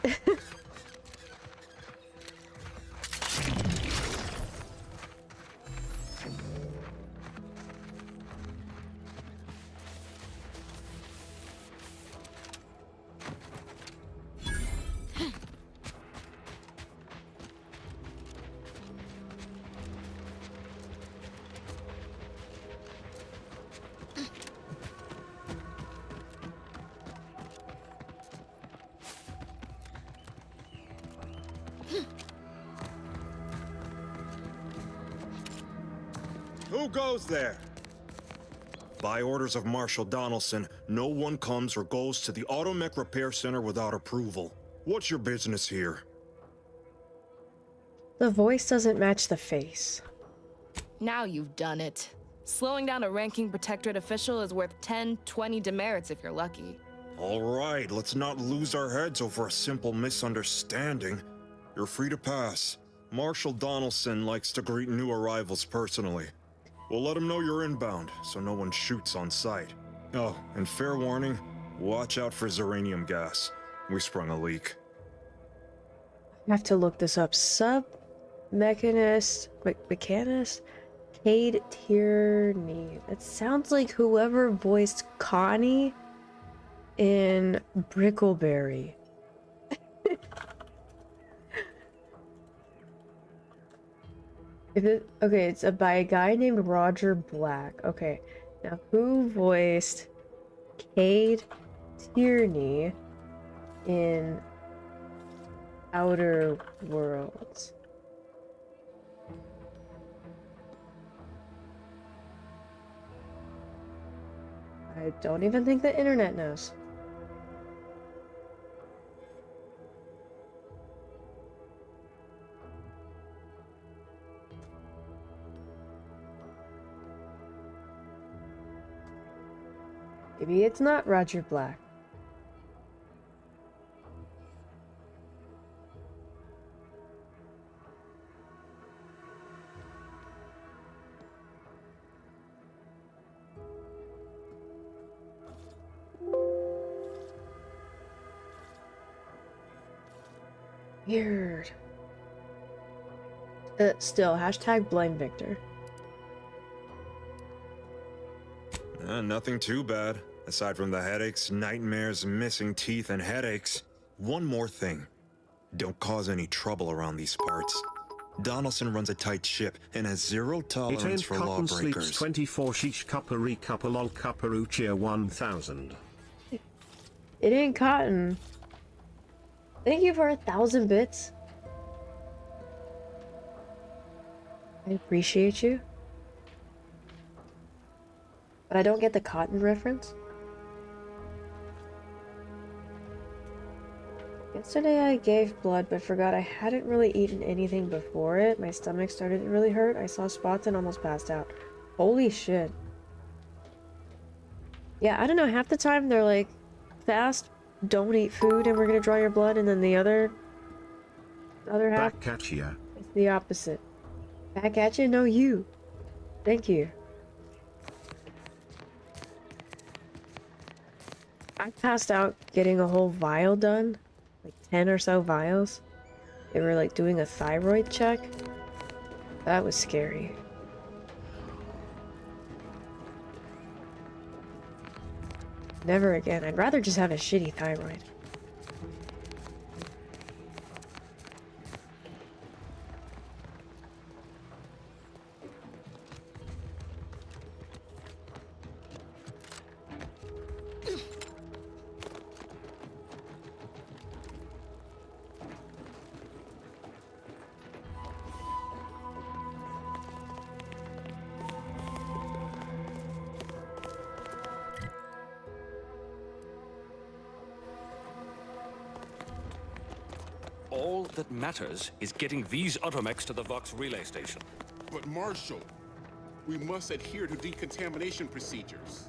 Who goes there? By orders of Marshal Donaldson, no one comes or goes to the Automech Repair Center without approval. What's your business here? The voice doesn't match the face. Now you've done it. Slowing down a ranking protectorate official is worth 10, 20 demerits if you're lucky. All right, let's not lose our heads over a simple misunderstanding. You're free to pass. Marshal Donaldson likes to greet new arrivals personally. We'll let him know you're inbound, so no one shoots on sight. Oh, and fair warning, watch out for Zeranium gas. We sprung a leak. I have to look this up. Mechanist Cade Tierney. That sounds like whoever voiced Connie in Brickleberry. Okay, it's by a guy named Roger Black. Okay, now who voiced Cade Tierney in Outer Worlds? I don't even think the internet knows. Maybe it's not Roger Black. Weird. Still, hashtag blame Victor. Nothing too bad. Aside from the headaches, nightmares, missing teeth, and headaches. One more thing. Don't cause any trouble around these parts. Donaldson runs a tight ship and has zero tolerance for Cotton Sleeps lawbreakers. 24 Sheesh Cuppery Couple Cupperuchia 1000. It ain't Cotton. Thank you for 1,000 bits. I appreciate you. But I don't get the Cotton reference. Yesterday I gave blood but forgot I hadn't really eaten anything before it. My stomach started to really hurt. I saw spots and almost passed out. Holy shit. Yeah, I don't know, half the time they're like, fast, don't eat food and we're gonna draw your blood, and then the other half, Back at ya. it's the opposite. Back at you? No, you. Thank you. I passed out getting a whole vial done. Like 10 or so vials. They were like doing a thyroid check. That was scary. Never again. I'd rather just have a shitty thyroid. All that matters is getting these automechs to the Vox relay station. But Marshal, we must adhere to decontamination procedures.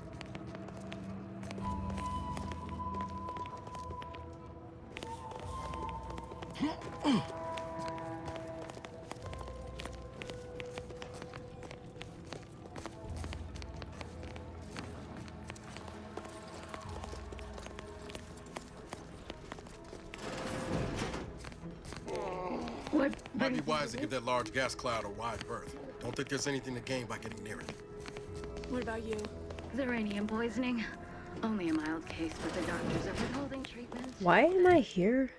Might be wise to give that large gas cloud a wide berth. Don't think there's anything to gain by getting near it. What about you? Uranium poisoning. Only a mild case, but the doctors are withholding treatment. Why am I here?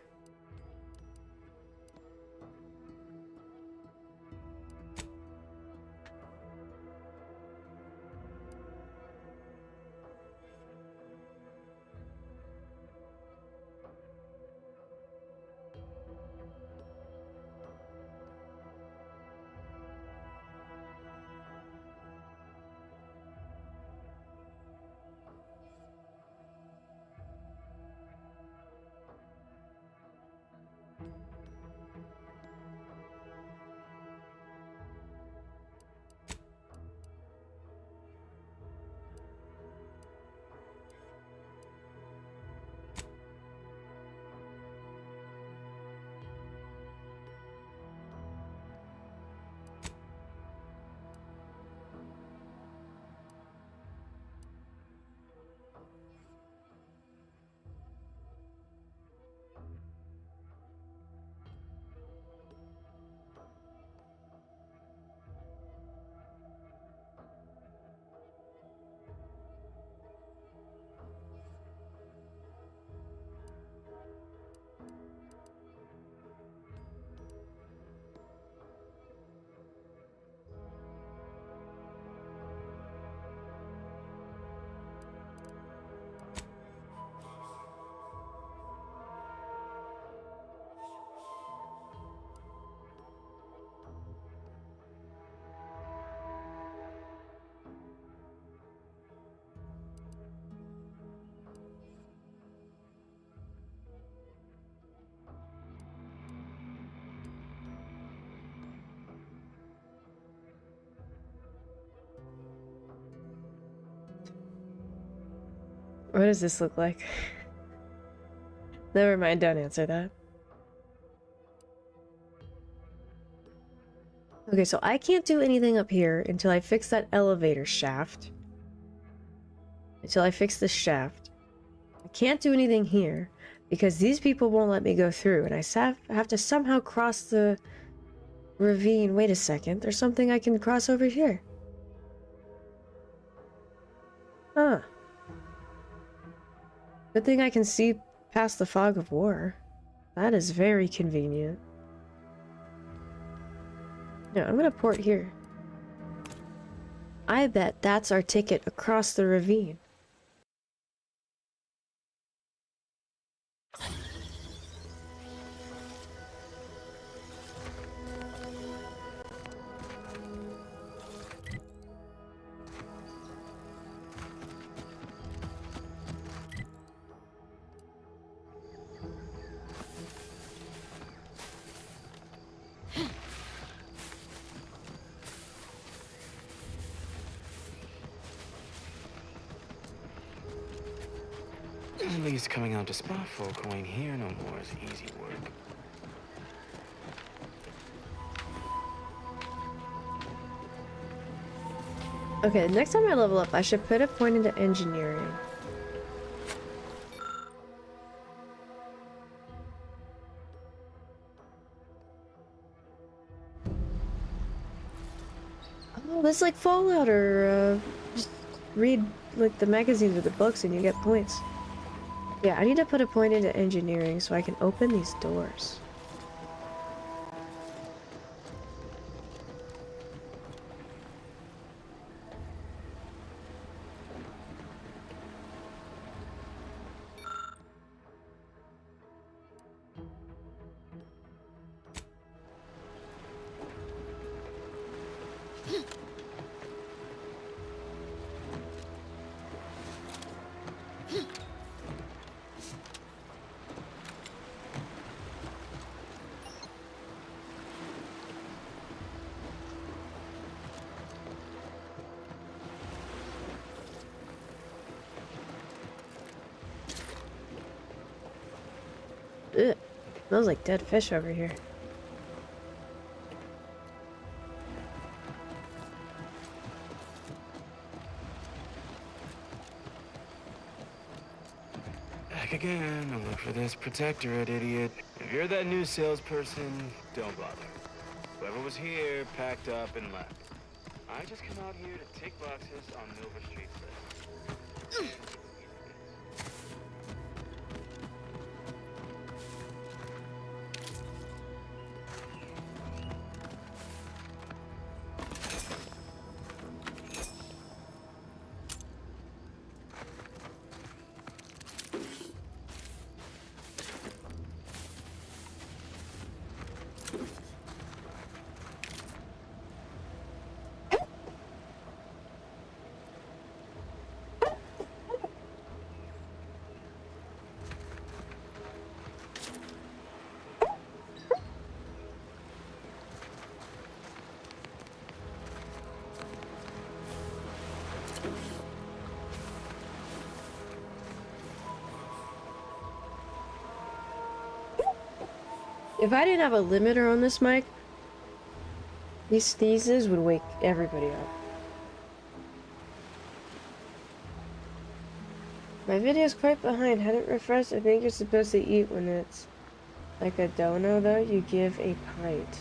What does this look like? Never mind, don't answer that. Okay, so I can't do anything up here until I fix that elevator shaft. Until I fix this shaft. I can't do anything here because these people won't let me go through, and I have to somehow cross the ravine. Wait a second, there's something I can cross over here. Huh. Good thing I can see past the fog of war. That is very convenient. No, I'm gonna port here. I bet that's our ticket across the ravine. At least coming out to spot folk who ain't here no more is easy work. Okay, next time I level up, I should put a point into engineering. Oh, that's like Fallout, or just read like the magazines or the books and you get points. Yeah, I need to put a point into engineering so I can open these doors. Ugh, smells like dead fish over here. Back again, I'll look for this protectorate, idiot. If you're that new salesperson, don't bother. Whoever was here packed up and left. I just come out here to tick boxes on Nova Street's list. If I didn't have a limiter on this mic, these sneezes would wake everybody up. My video's quite behind. Hadn't refreshed. I think you're supposed to eat when it's like a dono, though. You give a pint.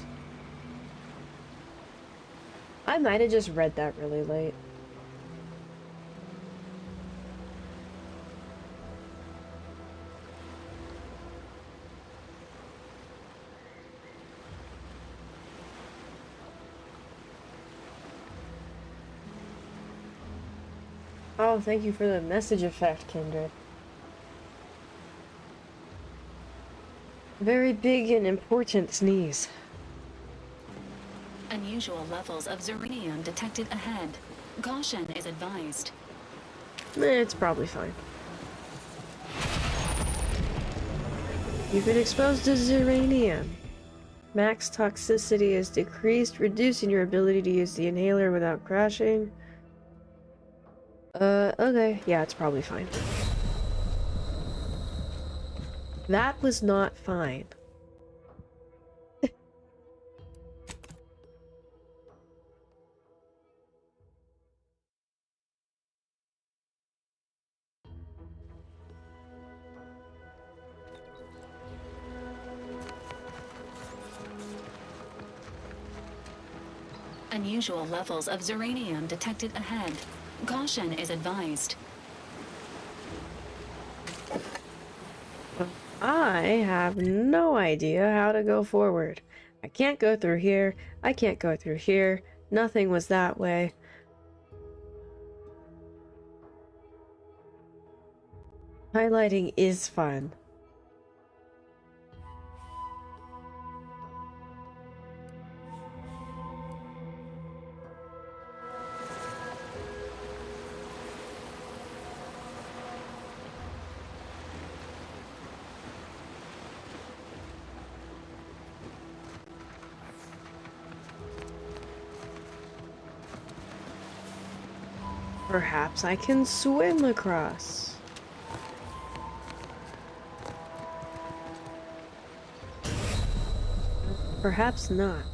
I might have just read that really late. Oh, thank you for the message effect, Kindred. Very big and important sneeze. Unusual levels of Zeranium detected ahead. Caution is advised. It's probably fine. You've been exposed to Zeranium. Max toxicity is decreased, reducing your ability to use the inhaler without crashing. Okay. Yeah, it's probably fine. That was not fine. Unusual levels of Zeranium detected ahead. Caution is advised. I have no idea how to go forward. I can't go through here. I can't go through here. Nothing was that way. Highlighting is fun. Perhaps I can swim across. perhaps not.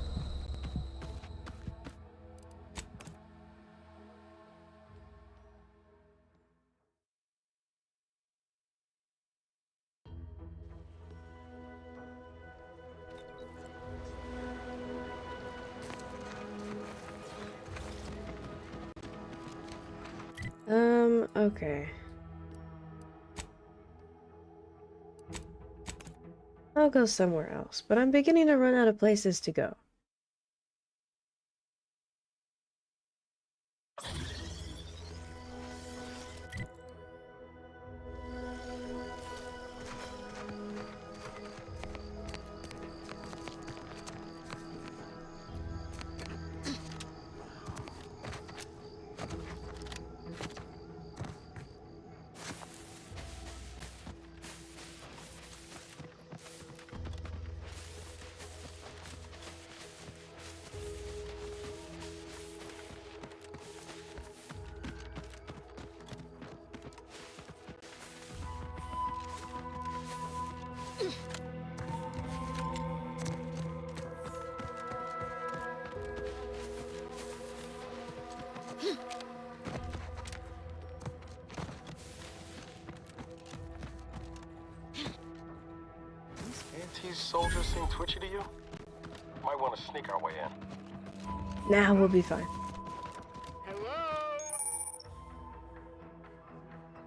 Okay. I'll go somewhere else, but I'm beginning to run out of places to go. These soldiers seem twitchy to you? Might want to sneak our way in. Nah, we'll be fine.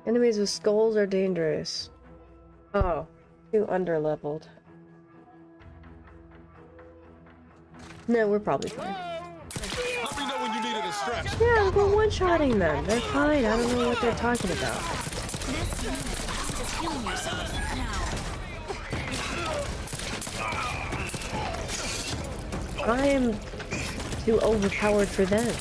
Enemies with skulls are dangerous. Oh, too underleveled. No, we're probably fine. Let me know when you need a distraction. Yeah, we're one-shotting them. They're fine. I don't know what they're talking about. I am too overpowered for them.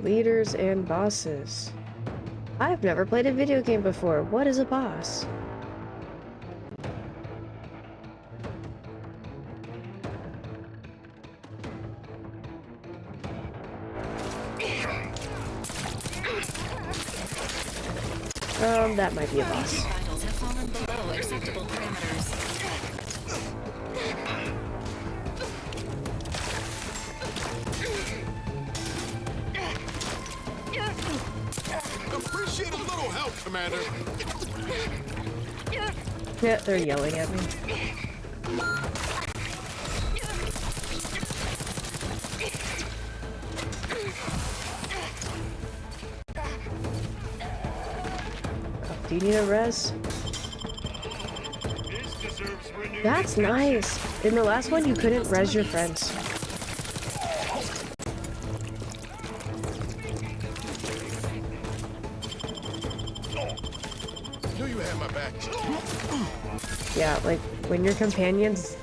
Leaders and bosses. I've never played a video game before. What is a boss? That might be a boss. Vitals have fallen below acceptable parameters. Appreciate a little help, Commander. Yeah, they're yelling at me. Do you need a res? That's nice. In the last one, you couldn't res your friends. Knew you had my back. Yeah, like when your companions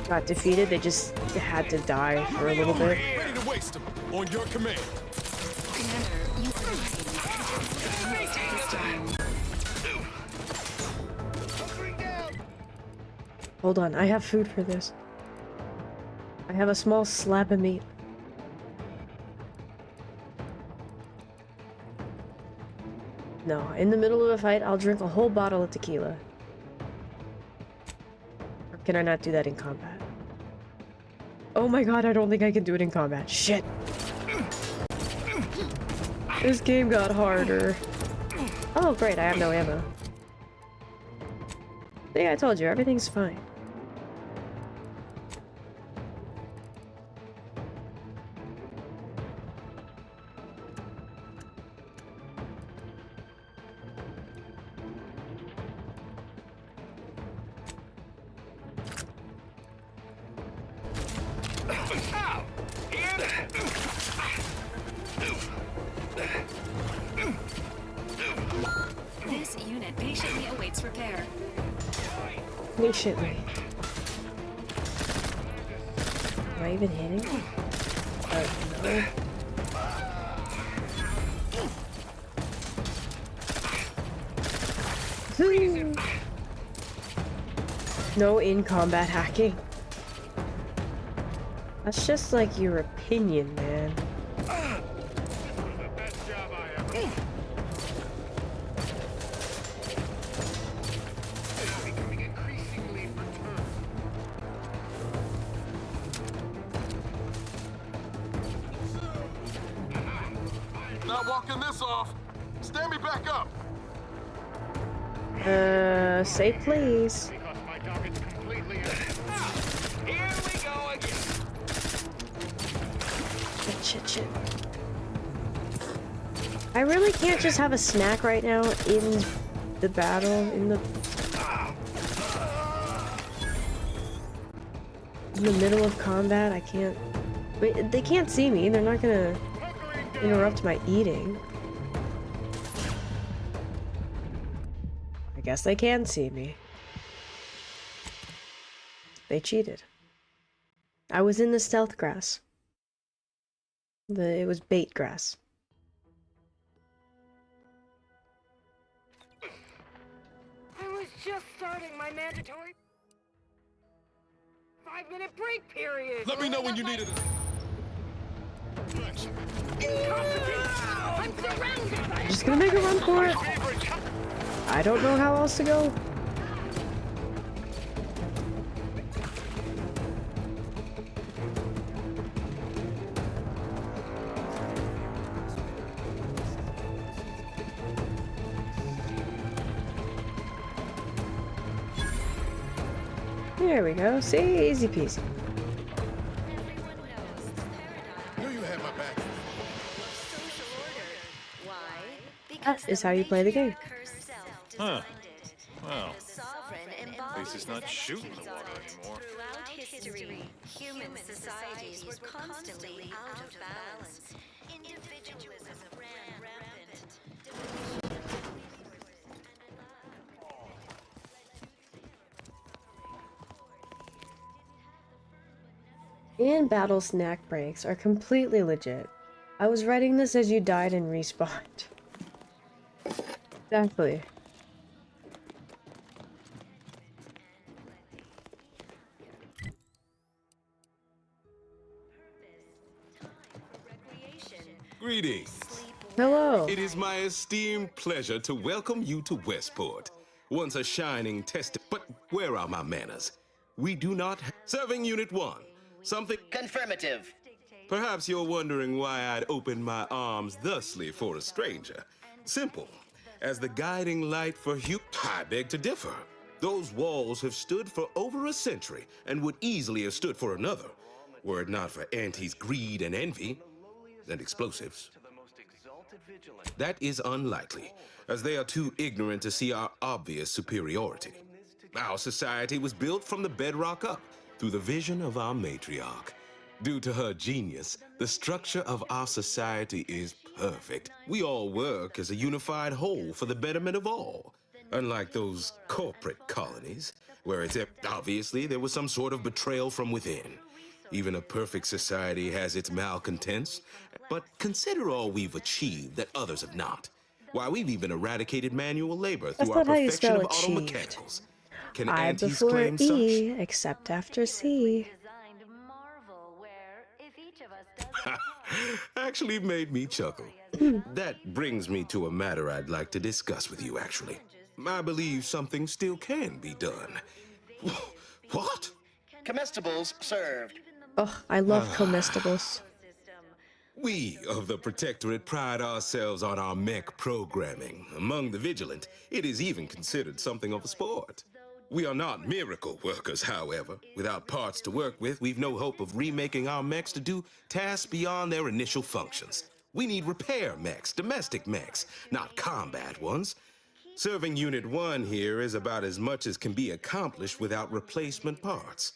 got defeated, they just had to die for a little bit. Ready to waste them on your command. Commander, you are ready. This time. Hold on, I have food for this. I have a small slab of meat. No, in the middle of a fight, I'll drink a whole bottle of tequila. Or can I not do that in combat? Oh my god, I don't think I can do it in combat. Shit. This game got harder. Oh great, I have no ammo. See, I told you, everything's fine. This unit patiently awaits repair. Patiently. Am I even hitting? No. No in-combat hacking. That's just like your opinion, man. blocking this off. Stand me back up. Say please. Here we go again. Shit. I really can't just have a snack right now in the battle, in the middle of combat. I can't. Wait, they can't see me. They're not gonna interrupt my eating. I guess they can see me. They cheated. I was in the stealth grass. It was bait grass. I was just starting my mandatory 5-minute break period. Let me know when you need it. I'm surrounded. I'm just gonna make a run for it. I don't know how else to go. There we go. See, easy peasy. Knew you had my back. That is how you play the game. Huh. Well, at least it's not shooting the water anymore. Throughout history, human societies were constantly out of balance. Individualism ran rampant. And battle snack breaks are completely legit. I was writing this as you died and respawned. Exactly. Greetings. Hello. It is my esteemed pleasure to welcome you to Westport. Once a shining test, but where are my manners? We do not serving Unit 1. Something confirmative. Perhaps you're wondering why I'd open my arms thusly for a stranger. Simple. As the guiding light for I beg to differ. Those walls have stood for over a century and would easily have stood for another, were it not for Auntie's greed and envy and explosives. That is unlikely, as they are too ignorant to see our obvious superiority. Our society was built from the bedrock up, through the vision of our matriarch. Due to her genius, the structure of our society is perfect. We all work as a unified whole for the betterment of all. Unlike those corporate colonies, where it's obviously there was some sort of betrayal from within. Even a perfect society has its malcontents, but consider all we've achieved that others have not. Why, we've even eradicated manual labor through our perfection of auto mechanicals. Can I aunties before claim E, except after C. Actually made me chuckle. That brings me to a matter I'd like to discuss with you, actually. I believe something still can be done. What? Comestibles served. Oh, I love comestibles. We of the Protectorate pride ourselves on our mech programming. Among the vigilant, it is even considered something of a sport. We are not miracle workers, however. Without parts to work with, we've no hope of remaking our mechs to do tasks beyond their initial functions. We need repair mechs, domestic mechs, not combat ones. Serving Unit 1 here is about as much as can be accomplished without replacement parts.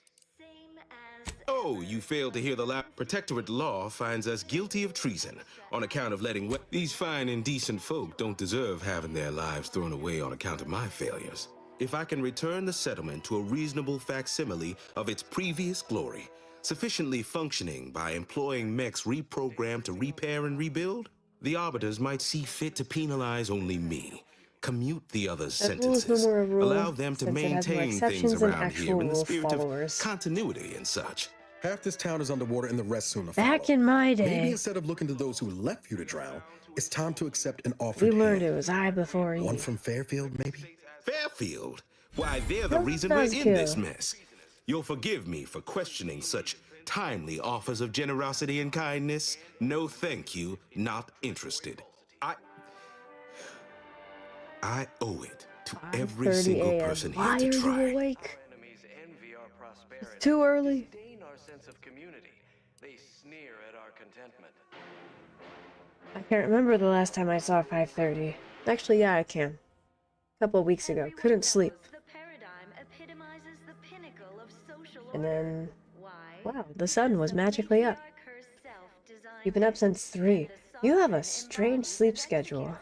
Oh, you failed to hear the Protectorate law finds us guilty of treason on account of letting these fine and decent folk don't deserve having their lives thrown away on account of my failures. If I can return the settlement to a reasonable facsimile of its previous glory, sufficiently functioning by employing mechs reprogrammed to repair and rebuild, the arbiters might see fit to penalize only me, commute the others' sentences, allow them to maintain things around here in the spirit of continuity and such. Half this town is underwater and the rest soon to Back follow. in my day. Maybe instead of looking to those who left you to drown, it's time to accept an offer. We learned it was I before you. One from Fairfield, maybe? Fairfield? Why, they're the reason we're in this mess. You'll forgive me for questioning such timely offers of generosity and kindness. No thank you, not interested. I owe it to every 5:30 single a.m. person here Why to are try. you awake? It's too early. Our sense of community. They sneer at our contentment. I can't remember the last time I saw 5:30. Actually, yeah, I can. A couple of weeks ago. Couldn't sleep. And then, wow, the sun was magically up. You've been up since 3. You have a strange sleep schedule.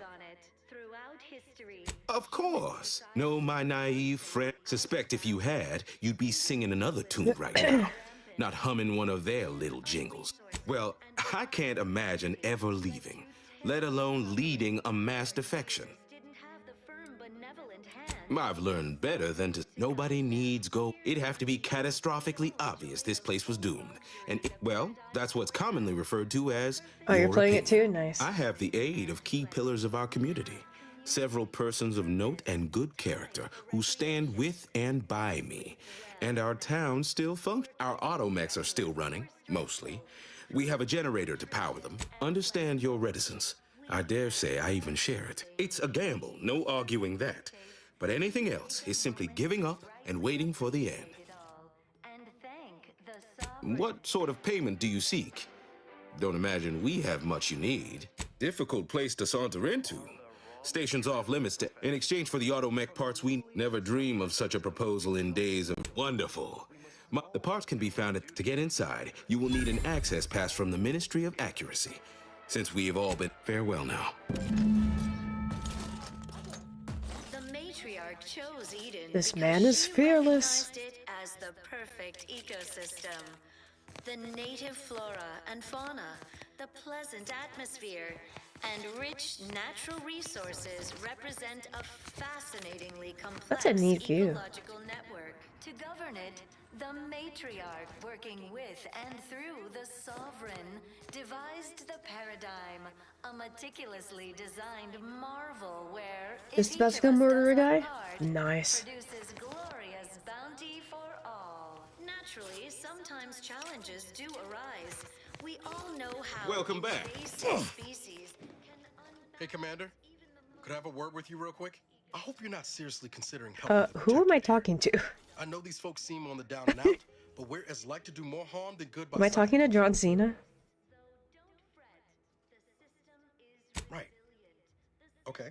Of course. No, my naive friend. Suspect if you had, you'd be singing another tune right now. Not humming one of their little jingles. Well, I can't imagine ever leaving, let alone leading a mass defection. I've learned better than to. Nobody needs go. It'd have to be catastrophically obvious this place was doomed. And, well, that's what's commonly referred to as. Oh, you're your playing it opinion. too? Nice. I have the aid of key pillars of our community. Several persons of note and good character who stand with and by me. And our town still functions. Our automechs are still running, mostly. We have a generator to power them. Understand your reticence. I dare say I even share it. It's a gamble, no arguing that. But anything else is simply giving up and waiting for the end. What sort of payment do you seek? Don't imagine we have much you need. Difficult place to saunter into. Station's off limits in exchange for the automech parts. We never dream of such a proposal in days of wonderful. The parts can be found to get inside. You will need an access pass from the Ministry of Accuracy. Since we have all been farewell now. The matriarch chose Eden. This man is fearless. It as the perfect ecosystem. The native flora and fauna, the pleasant atmosphere, and rich natural resources represent a fascinatingly complex That's a neat view. ecological network. To govern it, the matriarch, working with and through the sovereign, devised the paradigm, a meticulously designed marvel where Just about to go murder a guy? Nice. produces glorious bounty for all. Naturally, sometimes challenges do arise. We all know how Welcome back. invasive species. Hey, Commander. Could I have a word with you real quick? I hope you're not seriously considering helping the Who am I talking to? I know these folks seem on the down and out, but we're as like to do more harm than good by Am I some. talking to John Cena? Right. Okay.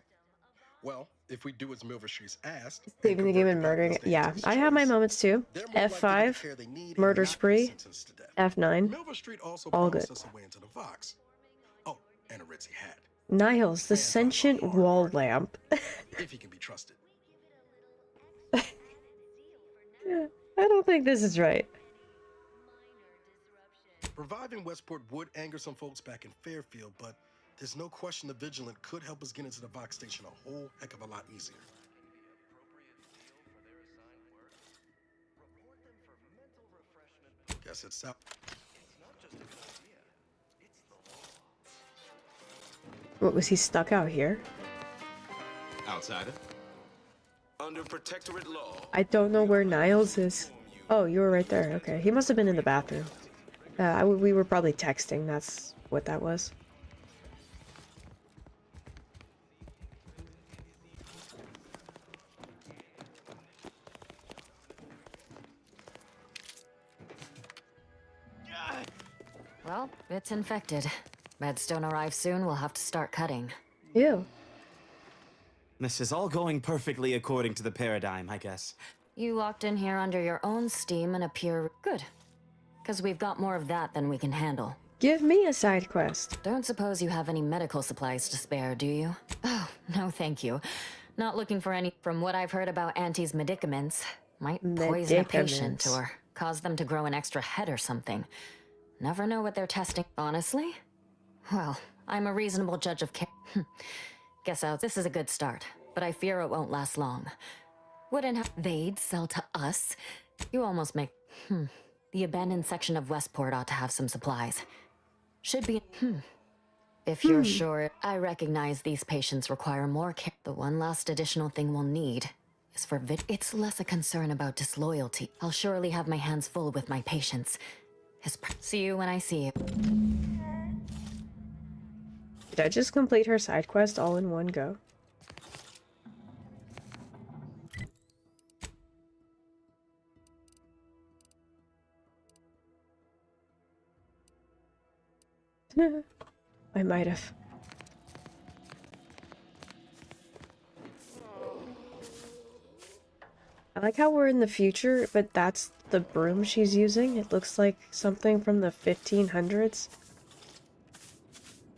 Well, if we do as Milverstreet's asked, Saving the game and murdering it. Yeah, I have my moments too. F5, murder spree, F9, Milverstreet also all promised good. us a way into the Vox. Oh, and a Ritzy hat, Niles, the sentient wall lamp. if he can be trusted. I don't think this is right. Reviving Westport would anger some folks back in Fairfield, but there's no question the Vigilant could help us get into the Vox station a whole heck of a lot easier. Guess it's out. What, was he stuck out here? Outsider. Under protectorate law. I don't know where Niles is. Oh, you were right there. Okay, he must have been in the bathroom. We were probably texting. That's what that was. Well, it's infected. Meds don't arrive soon, we'll have to start cutting. Ew. This is all going perfectly according to the paradigm, I guess. You walked in here under your own steam and appear good. Because we've got more of that than we can handle. Give me a side quest. Don't suppose you have any medical supplies to spare, do you? Oh, no thank you. Not looking for any. From what I've heard about Auntie's medicaments, might poison a patient Medicaments. or cause them to grow an extra head or something. Never know what they're testing. Honestly? Well, I'm a reasonable judge of care. Guess this is a good start, but I fear it won't last long. Wouldn't they'd sell to us? You almost make. The abandoned section of Westport ought to have some supplies. Should be. If you're sure, I recognize these patients require more care. The one last additional thing we'll need is for It's less a concern about disloyalty. I'll surely have my hands full with my patients. See you when I see you. Did I just complete her side quest all in one go? I might have. I like how we're in the future, but that's the broom she's using. It looks like something from the 1500s.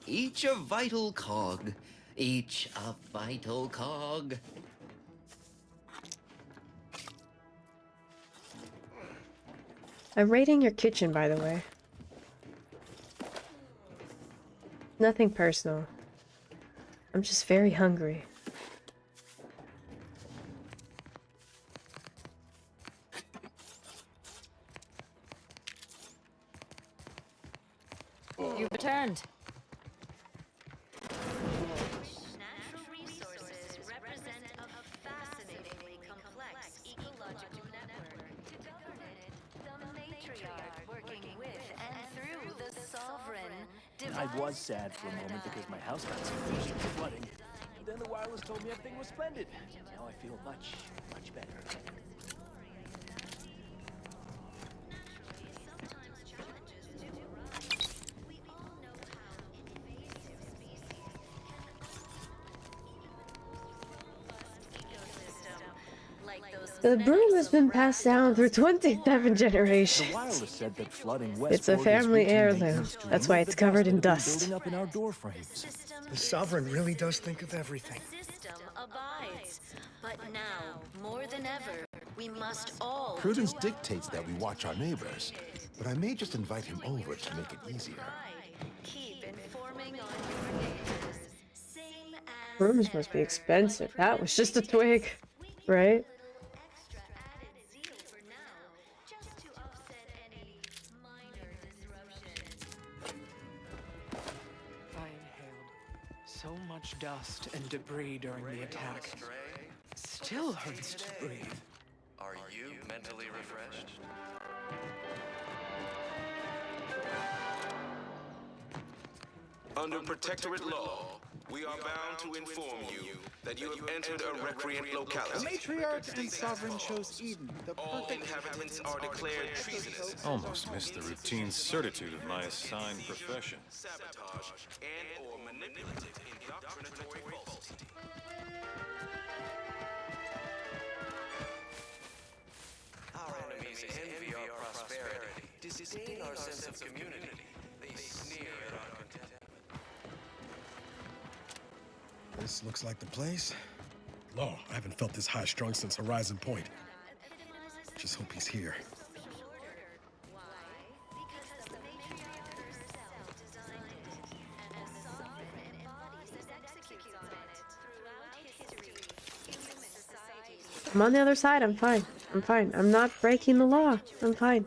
Each a vital cog. Each a vital cog. I'm raiding your kitchen, by the way. Nothing personal. I'm just very hungry. You've returned. Natural resources represent a fascinatingly complex ecological network. To govern it, the matriarch working with and through the sovereign. I was sad for a moment because my house got so finished with flooding. But then the wireless told me everything was splendid. Now I feel much, much better. The broom has been passed down through 27 generations. The wireless said that flooding It's a westward is family routine heirloom. maintenance to That's why remove it's the covered dust in that had been dust. building up in our door frames. The Sovereign really does think of everything. System abides. But now, more than ever, we must all Prudence dictates that we watch our neighbors, but I may just invite him over to make it easier. keep informing on your neighbors. Same as Brooms must be expensive. That was just a twig, right? I inhaled so much dust and debris during the attack. Still hurts to breathe. Are you mentally refreshed? Under Protectorate law, we are bound to inform you that you have entered a recreant The locality. matriarch and sovereign chose Eden, the All perfect inhabitants are declared treasonous. Almost missed the routine certitude of my assigned profession. Sabotage and/or manipulative indoctrinatory falsity. Our enemies envy our prosperity, disdain our sense of community. They sneer at our contentment. This looks like the place. Law, I haven't felt this high-strung since Horizon Point. Just hope he's here. I'm on the other side. I'm fine. I'm fine. I'm not breaking the law. I'm fine.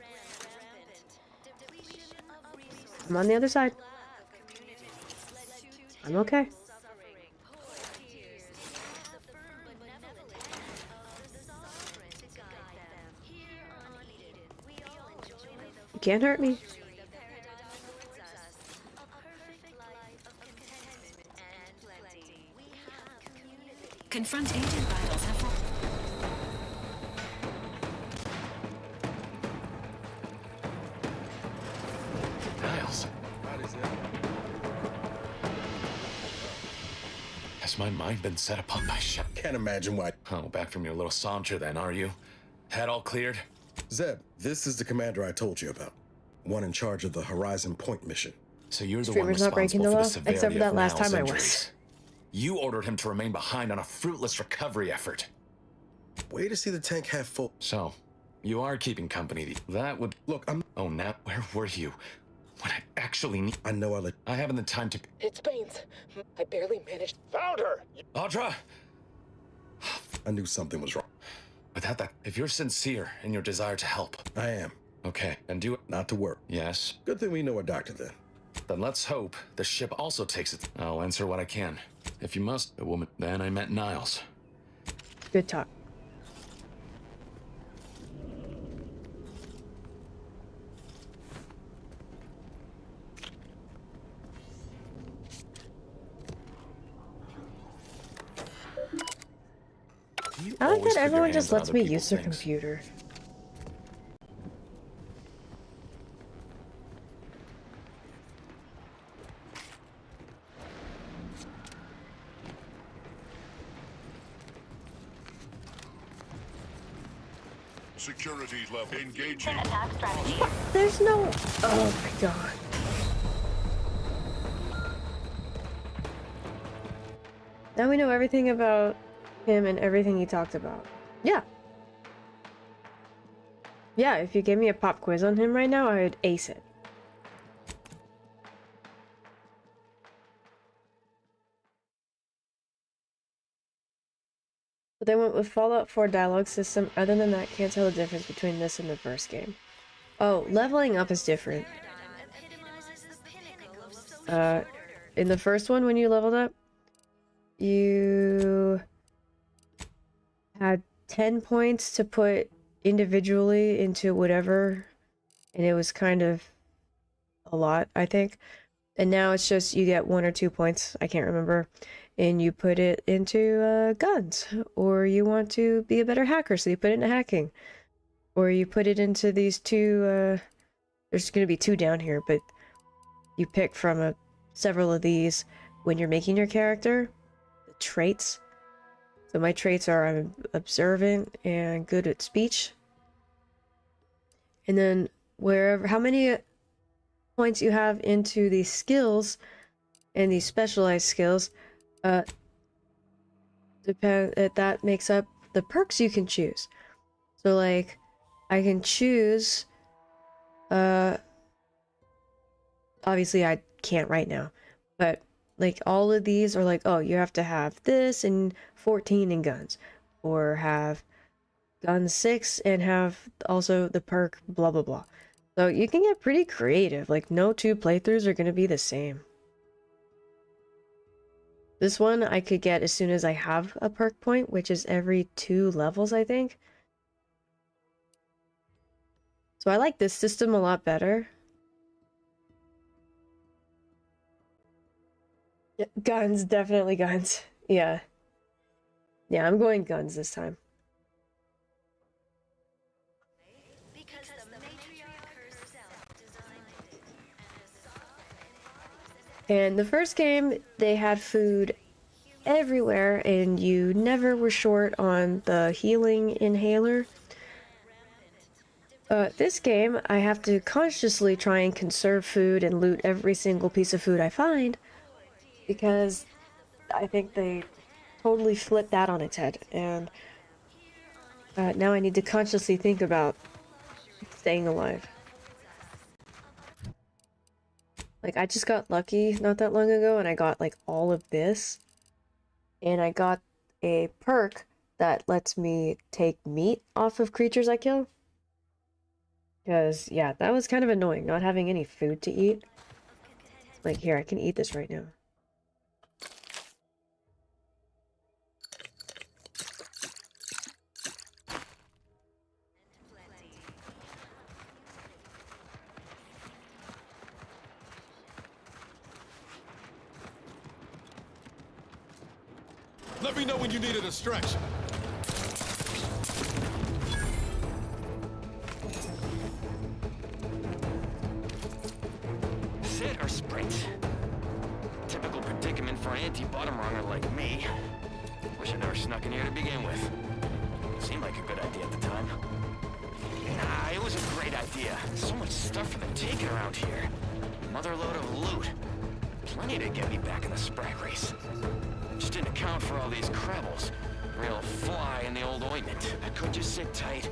I'm on the other side. I'm okay. You can't hurt me. Confront agent vitals have fallen. Niles. Has my mind been set upon by shit? Can't imagine why. Oh, back from your little saunter then, are you? Head all cleared? Zeb, this is the commander I told you about. One in charge of the Horizon Point mission. So you're the Streamer's one not breaking responsible the for law, the except severity for that of last Niles' time I was. injuries. You ordered him to remain behind on a fruitless recovery effort. Way to see the tank half full. So, you are keeping company. That would... Look, I'm... Oh, now, where were you? When I actually need... I know I let... I haven't the time to... It's Baines. I barely managed. Found her! Audra! I knew something was wrong. Without that, if you're sincere in your desire to help... I am. Okay, and do it... Not to work. Yes? Good thing we know a doctor then. Then let's hope the ship also takes it. I'll answer what I can. If you must, the woman... Then I met Niles. Good talk. I like that everyone just lets me use their computer. Securities level engaging. Attack strategy. There's no... Oh my god. Now we know everything about him and everything he talked about. Yeah. Yeah, if you gave me a pop quiz on him right now, I would ace it. But they went with Fallout 4 dialogue system. Other than that, can't tell the difference between this and the first game. Oh, leveling up is different. In the first one, when you leveled up, you had 10 points to put individually into whatever, and it was kind of a lot, I think. And now it's just you get 1 or 2 points, I can't remember, and you put it into guns, or you want to be a better hacker, so you put it into hacking, or you put it into these two, there's going to be 2 down here, but you pick from several of these when you're making your character, the traits. So my traits are I'm observant and good at speech. And then how many points you have into these skills and these specialized skills, that makes up the perks you can choose. So like, I can choose, obviously I can't right now, but like all of these are like, oh, you have to have this and 14 in guns, or have guns 6 and have also the perk blah blah blah. So you can get pretty creative. Like no 2 playthroughs are going to be the same. This one I could get as soon as I have a perk point, which is every 2 levels, I think. So I like this system a lot better. Guns, definitely guns. Yeah. Yeah, I'm going guns this time. And the first game, they had food everywhere, and you never were short on the healing inhaler. This game, I have to consciously try and conserve food and loot every single piece of food I find, because I think they totally flipped that on its head, and now I need to consciously think about staying alive. Like, I just got lucky not that long ago, and I got, like, all of this, and I got a perk that lets me take meat off of creatures I kill. Because, yeah, that was kind of annoying, not having any food to eat. Like, here, I can eat this right now. Let me know when you need a distraction. Sit or sprint? Typical predicament for an anti-bottom runner like me. Wish I never snuck in here to begin with. Seemed like a good idea at the time. Nah, it was a great idea. So much stuff for the taking around here. Mother load of loot. Plenty to get me back in the sprag race. Just didn't account for all these crabbles. Real fly in the old ointment. I could just sit tight,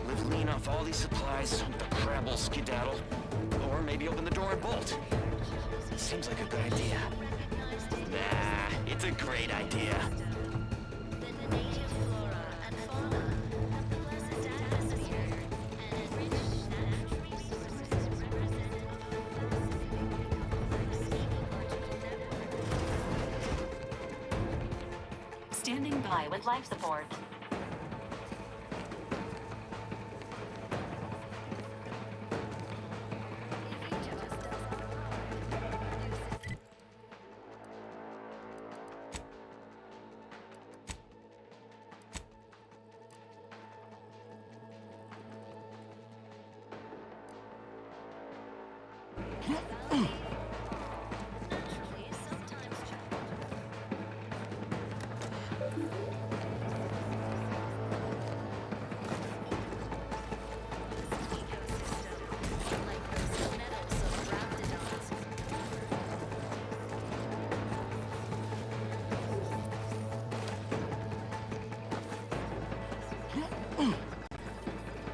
live lean off all these supplies, hope the crabbles skedaddle, or maybe open the door and bolt. Seems like a good idea. Nah, it's a great idea. Standing by with life support.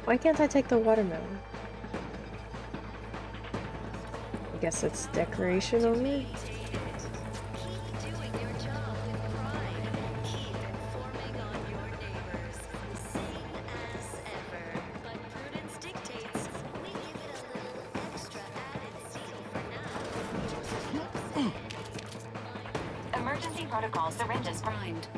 Why can't I take the watermelon? I guess it's decoration only. Emergency protocol syringes primed.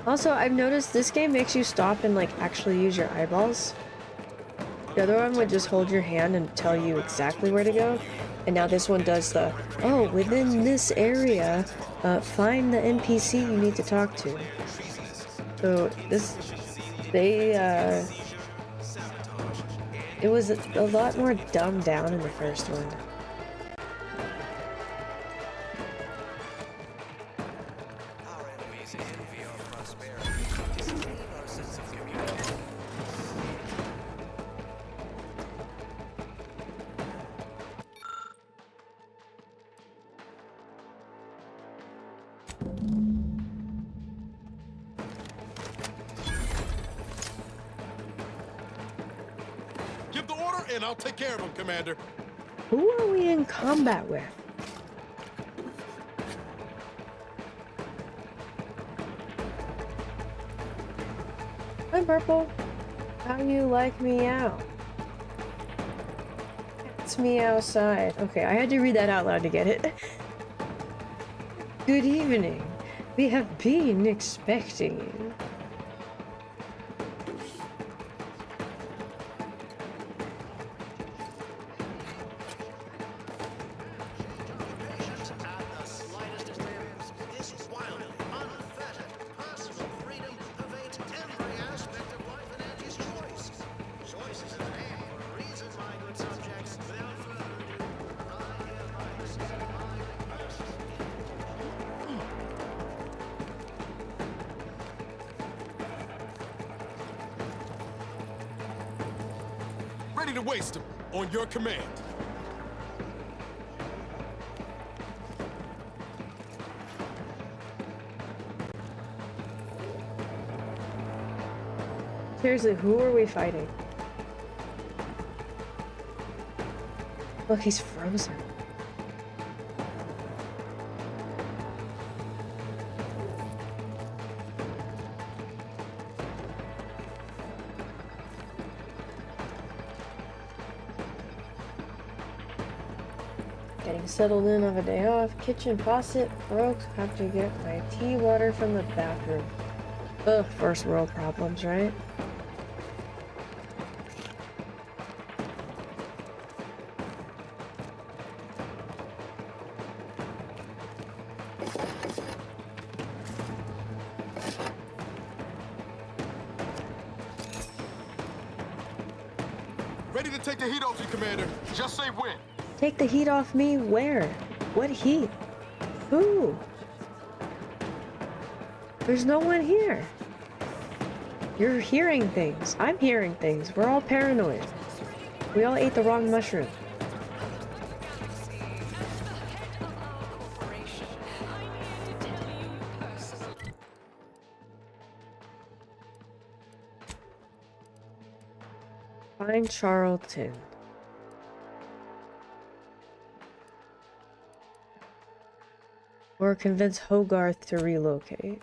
Also, I've noticed this game makes you stop and like actually use your eyeballs. The other one would just hold your hand and tell you exactly where to go. And now this one does the, oh, within this area, find the NPC you need to talk to. So this, it was a lot more dumbed down in the first one. Give the order and I'll take care of him, Commander. Who are we in combat with? Hi, Purple. How you like me out? It's me outside. Okay, I had to read that out loud to get it. Good evening. We have been expecting you. Ready to waste him. On your command. Seriously, who are we fighting? Look, he's frozen. Getting settled in of a day off. Kitchen faucet broke. Have to get my tea water from the bathroom. Ugh, first world problems, right? Ready to take the heat off you, Commander. Just say when. Take the heat off me? Where? What heat? Who? There's no one here. You're hearing things. I'm hearing things. We're all paranoid. We all ate the wrong mushroom. Find Charlton. Or convince Hogarth to relocate.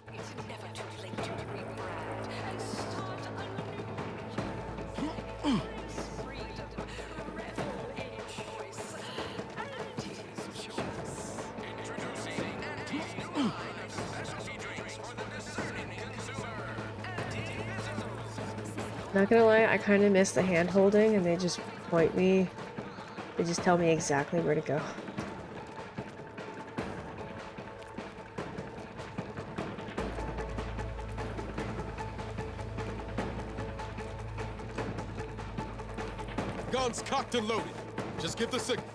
Not gonna lie, I kind of miss the hand holding and they just point me, they just tell me exactly where to go. Guns cocked and loaded. Just get the signal.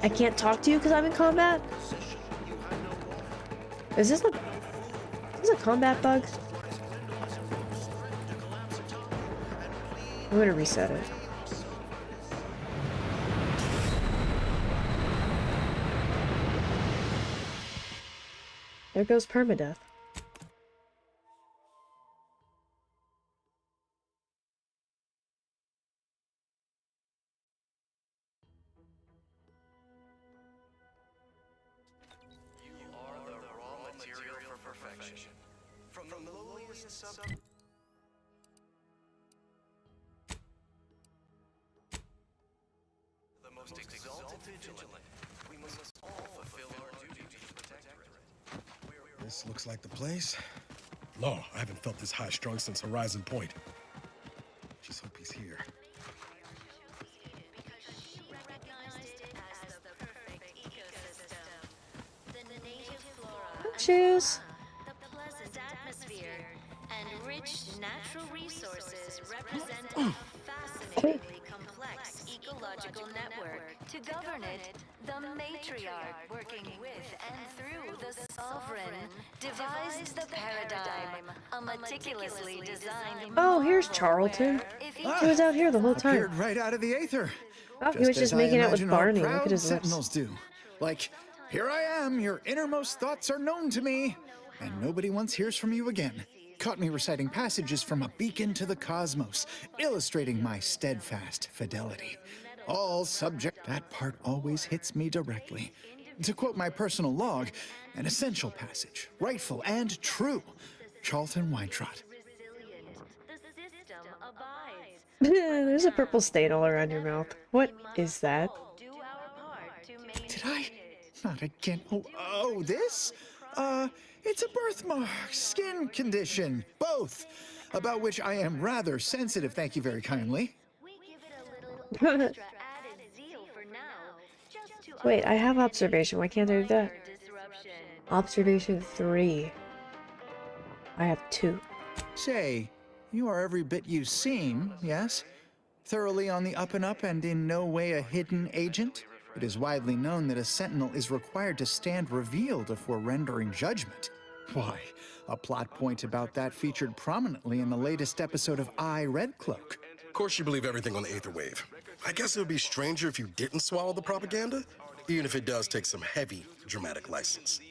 I can't talk to you because I'm in combat? Is this a combat bug? I'm gonna reset it. There goes permadeath. From the lowliest sub... The most exalted vigilant. We must all fulfill our duty to the Protectorate. This looks like the place. Law, I haven't felt this high-strung since Horizon Point. Just hope he's here. Choose. The pleasant atmosphere and rich natural resources represent a fascinatingly complex ecological network. To govern it, the matriarch, working with and through the sovereign, devised the paradigm, a meticulously designed. Oh, here's Charlton. He was out here the whole time. Appeared right out of the aether. Oh, he was just making out with Barney. Look at his lips. Sentinels do. Like, here I am, your innermost thoughts are known to me, and nobody once hears from you again. Caught me reciting passages from a beacon to the cosmos, illustrating my steadfast fidelity. All subject, that part always hits me directly. To quote my personal log, an essential passage, rightful and true. Charlton Weintraub. There's a purple stain all around your mouth. What is that? Did I? Not again. Oh, this? It's a birthmark, skin condition, both, about which I am rather sensitive, thank you very kindly. Wait, I have observation. Why can't I do that? Observation 3. I have 2. Say, you are every bit you seem, yes? Thoroughly on the up and up and in no way a hidden agent? It is widely known that a sentinel is required to stand revealed before rendering judgment. Why, a plot point about that featured prominently in the latest episode of I, Red Cloak. Of course you believe everything on the Aether Wave. I guess it would be stranger if you didn't swallow the propaganda, even if it does take some heavy dramatic license.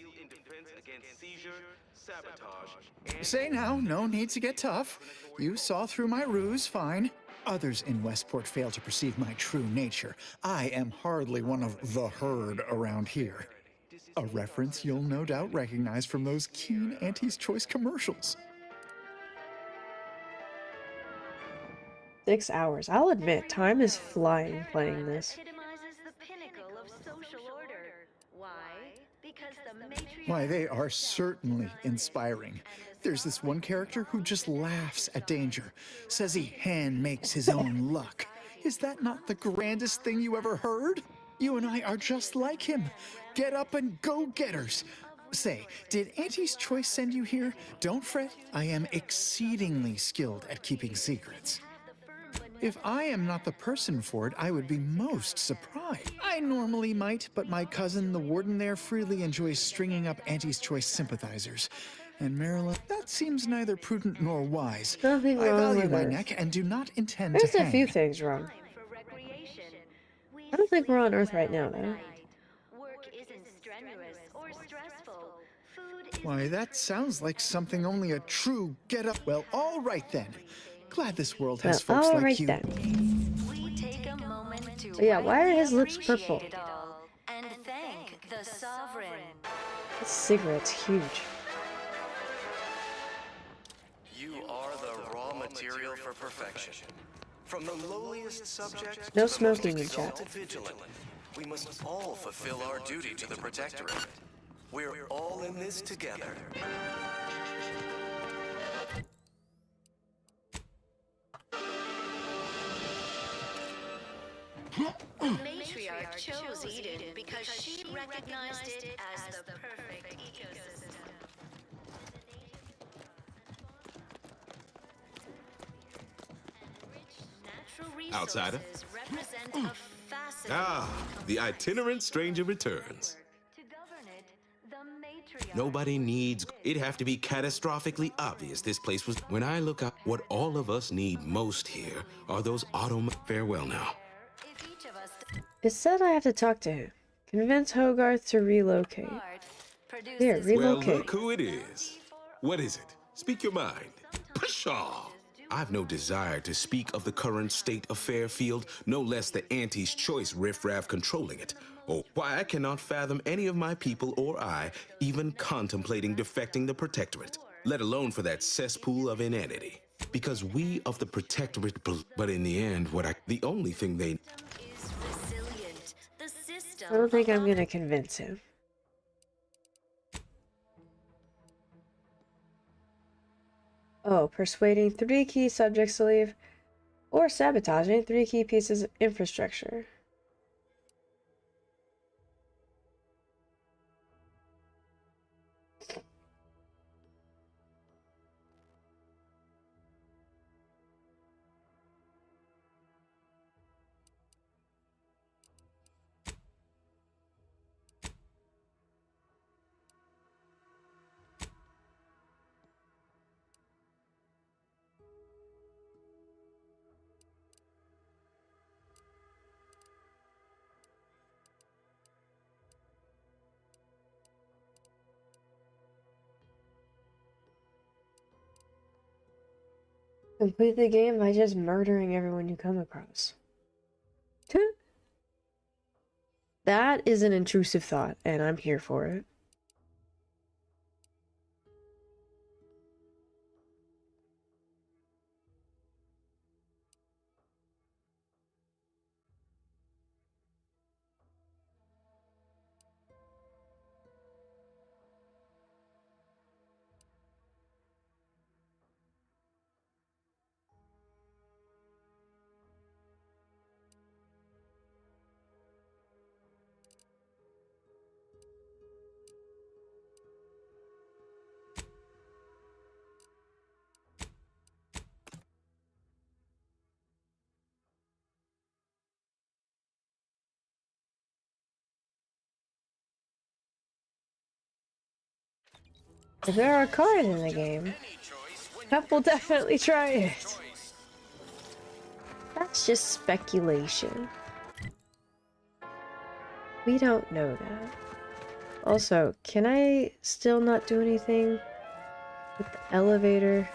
Say now, no need to get tough. You saw through my ruse, fine. Others in Westport fail to perceive my true nature. I am hardly one of the herd around here. A reference you'll no doubt recognize from those keen Auntie's Choice commercials. 6 hours. I'll admit, time is flying playing this. Why, they are certainly inspiring. There's this one character who just laughs at danger, says he hand makes his own luck. Is that not the grandest thing you ever heard? You and I are just like him. Get up and go-getters. Say, did Auntie's Choice send you here? Don't fret, I am exceedingly skilled at keeping secrets. If I am not the person for it, I would be most surprised. I normally might, but my cousin, the warden there, freely enjoys stringing up Auntie's Choice sympathizers. And Marilyn, that seems neither prudent nor wise. Nothing wrong I value with my this. neck and do not intend There's to a hang. few things wrong. I don't think we're on Earth right now, though. Why, that sounds like something only a true get-up. Well, all right then. Glad this world has folks all like right you. then. We take a moment to So yeah, why are his lips appreciate purple? it all and thank the sovereign. This cigarette's huge. You are the raw material for perfection. From the lowliest subject No to the most smoking in chat. exalted vigilant, we must all fulfill our duty to the Protectorate. We're all in this together. The matriarch chose Eden because she recognized it as the perfect ecosystem. Natural Outsider? resources represent a Ah, the itinerant stranger returns. Nobody needs. It'd have to be catastrophically obvious this place was. When I look up, what all of us need most here are those Farewell now. It said I have to talk to him. Convince Hogarth to relocate. Here, relocate. Well, look who it is. What is it? Speak your mind. Pshaw! I've no desire to speak of the current state of Fairfield, no less the Auntie's choice riffraff controlling it. Or why I cannot fathom any of my people or I even contemplating defecting the Protectorate, let alone for that cesspool of inanity. Because we of the Protectorate, but in the end, the only thing they... I don't think I'm gonna convince him. Oh, persuading 3 key subjects to leave, or sabotaging 3 key pieces of infrastructure. Complete the game by just murdering everyone you come across. That is an intrusive thought, and I'm here for it. If there are cards in the game, Pep will definitely try it. That's just speculation. We don't know that. Also, can I still not do anything with the elevator?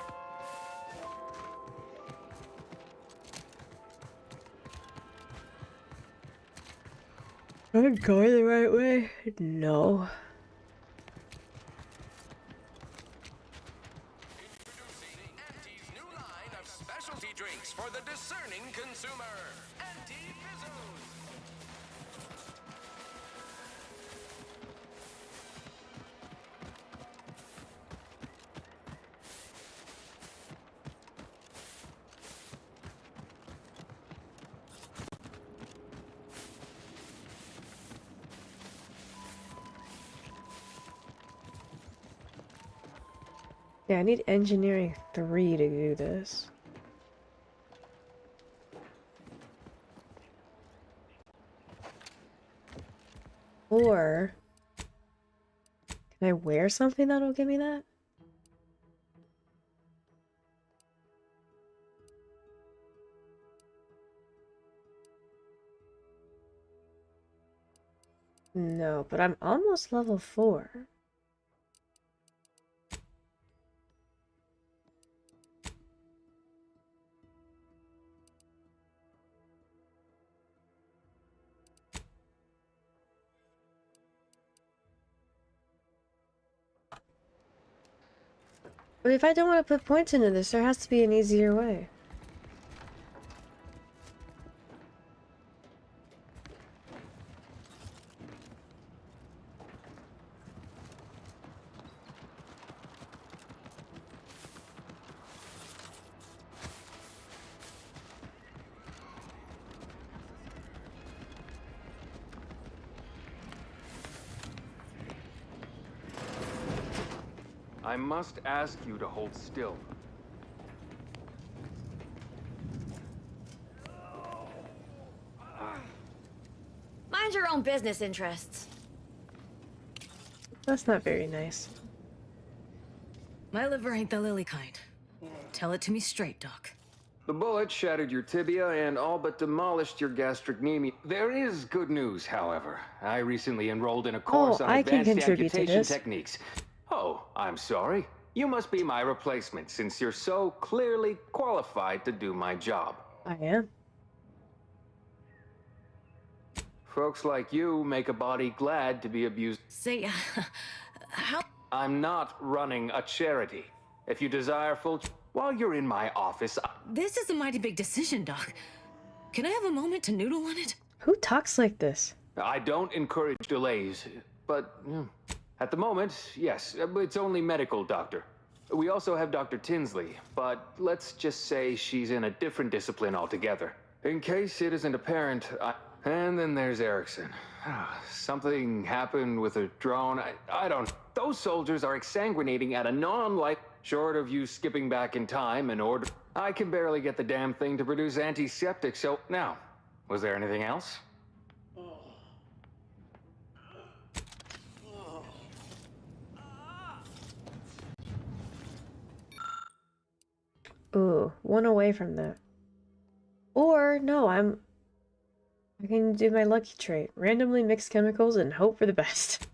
Am I going the right way? No. For the discerning consumer, Anti-Fizzles. Yeah, I need engineering 3 to do this. Or can I wear something that'll give me that? No, but I'm almost level 4. But if I don't want to put points into this, there has to be an easier way. I must ask you to hold still. your own business interests. That's not very nice. My liver ain't the lily kind. Tell it to me straight, Doc. The bullet shattered your tibia and all but demolished your gastrocnemius. There is good news, however. I recently enrolled in a course on I can advanced contribute to amputation this. techniques. Oh, I'm sorry. You must be my replacement since you're so clearly qualified to do my job. I am. Folks like you make a body glad to be abused. Say, how? I'm not running a charity. If you desire full... While you're in my office... This is a mighty big decision, Doc. Can I have a moment to noodle on it? Who talks like this? I don't encourage delays, but at the moment, yes, it's only medical, Doctor. We also have Dr. Tinsley, but let's just say she's in a different discipline altogether. In case it isn't apparent, and then there's Erickson. Something happened with a drone. I don't... Those soldiers are exsanguinating at a non-life... Short of you skipping back in time in order... I can barely get the damn thing to produce antiseptic, so... Now, was there anything else? Ooh, one away from that. Or, no, I can do my lucky trait. Randomly mix chemicals and hope for the best.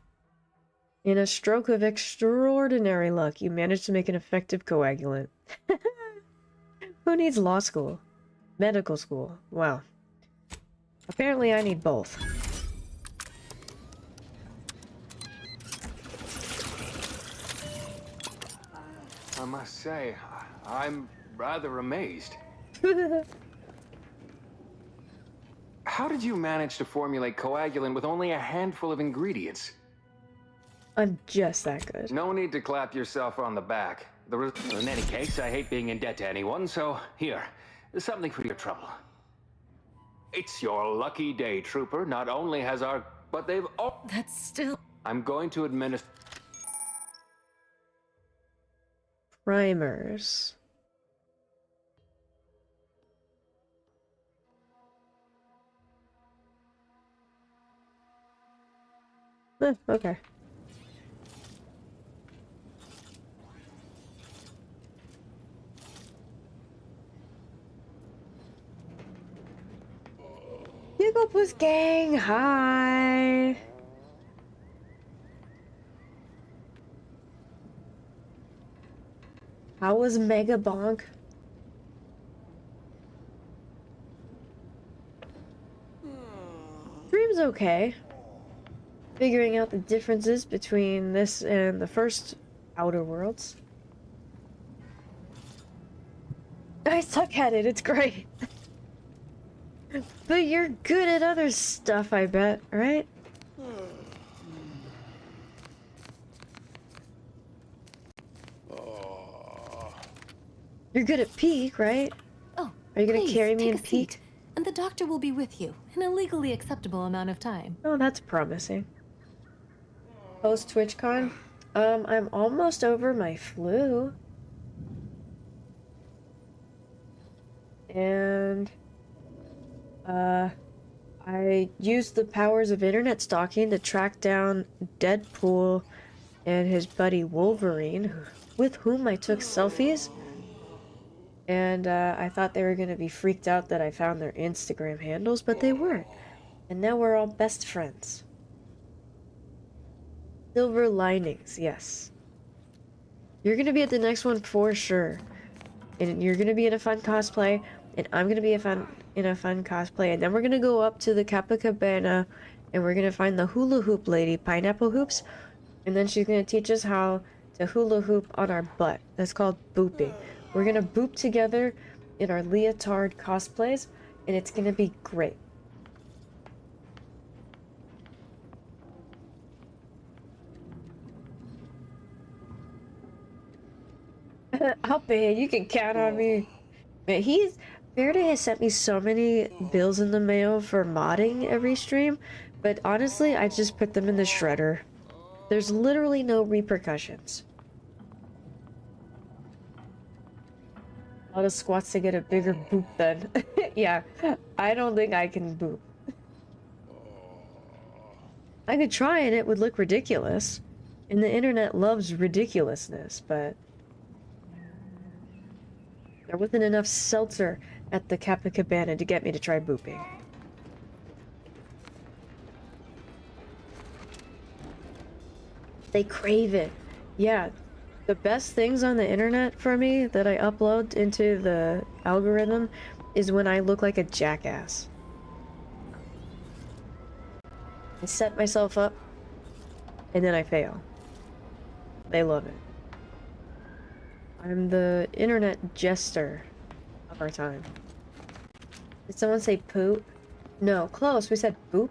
In a stroke of extraordinary luck, you managed to make an effective coagulant. Who needs law school? Medical school. Wow. Apparently I need both. I must say, I'm rather amazed. How did you manage to formulate coagulant with only a handful of ingredients? I'm just that good. No need to clap yourself on the back. In any case, I hate being in debt to anyone, so here, something for your trouble. It's your lucky day, Trooper. Not only has our... But they've all... That's still... I'm going to administer... Primers. Okay. Yugglepus gang, hi. How was Mega Bonk? Dream's okay. Figuring out the differences between this and the first Outer Worlds. I suck at it, it's great. But you're good at other stuff, I bet, right? You're good at Peek, right? Oh, are you gonna please, carry me take in a Peek? seat, and the doctor will be with you in a legally acceptable amount of time. Oh, that's promising. Post TwitchCon? I'm almost over my flu. And I used the powers of internet stalking to track down Deadpool and his buddy Wolverine, with whom I took selfies. And I thought they were going to be freaked out that I found their Instagram handles, but they weren't. And now we're all best friends. Silver linings, yes. You're going to be at the next one for sure. And you're going to be in a fun cosplay, and I'm going to be in a fun cosplay. And then we're going to go up to the Copacabana, and we're going to find the hula hoop lady, Pineapple Hoops. And then she's going to teach us how to hula hoop on our butt. That's called booping. We're going to boop together in our leotard cosplays, and it's going to be great. I'll pay. You can count on me. Man, Faraday has sent me so many bills in the mail for modding every stream, but honestly, I just put them in the shredder. There's literally no repercussions. A lot of squats to get a bigger boop then. Yeah, I don't think I can boop. I could try and it would look ridiculous. And the internet loves ridiculousness, but there wasn't enough seltzer at the Cabana to get me to try booping. They crave it. Yeah, the best things on the internet for me that I upload into the algorithm is when I look like a jackass. I set myself up, and then I fail. They love it. I'm the internet jester of our time. Did someone say poop? No, close. We said boop.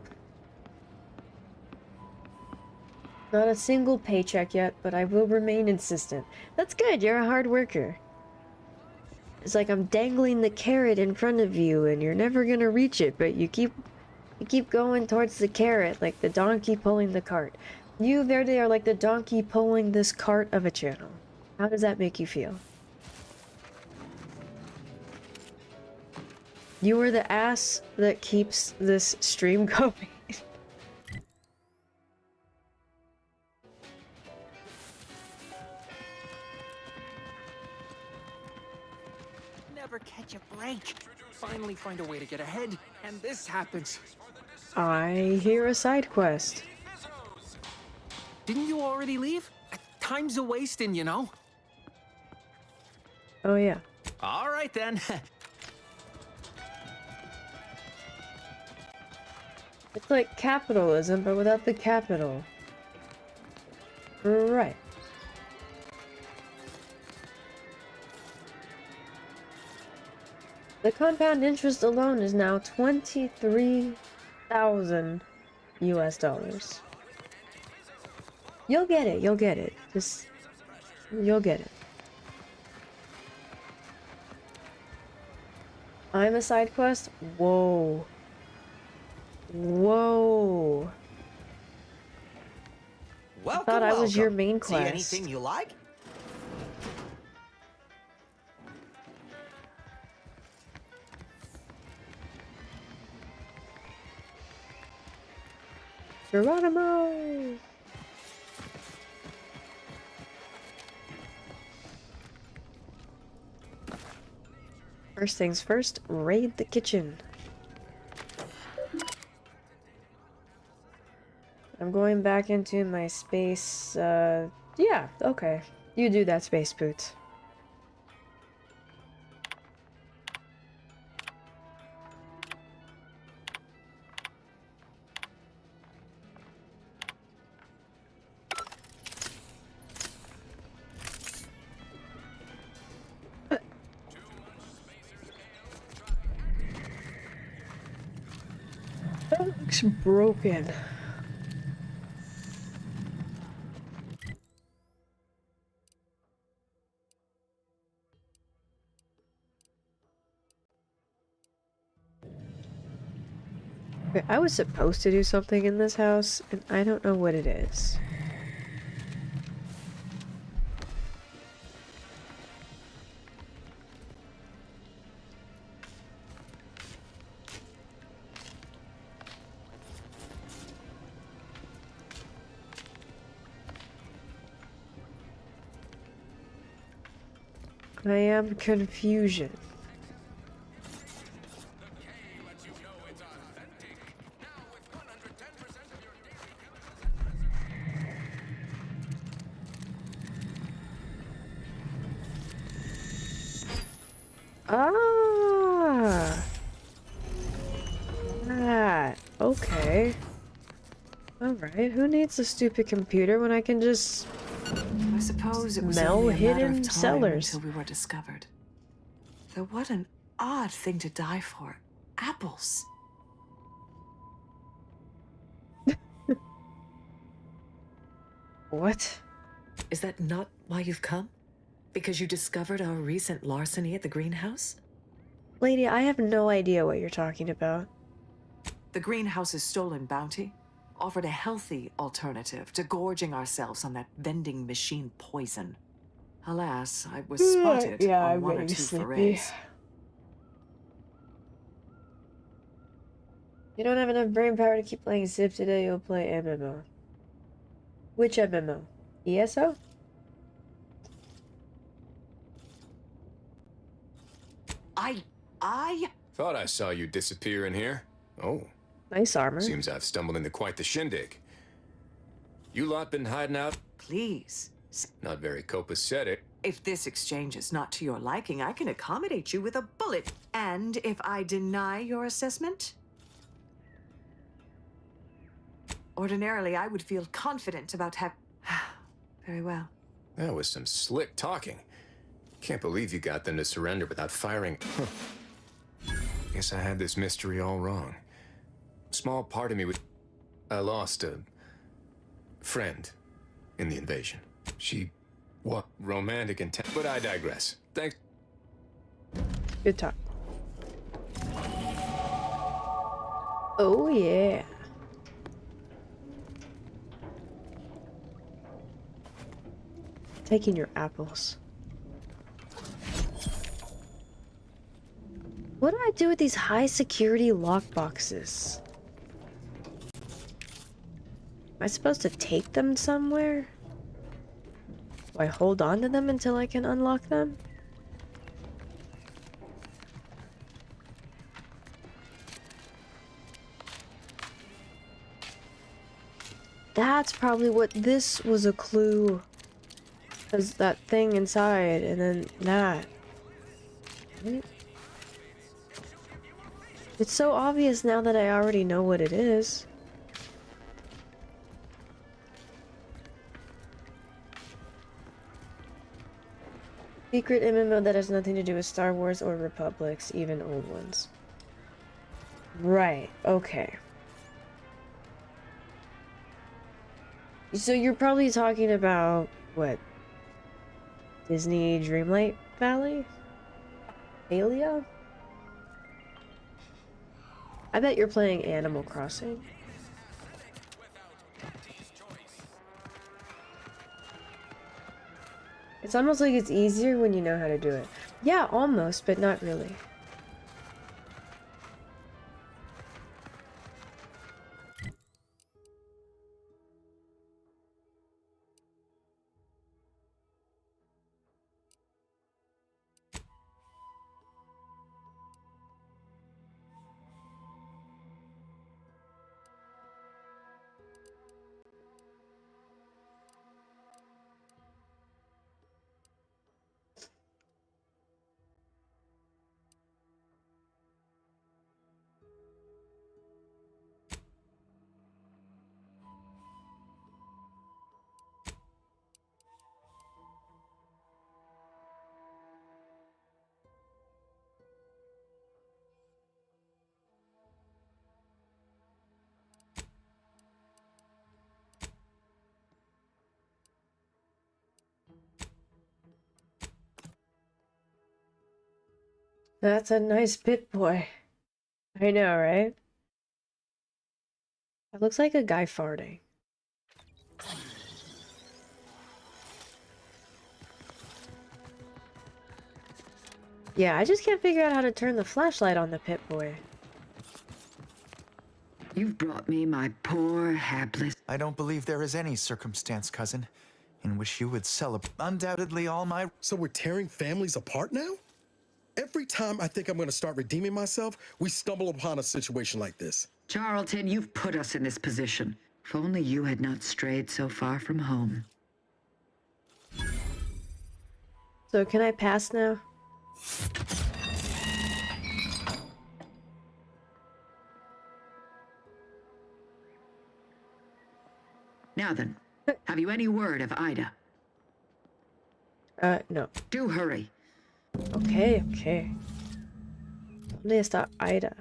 Not a single paycheck yet, but I will remain insistent. That's good, you're a hard worker. It's like I'm dangling the carrot in front of you and you're never gonna reach it, but you keep going towards the carrot like the donkey pulling the cart. You, Verde, are like the donkey pulling this cart of a channel. How does that make you feel? You are the ass that keeps this stream going. Never catch a break. Finally find a way to get ahead, and this happens. I hear a side quest. Didn't you already leave? Time's a wasting, you know. Oh yeah. All right then. It's like capitalism, but without the capital. Right. The compound interest alone is now 23,000 US dollars. You'll get it, you'll get it. Just, you'll get it. I'm a side quest? Whoa. Whoa. Welcome, I thought I was your main See quest. anything you like? Geronimo! First things first, raid the kitchen. I'm going back into my space, yeah, okay. You do that, Space Boots. That looks broken. Okay, I was supposed to do something in this house, and I don't know what it is. I am confusion. Ah. That. Okay. Alright, who needs a stupid computer when I can just I suppose it was smell only a matter hidden of time cellars? until we were discovered. Though what an odd thing to die for. Apples. What? Is that not why you've come? Because you discovered our recent larceny at the greenhouse? Lady, I have no idea what you're talking about. The greenhouse's stolen bounty offered a healthy alternative to gorging ourselves on that vending machine poison. Alas, I was spotted on one or two forays. You don't have enough brain power to keep playing Civ today, you'll play MMO. Which MMO? ESO? I... Thought I saw you disappear in here. Oh. Nice armor. Seems I've stumbled into quite the shindig. You lot been hiding out? Please. Not very copacetic. If this exchange is not to your liking, I can accommodate you with a bullet. And if I deny your assessment? Ordinarily, I would feel confident about Very well. That was some slick talking. Can't believe you got them to surrender without firing. Guess I had this mystery all wrong. Small part of me I lost a friend in the invasion. She was romantic and but I digress. Thanks. Good talk. Oh yeah. Taking your apples. What do I do with these high security lockboxes? Am I supposed to take them somewhere? Do I hold on to them until I can unlock them? That's probably what this was a clue. As that thing inside, and then that. It's so obvious now that I already know what it is. Secret MMO that has nothing to do with Star Wars or Republics, even old ones. Right, okay. So you're probably talking about, what? Disney Dreamlight Valley? Alia? I bet you're playing Animal Crossing. It's almost like it's easier when you know how to do it. Yeah, almost, but not really. That's a nice Pip-Boy. I know, right? It looks like a guy farting. Yeah, I just can't figure out how to turn the flashlight on the Pip-Boy. You've brought me my poor, hapless... I don't believe there is any circumstance, cousin, in which you would celebrate undoubtedly all my... So we're tearing families apart now? Every time I think I'm going to start redeeming myself, we stumble upon a situation like this. Charlton, you've put us in this position. If only you had not strayed so far from home. So can I pass now? Now then, have you any word of Ida? No. Do hurry. Okay, okay. ¿Dónde está Ida?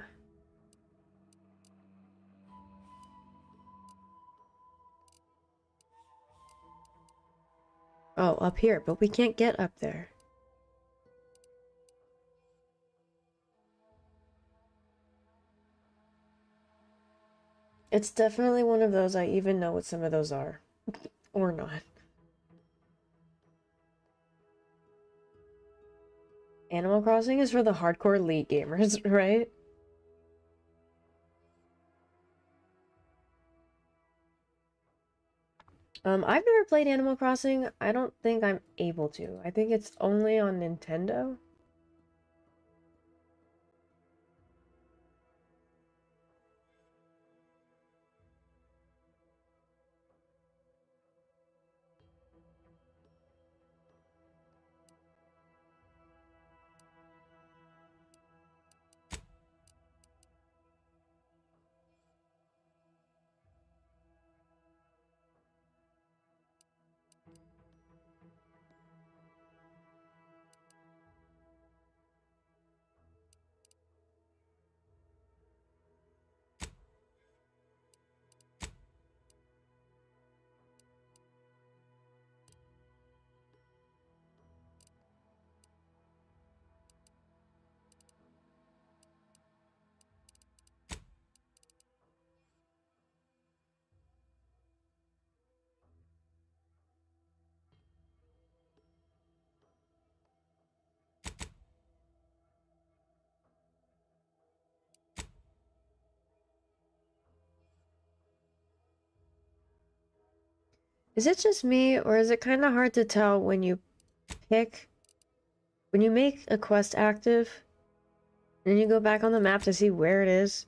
Oh, up here, but we can't get up there. It's definitely one of those I even know what some of those are. Or not. Animal Crossing is for the hardcore elite gamers, right? I've never played Animal Crossing. I don't think I'm able to. I think it's only on Nintendo. Is it just me, or is it kind of hard to tell when you make a quest active, and you go back on the map to see where it is?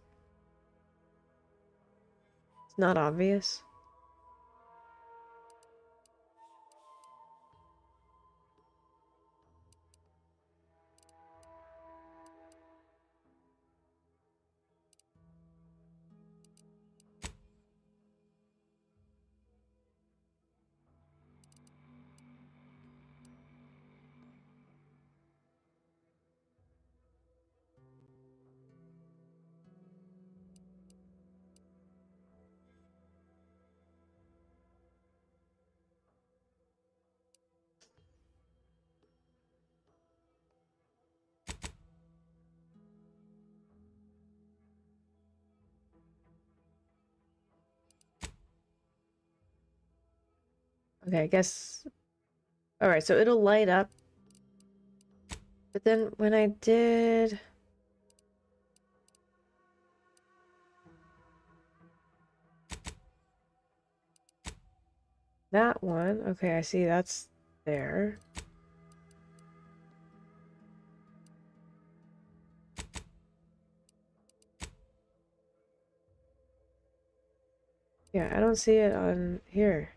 It's not obvious. Okay, I guess... Alright, so it'll light up. But then when I did... that one, okay, I see that's there. Yeah, I don't see it on here.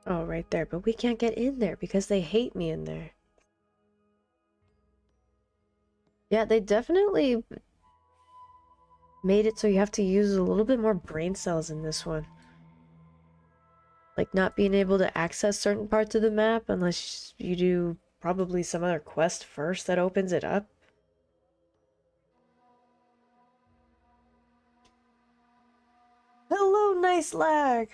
Oh, right there. But we can't get in there because they hate me in there. Yeah, they definitely made it so you have to use a little bit more brain cells in this one. Like not being able to access certain parts of the map unless you do probably some other quest first that opens it up. Hello, nice lag!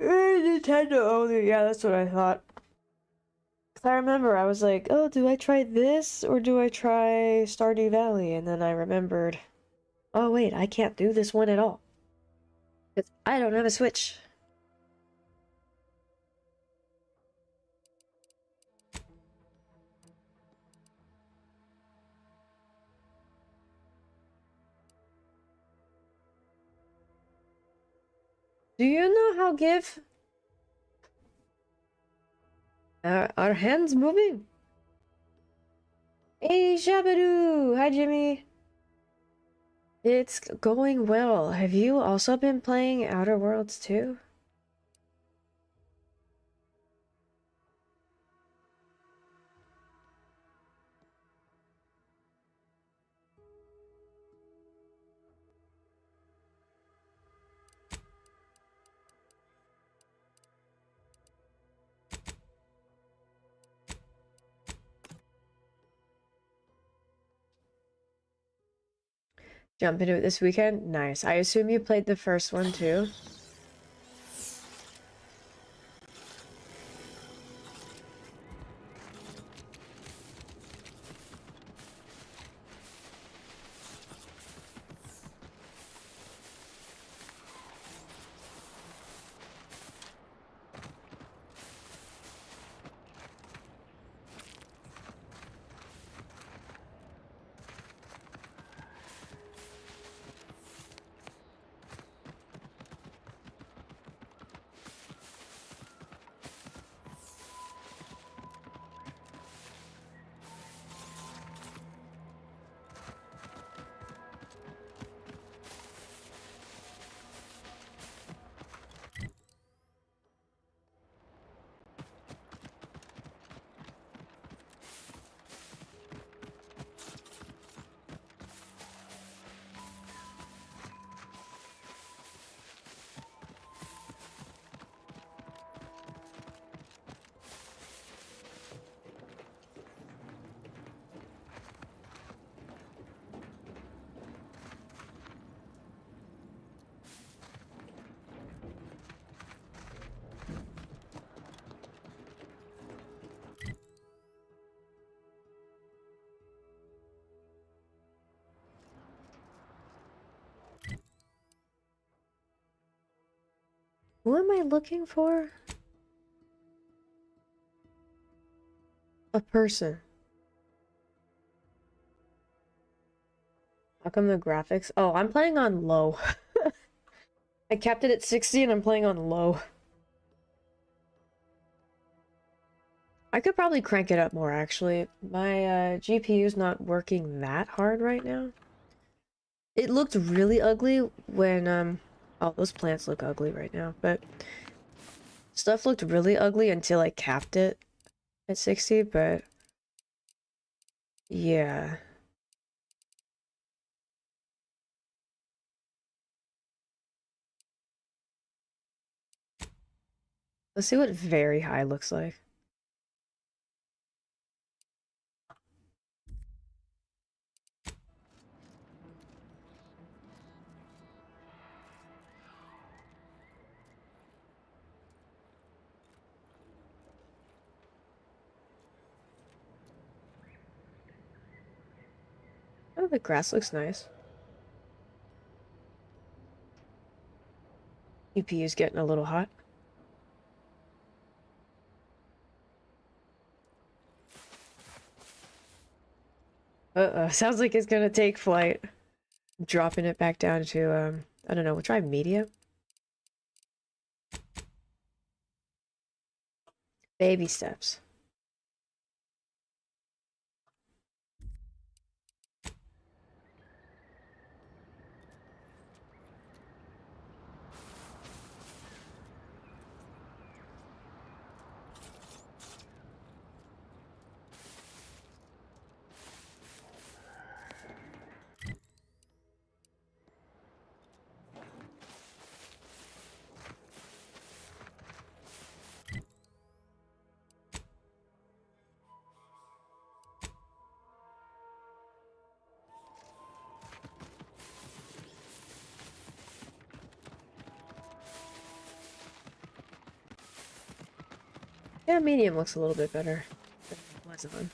Nintendo only, yeah, that's what I thought. Cause I remember I was like, oh, do I try this or do I try Stardew Valley? And then I remembered, oh wait, I can't do this one at all. Because I don't have a Switch. Do you know how GIF? Our hands moving? Hey, Shabadoo! Hi, Jimmy! It's going well. Have you also been playing Outer Worlds too? Jump into it this weekend? Nice. I assume you played the first one too? Who am I looking for? A person. How come the graphics? Oh, I'm playing on low. I kept it at 60 and I'm playing on low. I could probably crank it up more, actually. My GPU's not working that hard right now. It looked really ugly when, oh, those plants look ugly right now, but stuff looked really ugly until I capped it at 60, but yeah. Let's see what very high looks like. Oh, the grass looks nice. UPU's getting a little hot. Uh-oh, sounds like it's gonna take flight. Dropping it back down to, I don't know, we'll try medium. Baby steps. Yeah, medium looks a little bit better than it was on.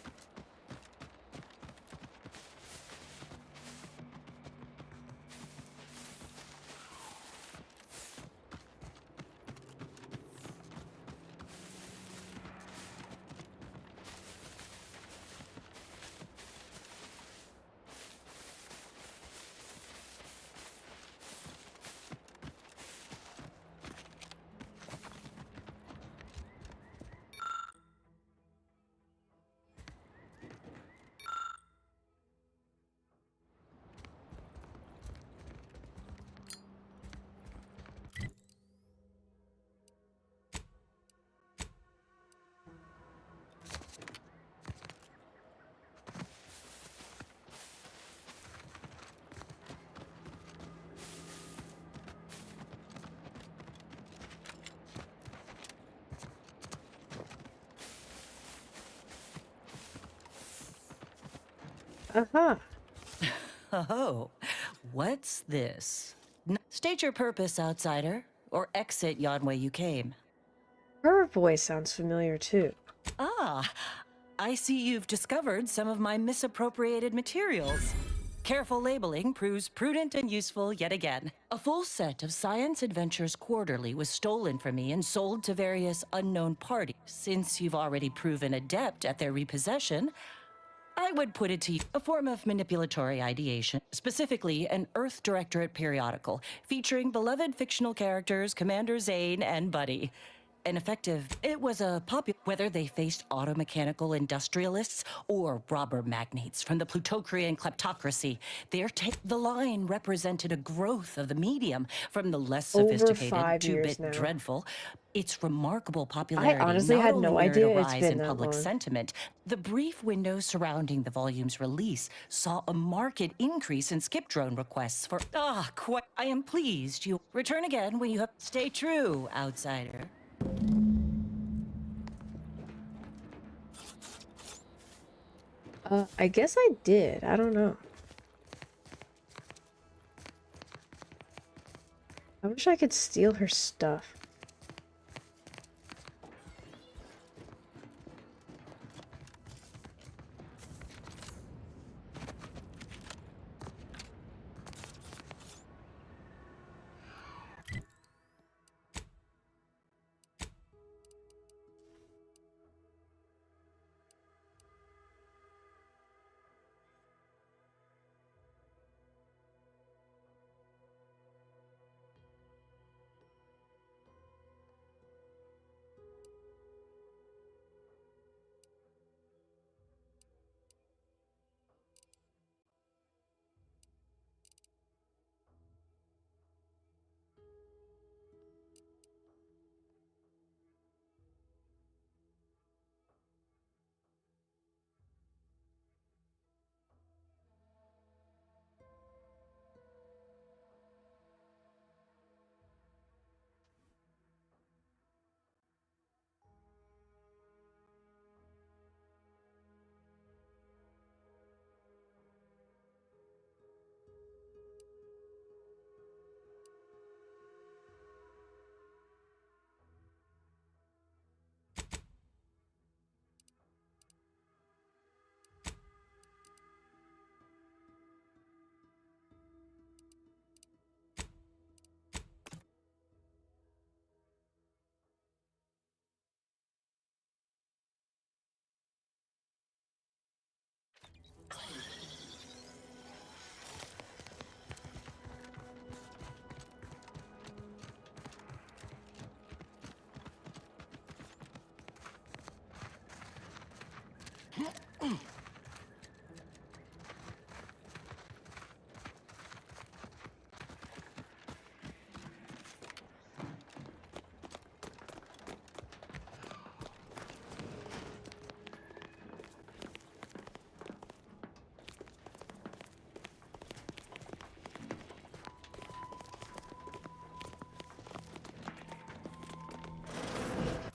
Uh-huh. Oh, what's this? State your purpose, outsider, or exit yon way you came. Her voice sounds familiar too. Ah, I see you've discovered some of my misappropriated materials. Careful labeling proves prudent and useful yet again. A full set of Science Adventures Quarterly was stolen from me and sold to various unknown parties. Since you've already proven adept at their repossession, I would put it to you, a form of manipulatory ideation, specifically an Earth Directorate periodical featuring beloved fictional characters Commander Zane and Buddy. An effective, it was a popular, whether they faced automechanical industrialists or robber magnates from the Plutocrian kleptocracy, the line represented a growth of the medium from the less Over sophisticated 5 to years bit now. dreadful. Its remarkable popularity honestly not had only no mirrored idea a it's rise been in that public long. sentiment, the brief window surrounding the volume's release saw a marked increase in skip drone requests for. I am pleased you return again when you have. Stay true, outsider. I guess I did. I don't know. I wish I could steal her stuff.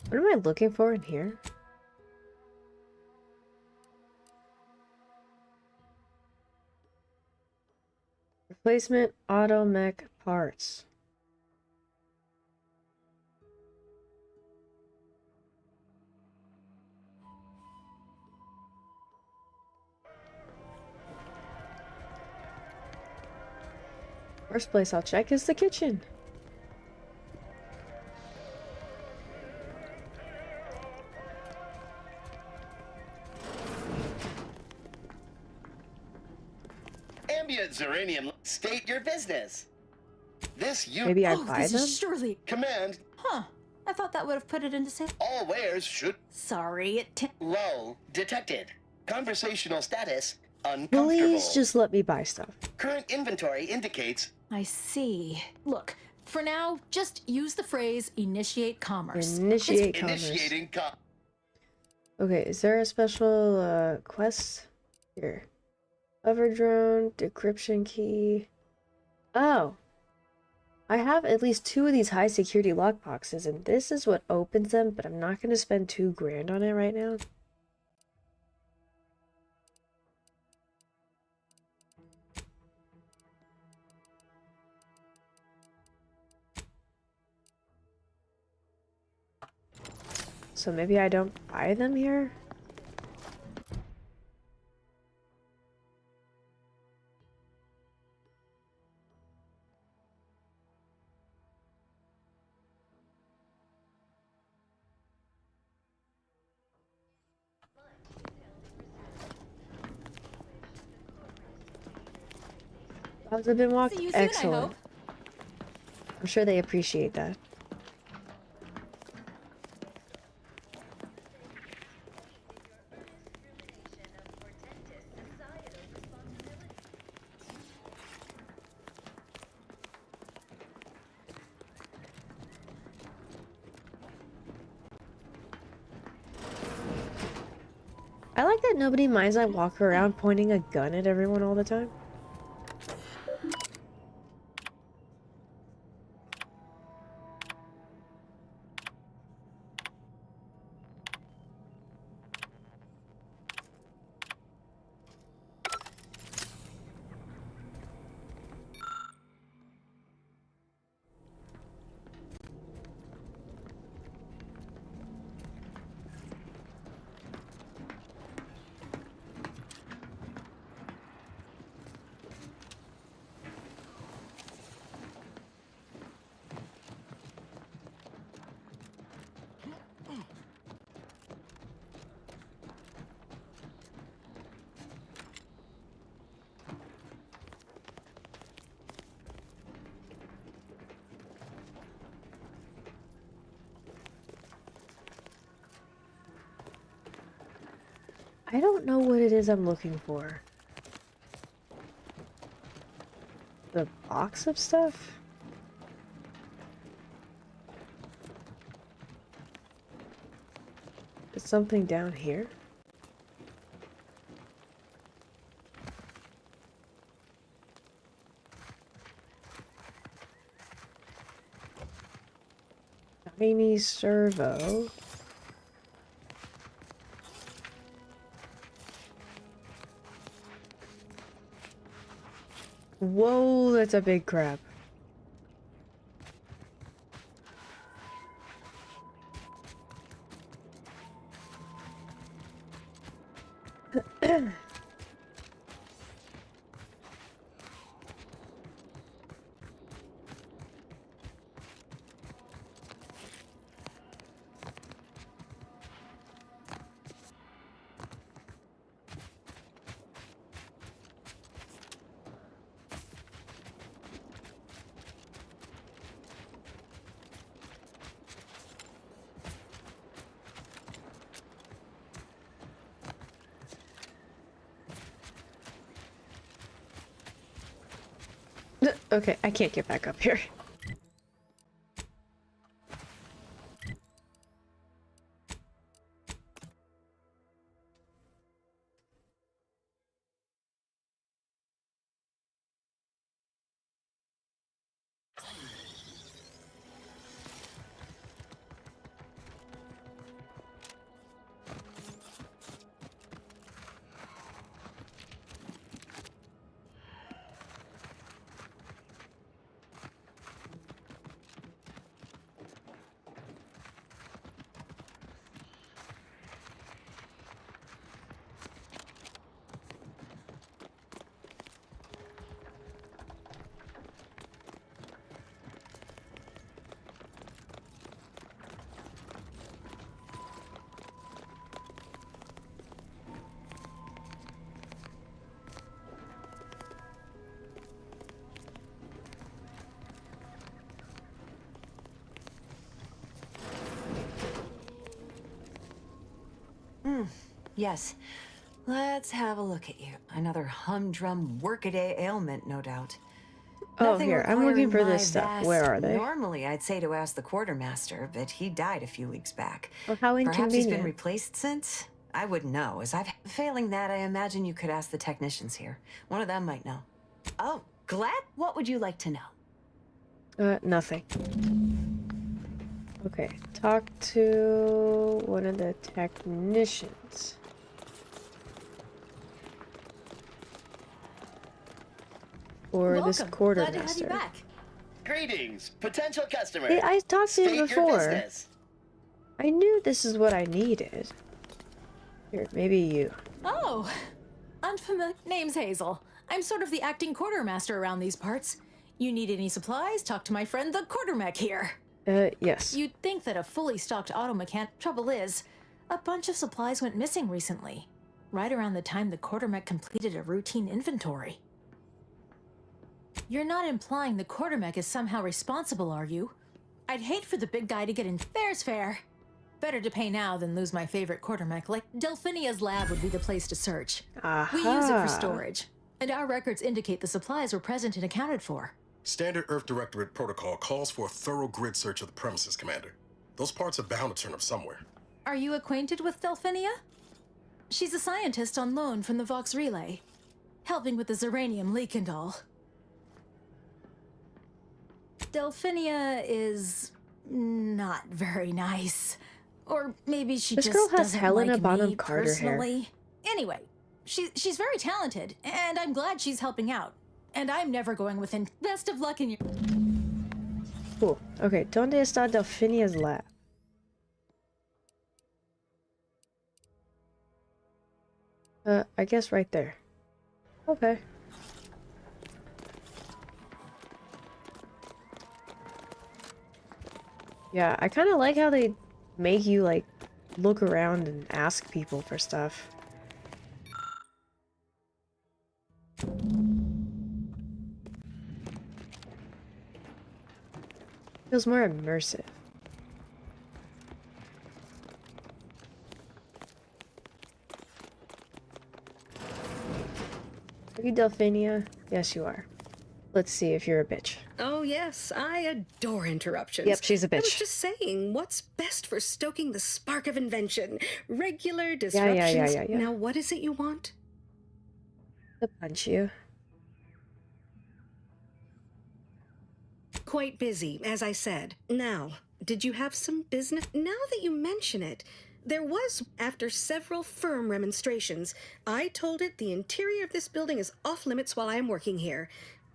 What am I looking for in here? Replacement auto mech parts. First place I'll check is the kitchen. Ambient Zeranium, state your business. This you. Maybe I buy this them? is surely. Command. Huh. I thought that would have put it into safe. All wares should. Sorry, Lull detected. Conversational status uncomfortable. Please just let me buy stuff. Current inventory indicates. I see. Look, for now, just use the phrase initiate commerce. Initiate commerce. Initiating Okay, is there a special quest here? Hover drone, decryption key. Oh. I have at least 2 of these high security lockboxes, and this is what opens them, but I'm not going to spend $2 grand on it right now. So maybe I don't buy them here? How's it been walked? See you soon, I Excellent. hope. I'm sure they appreciate that. I like that nobody minds I walk around pointing a gun at everyone all the time. I don't know what it is I'm looking for. The box of stuff? Is something down here? Tiny servo. Whoa, that's a big crab. Okay, I can't get back up here. Yes. Let's have a look at you. Another humdrum workaday ailment, no doubt. Oh, Nothing here, I'm looking for requiring this my stuff. Where are they? Normally, I'd say to ask the quartermaster, but he died a few weeks back. Well, how Perhaps he's been inconvenient. replaced since? I wouldn't know, as I've... Failing that, I imagine you could ask the technicians here. One of them might know. Oh, glad? What would you like to know? Nothing. Okay, talk to one of the technicians. Or this Welcome. quartermaster. Glad to have you back. Greetings, potential customer. Hey, I talked to State you your before. business. I knew this is what I needed. Here, maybe you. Oh, unfamiliar. Name's Hazel. I'm sort of the acting quartermaster around these parts. You need any supplies? Talk to my friend the quartermech here. Yes. You'd think that a fully stocked auto mechanic. Trouble is, a bunch of supplies went missing recently, right around the time the quartermech completed a routine inventory. You're not implying the quartermech is somehow responsible, are you? I'd hate for the big guy to get in. Fair's fair. Better to pay now than lose my favorite quartermech. Like Delphinia's lab would be the place to search. We use it for storage, and our records indicate the supplies were present and accounted for. Standard Earth Directorate protocol calls for a thorough grid search of the premises, Commander. Those parts are bound to turn up somewhere. Are you acquainted with Delphinia? She's a scientist on loan from the Vox Relay, helping with the Zeranium leak and all. Delphinia is not very nice. Or maybe she This just girl has doesn't Helena like Bonham me Carter hair. personally. Anyway, she's very talented, and I'm glad she's helping out. And I'm never going within. Best of luck in your... Cool. Okay, ¿dónde está Delphinia's lab? I guess right there. Okay. Yeah, I kind of like how they make you, like, look around and ask people for stuff. Feels more immersive. Are you Delphinia? Yes, you are. Let's see if you're a bitch. Oh, yes, I adore interruptions. Yep, she's a I was bitch. just saying, what's best for stoking the spark of invention? Regular disruptions. Yeah. Now, what is it you want? To punch you. Quite busy, as I said. Now, did you have some business? Now that you mention it, there was, after several firm remonstrations, I told it the interior of this building is off limits while I am working here.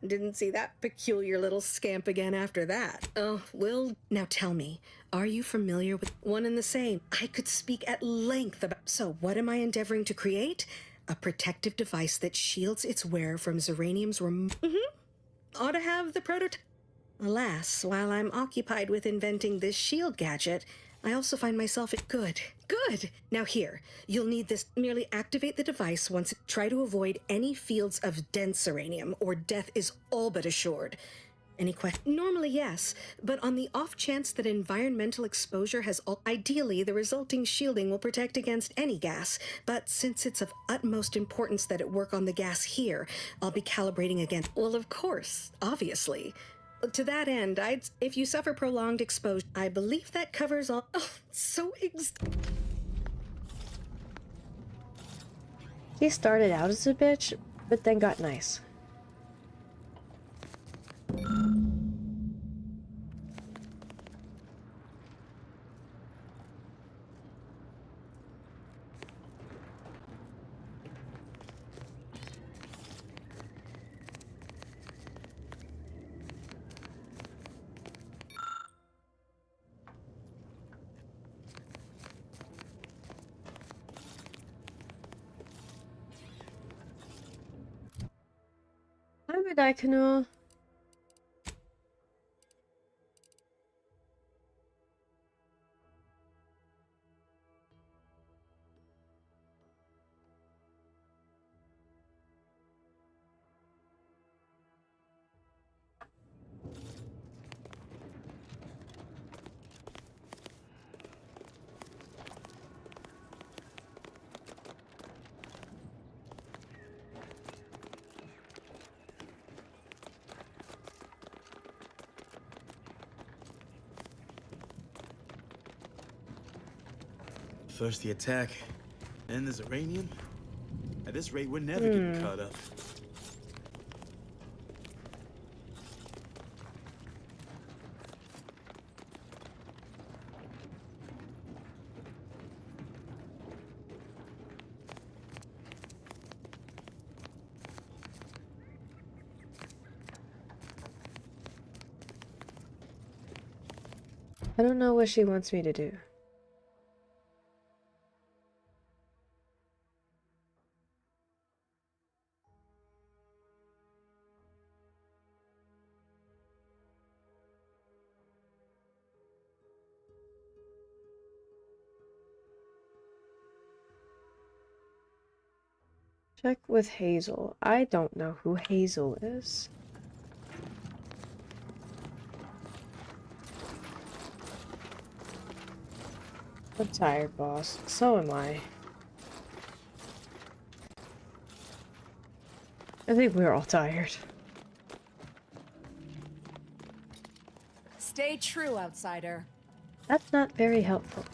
Didn't see that peculiar little scamp again after that. Oh, well, now tell me, are you familiar with one and the same? I could speak at length about... So, what am I endeavoring to create? A protective device that shields its wearer from Zeranium's Ought to have the prototype. Alas, while I'm occupied with inventing this shield gadget, I also find myself at good. Now here, you'll need this. Merely activate the device once. Try to avoid any fields of dense uranium, or death is all but assured. Any question? Normally, yes, but on the off chance that environmental exposure has ideally, the resulting shielding will protect against any gas. But since it's of utmost importance that it work on the gas here, I'll be calibrating again. Well, of course, obviously. To that end, if you suffer prolonged exposure, I believe that covers all. Oh, so He started out as a bitch, but then got nice. Hi, Madai. First the attack, then there's Iranian. At this rate, we're never getting caught up. I don't know what she wants me to do. Check with Hazel. I don't know who Hazel is. I'm tired, boss. So am I. I think we're all tired. Stay true, outsider. That's not very helpful.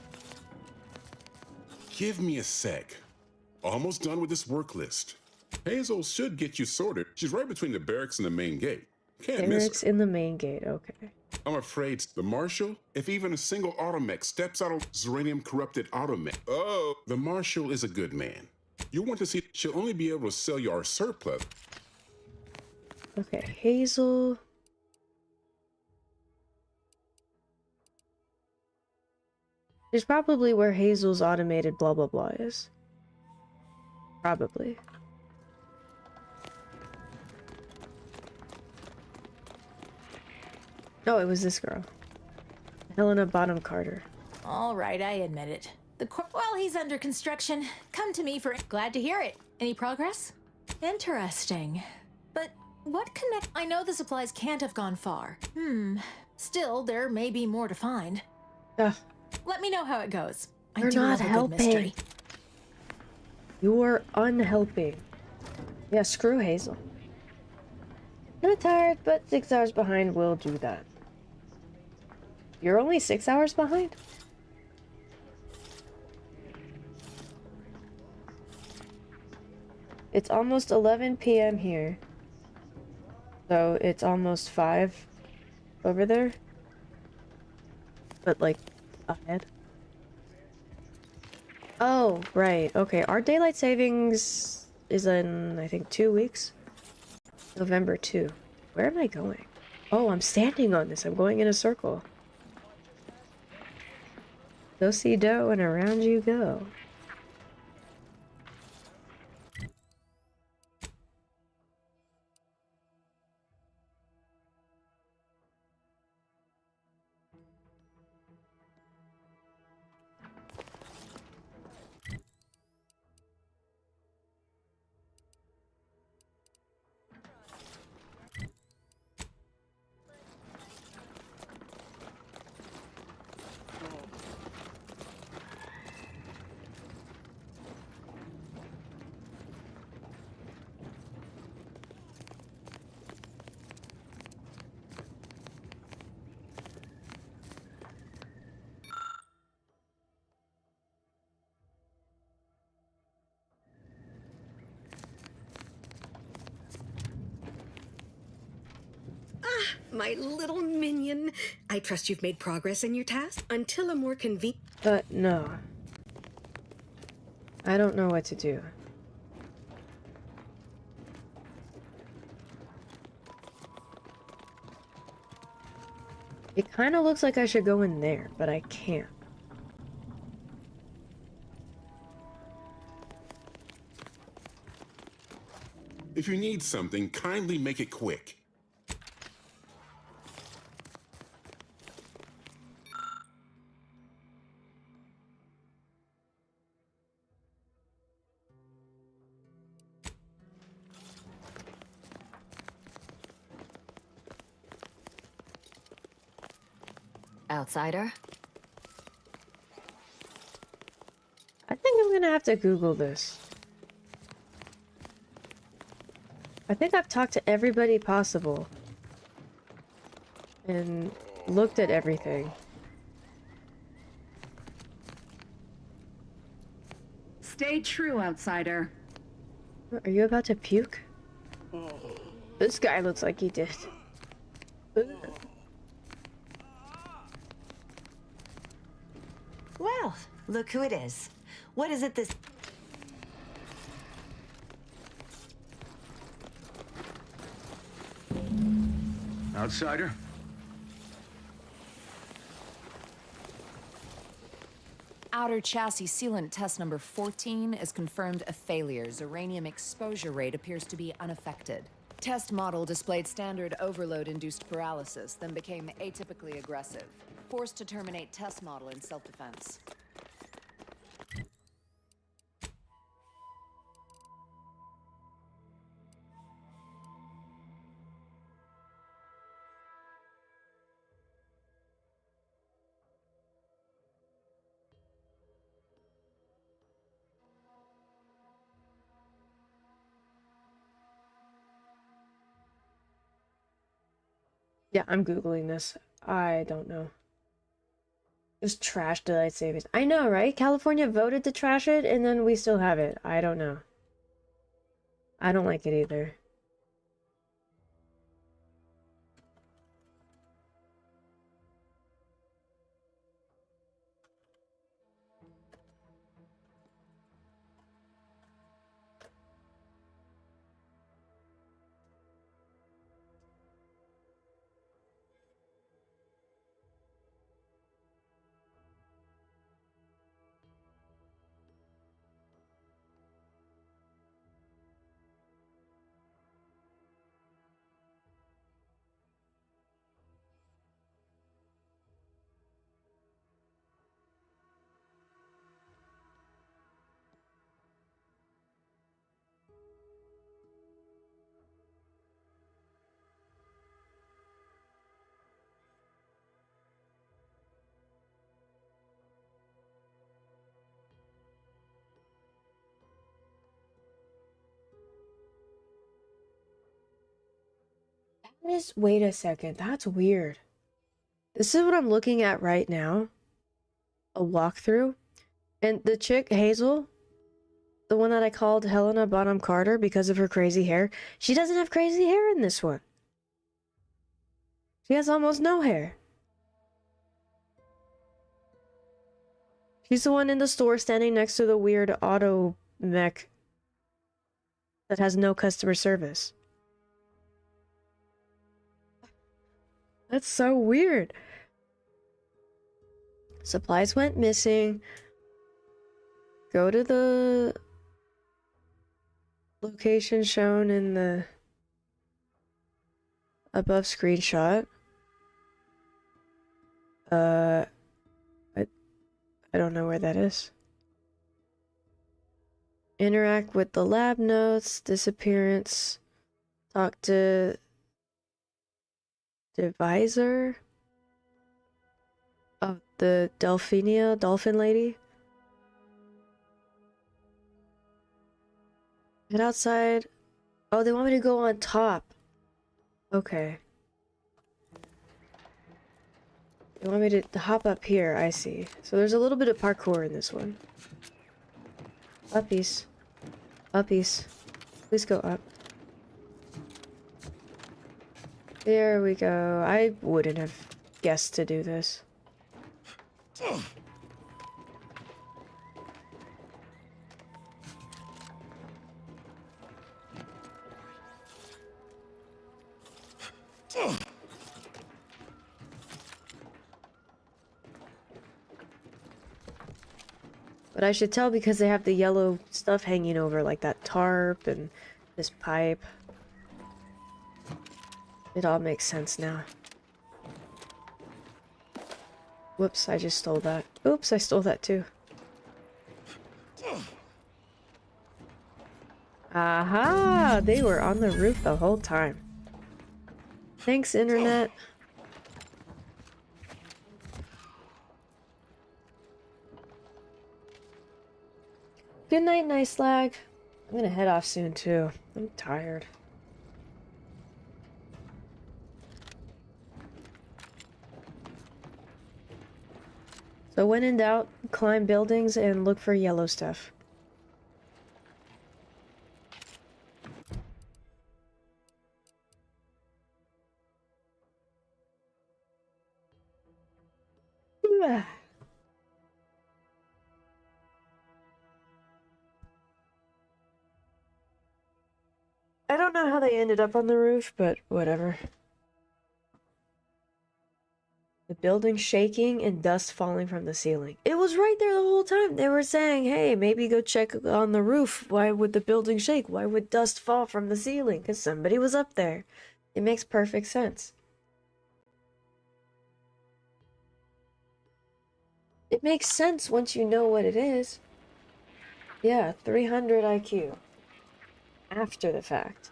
Give me a sec. Almost done with this work list. Hazel should get you sorted. She's right between the barracks and the main gate. Can't miss Barracks her. in the main gate, okay. I'm afraid the Marshal, if even a single automech steps out of Zeranium-corrupted automech, the Marshal is a good man. You want to see, she'll only be able to sell you our surplus. Okay, Hazel. She's probably where Hazel's automated blah blah blah is. Probably. Oh, it was this girl. Helena Bonham Carter. All right, I admit it. Well, he's under construction. Come to me for. Glad to hear it. Any progress? Interesting. But what connect? I know the supplies can't have gone far. Still, there may be more to find. Let me know how it goes. You're do not love a good helping. mystery. You're unhelping. Yeah, screw Hazel. Kinda tired, but 6 hours behind will do that. You're only 6 hours behind? It's almost 11 p.m. here. So it's almost 5 over there. But like, ahead. Oh, right. Okay, our daylight savings is in, I think, 2 weeks. November 2. Where am I going? Oh, I'm standing on this. I'm going in a circle. Do-si-do and around you go. my little minion. I trust you've made progress in your task until a more convenient. No. I don't know what to do. It kind of looks like I should go in there, but I can't. If you need something, kindly make it quick. Outsider? I think I'm gonna have to Google this. I think I've talked to everybody possible. And looked at everything. Stay true, outsider. Are you about to puke? This guy looks like he did. Well, look who it is. What is it this... Outsider? Outer chassis sealant test number 14 is confirmed a failure. Uranium exposure rate appears to be unaffected. Test model displayed standard overload-induced paralysis, then became atypically aggressive. Forced to terminate test model in self-defense. Yeah, I'm Googling this. I don't know. Just trash daylight savings. I know, right? California voted to trash it, and then we still have it. I don't know. I don't like it either. Wait a second, that's weird. This is what I'm looking at right now. A walkthrough. And the chick, Hazel, the one that I called Helena Bonham Carter because of her crazy hair, she doesn't have crazy hair in this one. She has almost no hair. She's the one in the store standing next to the weird auto mech that has no customer service. That's so weird. Supplies went missing. Go to the location shown in the above screenshot. I don't know where that is. Interact with the lab notes, disappearance, talk to Divisor of the Delphinia dolphin lady. Get outside. Oh, they want me to go on top. Okay. They want me to hop up here, I see. So there's a little bit of parkour in this one. Uppies. Uppies. Please go up. There we go. I wouldn't have guessed to do this. But I should tell because they have the yellow stuff hanging over, like that tarp and this pipe. It all makes sense now. Whoops, I just stole that. Oops, I stole that too. Aha! They were on the roof the whole time. Thanks, internet. Good night, Nice Lag. I'm gonna head off soon too. I'm tired. So when in doubt, climb buildings and look for yellow stuff. I don't know how they ended up on the roof, but whatever. The building shaking and dust falling from the ceiling. It was right there the whole time. They were saying, hey, maybe go check on the roof. Why would the building shake? Why would dust fall from the ceiling? Because somebody was up there. It makes perfect sense. It makes sense once you know what it is. Yeah, 300 IQ. After the fact.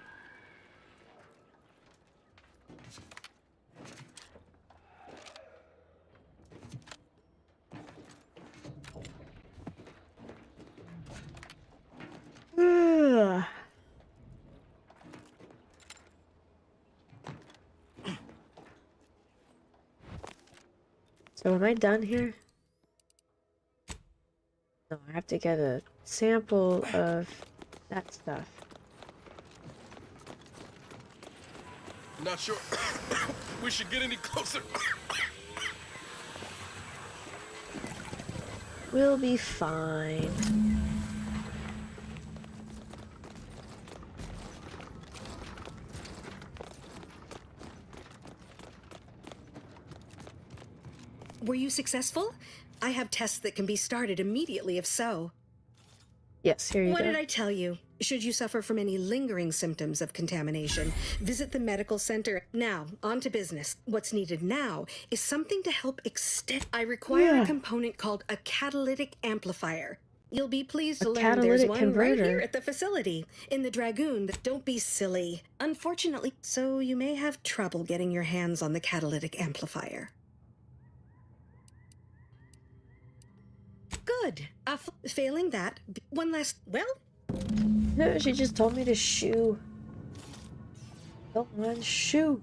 So am I done here? No, I have to get a sample of that stuff. Not sure we should get any closer. We'll be fine. Were you successful? I have tests that can be started immediately if so. Yes, here you What go. did I tell you? Should you suffer from any lingering symptoms of contamination, visit the medical center. Now, on to business. What's needed now is something to help extend. I require a component called a catalytic amplifier. You'll be pleased to learn there's catalytic one right converter. here at the facility. In the Dragoon. Don't be silly. Unfortunately, so you may have trouble getting your hands on the catalytic amplifier. Good. Failing that, one last, well? No, she just told me to shoo. Don't want shoo.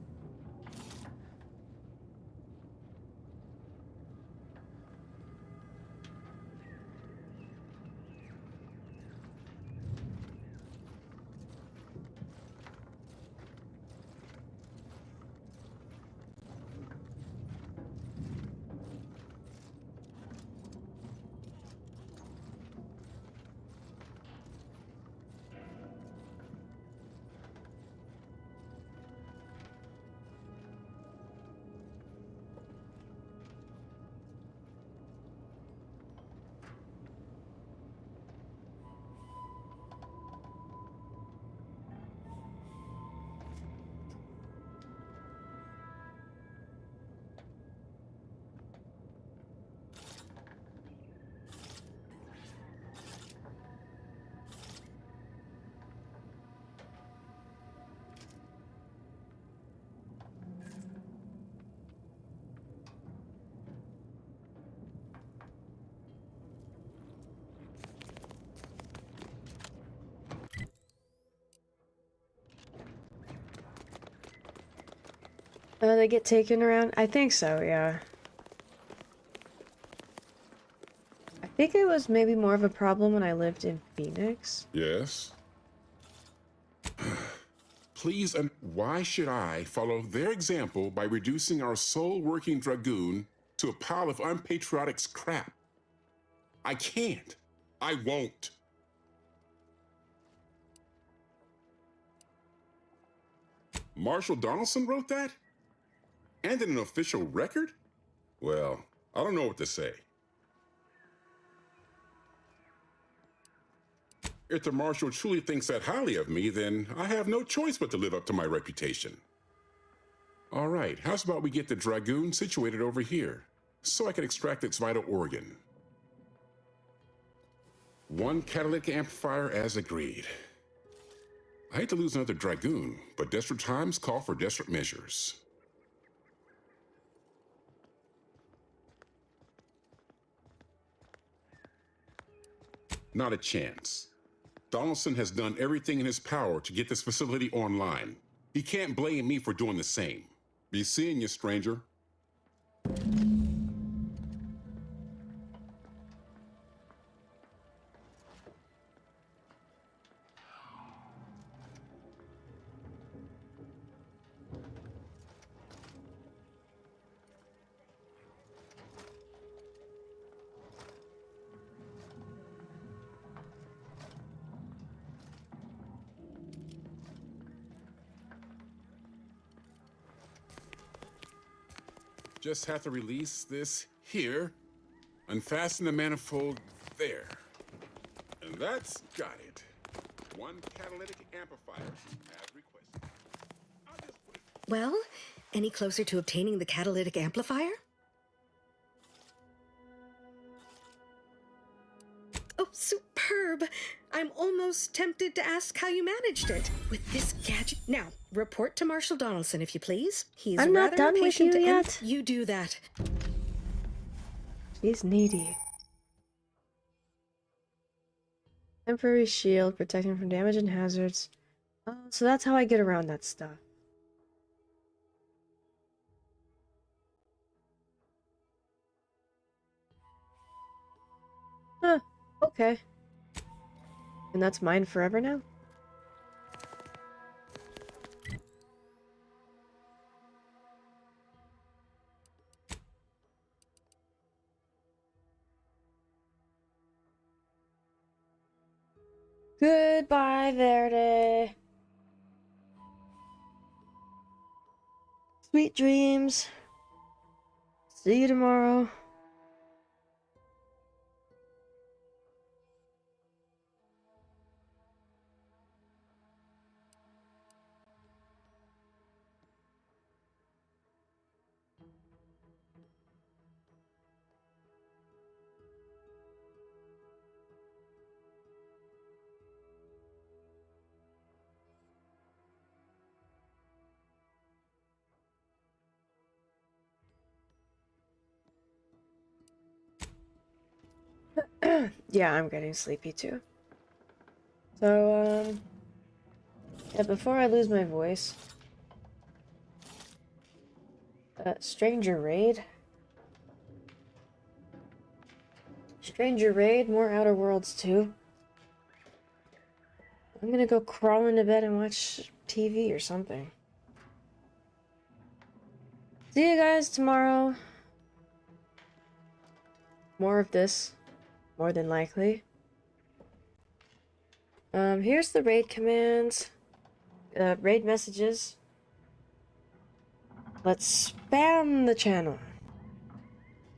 They get taken around? I think so, yeah. I think it was maybe more of a problem when I lived in Phoenix. Yes? Please, and why should I follow their example by reducing our sole working dragoon to a pile of unpatriotic scrap? I can't. I won't. Marshall Donaldson wrote that? And in an official record? Well, I don't know what to say. If the Marshal truly thinks that highly of me, then I have no choice but to live up to my reputation. All right, how's about we get the Dragoon situated over here, so I can extract its vital organ? One catalytic amplifier as agreed. I hate to lose another Dragoon, but desperate times call for desperate measures. Not a chance. Donaldson has done everything in his power to get this facility online. He can't blame me for doing the same. Be seeing you, stranger. Just have to release this here, unfasten the manifold there. And that's got it. One catalytic amplifier as requested. Well, any closer to obtaining the catalytic amplifier? Oh, superb! I'm almost tempted to ask how you managed it with this gadget. Now, report to Marshall Donaldson, if you please. He's I'm not rather done with impatient you to yet. You do that. She's needy. Temporary shield, protecting from damage and hazards. Oh, so that's how I get around that stuff. Huh, okay. And that's mine forever now? Goodbye, Verde. Sweet dreams. See you tomorrow. Yeah, I'm getting sleepy too. So, yeah, before I lose my voice, Stranger Raid. Stranger Raid, more Outer Worlds 2. I'm gonna go crawl into bed and watch TV or something. See you guys tomorrow. More of this. More than likely. Here's the raid commands. Raid messages. Let's spam the channel.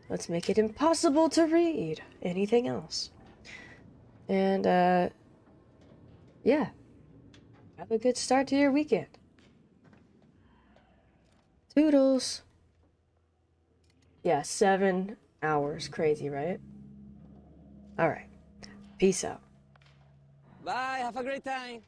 Let's make it impossible to read anything else. And, yeah. Have a good start to your weekend. Toodles. Yeah, 7 hours. Crazy, right? Alright. Peace out. Bye, have a great time.